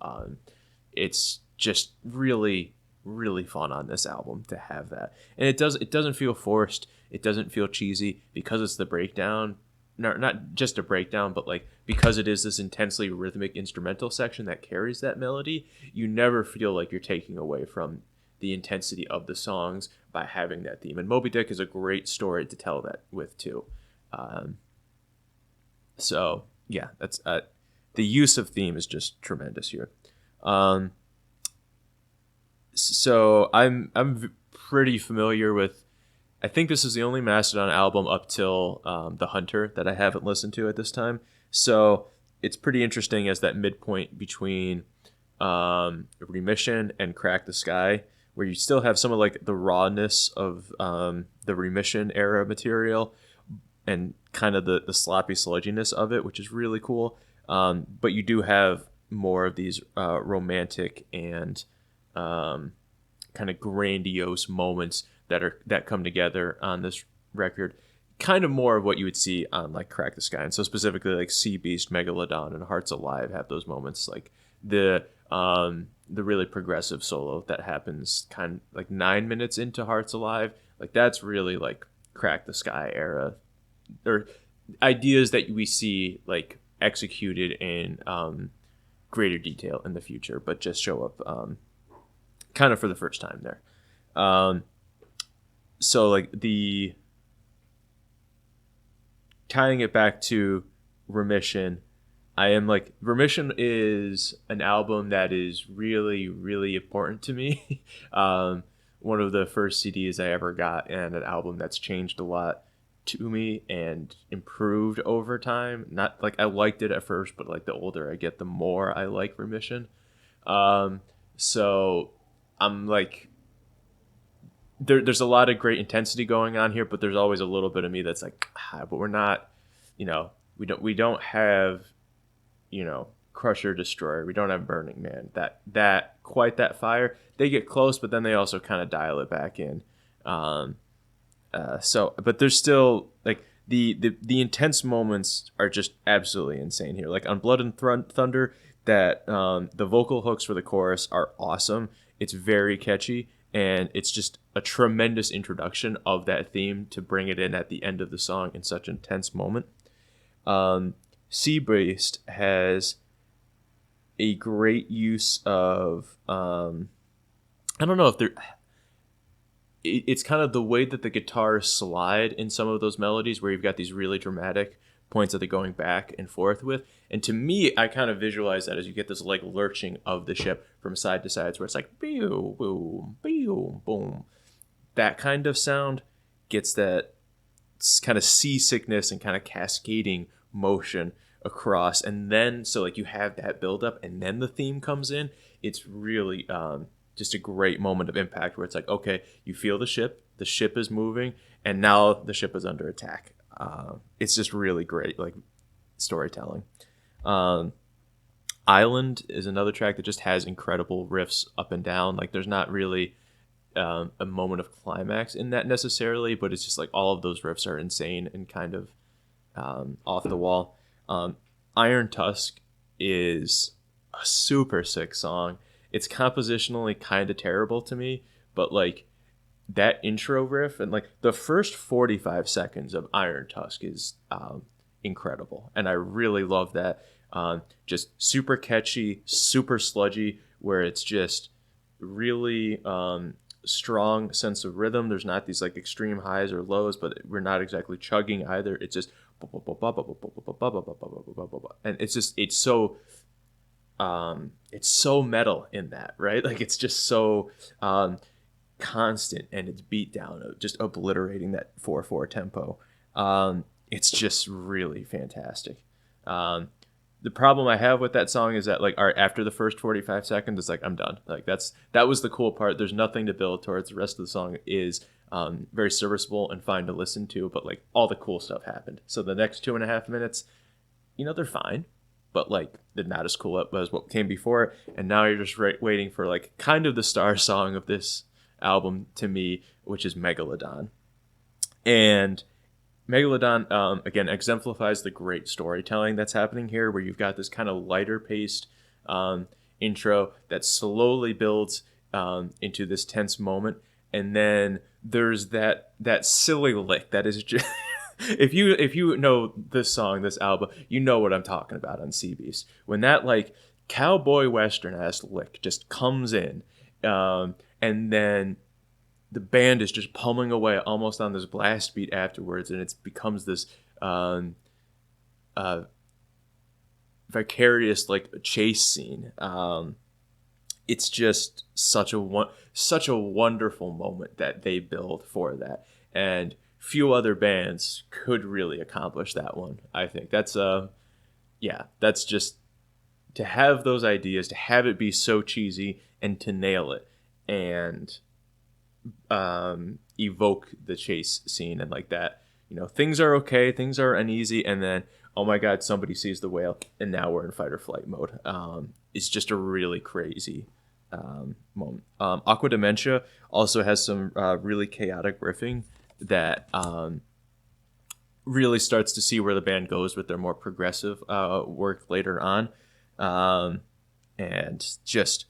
It's just really, really fun on this album to have that, and it doesn't feel forced. It doesn't feel cheesy, because it's the breakdown. Not just a breakdown, but like because it is this intensely rhythmic instrumental section that carries that melody. You never feel like you're taking away from the intensity of the songs by having that theme. And Moby Dick is a great story to tell that with too. So yeah, that's the use of theme is just tremendous here. So I'm pretty familiar with. I think this is the only Mastodon album up till The Hunter that I haven't listened to at this time. So it's pretty interesting as that midpoint between Remission and Crack the Sky, where you still have some of like the rawness of the Remission era material, and kind of the sloppy sludginess of it, which is really cool. But you do have more of these romantic and kind of grandiose moments that come together on this record. Kind of more of what you would see on like Crack the Sky. And so specifically like Sea Beast, Megalodon, and Hearts Alive have those moments, like the really progressive solo that happens kind of like 9 minutes into Hearts Alive. Like that's really like Crack the Sky era, or ideas that we see like executed in greater detail in the future, but just show up kind of for the first time there. So like the tying it back to Remission, Remission is an album that is really, really important to me. One of the first CDs I ever got, and an album that's changed a lot to me and improved over time. Not like I liked it at first, but like the older I get, the more I like Remission. So I'm like, there's a lot of great intensity going on here, but there's always a little bit of me that's like, but we're not, we don't have, Crusher Destroyer. We don't have Burning Man. That quite that fire. They get close, but then they also kind of dial it back in. But there's still like the intense moments are just absolutely insane here. Like on Blood and Thunder, that the vocal hooks for the chorus are awesome, It's very catchy, and it's just a tremendous introduction of that theme to bring it in at the end of the song in such an intense moment. Sea Beast has a great use of I don't know if they're it's kind of the way that the guitars slide in some of those melodies where you've got these really dramatic points that they're going back and forth with. And to me, I kind of visualize that as you get this like lurching of the ship from side to sides where it's like boom, boom, boom, boom. That kind of sound gets that kind of seasickness and kind of cascading motion across. And then, so like you have that buildup and then the theme comes in. It's really just a great moment of impact where it's like, okay, you feel the ship is moving, and now the ship is under attack. It's just really great, like storytelling. Island is another track that just has incredible riffs up and down. Like there's not really a moment of climax in that necessarily, but it's just like all of those riffs are insane and kind of off the wall. Iron Tusk is a super sick song. It's compositionally kind of terrible to me, but like that intro riff and like the first 45 seconds of Iron Tusk is incredible, and I really love that. Just super catchy, super sludgy, where it's just really strong sense of rhythm. There's not these like extreme highs or lows, but we're not exactly chugging either. It's just and it's so metal in that, right? Like it's just so constant, and it's beat down, just obliterating that 4/4 tempo. It's just really fantastic. The problem I have with that song is that like, all right, after the first 45 seconds, it's like I'm done. Like that was the cool part. There's nothing to build towards. The rest of the song is very serviceable and fine to listen to, but like all the cool stuff happened. So the next 2.5 minutes, they're fine, but like they're not as cool as what came before. And now you're just waiting for like kind of the star song of this album to me, which is Megalodon. And Megalodon, again, exemplifies the great storytelling that's happening here, where you've got this kind of lighter paced intro that slowly builds into this tense moment. And then there's that silly lick that is just... if you know this song, this album, you know what I'm talking about on Sea Beast. When that like cowboy western ass lick just comes in, and then the band is just pummeling away almost on this blast beat afterwards, and it becomes this vicarious like chase scene. It's just such a wonderful moment that they build for that, and few other bands could really accomplish that one. I think that's just to have those ideas, to have it be so cheesy, and to nail it, and evoke the chase scene and like that. Things are okay, things are uneasy, and then oh my god, somebody sees the whale, and now we're in fight or flight mode. It's just a really crazy moment. Aqua Dementia also has some really chaotic riffing that really starts to see where the band goes with their more progressive work later on, and just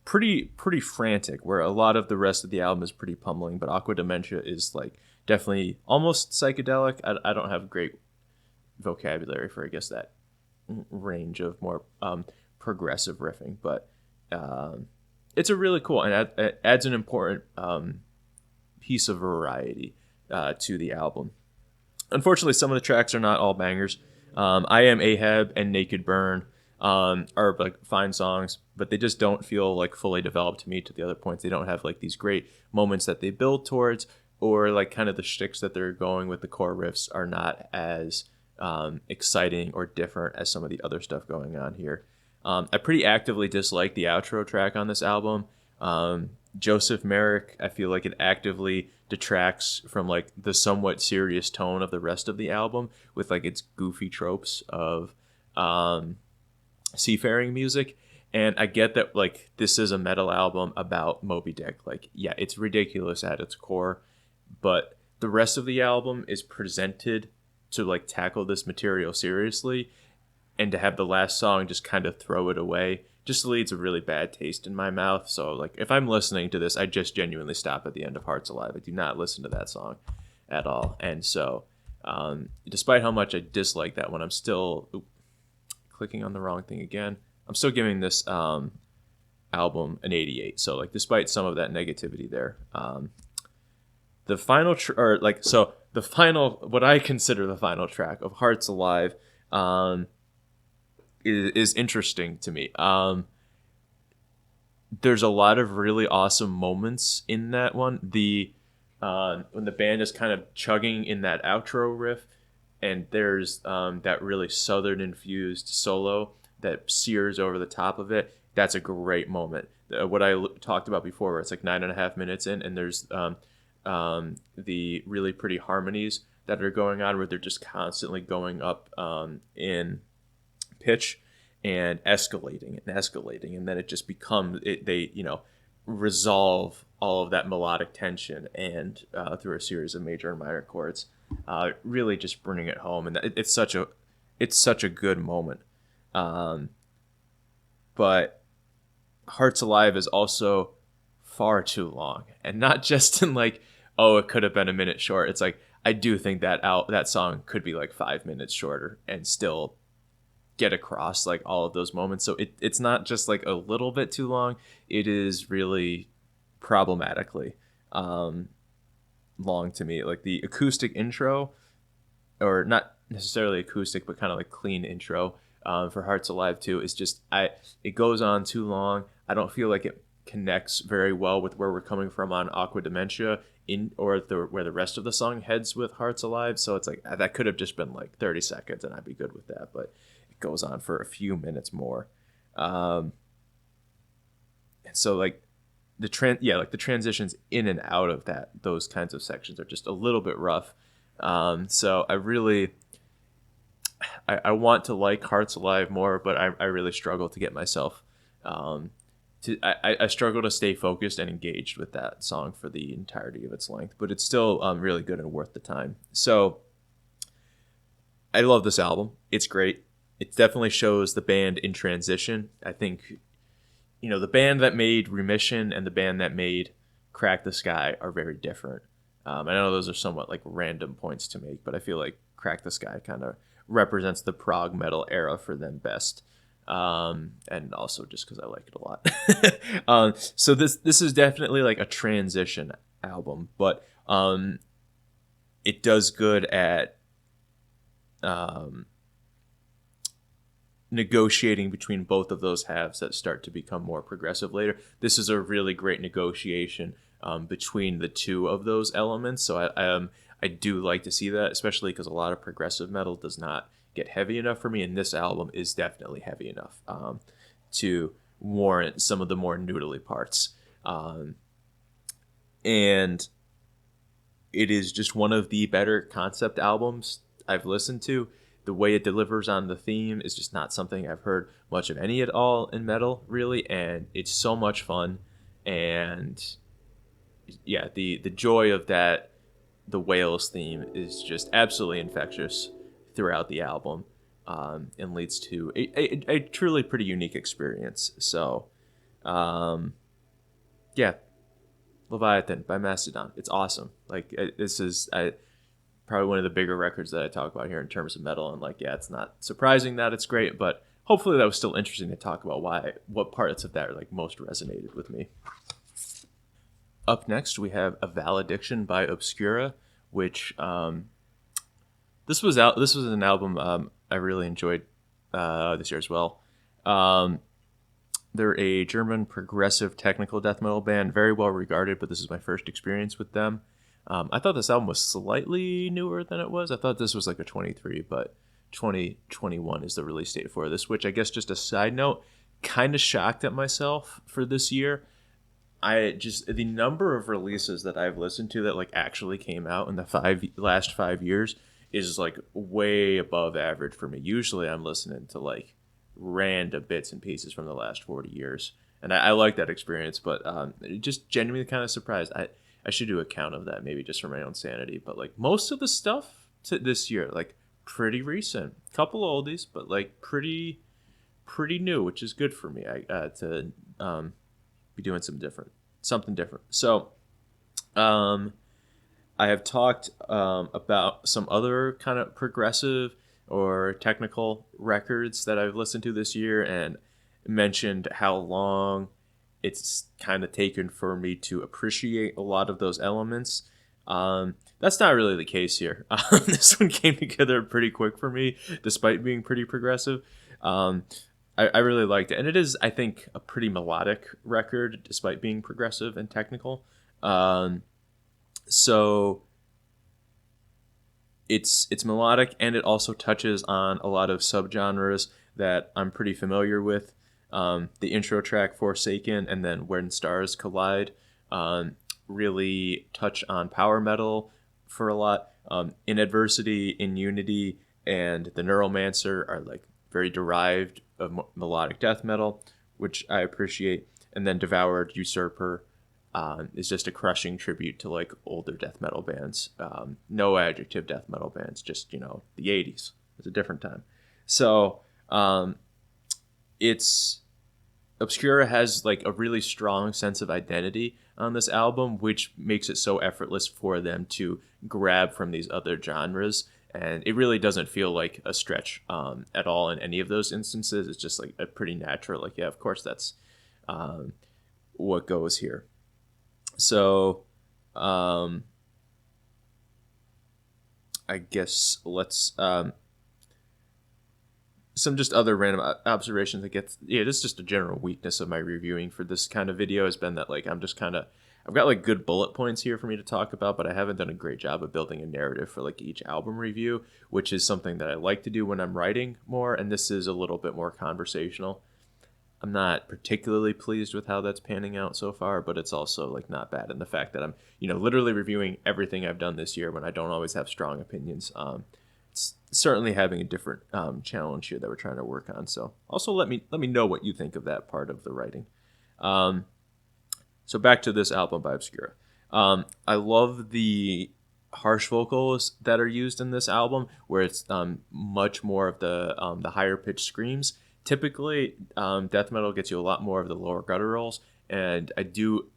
pretty frantic, where a lot of the rest of the album is pretty pummeling, but Aqua Dementia is like definitely almost psychedelic. I don't have great vocabulary for, I guess, that range of more progressive riffing, but it's a really cool, and it adds an important piece of variety to the album. Unfortunately, some of the tracks are not all bangers. I Am Ahab and Naked Burn are like fine songs, but they just don't feel like fully developed to me. To the other points, they don't have like these great moments that they build towards, or like kind of the shticks that they're going with. The core riffs are not as exciting or different as some of the other stuff going on here. I pretty actively dislike the outro track on this album. Joseph Merrick, I feel like it actively detracts from like the somewhat serious tone of the rest of the album with like its goofy tropes of seafaring music. And I get that like this is a metal album about Moby Dick. Like, yeah, it's ridiculous at its core, but the rest of the album is presented to like tackle this material seriously, and to have the last song just kind of throw it away just leaves a really bad taste in my mouth. So like if I'm listening to this, I just genuinely stop at the end of Hearts Alive. I do not listen to that song at all. And so despite how much I dislike that one, I'm still clicking on the wrong thing again. I'm still giving this album an 88. So like despite some of that negativity there, the final what I consider the final track of Hearts Alive is interesting to me. There's a lot of really awesome moments in that one. When the band is kind of chugging in that outro riff, and there's that really southern infused solo that sears over the top of it. That's a great moment. What I talked about before, where it's like 9.5 minutes in, and there's the really pretty harmonies that are going on, where they're just constantly going up in pitch and escalating, and then it just becomes they resolve all of that melodic tension and through a series of major and minor chords, really just bringing it home. And it's such a good moment. But Hearts Alive is also far too long, and not just in like, oh, it could have been a minute short. It's like, I do think that song could be like 5 minutes shorter and still get across like all of those moments. So it's not just like a little bit too long. It is really problematically long to me. Like the acoustic intro, or not necessarily acoustic, but kind of like clean intro for Hearts Alive 2 is just, it goes on too long. I don't feel like it connects very well with where we're coming from on Aqua Dementia where the rest of the song heads with Hearts Alive. So it's like, that could have just been like 30 seconds and I'd be good with that, but it goes on for a few minutes more. And so like the transitions in and out of those kinds of sections are just a little bit rough. So I want to like Hearts Alive more, but I really struggle to get myself I struggle to stay focused and engaged with that song for the entirety of its length, but it's still really good and worth the time. So I love this album. It's great. It definitely shows the band in transition. I think, the band that made Remission and the band that made Crack the Sky are very different. I know those are somewhat like random points to make, but I feel like Crack the Sky kind of represents the prog metal era for them best. And also just because I like it a lot. So this is definitely like a transition album, but it does good at negotiating between both of those halves that start to become more progressive later. This is a really great negotiation between the two of those elements. So I do like to see that, especially because a lot of progressive metal does not get heavy enough for me, and this album is definitely heavy enough to warrant some of the more noodly parts. And it is just one of the better concept albums I've listened to. The way it delivers on the theme is just not something I've heard much of any at all in metal, really, and it's so much fun. And yeah, the joy of that, the whales theme is just absolutely infectious throughout the album, and leads to a truly pretty unique experience. So yeah, Leviathan by Mastodon, it's awesome. Like this is probably one of the bigger records that I talk about here in terms of metal, and like, yeah, it's not surprising that it's great, but hopefully that was still interesting to talk about what parts of that like most resonated with me. Up next we have A Valediction by Obscura, which this was an album I really enjoyed this year as well. They're a German progressive technical death metal band, very well regarded, but this is my first experience with them. I thought this album was slightly newer than it was. I thought this was like a 23, but 2021 is the release date for this, which I guess, just a side note, kind of shocked at myself for this year. The number of releases that I've listened to that like actually came out in the last 5 years is like way above average for me. Usually I'm listening to like random bits and pieces from the last 40 years. And I like that experience, but just genuinely kind of surprised. I should do a count of that, maybe just for my own sanity. But like most of the stuff this year, like pretty recent. Couple oldies, but like pretty pretty new, which is good for me. To be doing something different. So, I have talked about some other kind of progressive or technical records that I've listened to this year, and mentioned how long it's kind of taken for me to appreciate a lot of those elements. That's not really the case here. This one came together pretty quick for me, despite being pretty progressive. I really liked it, and it is, I think, a pretty melodic record, despite being progressive and technical. So it's melodic, and it also touches on a lot of subgenres that I'm pretty familiar with. The intro track Forsaken and then When Stars Collide really touch on power metal for a lot. In Adversity, In Unity, and The Neuromancer are like very derived of melodic death metal, which I appreciate. And then Devoured Usurper is just a crushing tribute to like older death metal bands. No adjective death metal bands, just, the 80s. It's a different time. So it's Obscura has like a really strong sense of identity on this album, which makes it so effortless for them to grab from these other genres. And it really doesn't feel like a stretch at all in any of those instances. It's just like a pretty natural, like, yeah, of course that's what goes here. So I guess let's some just other random observations that gets, this is just a general weakness of my reviewing for this kind of video has been that like I've got like good bullet points here for me to talk about, but I haven't done a great job of building a narrative for like each album review, which is something that I like to do when I'm writing more, and this is a little bit more conversational. I'm not particularly pleased with how that's panning out so far, but it's also like not bad in the fact that I'm, literally reviewing everything I've done this year when I don't always have strong opinions. It's certainly having a different challenge here that we're trying to work on. So also let me know what you think of that part of the writing. So back to this album by Obscura. I love the harsh vocals that are used in this album, where it's much more of the higher pitched screams. Typically, death metal gets you a lot more of the lower gutturals, and I do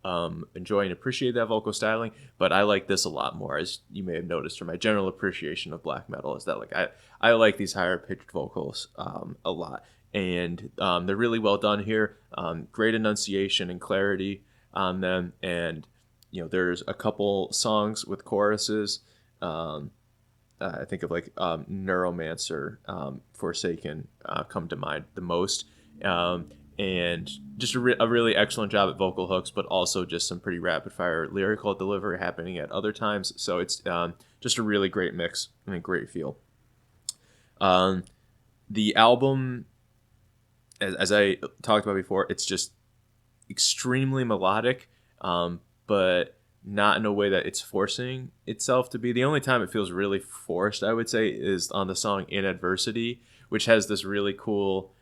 enjoy and appreciate that vocal styling, but I like this a lot more, as you may have noticed from my general appreciation of black metal, is that like I like these higher pitched vocals a lot, and they're really well done here. Great enunciation and clarity on them, and there's a couple songs with choruses. I think of like Neuromancer, Forsaken come to mind the most. And just a really excellent job at vocal hooks, but also just some pretty rapid fire lyrical delivery happening at other times. So it's just a really great mix and a great feel. The album, as I talked about before, it's just extremely melodic, but not in a way that it's forcing itself to be. The only time it feels really forced, I would say, is on the song In Adversity, which has this really cool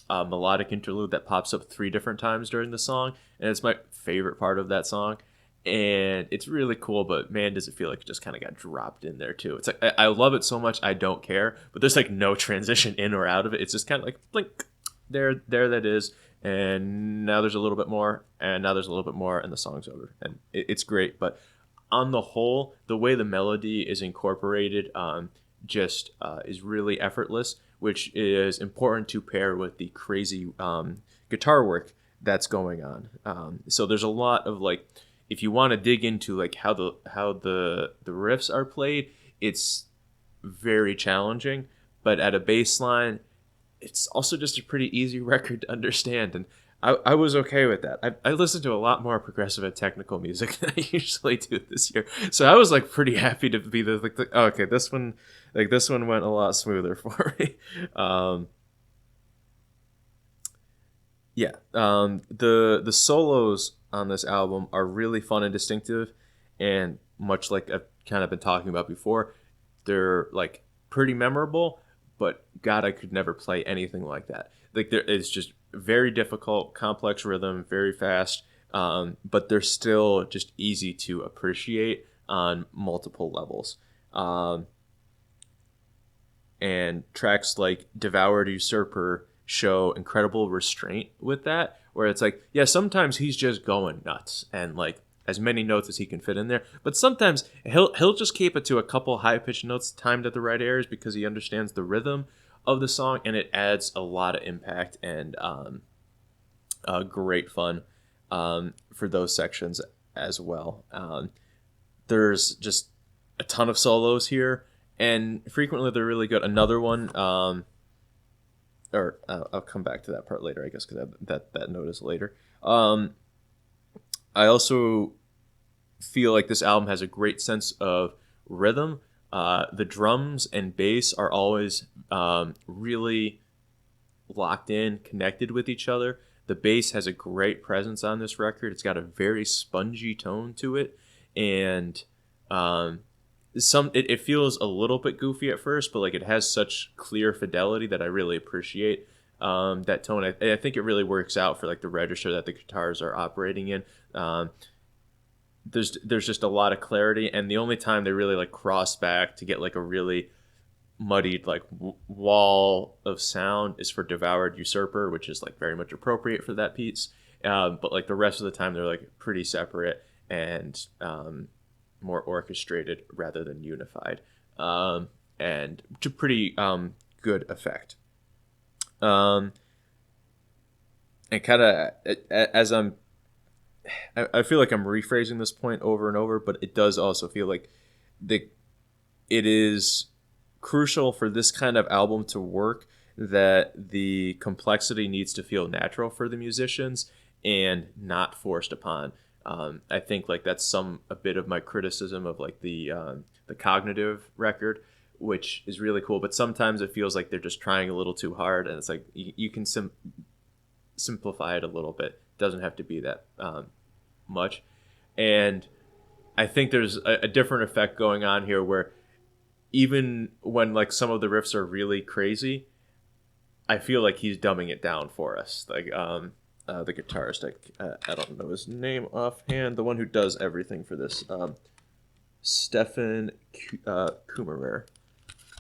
melodic interlude that pops up 3 different times during the song, and it's my favorite part of that song, and it's really cool, but man, does it feel like it just kind of got dropped in there too. It's like I love it so much I don't care, but there's like no transition in or out of it. It's just kind of like blink, there that is, and now there's a little bit more, and now there's a little bit more, and the song's over, and it's great. But on the whole, the way the melody is incorporated just is really effortless, which is important to pair with the crazy guitar work that's going on. So there's a lot of like, if you want to dig into like how the riffs are played, it's very challenging. But at a baseline, it's also just a pretty easy record to understand, and I was okay with that. I listened to a lot more progressive and technical music than I usually do this year, so I was like pretty happy to be okay, this one went a lot smoother for me. The solos on this album are really fun and distinctive, and much like I've kind of been talking about before, they're like pretty memorable. But God, I could never play anything like that. Like it's just very difficult, complex rhythm, very fast, but they're still just easy to appreciate on multiple levels. and tracks like Devoured Usurper show incredible restraint with that, where it's like, yeah, sometimes he's just going nuts and like as many notes as he can fit in there, but sometimes he'll just keep it to a couple high-pitched notes timed at the right areas because he understands the rhythm of the song, and it adds a lot of impact and great fun for those sections as well. There's just a ton of solos here, and frequently they're really good. Another one, I'll come back to that part later, I guess, because that note is later. I also feel like this album has a great sense of rhythm. The drums and bass are always really locked in, connected with each other. The bass has a great presence on this record. It's got a very spongy tone to it, and it feels a little bit goofy at first, but like it has such clear fidelity that I really appreciate that tone. I think it really works out for like the register that the guitars are operating in. There's just a lot of clarity, and the only time they really like cross back to get like a really muddied like wall of sound is for Devoured Usurper, which is like very much appropriate for that piece. But like the rest of the time they're like pretty separate and more orchestrated rather than unified, and to pretty good effect. And kind of as I feel like I'm rephrasing this point over and over, but it does also feel like it is crucial for this kind of album to work that the complexity needs to feel natural for the musicians and not forced upon. I think like that's a bit of my criticism of like the Cognitive record, which is really cool, but sometimes it feels like they're just trying a little too hard, and it's like you can simplify it a little bit. It doesn't have to be that much. And I think there's a different effect going on here where even when like some of the riffs are really crazy, I feel like he's dumbing it down for us. Like the guitarist, I don't know his name offhand, the one who does everything for this, Stefan Kummerer.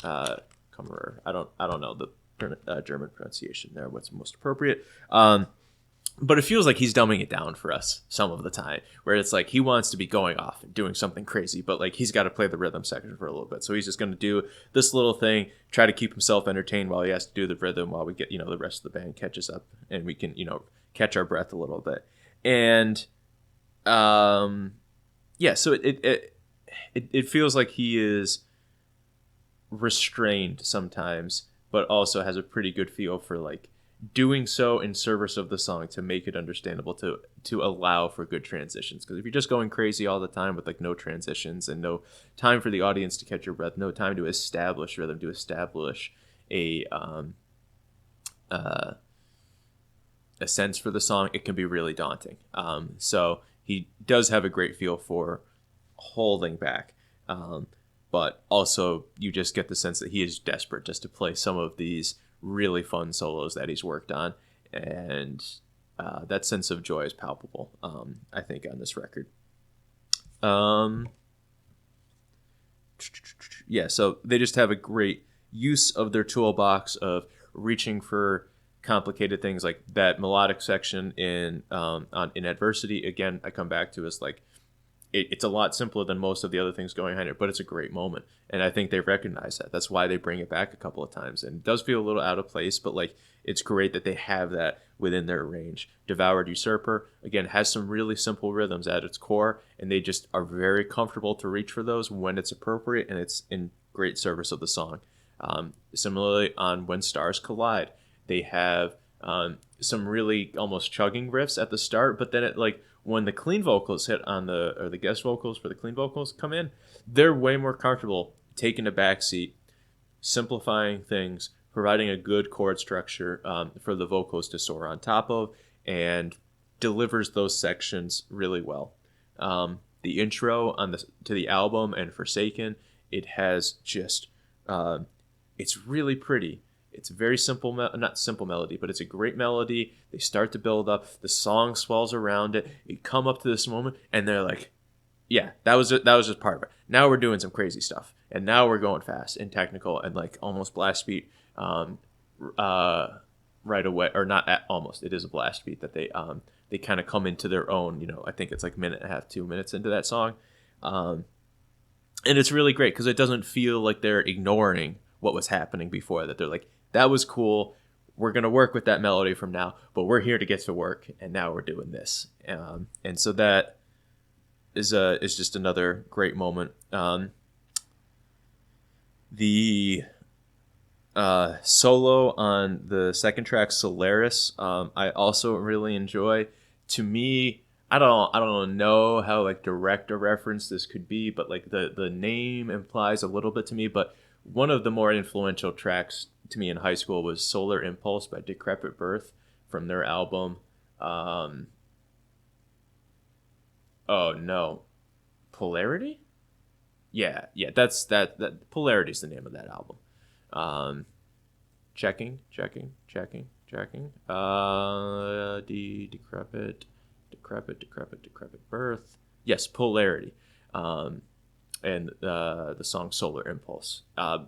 Kummerer. I don't know the German pronunciation there. What's most appropriate? But it feels like he's dumbing it down for us some of the time, where it's like he wants to be going off and doing something crazy, but like he's got to play the rhythm section for a little bit. So he's just going to do this little thing, try to keep himself entertained while he has to do the rhythm, while we get, the rest of the band catches up and we can, catch our breath a little bit. And so it feels like he is restrained sometimes, but also has a pretty good feel for like doing so in service of the song to make it understandable, to allow for good transitions. Because if you're just going crazy all the time with like no transitions and no time for the audience to catch your breath, no time to establish rhythm, to establish a sense for the song, it can be really daunting. So he does have a great feel for holding back, but also you just get the sense that he is desperate just to play some of these really fun solos that he's worked on, and that sense of joy is palpable, I think, on this record. So they just have a great use of their toolbox of reaching for complicated things, like that melodic section in Adversity. Again, I come back to as like it's a lot simpler than most of the other things going on here, but it's a great moment, and I think they recognize that. That's why they bring it back a couple of times, and it does feel a little out of place, but like it's great that they have that within their range. Devoured Usurper, again, has some really simple rhythms at its core, and they just are very comfortable to reach for those when it's appropriate, and it's in great service of the song. Similarly, on When Stars Collide, they have some really almost chugging riffs at the start, but then it like when the clean vocals hit on the guest vocals for the clean vocals come in, they're way more comfortable taking a backseat, simplifying things, providing a good chord structure for the vocals to soar on top of, and delivers those sections really well. The intro to the album and Forsaken, it has just it's really pretty. It's a very simple, not simple melody, but it's a great melody. They start to build up. The song swells around it. You come up to this moment, and they're like, "Yeah, that was just part of it. now we're doing some crazy stuff, and now we're going fast and technical and like almost blast beat right away, or not at almost. It is a blast beat that they kind of come into their own. You know, I think it's like 1.5, 2 minutes into that song, and it's really great because it doesn't feel like they're ignoring what was happening before. That they're like, that was cool. We're gonna work with that melody from now, but we're here to get to work, and now we're doing this. And so that is just another great moment. The solo on the second track, Solaris, I also really enjoy. To me, I don't know how like direct a reference this could be, but like the name implies a little bit to me. But one of the more influential tracks to me in high school was Solar Impulse by Decrepit Birth from their album. Oh no, Polarity? Yeah, that's that Polarity's the name of that album. Checking. Decrepit Birth. Yes, Polarity. And the song Solar Impulse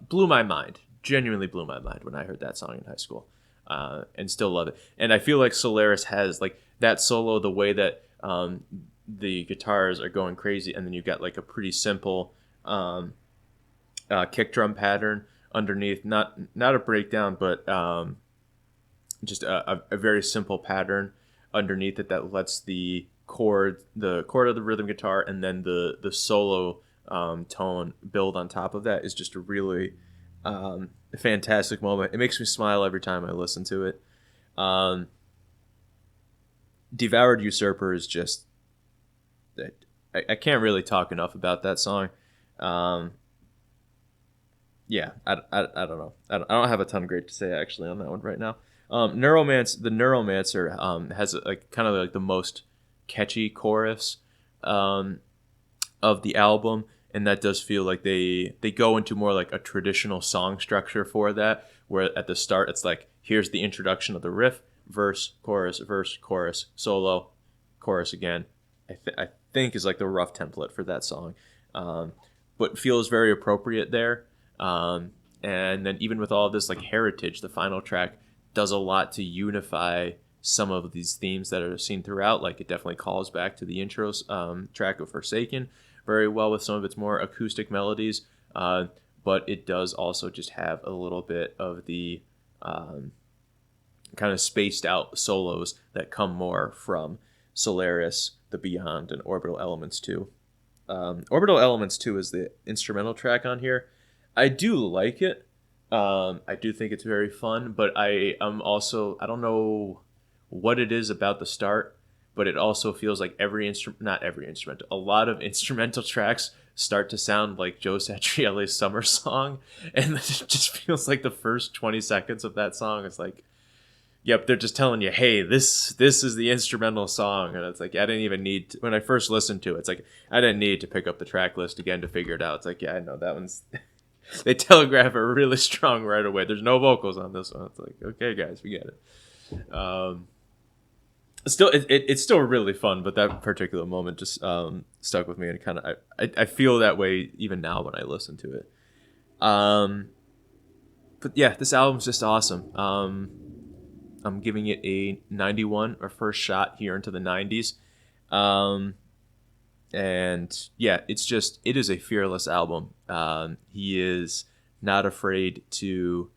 blew my mind. Genuinely blew my mind when I heard that song in high school, and still love it. And I feel like Solaris has like that solo, the way that the guitars are going crazy, and then you've got like a pretty simple kick drum pattern underneath, not a breakdown, but just a very simple pattern underneath it that lets the chord of the rhythm guitar and then the solo tone build on top of that is just a really fantastic moment. It makes me smile every time I listen to it. Devoured Usurper is just, I can't really talk enough about that song. Yeah, I don't know. I don't have a ton great to say actually on that one right now. The Neuromancer has like kind of like the most catchy chorus of the album, and that does feel like they go into more like a traditional song structure for that, where at the start it's like, here's the introduction of the riff, verse, chorus, solo, chorus again. I think is like the rough template for that song, but feels very appropriate there. And then even with all of this, like Heritage, the final track, does a lot to unify some of these themes that are seen throughout. Like it definitely calls back to the intros track of Forsaken very well with some of its more acoustic melodies, but it does also just have a little bit of the kind of spaced out solos that come more from Solaris, The Beyond, and Orbital Elements 2. Orbital Elements 2 is the instrumental track on here. I do like it. I do think it's very fun, but I don't know what it is about the start, but it also feels like a lot of instrumental tracks start to sound like Joe Satriale's Summer Song, and it just feels like the first 20 seconds of that song is like, yep, they're just telling you, hey, this is the instrumental song. And it's like, I didn't even need to, when I first listened to it, it's like, I didn't need to pick up the track list again to figure it out. It's like, yeah, I know that one's, they telegraph it really strong right away. There's no vocals on this one. It's like, okay, guys, we get it. Still, it's still really fun, but that particular moment just stuck with me, and kind of, I feel that way even now when I listen to it. But yeah, this album's just awesome. I'm giving it a 91, our first shot here into the 90s. And yeah, it is a fearless album. He is not afraid to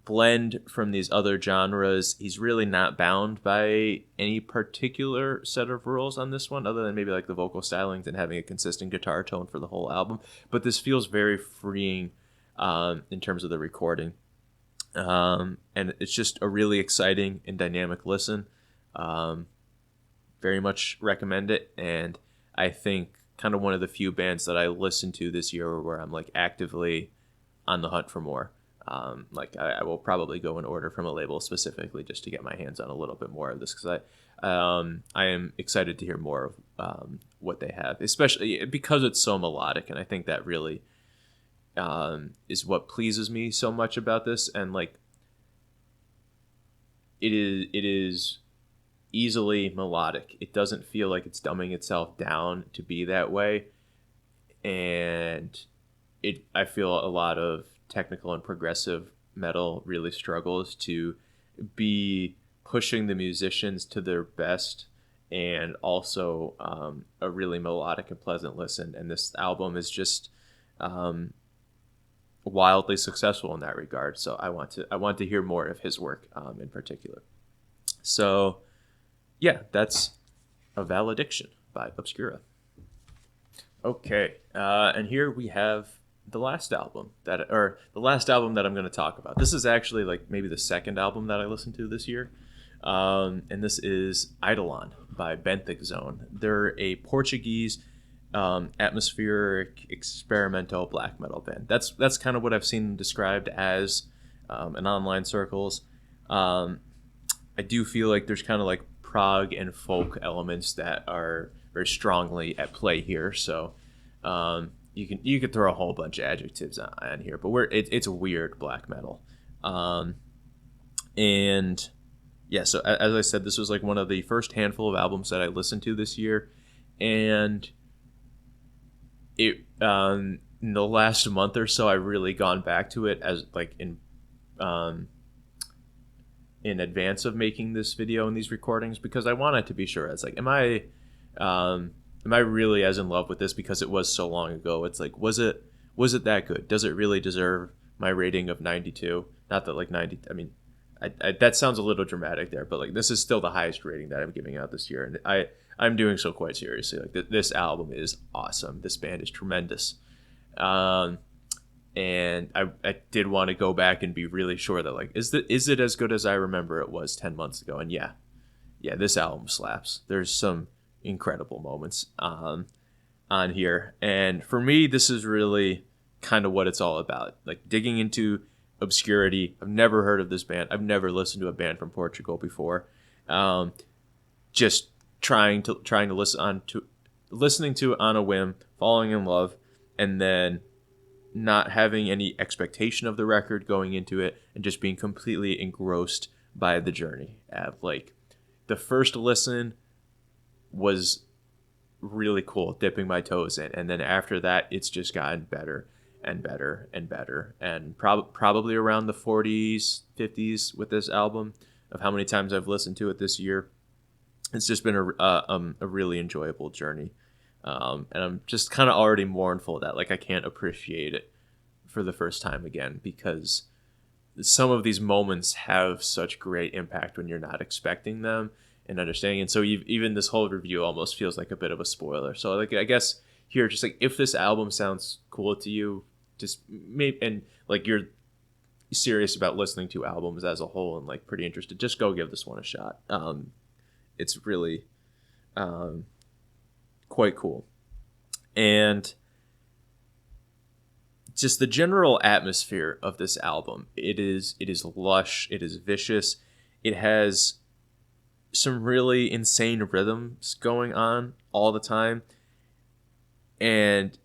blend from these other genres. He's really not bound by any particular set of rules on this one, other than maybe like the vocal stylings and having a consistent guitar tone for the whole album. But this feels very freeing in terms of the recording. And it's just a really exciting and dynamic listen. Very much recommend it. And I think kind of one of the few bands that I listened to this year where I'm like actively on the hunt for more. Like I will probably go in order from a label specifically just to get my hands on a little bit more of this, because I am excited to hear more of what they have, especially because it's so melodic, and I think that really is what pleases me so much about this. And like it is easily melodic. It doesn't feel like it's dumbing itself down to be that way. and I feel a lot of technical and progressive metal really struggles to be pushing the musicians to their best, and also a really melodic and pleasant listen. And this album is just wildly successful in that regard. So I want to hear more of his work in particular. So yeah, that's A Valediction by Obscura. Okay, and here we have the last album that I'm going to talk about. This is actually like maybe the second album that I listened to this year, and this is Eidolon by Benthic Zone. They're a Portuguese atmospheric experimental black metal band. That's kind of what I've seen described as in online circles. I do feel like there's kind of like prog and folk elements that are very strongly at play here. So you could throw a whole bunch of adjectives on here, but it's weird black metal. And yeah, so as I said, this was like one of the first handful of albums that I listened to this year, and it in the last month or so, I've really gone back to it as like in advance of making this video and these recordings, because I wanted to be sure. It's like, am I really as in love with this because it was so long ago? It's like, was it that good? Does it really deserve my rating of 92? Not that like 90. I mean, I that sounds a little dramatic there, but like this is still the highest rating that I'm giving out this year, and I'm doing so quite seriously. Like this album is awesome. This band is tremendous. And I did want to go back and be really sure that like is it as good as I remember it was 10 months ago? And yeah, this album slaps. There's some incredible moments on here, and for me, this is really kind of what it's all about. Like digging into obscurity. I've never heard of this band. I've never listened to a band from Portugal before. Just trying to listening to it on a whim, falling in love, and then not having any expectation of the record going into it, and just being completely engrossed by the journey. Like the first listen was really cool, dipping my toes in, and then after that, it's just gotten better and better and better, and probably around the 40s, 50s with this album of how many times I've listened to it this year. It's just been a really enjoyable journey. And I'm just kind of already mournful that like I can't appreciate it for the first time again, because some of these moments have such great impact when you're not expecting them and understanding. And so even this whole review almost feels like a bit of a spoiler. So like I guess here, just like if this album sounds cool to you, just maybe, and like you're serious about listening to albums as a whole and like pretty interested, just go give this one a shot. It's really quite cool. And just the general atmosphere of this album, it is lush, it is vicious, it has some really insane rhythms going on all the time, and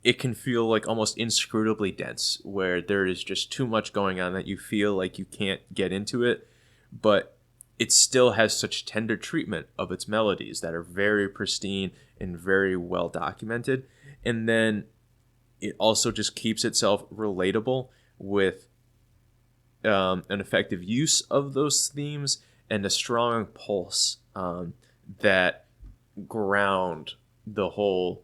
it can feel like almost inscrutably dense, where there is just too much going on that you feel like you can't get into it, but it still has such tender treatment of its melodies that are very pristine and very well documented. And then it also just keeps itself relatable with an effective use of those themes and a strong pulse that ground the whole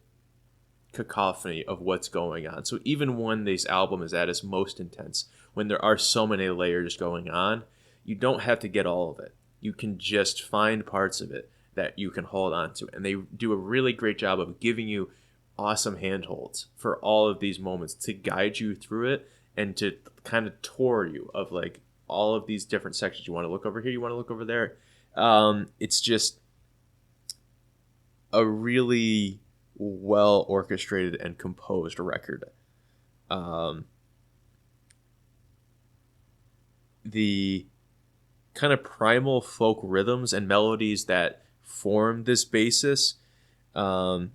cacophony of what's going on. So even when this album is at its most intense, when there are so many layers going on, you don't have to get all of it. You can just find parts of it that you can hold on to. And they do a really great job of giving you awesome handholds for all of these moments to guide you through it and to kind of tour you of like all of these different sections. You want to look over here, you want to look over there. It's just a really well orchestrated and composed record. The kind of primal folk rhythms and melodies that form this basis those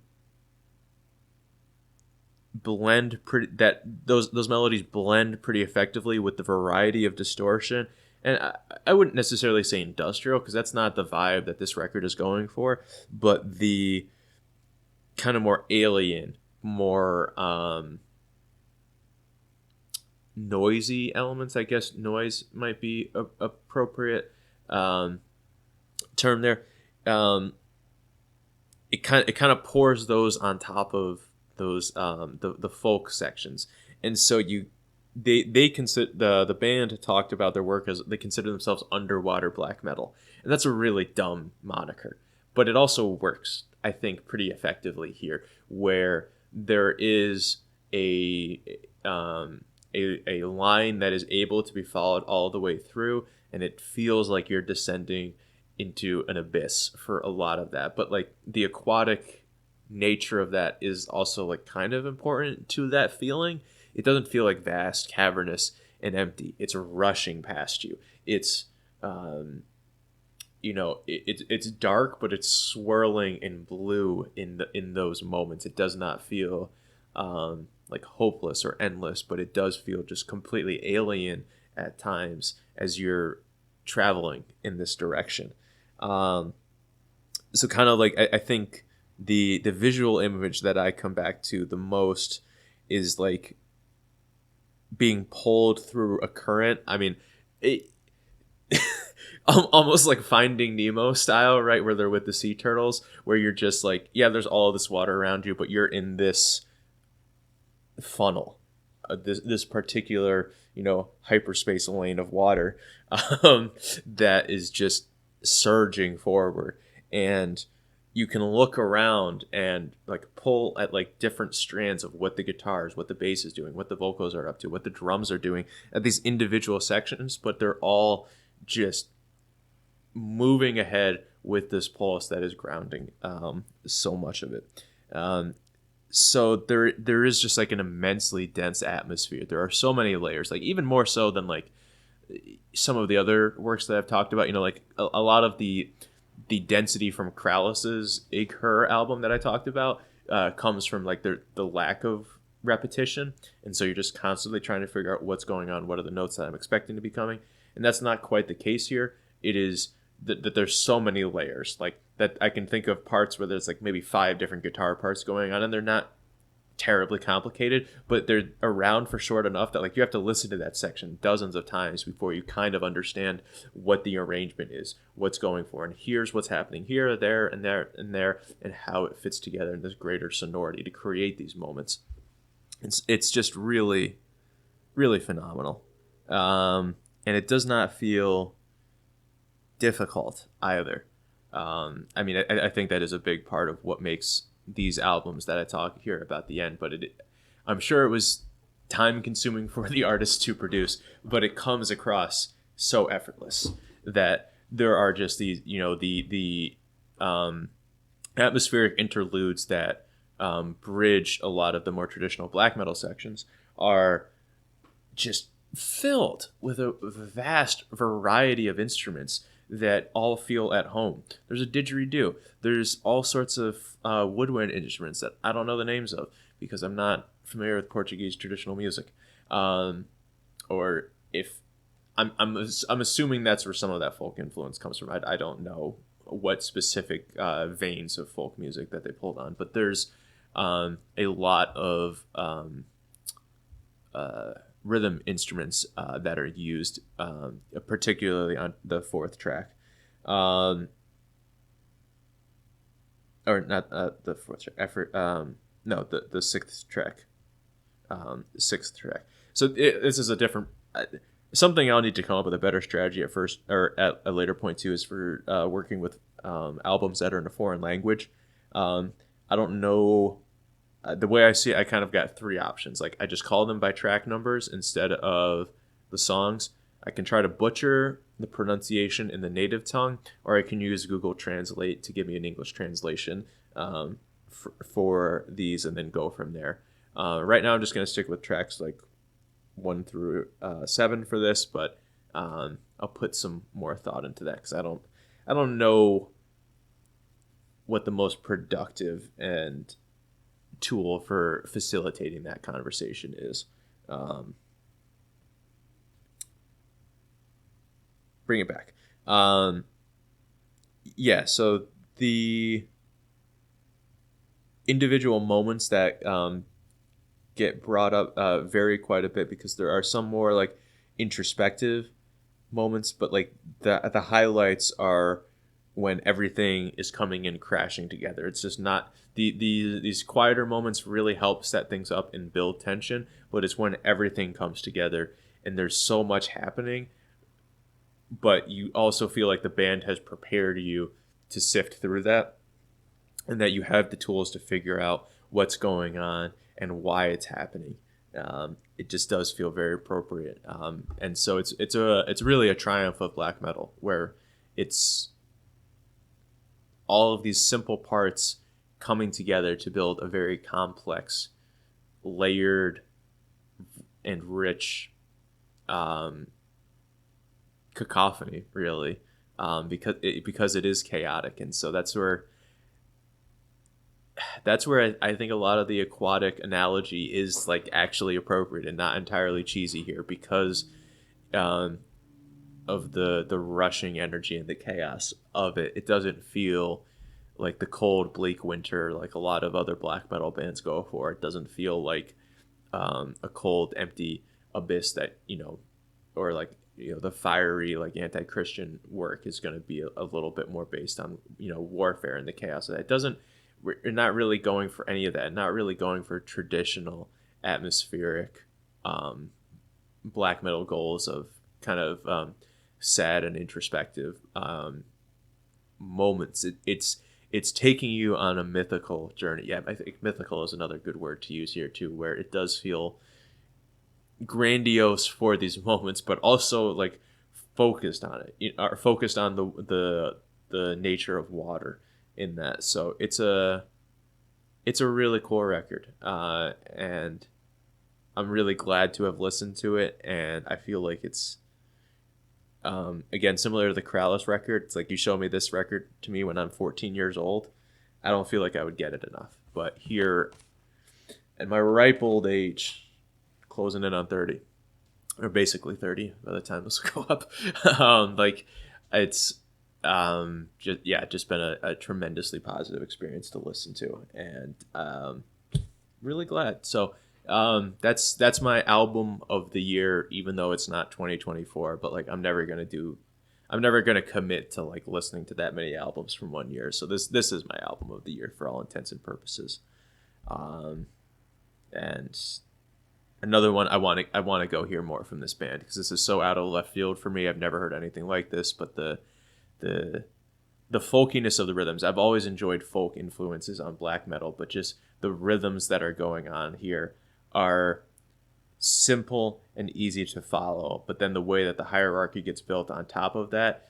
melodies blend pretty effectively with the variety of distortion. And I wouldn't necessarily say industrial, because that's not the vibe that this record is going for, but the kind of more alien, more noisy elements. I guess noise might be a appropriate term there. It kind of pours those on top of those the folk sections, and so they consider the band talked about their work as they consider themselves underwater black metal, and that's a really dumb moniker, but it also works, I think, pretty effectively here, where there is a line that is able to be followed all the way through, and it feels like you're descending into an abyss for a lot of that. But like the aquatic nature of that is also like kind of important to that feeling. It doesn't feel like vast, cavernous, and empty. It's rushing past you. It's it's dark, but it's swirling in blue in those moments. It does not feel like hopeless or endless, but it does feel just completely alien at times as you're traveling in this direction. So kind of like I think the visual image that I come back to the most is like being pulled through a current. I mean, it almost like Finding Nemo style, right? Where they're with the sea turtles, where you're just like, yeah, there's all of this water around you, but you're in this funnel, this particular, hyperspace lane of water that is just surging forward, and you can look around and like pull at like different strands of what the guitars, what the bass is doing, what the vocals are up to, what the drums are doing at these individual sections, but they're all just moving ahead with this pulse that is grounding so much of it. So there is just like an immensely dense atmosphere. There are so many layers, like even more so than like some of the other works that I've talked about. Like a lot of the density from Krallice's Ygg Huur album that I talked about comes from like the lack of repetition, and so you're just constantly trying to figure out what's going on, what are the notes that I'm expecting to be coming, and that's not quite the case here. It is that there's so many layers, like that I can think of parts where there's like maybe 5 different guitar parts going on, and they're not terribly complicated, but they're around for short enough that like you have to listen to that section dozens of times before you kind of understand what the arrangement is, what's going for, and here's what's happening here, there, and there, and there, and how it fits together in this greater sonority to create these moments. It's just really, really phenomenal, and it does not feel difficult either. I mean, I think that is a big part of what makes these albums that I talk here about the end, but I'm sure it was time consuming for the artists to produce, but it comes across so effortless that there are just these, the atmospheric interludes that bridge a lot of the more traditional black metal sections are just filled with a vast variety of instruments that all feel at home. There's a didgeridoo. There's all sorts of woodwind instruments that I don't know the names of because I'm not familiar with Portuguese traditional music. Or if I'm assuming that's where some of that folk influence comes from. I don't know what specific veins of folk music that they pulled on, but there's a lot of rhythm instruments that are used, particularly on the 4th track, or not the 4th track. No, the 6th track. So this is a different. Something I'll need to come up with a better strategy at first, or at a later point too, is for working with albums that are in a foreign language. I don't know. The way I see it, I kind of got 3 options. Like I just call them by track numbers instead of the songs. I can try to butcher the pronunciation in the native tongue, or I can use Google Translate to give me an English translation for these and then go from there. Right now I'm just going to stick with tracks like 1 through 7 for this, but I'll put some more thought into that because I don't know what the most productive and tool for facilitating that conversation is. Bring it back. So individual moments that get brought up vary quite a bit, because there are some more like introspective moments, but like the highlights are when everything is coming in crashing together. It's just not these quieter moments really help set things up and build tension, but it's when everything comes together and there's so much happening, but you also feel like the band has prepared you to sift through that, and that you have the tools to figure out what's going on and why it's happening. It just does feel very appropriate, and so it's really a triumph of black metal, where it's all of these simple parts coming together to build a very complex, layered, and rich cacophony, really, because it is chaotic. And so that's where I think a lot of the aquatic analogy is like actually appropriate and not entirely cheesy here, because of the rushing energy and the chaos of it. It doesn't feel like the cold, bleak winter like a lot of other black metal bands go for. It doesn't feel like a cold, empty abyss that, or like, the fiery, like anti-Christian work is going to be a little bit more based on, warfare and the chaos of that. It doesn't. We're not really going for any of that. Not really going for traditional atmospheric black metal goals of kind of sad and introspective moments. It's taking you on a mythical journey. Yeah, I think mythical is another good word to use here too, where it does feel grandiose for these moments, but also like focused on it, or focused on the nature of water in that. So it's a really cool record, and I'm really glad to have listened to it. And I feel like it's again, similar to the Krallice record. It's like, you show me this record to me when I'm 14 years old, I don't feel like I would get it enough. But here, at my ripe old age, closing in on 30, or basically 30 by the time this will go up, like, it's just been a tremendously positive experience to listen to, and really glad. So that's my album of the year, even though it's not 2024. But like, I'm never gonna commit to like listening to that many albums from one year. So this is my album of the year for all intents and purposes. And another one, I want to go hear more from this band, because this is so out of left field for me. I've never heard anything like this, but the folkiness of the rhythms. I've always enjoyed folk influences on black metal, but just the rhythms that are going on here are simple and easy to follow. But then the way that the hierarchy gets built on top of that,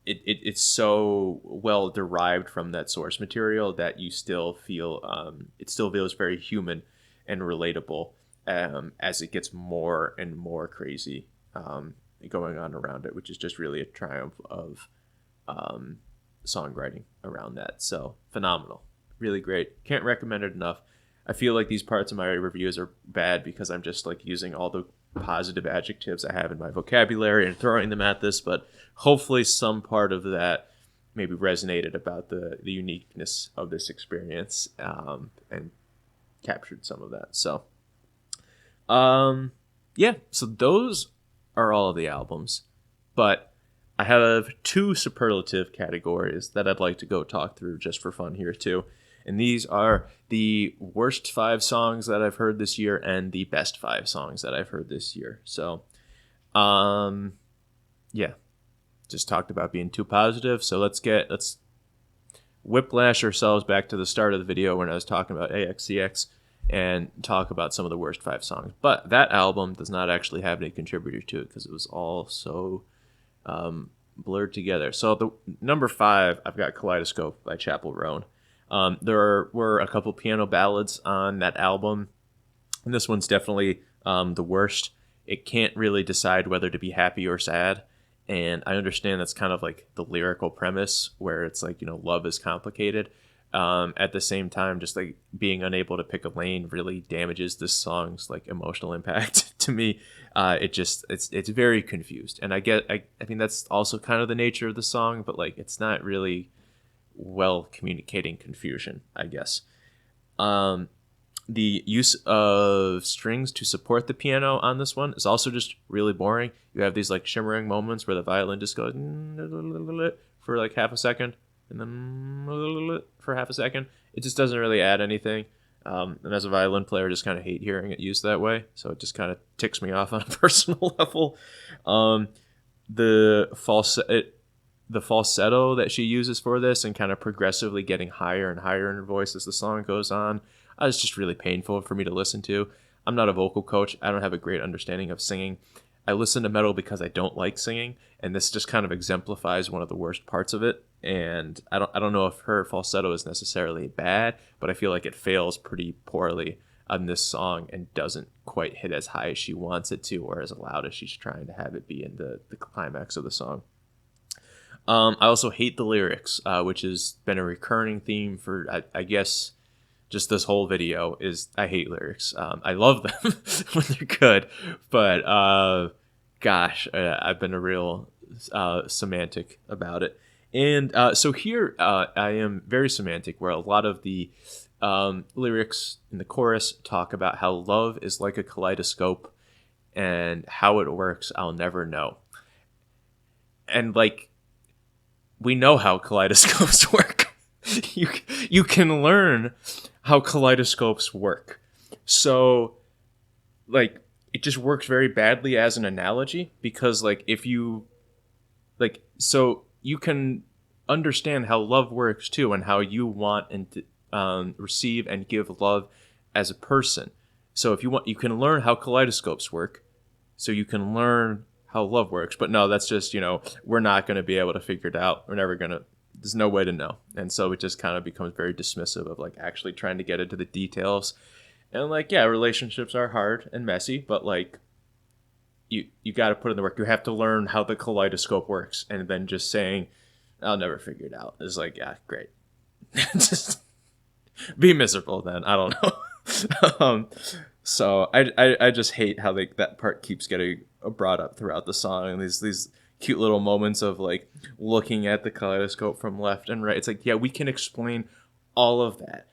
it's so well derived from that source material that you still feel it still feels very human and relatable as it gets more and more crazy going on around it, which is just really a triumph of songwriting around that. So phenomenal, really great, can't recommend it enough. I feel like these parts of my reviews are bad because I'm just like using all the positive adjectives I have in my vocabulary and throwing them at this, but hopefully some part of that maybe resonated about the uniqueness of this experience, and captured some of that. So so those are all of the albums, but I have two superlative categories that I'd like to go talk through just for fun here too. And these are the worst 5 songs that I've heard this year and the best 5 songs that I've heard this year. So, just talked about being too positive. So let's whiplash ourselves back to the start of the video when I was talking about AxCx and talk about some of the worst 5 songs. But that album does not actually have any contributor to it because it was all so blurred together. So the number 5, I've got Kaleidoscope by Chappel, Roan. There were a couple piano ballads on that album, and this one's definitely the worst. It can't really decide whether to be happy or sad, and I understand that's kind of like the lyrical premise where it's like, love is complicated. At the same time, just like being unable to pick a lane really damages this song's like emotional impact to me. It's very confused, and I think that's also kind of the nature of the song, but like it's not really well communicating confusion, I guess. The use of strings to support the piano on this one is also just really boring. You have these like shimmering moments where the violin just goes for like half a second, and then for half a second. It just doesn't really add anything. And as a violin player, I just kind of hate hearing it used that way. So it just kind of ticks me off on a personal level. The falsetto that she uses for this and kind of progressively getting higher and higher in her voice as the song goes on, it's just really painful for me to listen to. I'm not a vocal coach. I don't have a great understanding of singing. I listen to metal because I don't like singing, and this just kind of exemplifies one of the worst parts of it. And I don't know if her falsetto is necessarily bad, but I feel like it fails pretty poorly on this song and doesn't quite hit as high as she wants it to, or as loud as she's trying to have it be in the climax of the song. I also hate the lyrics, which has been a recurring theme for, I guess, just this whole video. Is I hate lyrics. I love them when they're good, but gosh, I've been a real semantic about it. And so here I am very semantic, where a lot of the lyrics in the chorus talk about how love is like a kaleidoscope, and how it works I'll never know. And like, we know how kaleidoscopes work. You can learn how kaleidoscopes work. So, like, it just works very badly as an analogy, because, like, if you, like, so you can understand how love works too, and how you want and receive and give love as a person. So if you want, you can learn how kaleidoscopes work, so you can learn how love works. But no, that's just, we're not going to be able to figure it out. We're never going to, there's no way to know. And so it just kind of becomes very dismissive of like actually trying to get into the details. And like, yeah, relationships are hard and messy, but like, you got to put in the work. You have to learn how the kaleidoscope works. And then just saying, I'll never figure it out, is like, yeah, great. Just be miserable then. I don't know. So I just hate how that part keeps getting brought up throughout the song, and these cute little moments of like looking at the kaleidoscope from left and right. It's like, yeah, we can explain all of that,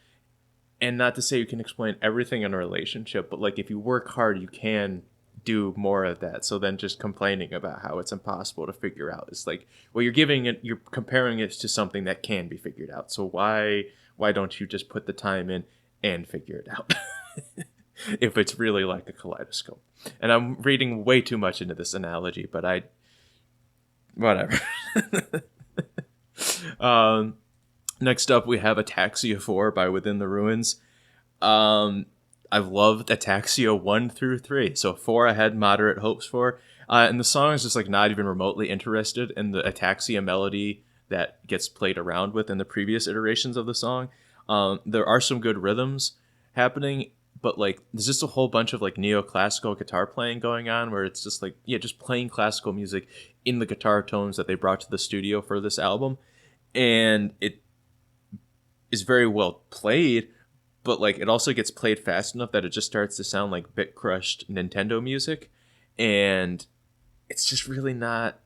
and not to say you can explain everything in a relationship, but like if you work hard, you can do more of that. So then just complaining about how it's impossible to figure out, it's like, well, you're comparing it to something that can be figured out. So why don't you just put the time in and figure it out? If it's really like a kaleidoscope. And I'm reading way too much into this analogy, but whatever. Next up, we have Ataxia 4 by Within the Ruins. I've loved Ataxia 1 through 3. So 4 I had moderate hopes for. And the song is just like not even remotely interested in the Ataxia melody that gets played around with in the previous iterations of the song. There are some good rhythms happening, but like there's just a whole bunch of like neoclassical guitar playing going on, where it's just like, yeah, just playing classical music in the guitar tones that they brought to the studio for this album. And it is very well played, but like it also gets played fast enough that it just starts to sound like bit crushed Nintendo music, and it's just really not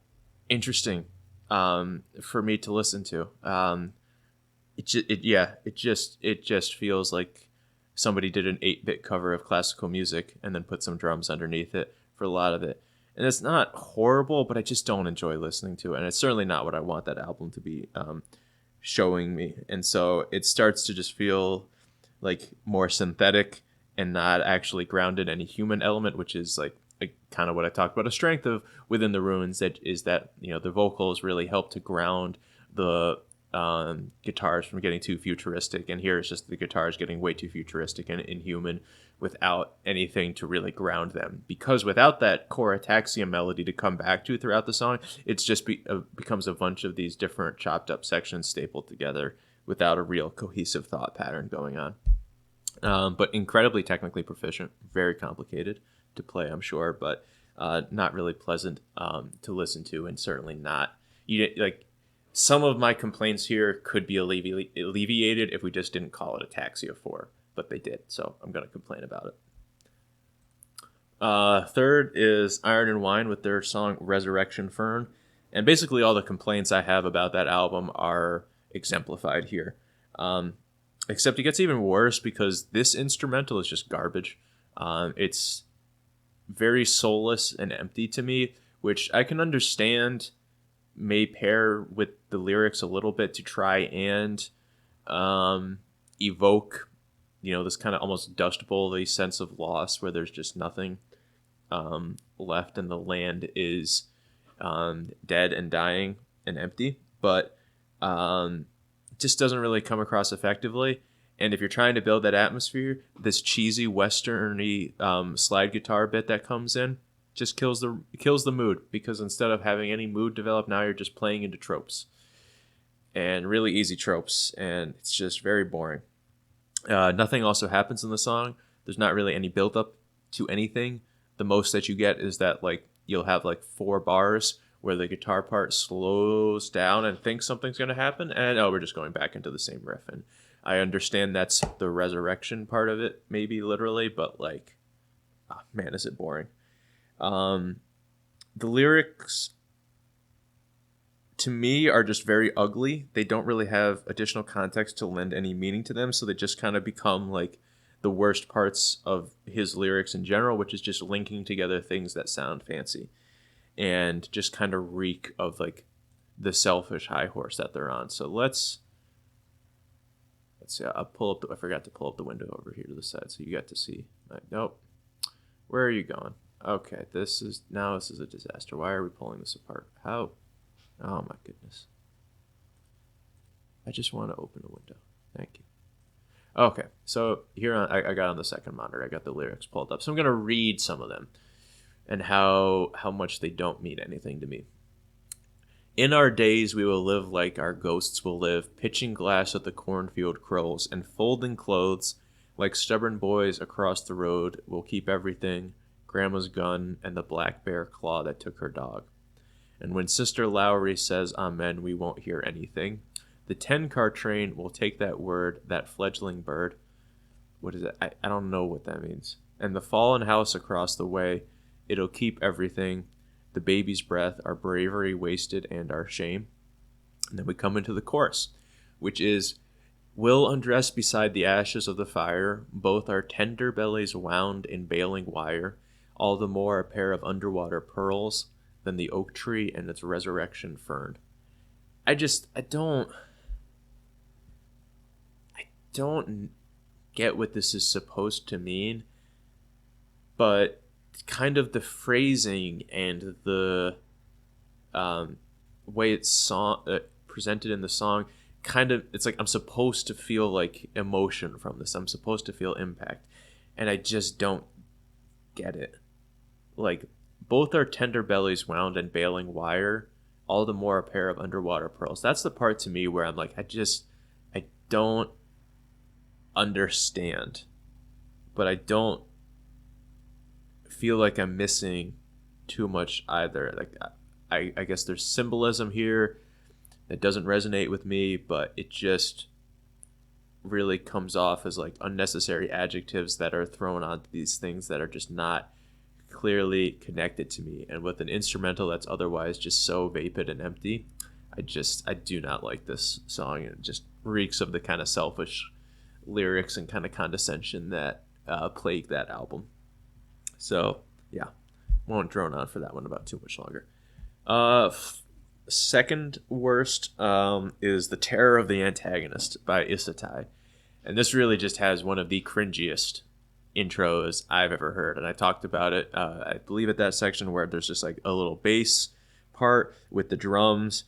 interesting for me to listen to. It just feels like somebody did an 8-bit cover of classical music and then put some drums underneath it for a lot of it. And it's not horrible, but I just don't enjoy listening to it. And it's certainly not what I want that album to be showing me. And so it starts to just feel like more synthetic and not actually grounded in any human element, which is like kind of what I talked about. A strength of Within the Ruins that is that, the vocals really help to ground the guitars from getting too futuristic, and here it's just the guitars getting way too futuristic and inhuman without anything to really ground them, because without that core Ataxia melody to come back to throughout the song, it's just becomes a bunch of these different chopped up sections stapled together without a real cohesive thought pattern going on. But incredibly technically proficient, very complicated to play, I'm sure, but not really pleasant to listen to, and certainly not, some of my complaints here could be alleviated if we just didn't call it Ataxia 4, but they did, so I'm going to complain about it. Third is Iron and Wine with their song Resurrection Fern, and basically all the complaints I have about that album are exemplified here. Except it gets even worse because this instrumental is just garbage. It's very soulless and empty to me, which I can understand may pair with the lyrics a little bit to try and evoke, this kind of almost Dust Bowl-y sense of loss where there's just nothing left and the land is dead and dying and empty. But it just doesn't really come across effectively. And if you're trying to build that atmosphere, this cheesy western-y slide guitar bit that comes in just kills the mood, because instead of having any mood develop, now you're just playing into tropes. And really easy tropes, and it's just very boring. Nothing also happens in the song. There's not really any build-up to anything. The most that you get is that you'll have 4 bars where the guitar part slows down and thinks something's going to happen, and we're just going back into the same riff. And I understand that's the resurrection part of it, maybe literally, but man, is it boring. The lyrics to me are just very ugly. They don't really have additional context to lend any meaning to them, so they just kind of become the worst parts of his lyrics in general, which is just linking together things that sound fancy and just kind of reek of the selfish high horse that they're on. So let's see. I forgot to pull up the window over here to the side so you got to see. Nope. Where are you going? Okay, this is a disaster. Why are we pulling this apart? How? Oh my goodness. I just want to open a window. Thank you. Okay, so here I got on the second monitor. I got the lyrics pulled up. So I'm going to read some of them and how much they don't mean anything to me. In our days we will live like our ghosts will live, pitching glass at the cornfield crows and folding clothes like stubborn boys across the road. We'll keep everything, Grandma's gun and the black bear claw that took her dog. And when Sister Lowry says amen, we won't hear anything. The 10-car train will take that word, that fledgling bird. What is it? I don't know what that means. And the fallen house across the way, it'll keep everything. The baby's breath, our bravery wasted, and our shame. And then we come into the chorus, which is, we'll undress beside the ashes of the fire, both our tender bellies wound in baling wire, all the more a pair of underwater pearls than the oak tree and its resurrection fern. I don't get what this is supposed to mean, but kind of the phrasing and the way it's presented in the song, kind of, it's I'm supposed to feel emotion from this. I'm supposed to feel impact, and I just don't get it. Both our tender bellies wound in baling wire, all the more a pair of underwater pearls. That's the part to me where I'm I don't understand, but I don't feel like I'm missing too much either. I guess there's symbolism here that doesn't resonate with me, but it just really comes off as unnecessary adjectives that are thrown onto these things that are just not clearly connected to me. And with an instrumental that's otherwise just so vapid and empty, I do not like this song. It just reeks of the kind of selfish lyrics and kind of condescension that plague that album. So yeah, won't drone on for that one about too much longer. Second worst is The Terror of the Antagonist by Isataii. And this really just has one of the cringiest intros I've ever heard. And I talked about it, I believe, at that section where there's just a little bass part with the drums.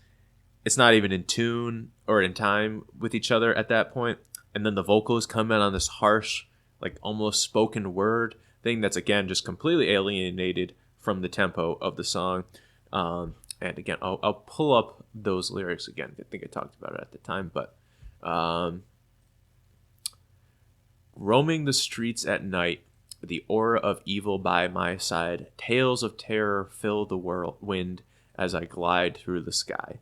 It's not even in tune or in time with each other at that point. And then the vocals come in on this harsh, almost spoken word thing that's, again, just completely alienated from the tempo of the song. And again, I'll pull up those lyrics again. I think I talked about it at the time, but roaming the streets at night, the aura of evil by my side, tales of terror fill the wind as I glide through the sky.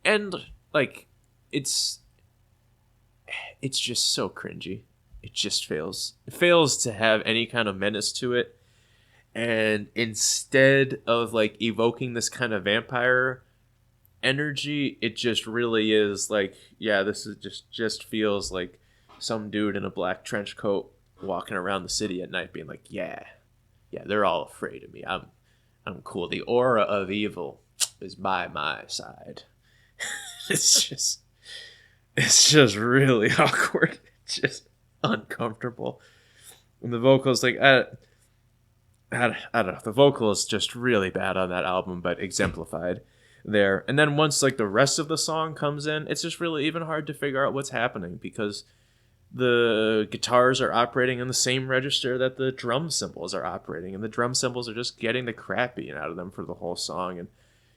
And it's just so cringy. It just fails. It fails to have any kind of menace to it. And instead of evoking this kind of vampire energy, it just really is like, yeah, this is just feels like some dude in a black trench coat walking around the city at night being like, yeah, they're all afraid of me. I'm cool. The aura of evil is by my side. it's just really awkward. It's just uncomfortable. And the vocals, like, I don't know. The vocal is just really bad on that album, but exemplified there. And then once like the rest of the song comes in, it's just really even hard to figure out what's happening because the guitars are operating in the same register that the drum cymbals are operating, and the drum cymbals are just getting the crap beaten out of them for the whole song, and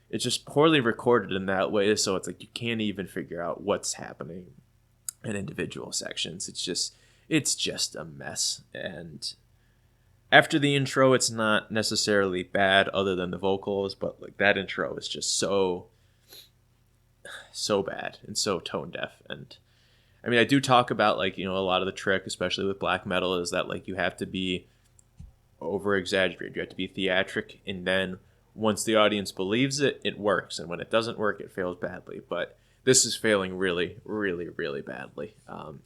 it's just poorly recorded in that way, so it's like you can't even figure out what's happening in individual sections. It's just a mess. And after the intro, it's not necessarily bad other than the vocals, but like that intro is just so bad and so tone deaf. And I mean, I do talk about like, you know, a lot of the trick, especially with black metal, is that like you have to be over exaggerated. You have to be theatric, and then once the audience believes it, it works. And when it doesn't work, it fails badly. But this is failing really, really, really badly.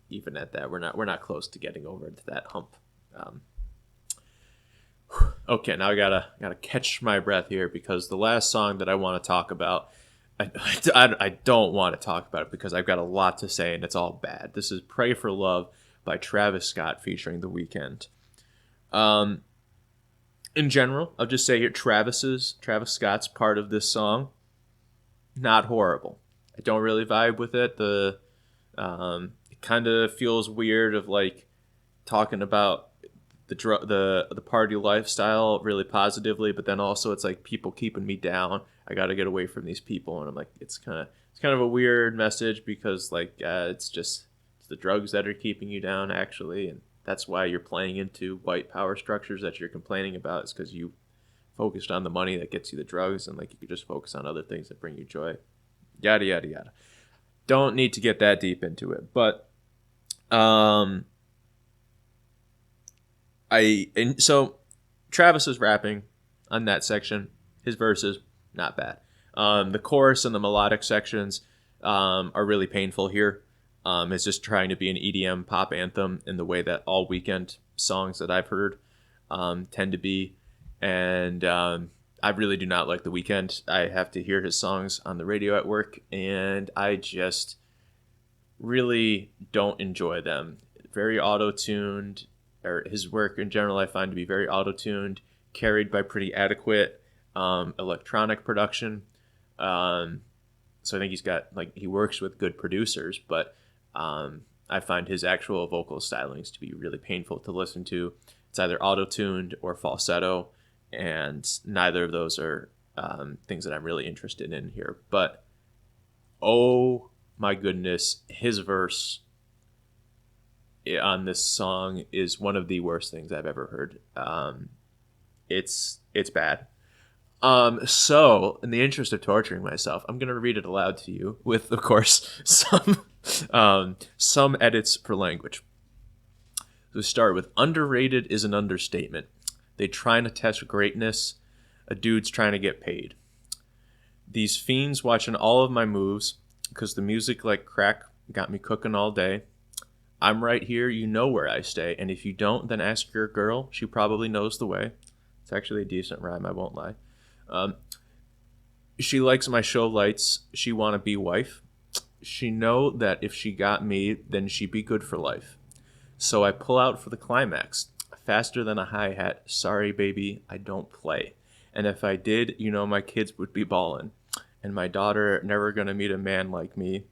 Even at that, we're not close to getting over to that hump. Okay, now I gotta catch my breath here because the last song that I want to talk about, I don't want to talk about it because I've got a lot to say and it's all bad. This is "Pray for Love" by Travis Scott featuring The Weeknd. In general, I'll just say here, Travis Scott's part of this song, not horrible. I don't really vibe with it. It kind of feels weird of like talking about the party lifestyle really positively, but then also it's like people keeping me down. I got to get away from these people, and I'm like, it's kind of a weird message because like it's the drugs that are keeping you down actually, and that's why you're playing into white power structures that you're complaining about. Is because you focused on the money that gets you the drugs, and like you could just focus on other things that bring you joy. Yada yada yada. Don't need to get that deep into it, but so Travis is rapping on that section. His verses, not bad. The chorus and the melodic sections are really painful here. It's just trying to be an EDM pop anthem in the way that all Weeknd songs that I've heard tend to be. And I really do not like The Weeknd. I have to hear his songs on the radio at work, and I just really don't enjoy them. Very auto-tuned. Or his work in general I find to be very auto-tuned, carried by pretty adequate electronic production. So I think he works with good producers, but I find his actual vocal stylings to be really painful to listen to. It's either auto-tuned or falsetto, and neither of those are things that I'm really interested in here. But oh my goodness, his verse on this song is one of the worst things I've ever heard. It's bad. So in the interest of torturing myself, I'm going to read it aloud to you with, of course, some edits for language. So we start with: underrated is an understatement. They trying to test greatness. A dude's trying to get paid. These fiends watching all of my moves because the music like crack got me cooking all day. I'm right here, you know where I stay, and if you don't, then ask your girl. She probably knows the way. It's actually a decent rhyme, I won't lie. She likes my show lights. She wanna be wife. She know that if she got me, then she be good for life. So I pull out for the climax, faster than a hi-hat. Sorry, baby, I don't play. And if I did, you know my kids would be ballin'. And my daughter never gonna meet a man like me.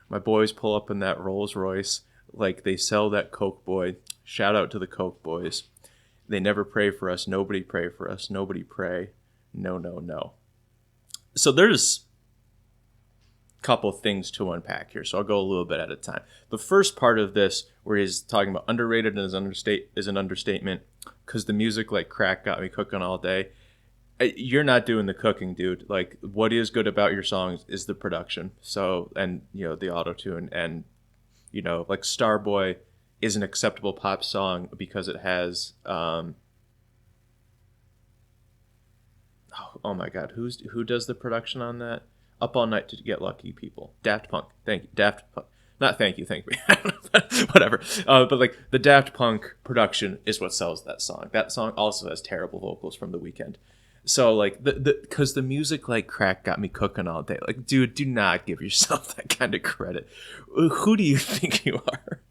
My boys pull up in that Rolls Royce like they sell that Coke boy. Shout out to the Coke boys. They never pray for us. Nobody pray for us. Nobody pray. No, no, no. So there's a couple things to unpack here. So I'll go a little bit at a time. The first part of this, where he's talking about underrated is an understatement because the music like crack got me cooking all day. You're not doing the cooking, dude. Like, what is good about your songs is the production. So, and, you know, the auto-tune, and, you know, like Starboy is an acceptable pop song because it has oh my god, who does the production on that? Up All Night to Get Lucky, people. Daft Punk. Thank you. Daft Punk. Not thank you, thank me. Whatever. But like the Daft Punk production is what sells that song. That song also has terrible vocals from The Weeknd. So like because the music like crack got me cooking all day. Like, dude, do not give yourself that kind of credit. Who do you think you are?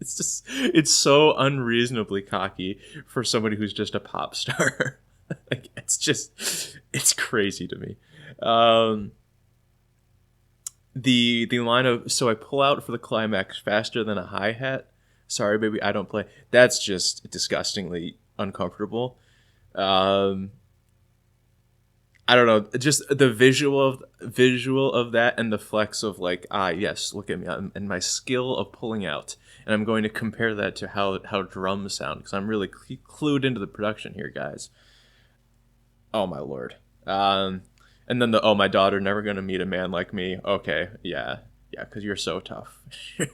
It's so unreasonably cocky for somebody who's just a pop star. Like, it's crazy to me. The line of, so I pull out for the climax faster than a hi-hat. Sorry, baby, I don't play. That's just disgustingly uncomfortable. I don't know, just the visual of that and the flex of like, yes, look at me and my skill of pulling out. And I'm going to compare that to how drums sound, because I'm really clued into the production here, guys. Oh my lord. And then my daughter never gonna meet a man like me. Okay, yeah, because you're so tough.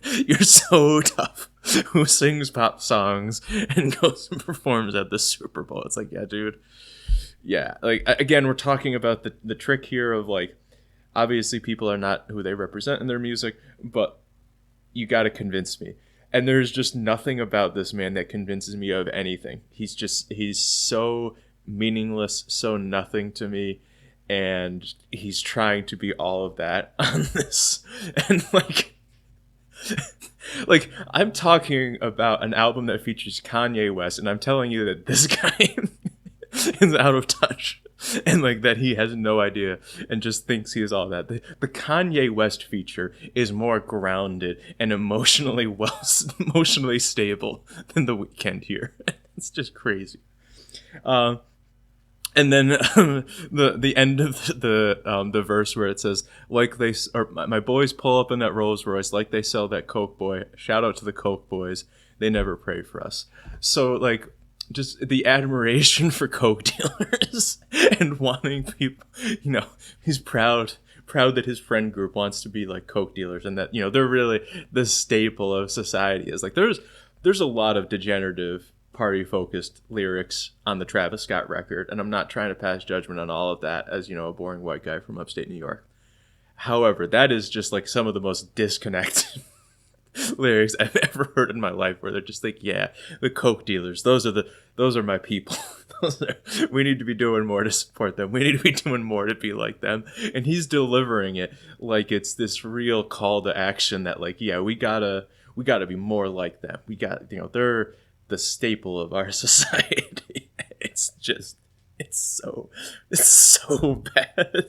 You're so tough. Who sings pop songs and goes and performs at the Super Bowl? It's like, yeah, dude. Yeah, like, again, we're talking about the trick here of, like, obviously people are not who they represent in their music, but you got to convince me. And there's just nothing about this man that convinces me of anything. He's so meaningless, so nothing to me, and he's trying to be all of that on this. And, like, I'm talking about an album that features Kanye West, and I'm telling you that this guy is out of touch, and like that he has no idea and just thinks he is all that. The Kanye West feature is more grounded and emotionally stable than The Weeknd here. It's just crazy. And then the end of the verse where it says, like they, or my boys pull up in that Rolls Royce like they sell that Coke boy. Shout out to the Coke boys. They never pray for us. So like, just the admiration for Coke dealers and wanting people, he's proud that his friend group wants to be like Coke dealers, and that, they're really the staple of society. Is like, there's a lot of degenerative party focused lyrics on the Travis Scott record, and I'm not trying to pass judgment on all of that as, a boring white guy from upstate New York. However, that is just like some of the most disconnected lyrics I've ever heard in my life, where they're just like, yeah, the Coke dealers, those are my people. We need to be doing more to support them. We need to be doing more to be like them. And he's delivering it like it's this real call to action that, like, yeah, we gotta be more like them. We got, they're the staple of our society. It's so bad.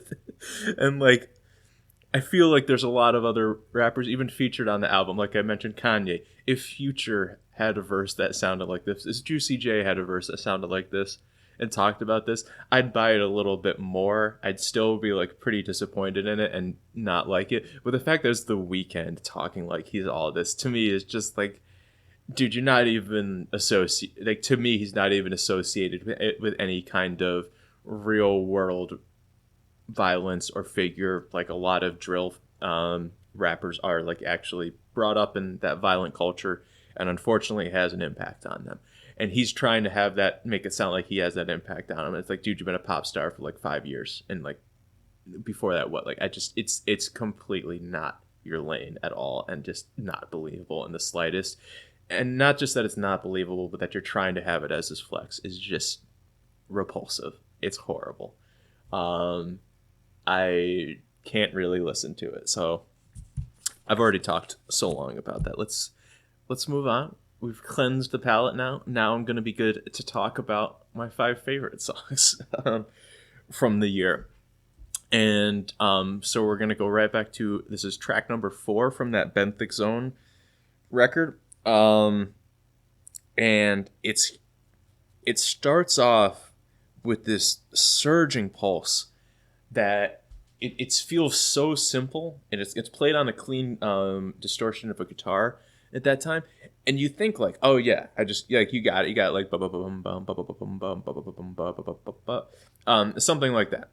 And like, I feel like there's a lot of other rappers even featured on the album. Like I mentioned, Kanye. If Future had a verse that sounded like this, if Juicy J had a verse that sounded like this and talked about this, I'd buy it a little bit more. I'd still be like pretty disappointed in it and not like it. But the fact that it's The Weeknd talking like he's all this, to me, is just like, dude, you're not even like, to me, he's not even associated with any kind of real world violence or figure like a lot of drill rappers are, like, actually brought up in that violent culture, and unfortunately has an impact on them. And he's trying to have that, make it sound like he has that impact on him. It's like, dude, you've been a pop star for like 5 years, and like before that, what? Like, it's completely not your lane at all, and just not believable in the slightest. And not just that it's not believable, but that you're trying to have it as this flex is just repulsive. It's horrible. I can't really listen to it, so I've already talked so long about that. Let's move on. We've cleansed the palate now. Now I'm going to be good to talk about my 5 favorite songs from the year. And so we're going to go right back to, this is track number 4 from that Benthic Zone record. And it starts off with this surging pulse that it feels so simple, and it's played on a clean distortion of a guitar at that time, and you think like, oh yeah, like you got it like something like that.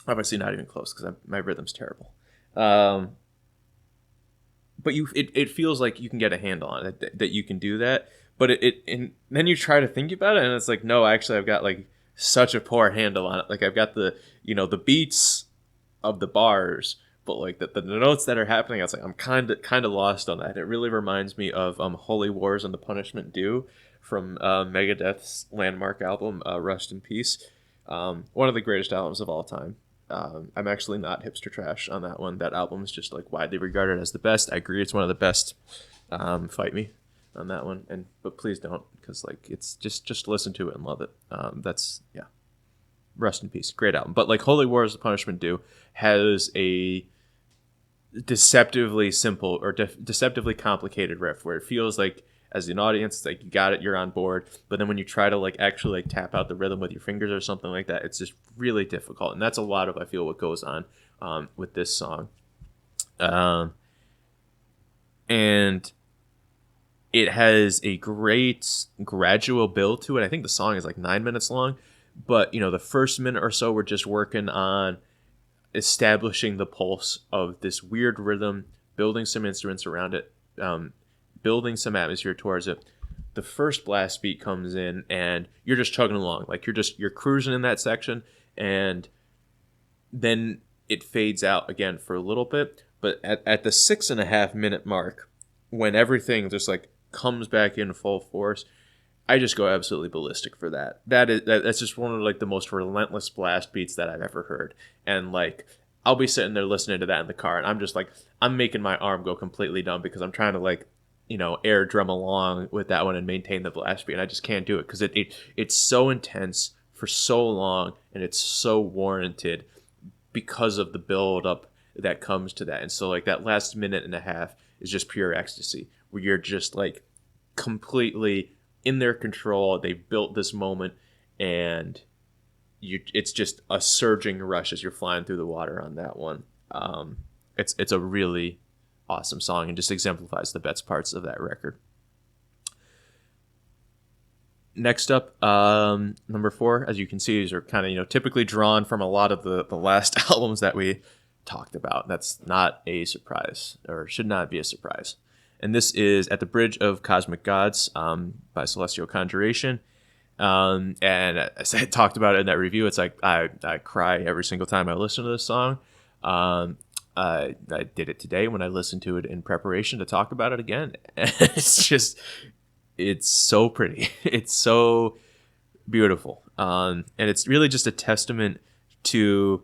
Obviously not even close, because my rhythm's terrible. But it feels like you can get a handle on it, that you can do that. But and then you try to think about it, and it's like, no, actually I've got like such a poor handle on it. Like, I've got the beats of the bars, but like the notes that are happening, I was like, I'm kind of lost on that. It really reminds me of Holy Wars and the Punishment Due from Megadeth's landmark album, Rust in Peace. One of the greatest albums of all time. I'm actually not hipster trash on that one. That album is just like widely regarded as the best. I agree, it's one of the best. Fight me on that one, but please don't, because like it's just listen to it and love it. That's yeah. Rest in Peace, great album. But like Holy Wars, the Punishment Due has a deceptively simple or deceptively complicated riff where it feels like as an audience like you got it, you're on board, but then when you try to like actually like tap out the rhythm with your fingers or something like that, it's just really difficult. And that's a lot of, I feel, what goes on with this song. And it has a great gradual build to it. I think the song is like 9 minutes long, but the first minute or so we're just working on establishing the pulse of this weird rhythm, building some instruments around it, building some atmosphere towards it. The first blast beat comes in and you're just chugging along. Like you're cruising in that section, and then it fades out again for a little bit. But at the 6.5 minute mark, when everything just like comes back in full force, I just go absolutely ballistic for that. That's just one of like the most relentless blast beats that I've ever heard. And like I'll be sitting there listening to that in the car, and I'm just like, I'm making my arm go completely numb because I'm trying to like air drum along with that one and maintain the blast beat, and I just can't do it because it's so intense for so long, and it's so warranted because of the build up that comes to that. And so like that last minute and a half is just pure ecstasy, where you're just like completely in their control. They built this moment, and it's just a surging rush as you're flying through the water on that one. It's a really awesome song and just exemplifies the best parts of that record. Next up, number 4, as you can see, these are kind of typically drawn from a lot of the last albums that we talked about. That's not a surprise, or should not be a surprise. And this is At the Bridge of Cosmic Gods by Celestial Conjuration. And as I talked about it in that review, it's like I cry every single time I listen to this song. I did it today when I listened to it in preparation to talk about it again. It's so pretty. It's so beautiful. And it's really just a testament to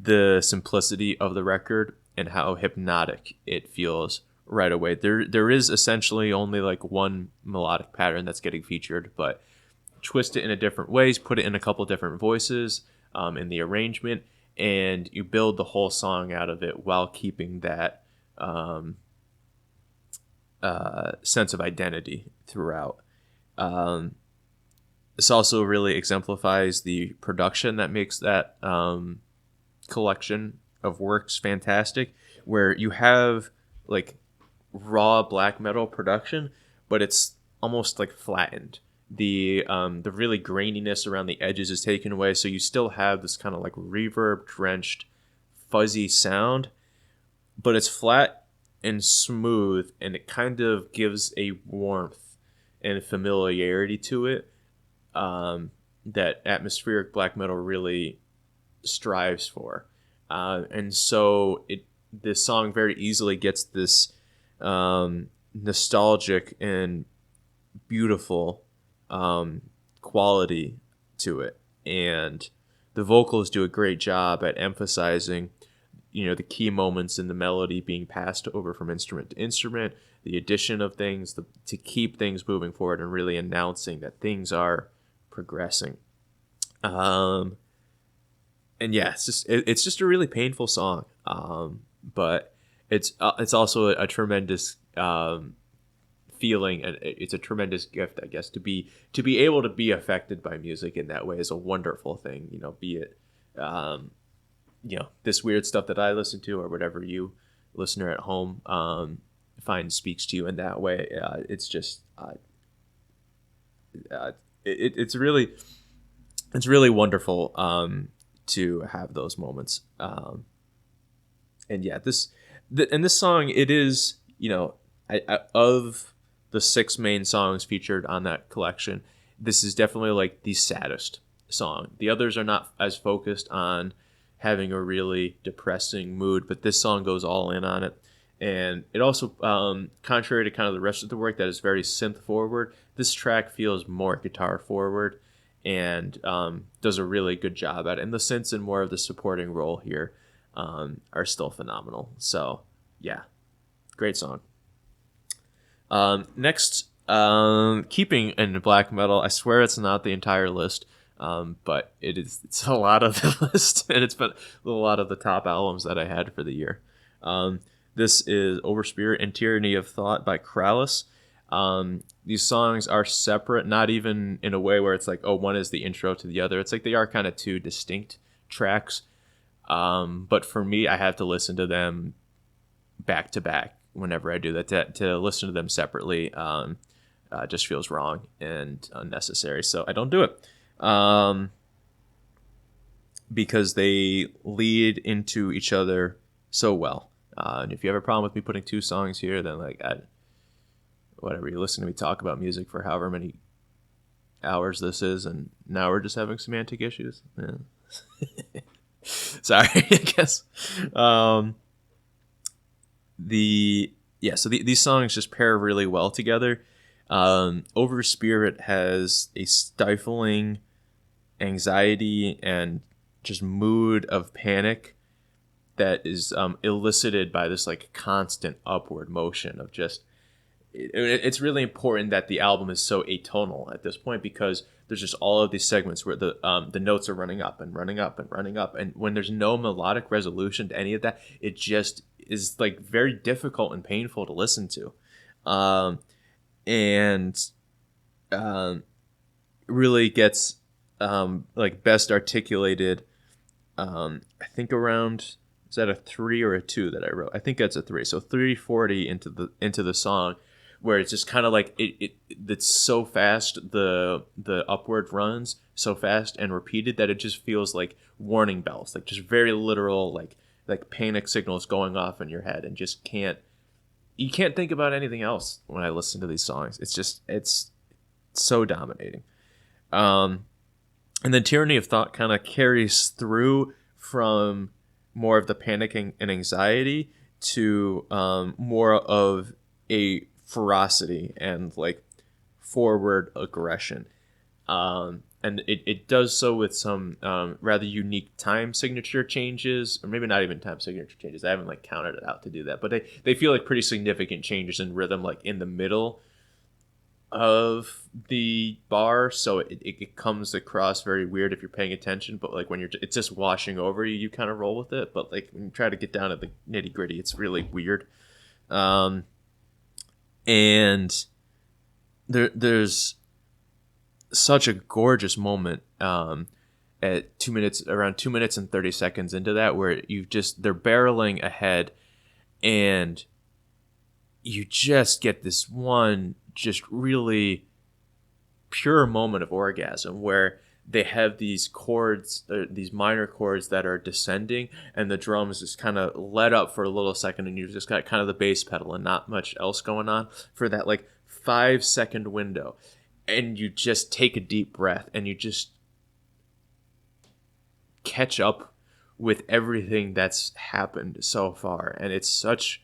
the simplicity of the record and how hypnotic it feels right away. There is essentially only like one melodic pattern that's getting featured, but twist it in a different ways, put it in a couple different voices in the arrangement, and you build the whole song out of it while keeping that sense of identity throughout. This also really exemplifies the production that makes that collection of works fantastic, where you have like raw black metal production, but it's almost like flattened. The really graininess around the edges is taken away, so you still have this kind of like reverb drenched fuzzy sound, but it's flat and smooth, and it kind of gives a warmth and familiarity to it that atmospheric black metal really strives for. And so this song very easily gets this nostalgic and beautiful quality to it, and the vocals do a great job at emphasizing the key moments in the melody being passed over from instrument to instrument, the addition of things to keep things moving forward and really announcing that things are progressing. And yeah, it's just a really painful song, but it's also a tremendous feeling, and it's a tremendous gift, I guess, to be able to be affected by music in that way is a wonderful thing. Be it this weird stuff that I listen to, or whatever you listener at home find speaks to you in that way. It's just it's really wonderful to have those moments. And yeah, this song, it is of the 6 main songs featured on that collection, this is definitely like the saddest song. The others are not as focused on having a really depressing mood, but this song goes all in on it. And it also, contrary to kind of the rest of the work that is very synth forward, this track feels more guitar forward and does a really good job at it. And the synths and more of the supporting role here are still phenomenal. So, yeah, great song. Next, keeping in black metal, I swear it's not the entire list, but it's a lot of the list, and it's been a lot of the top albums that I had for the year. This is Overspirit and Tyranny of Thought by Krallice. These songs are separate, not even in a way where it's like, oh, one is the intro to the other. It's like they are kind of two distinct tracks. But for me, I have to listen to them back to back whenever I do that. To listen to them separately just feels wrong and unnecessary. So I don't do it. Because they lead into each other so well. And if you have a problem with me putting two songs here, then whatever, you listen to me talk about music for however many hours this is, and now we're just having semantic issues. Yeah. Sorry, I guess. So these songs just pair really well together. Overspirit has a stifling anxiety and just mood of panic that is elicited by this like constant upward motion of just it's really important that the album is so atonal at this point, because there's just all of these segments where the notes are running up and running up and running up, and when there's no melodic resolution to any of that, it just is like very difficult and painful to listen to, and really gets like best articulated. I think around, is that a 3 or a 2 that I wrote? I think that's a 3. So 340 into the song, where it's just kind of like it's so fast, the upward runs so fast and repeated that it just feels like warning bells, like just very literal, like panic signals going off in your head, and just you can't think about anything else when I listen to these songs. It's so dominating. And then Tyranny of Thought kind of carries through from more of the panicking and anxiety to more of a ferocity and like forward aggression. And it does so with some rather unique time signature changes, or maybe not even time signature changes. I haven't like counted it out to do that, but they feel like pretty significant changes in rhythm, like in the middle of the bar, so it comes across very weird if you're paying attention, but like when it's just washing over you, you kind of roll with it, but like when you try to get down to the nitty gritty, it's really weird. And there's such a gorgeous moment at 2 minutes, around 2 minutes and 30 seconds into that, where they're barreling ahead, and you just get this one just really pure moment of orgasm where they have these chords, these minor chords that are descending, and the drums just kind of let up for a little second, and you just got kind of the bass pedal and not much else going on for that like 5-second window, and you just take a deep breath and you just catch up with everything that's happened so far. And it's such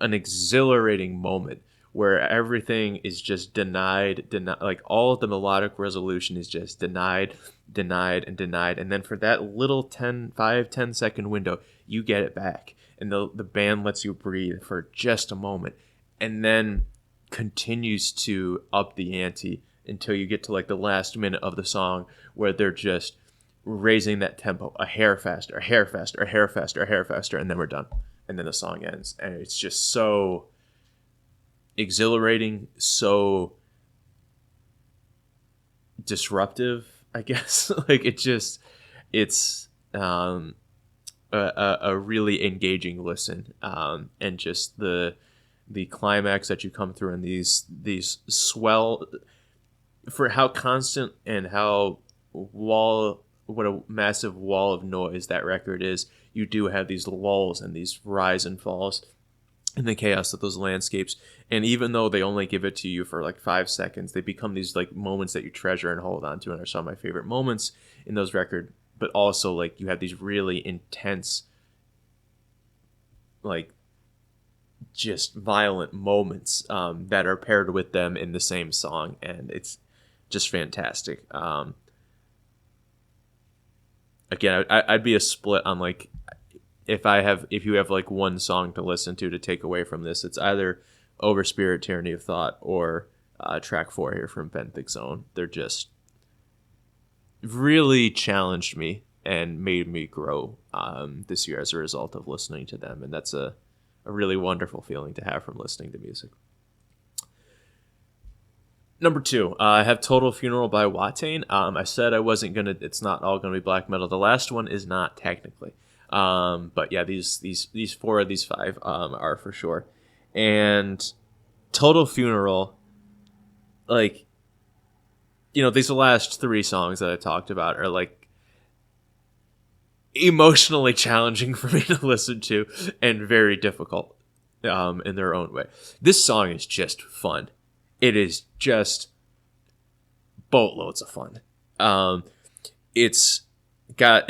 an exhilarating moment where everything is just denied, like all of the melodic resolution is just denied, and denied. And then for that little 5-10 second window, you get it back. And the band lets you breathe for just a moment, and then continues to up the ante until you get to like the last minute of the song, where they're just raising that tempo a hair faster, a hair faster, a hair faster, a hair faster, and then we're done. And then the song ends. And it's just so exhilarating, so disruptive, I guess. Like it's a really engaging listen, and just the climax that you come through, and these swell, for how constant and how what a massive wall of noise that record is. You do have these lulls and these rise and falls in the chaos of those landscapes, and even though they only give it to you for like 5 seconds, they become these like moments that you treasure and hold on to, and are some of my favorite moments in those record but also like you have these really intense, like just violent moments that are paired with them in the same song, and it's just fantastic. Again, I'd be a split on like if you have like one song to listen to take away from this, it's either Overspirit, Tyranny of Thought, or track 4 here from Benthic Zone. They're just really challenged me and made me grow this year as a result of listening to them, and that's a really wonderful feeling to have from listening to music. Number 2, I have Total Funeral by Watain. I said I wasn't gonna. It's not all gonna be black metal. The last one is not technically, but yeah, these 4 of these 5 are for sure. And Total Funeral, like, these last 3 songs that I talked about are like emotionally challenging for me to listen to and very difficult in their own way. This song is just fun. It is just boatloads of fun. It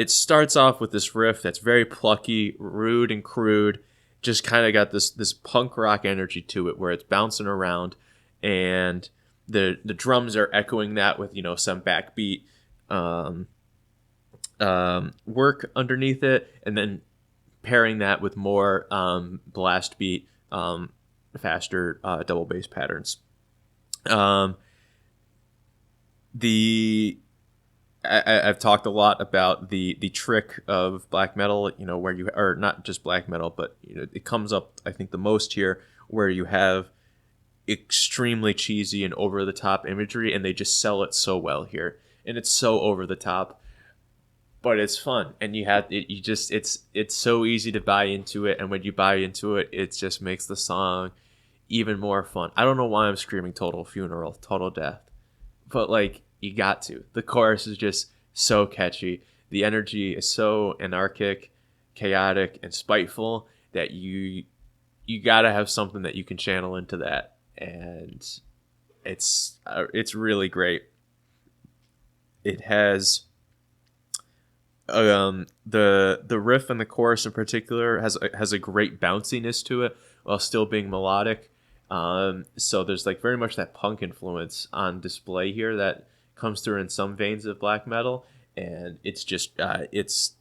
starts off with this riff that's very plucky, rude, and crude. Just kind of got this punk rock energy to it, where it's bouncing around, and the drums are echoing that with some backbeat work underneath it, and then pairing that with more blast beat, faster double bass patterns. I've talked a lot about the trick of black metal, where you are not just black metal, but it comes up, I think, the most here, where you have extremely cheesy and over the top imagery, and they just sell it so well here, and it's so over the top, but it's fun, and it's so easy to buy into it, and when you buy into it, it just makes the song even more fun. I don't know why I'm screaming Total Funeral, Total Death, but like, you got to. The chorus is just so catchy. The energy is so anarchic, chaotic, and spiteful that you gotta have something that you can channel into that, and it's really great. It has the riff and the chorus in particular has a great bounciness to it while still being melodic. So there's like very much that punk influence on display here that comes through in some veins of black metal, and it's just it's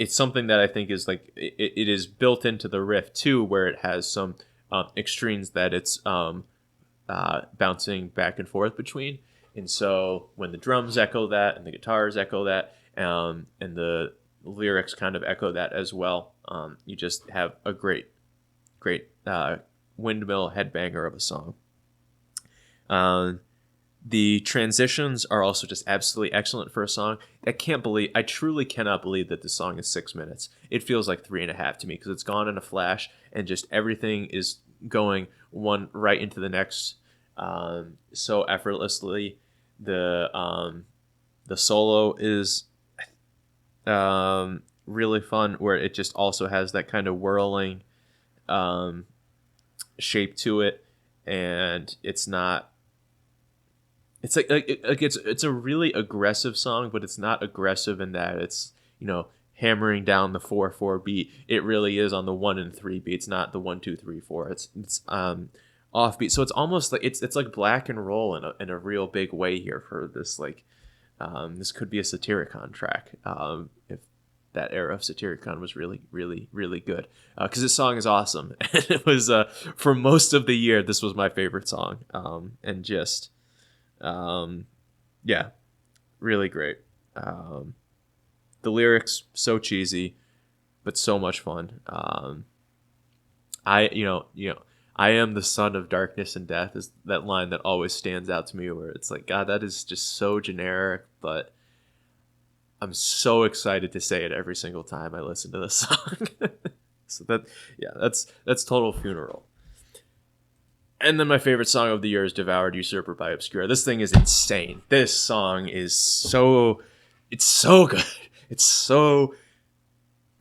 something that I think is like it is built into the riff too, where it has some extremes that it's bouncing back and forth between. And so when the drums echo that and the guitars echo that, and the lyrics kind of echo that as well, you just have a great windmill headbanger of a song. The transitions are also just absolutely excellent for a song. I truly cannot believe that this song is 6 minutes. It feels like 3.5 to me, because it's gone in a flash, and just everything is going one right into the next so effortlessly. The solo is really fun, where it just also has that kind of whirling shape to it, and it's a really aggressive song, but it's not aggressive in that it's hammering down the 4/4 beat. It really is on the 1 and 3 beat. It's not the 1 2 3 4. It's offbeat. So it's almost like it's like black and roll in a real big way here for this. Like this could be a Satyricon track if that era of Satyricon was really, really, really good. Because this song is awesome. And it was for most of the year, this was my favorite song. And just really great. The lyrics so cheesy, but so much fun. I am the son of darkness and death is that line that always stands out to me, where it's like, God, that is just so generic, but I'm so excited to say it every single time I listen to this song. So that's Total Funeral. And then my favorite song of the year is Devoured Usurper by Obscura. This thing is insane. This song is so good. It's so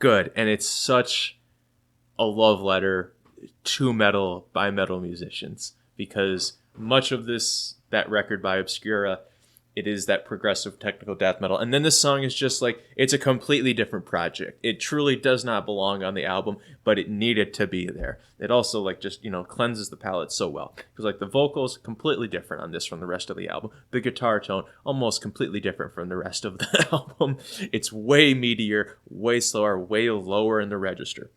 good, and it's such a love letter to metal by metal musicians, because much of that record by Obscura it is that progressive technical death metal. And then this song is just like, it's a completely different project. It truly does not belong on the album, but it needed to be there. It also like just, cleanses the palette so well. Because like the vocals, completely different on this from the rest of the album. The guitar tone, almost completely different from the rest of the album. It's way meatier, way slower, way lower in the register.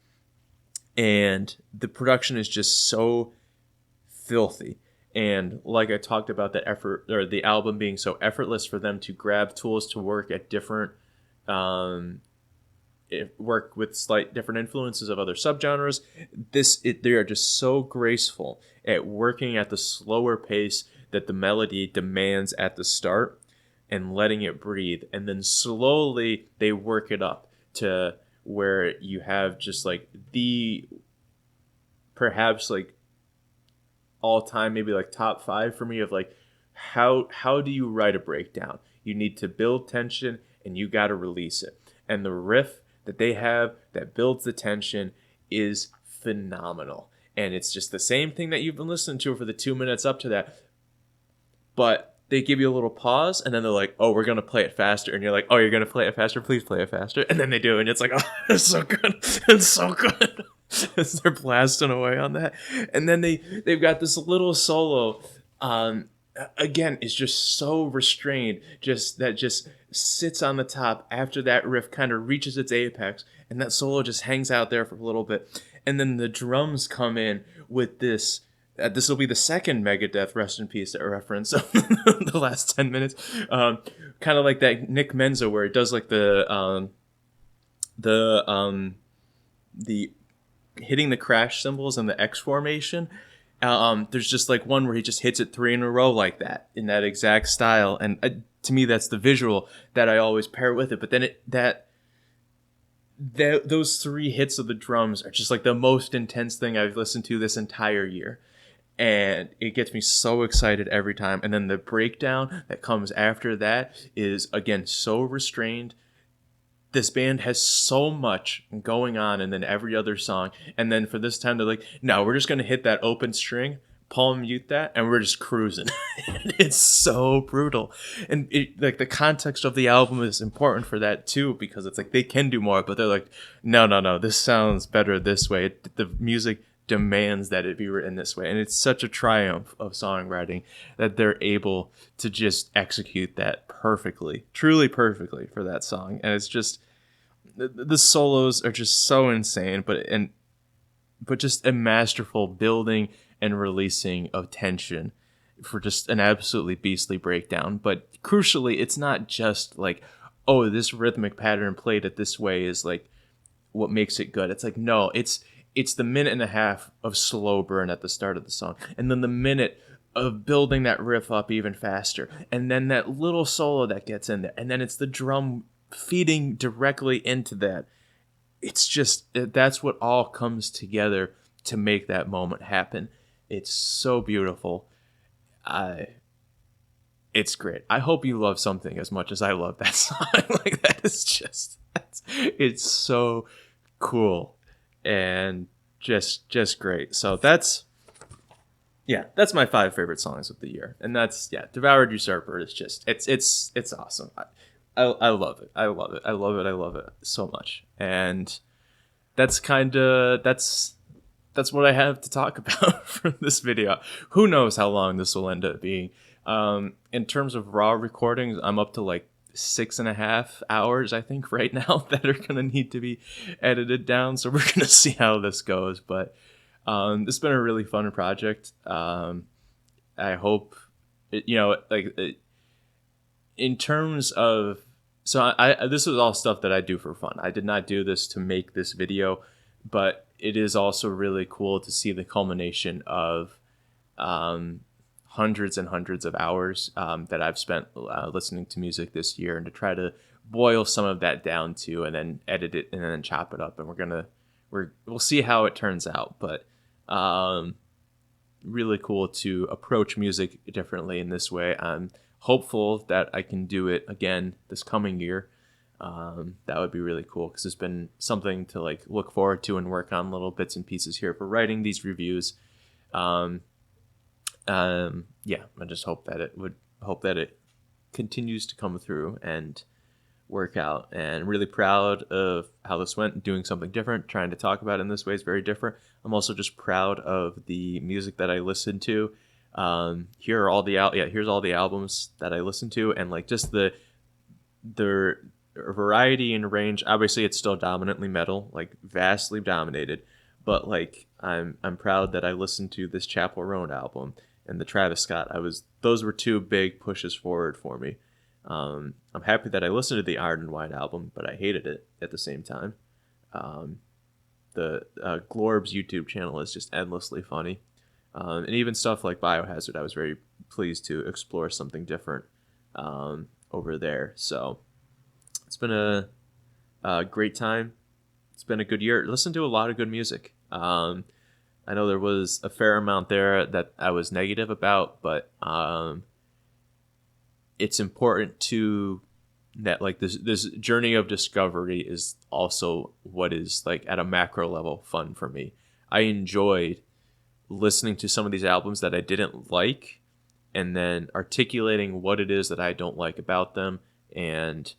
And the production is just so filthy. And like I talked about that effort, or the album being so effortless for them to grab tools to work at different, work with slight different influences of other subgenres. They are just so graceful at working at the slower pace that the melody demands at the start and letting it breathe. And then slowly they work it up to where you have just like perhaps like all time, maybe like top 5 for me of like how do you write a breakdown? You need to build tension and you got to release it. And the riff that they have that builds the tension is phenomenal. And it's just the same thing that you've been listening to for the 2 minutes up to that. But they give you a little pause and then they're like, oh, we're going to play it faster. And you're like, oh, you're going to play it faster? Please play it faster. And then they do. And it's like, oh, it's so good. It's so good. As they're blasting away on that. And then they've got this little solo. Again, it's just so restrained. Just sits on the top after that riff kind of reaches its apex. And that solo just hangs out there for a little bit. And then the drums come in with this. This will be the second Megadeth Rest in Peace reference of the last 10 minutes. Kind of like that Nick Menza where it does like the hitting the crash cymbals and the X formation. There's just like one where he just hits it 3 in a row like that in that exact style. And to me, that's the visual that I always pair with it. But then those 3 hits of the drums are just like the most intense thing I've listened to this entire year. And it gets me so excited every time. And then the breakdown that comes after that is, again, so restrained. This band has so much going on and then every other song. And then for this time, they're like, no, we're just going to hit that open string, palm mute that, and we're just cruising. It's so brutal. And like the context of the album is important for that too, because it's like they can do more, but they're like, no, this sounds better this way. The music demands that it be written this way. And it's such a triumph of songwriting that they're able to just execute that perfectly, truly perfectly for that song. And it's just, the solos are just so insane, but just a masterful building and releasing of tension for just an absolutely beastly breakdown. But crucially, it's not just like, oh, this rhythmic pattern played it this way is like what makes it good. It's like, no, it's the minute and a half of slow burn at the start of the song. And then the minute of building that riff up even faster. And then that little solo that gets in there. And then it's the drum feeding directly into that. It's just, that's what all comes together to make that moment happen. It's so beautiful. It's great. I hope you love Something as much as I love that song. Like that is just, it's so cool. And just great. So that's my 5 favorite songs of the year. And that's Devoured Usurper is just it's awesome. I love it. I love it so much. And that's what I have to talk about for this video. Who knows how long this will end up being. In terms of raw recordings, I'm up to like 6.5 hours, I think, right now that are going to need to be edited down. So we're going to see how this goes. But it's been a really fun project. I hope, in terms of, so I this was all stuff that I do for fun. I did not do this to make this video, but it is also really cool to see the culmination of hundreds and hundreds of hours that I've spent listening to music this year, and to try to boil some of that down to, and then edit it and then chop it up. And we'll see how it turns out, but really cool to approach music differently in this way. I'm hopeful that I can do it again this coming year. That would be really cool, because it's been something to like look forward to and work on little bits and pieces here for writing these reviews. I just hope that it continues to come through and work out, and really proud of how this went. Doing something different, trying to talk about it in this way is very different. I'm also just proud of the music that I listened to. Here's all the albums that I listened to, and like just the variety and range. Obviously it's still dominantly metal, like vastly dominated, but like I'm proud that I listened to this Chappel Roan album and the Travis Scott. Those were two big pushes forward for me. I'm happy that I listened to the Iron and Wine album, but I hated it at the same time. The Glorb's YouTube channel is just endlessly funny. And even stuff like Biohazard, I was very pleased to explore something different over there. So it's been a great time. It's been a good year. Listen to a lot of good music. I know there was a fair amount there that I was negative about, but it's important to that like this journey of discovery is also what is like at a macro level fun for me. I enjoyed listening to some of these albums that I didn't like and then articulating what it is that I don't like about them, and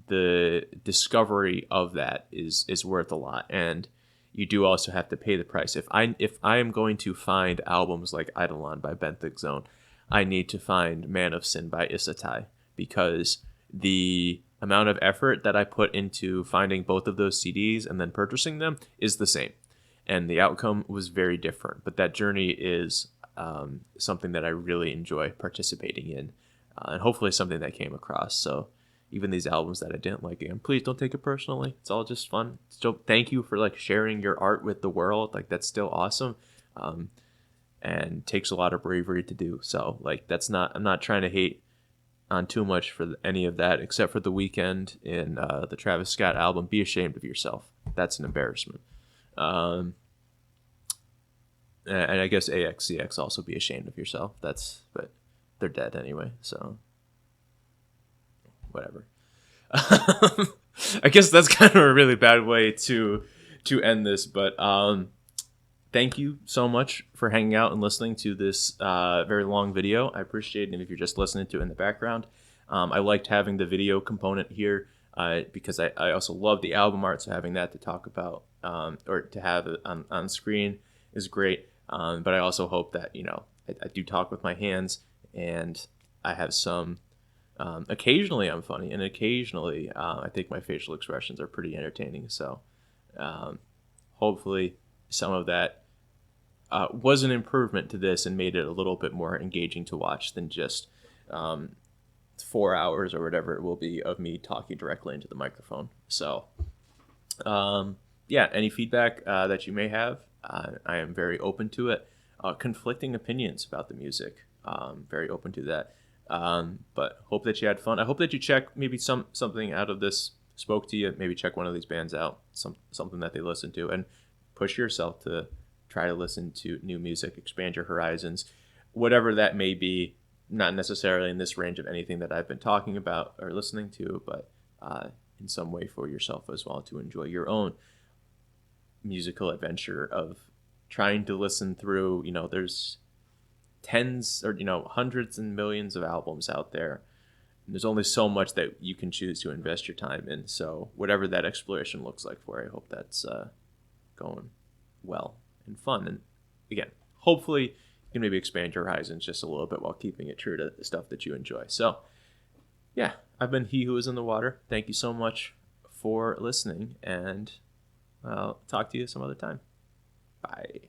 the discovery of that is worth a lot. And you do also have to pay the price. If I am going to find albums like Eidolon by Benthic Zone, I need to find Man of Sin by Isataii, because the amount of effort that I put into finding both of those CDs and then purchasing them is the same. And the outcome was very different. But that journey is something that I really enjoy participating in, and hopefully something that came across. So even these albums that I didn't like, again, please don't take it personally. It's all just fun. Still, thank you for like sharing your art with the world. Like that's still awesome. And takes a lot of bravery to do. So like I'm not trying to hate on too much for any of that, except for The Weeknd in the Travis Scott album, Be Ashamed of Yourself. That's an embarrassment. And I guess AxCx also, Be Ashamed of Yourself. But they're dead anyway, so whatever. I guess that's kind of a really bad way to end this, but thank you so much for hanging out and listening to this very long video. I appreciate it if you're just listening to it in the background. I liked having the video component here because I also love the album art, so having that to talk about or to have it on screen is great. But I also hope that, I do talk with my hands, and I have some... occasionally I'm funny, and occasionally I think my facial expressions are pretty entertaining. So hopefully some of that was an improvement to this and made it a little bit more engaging to watch than just 4 hours or whatever it will be of me talking directly into the microphone. So any feedback that you may have, I am very open to it. Conflicting opinions about the music, very open to that. But hope that you had fun. I hope that you check maybe something out of this spoke to you. Maybe check one of these bands out, something that they listen to, and push yourself to try to listen to new music, expand your horizons, whatever that may be. Not necessarily in this range of anything that I've been talking about or listening to, but in some way for yourself as well, to enjoy your own musical adventure of trying to listen through, there's tens or hundreds and millions of albums out there, and there's only so much that you can choose to invest your time in. So whatever that exploration looks like for you, I hope that's going well and fun, and again, hopefully you can maybe expand your horizons just a little bit while keeping it true to the stuff that you enjoy. So I've been He Who Is in the Water. Thank you so much for listening, and I'll talk to you some other time. Bye.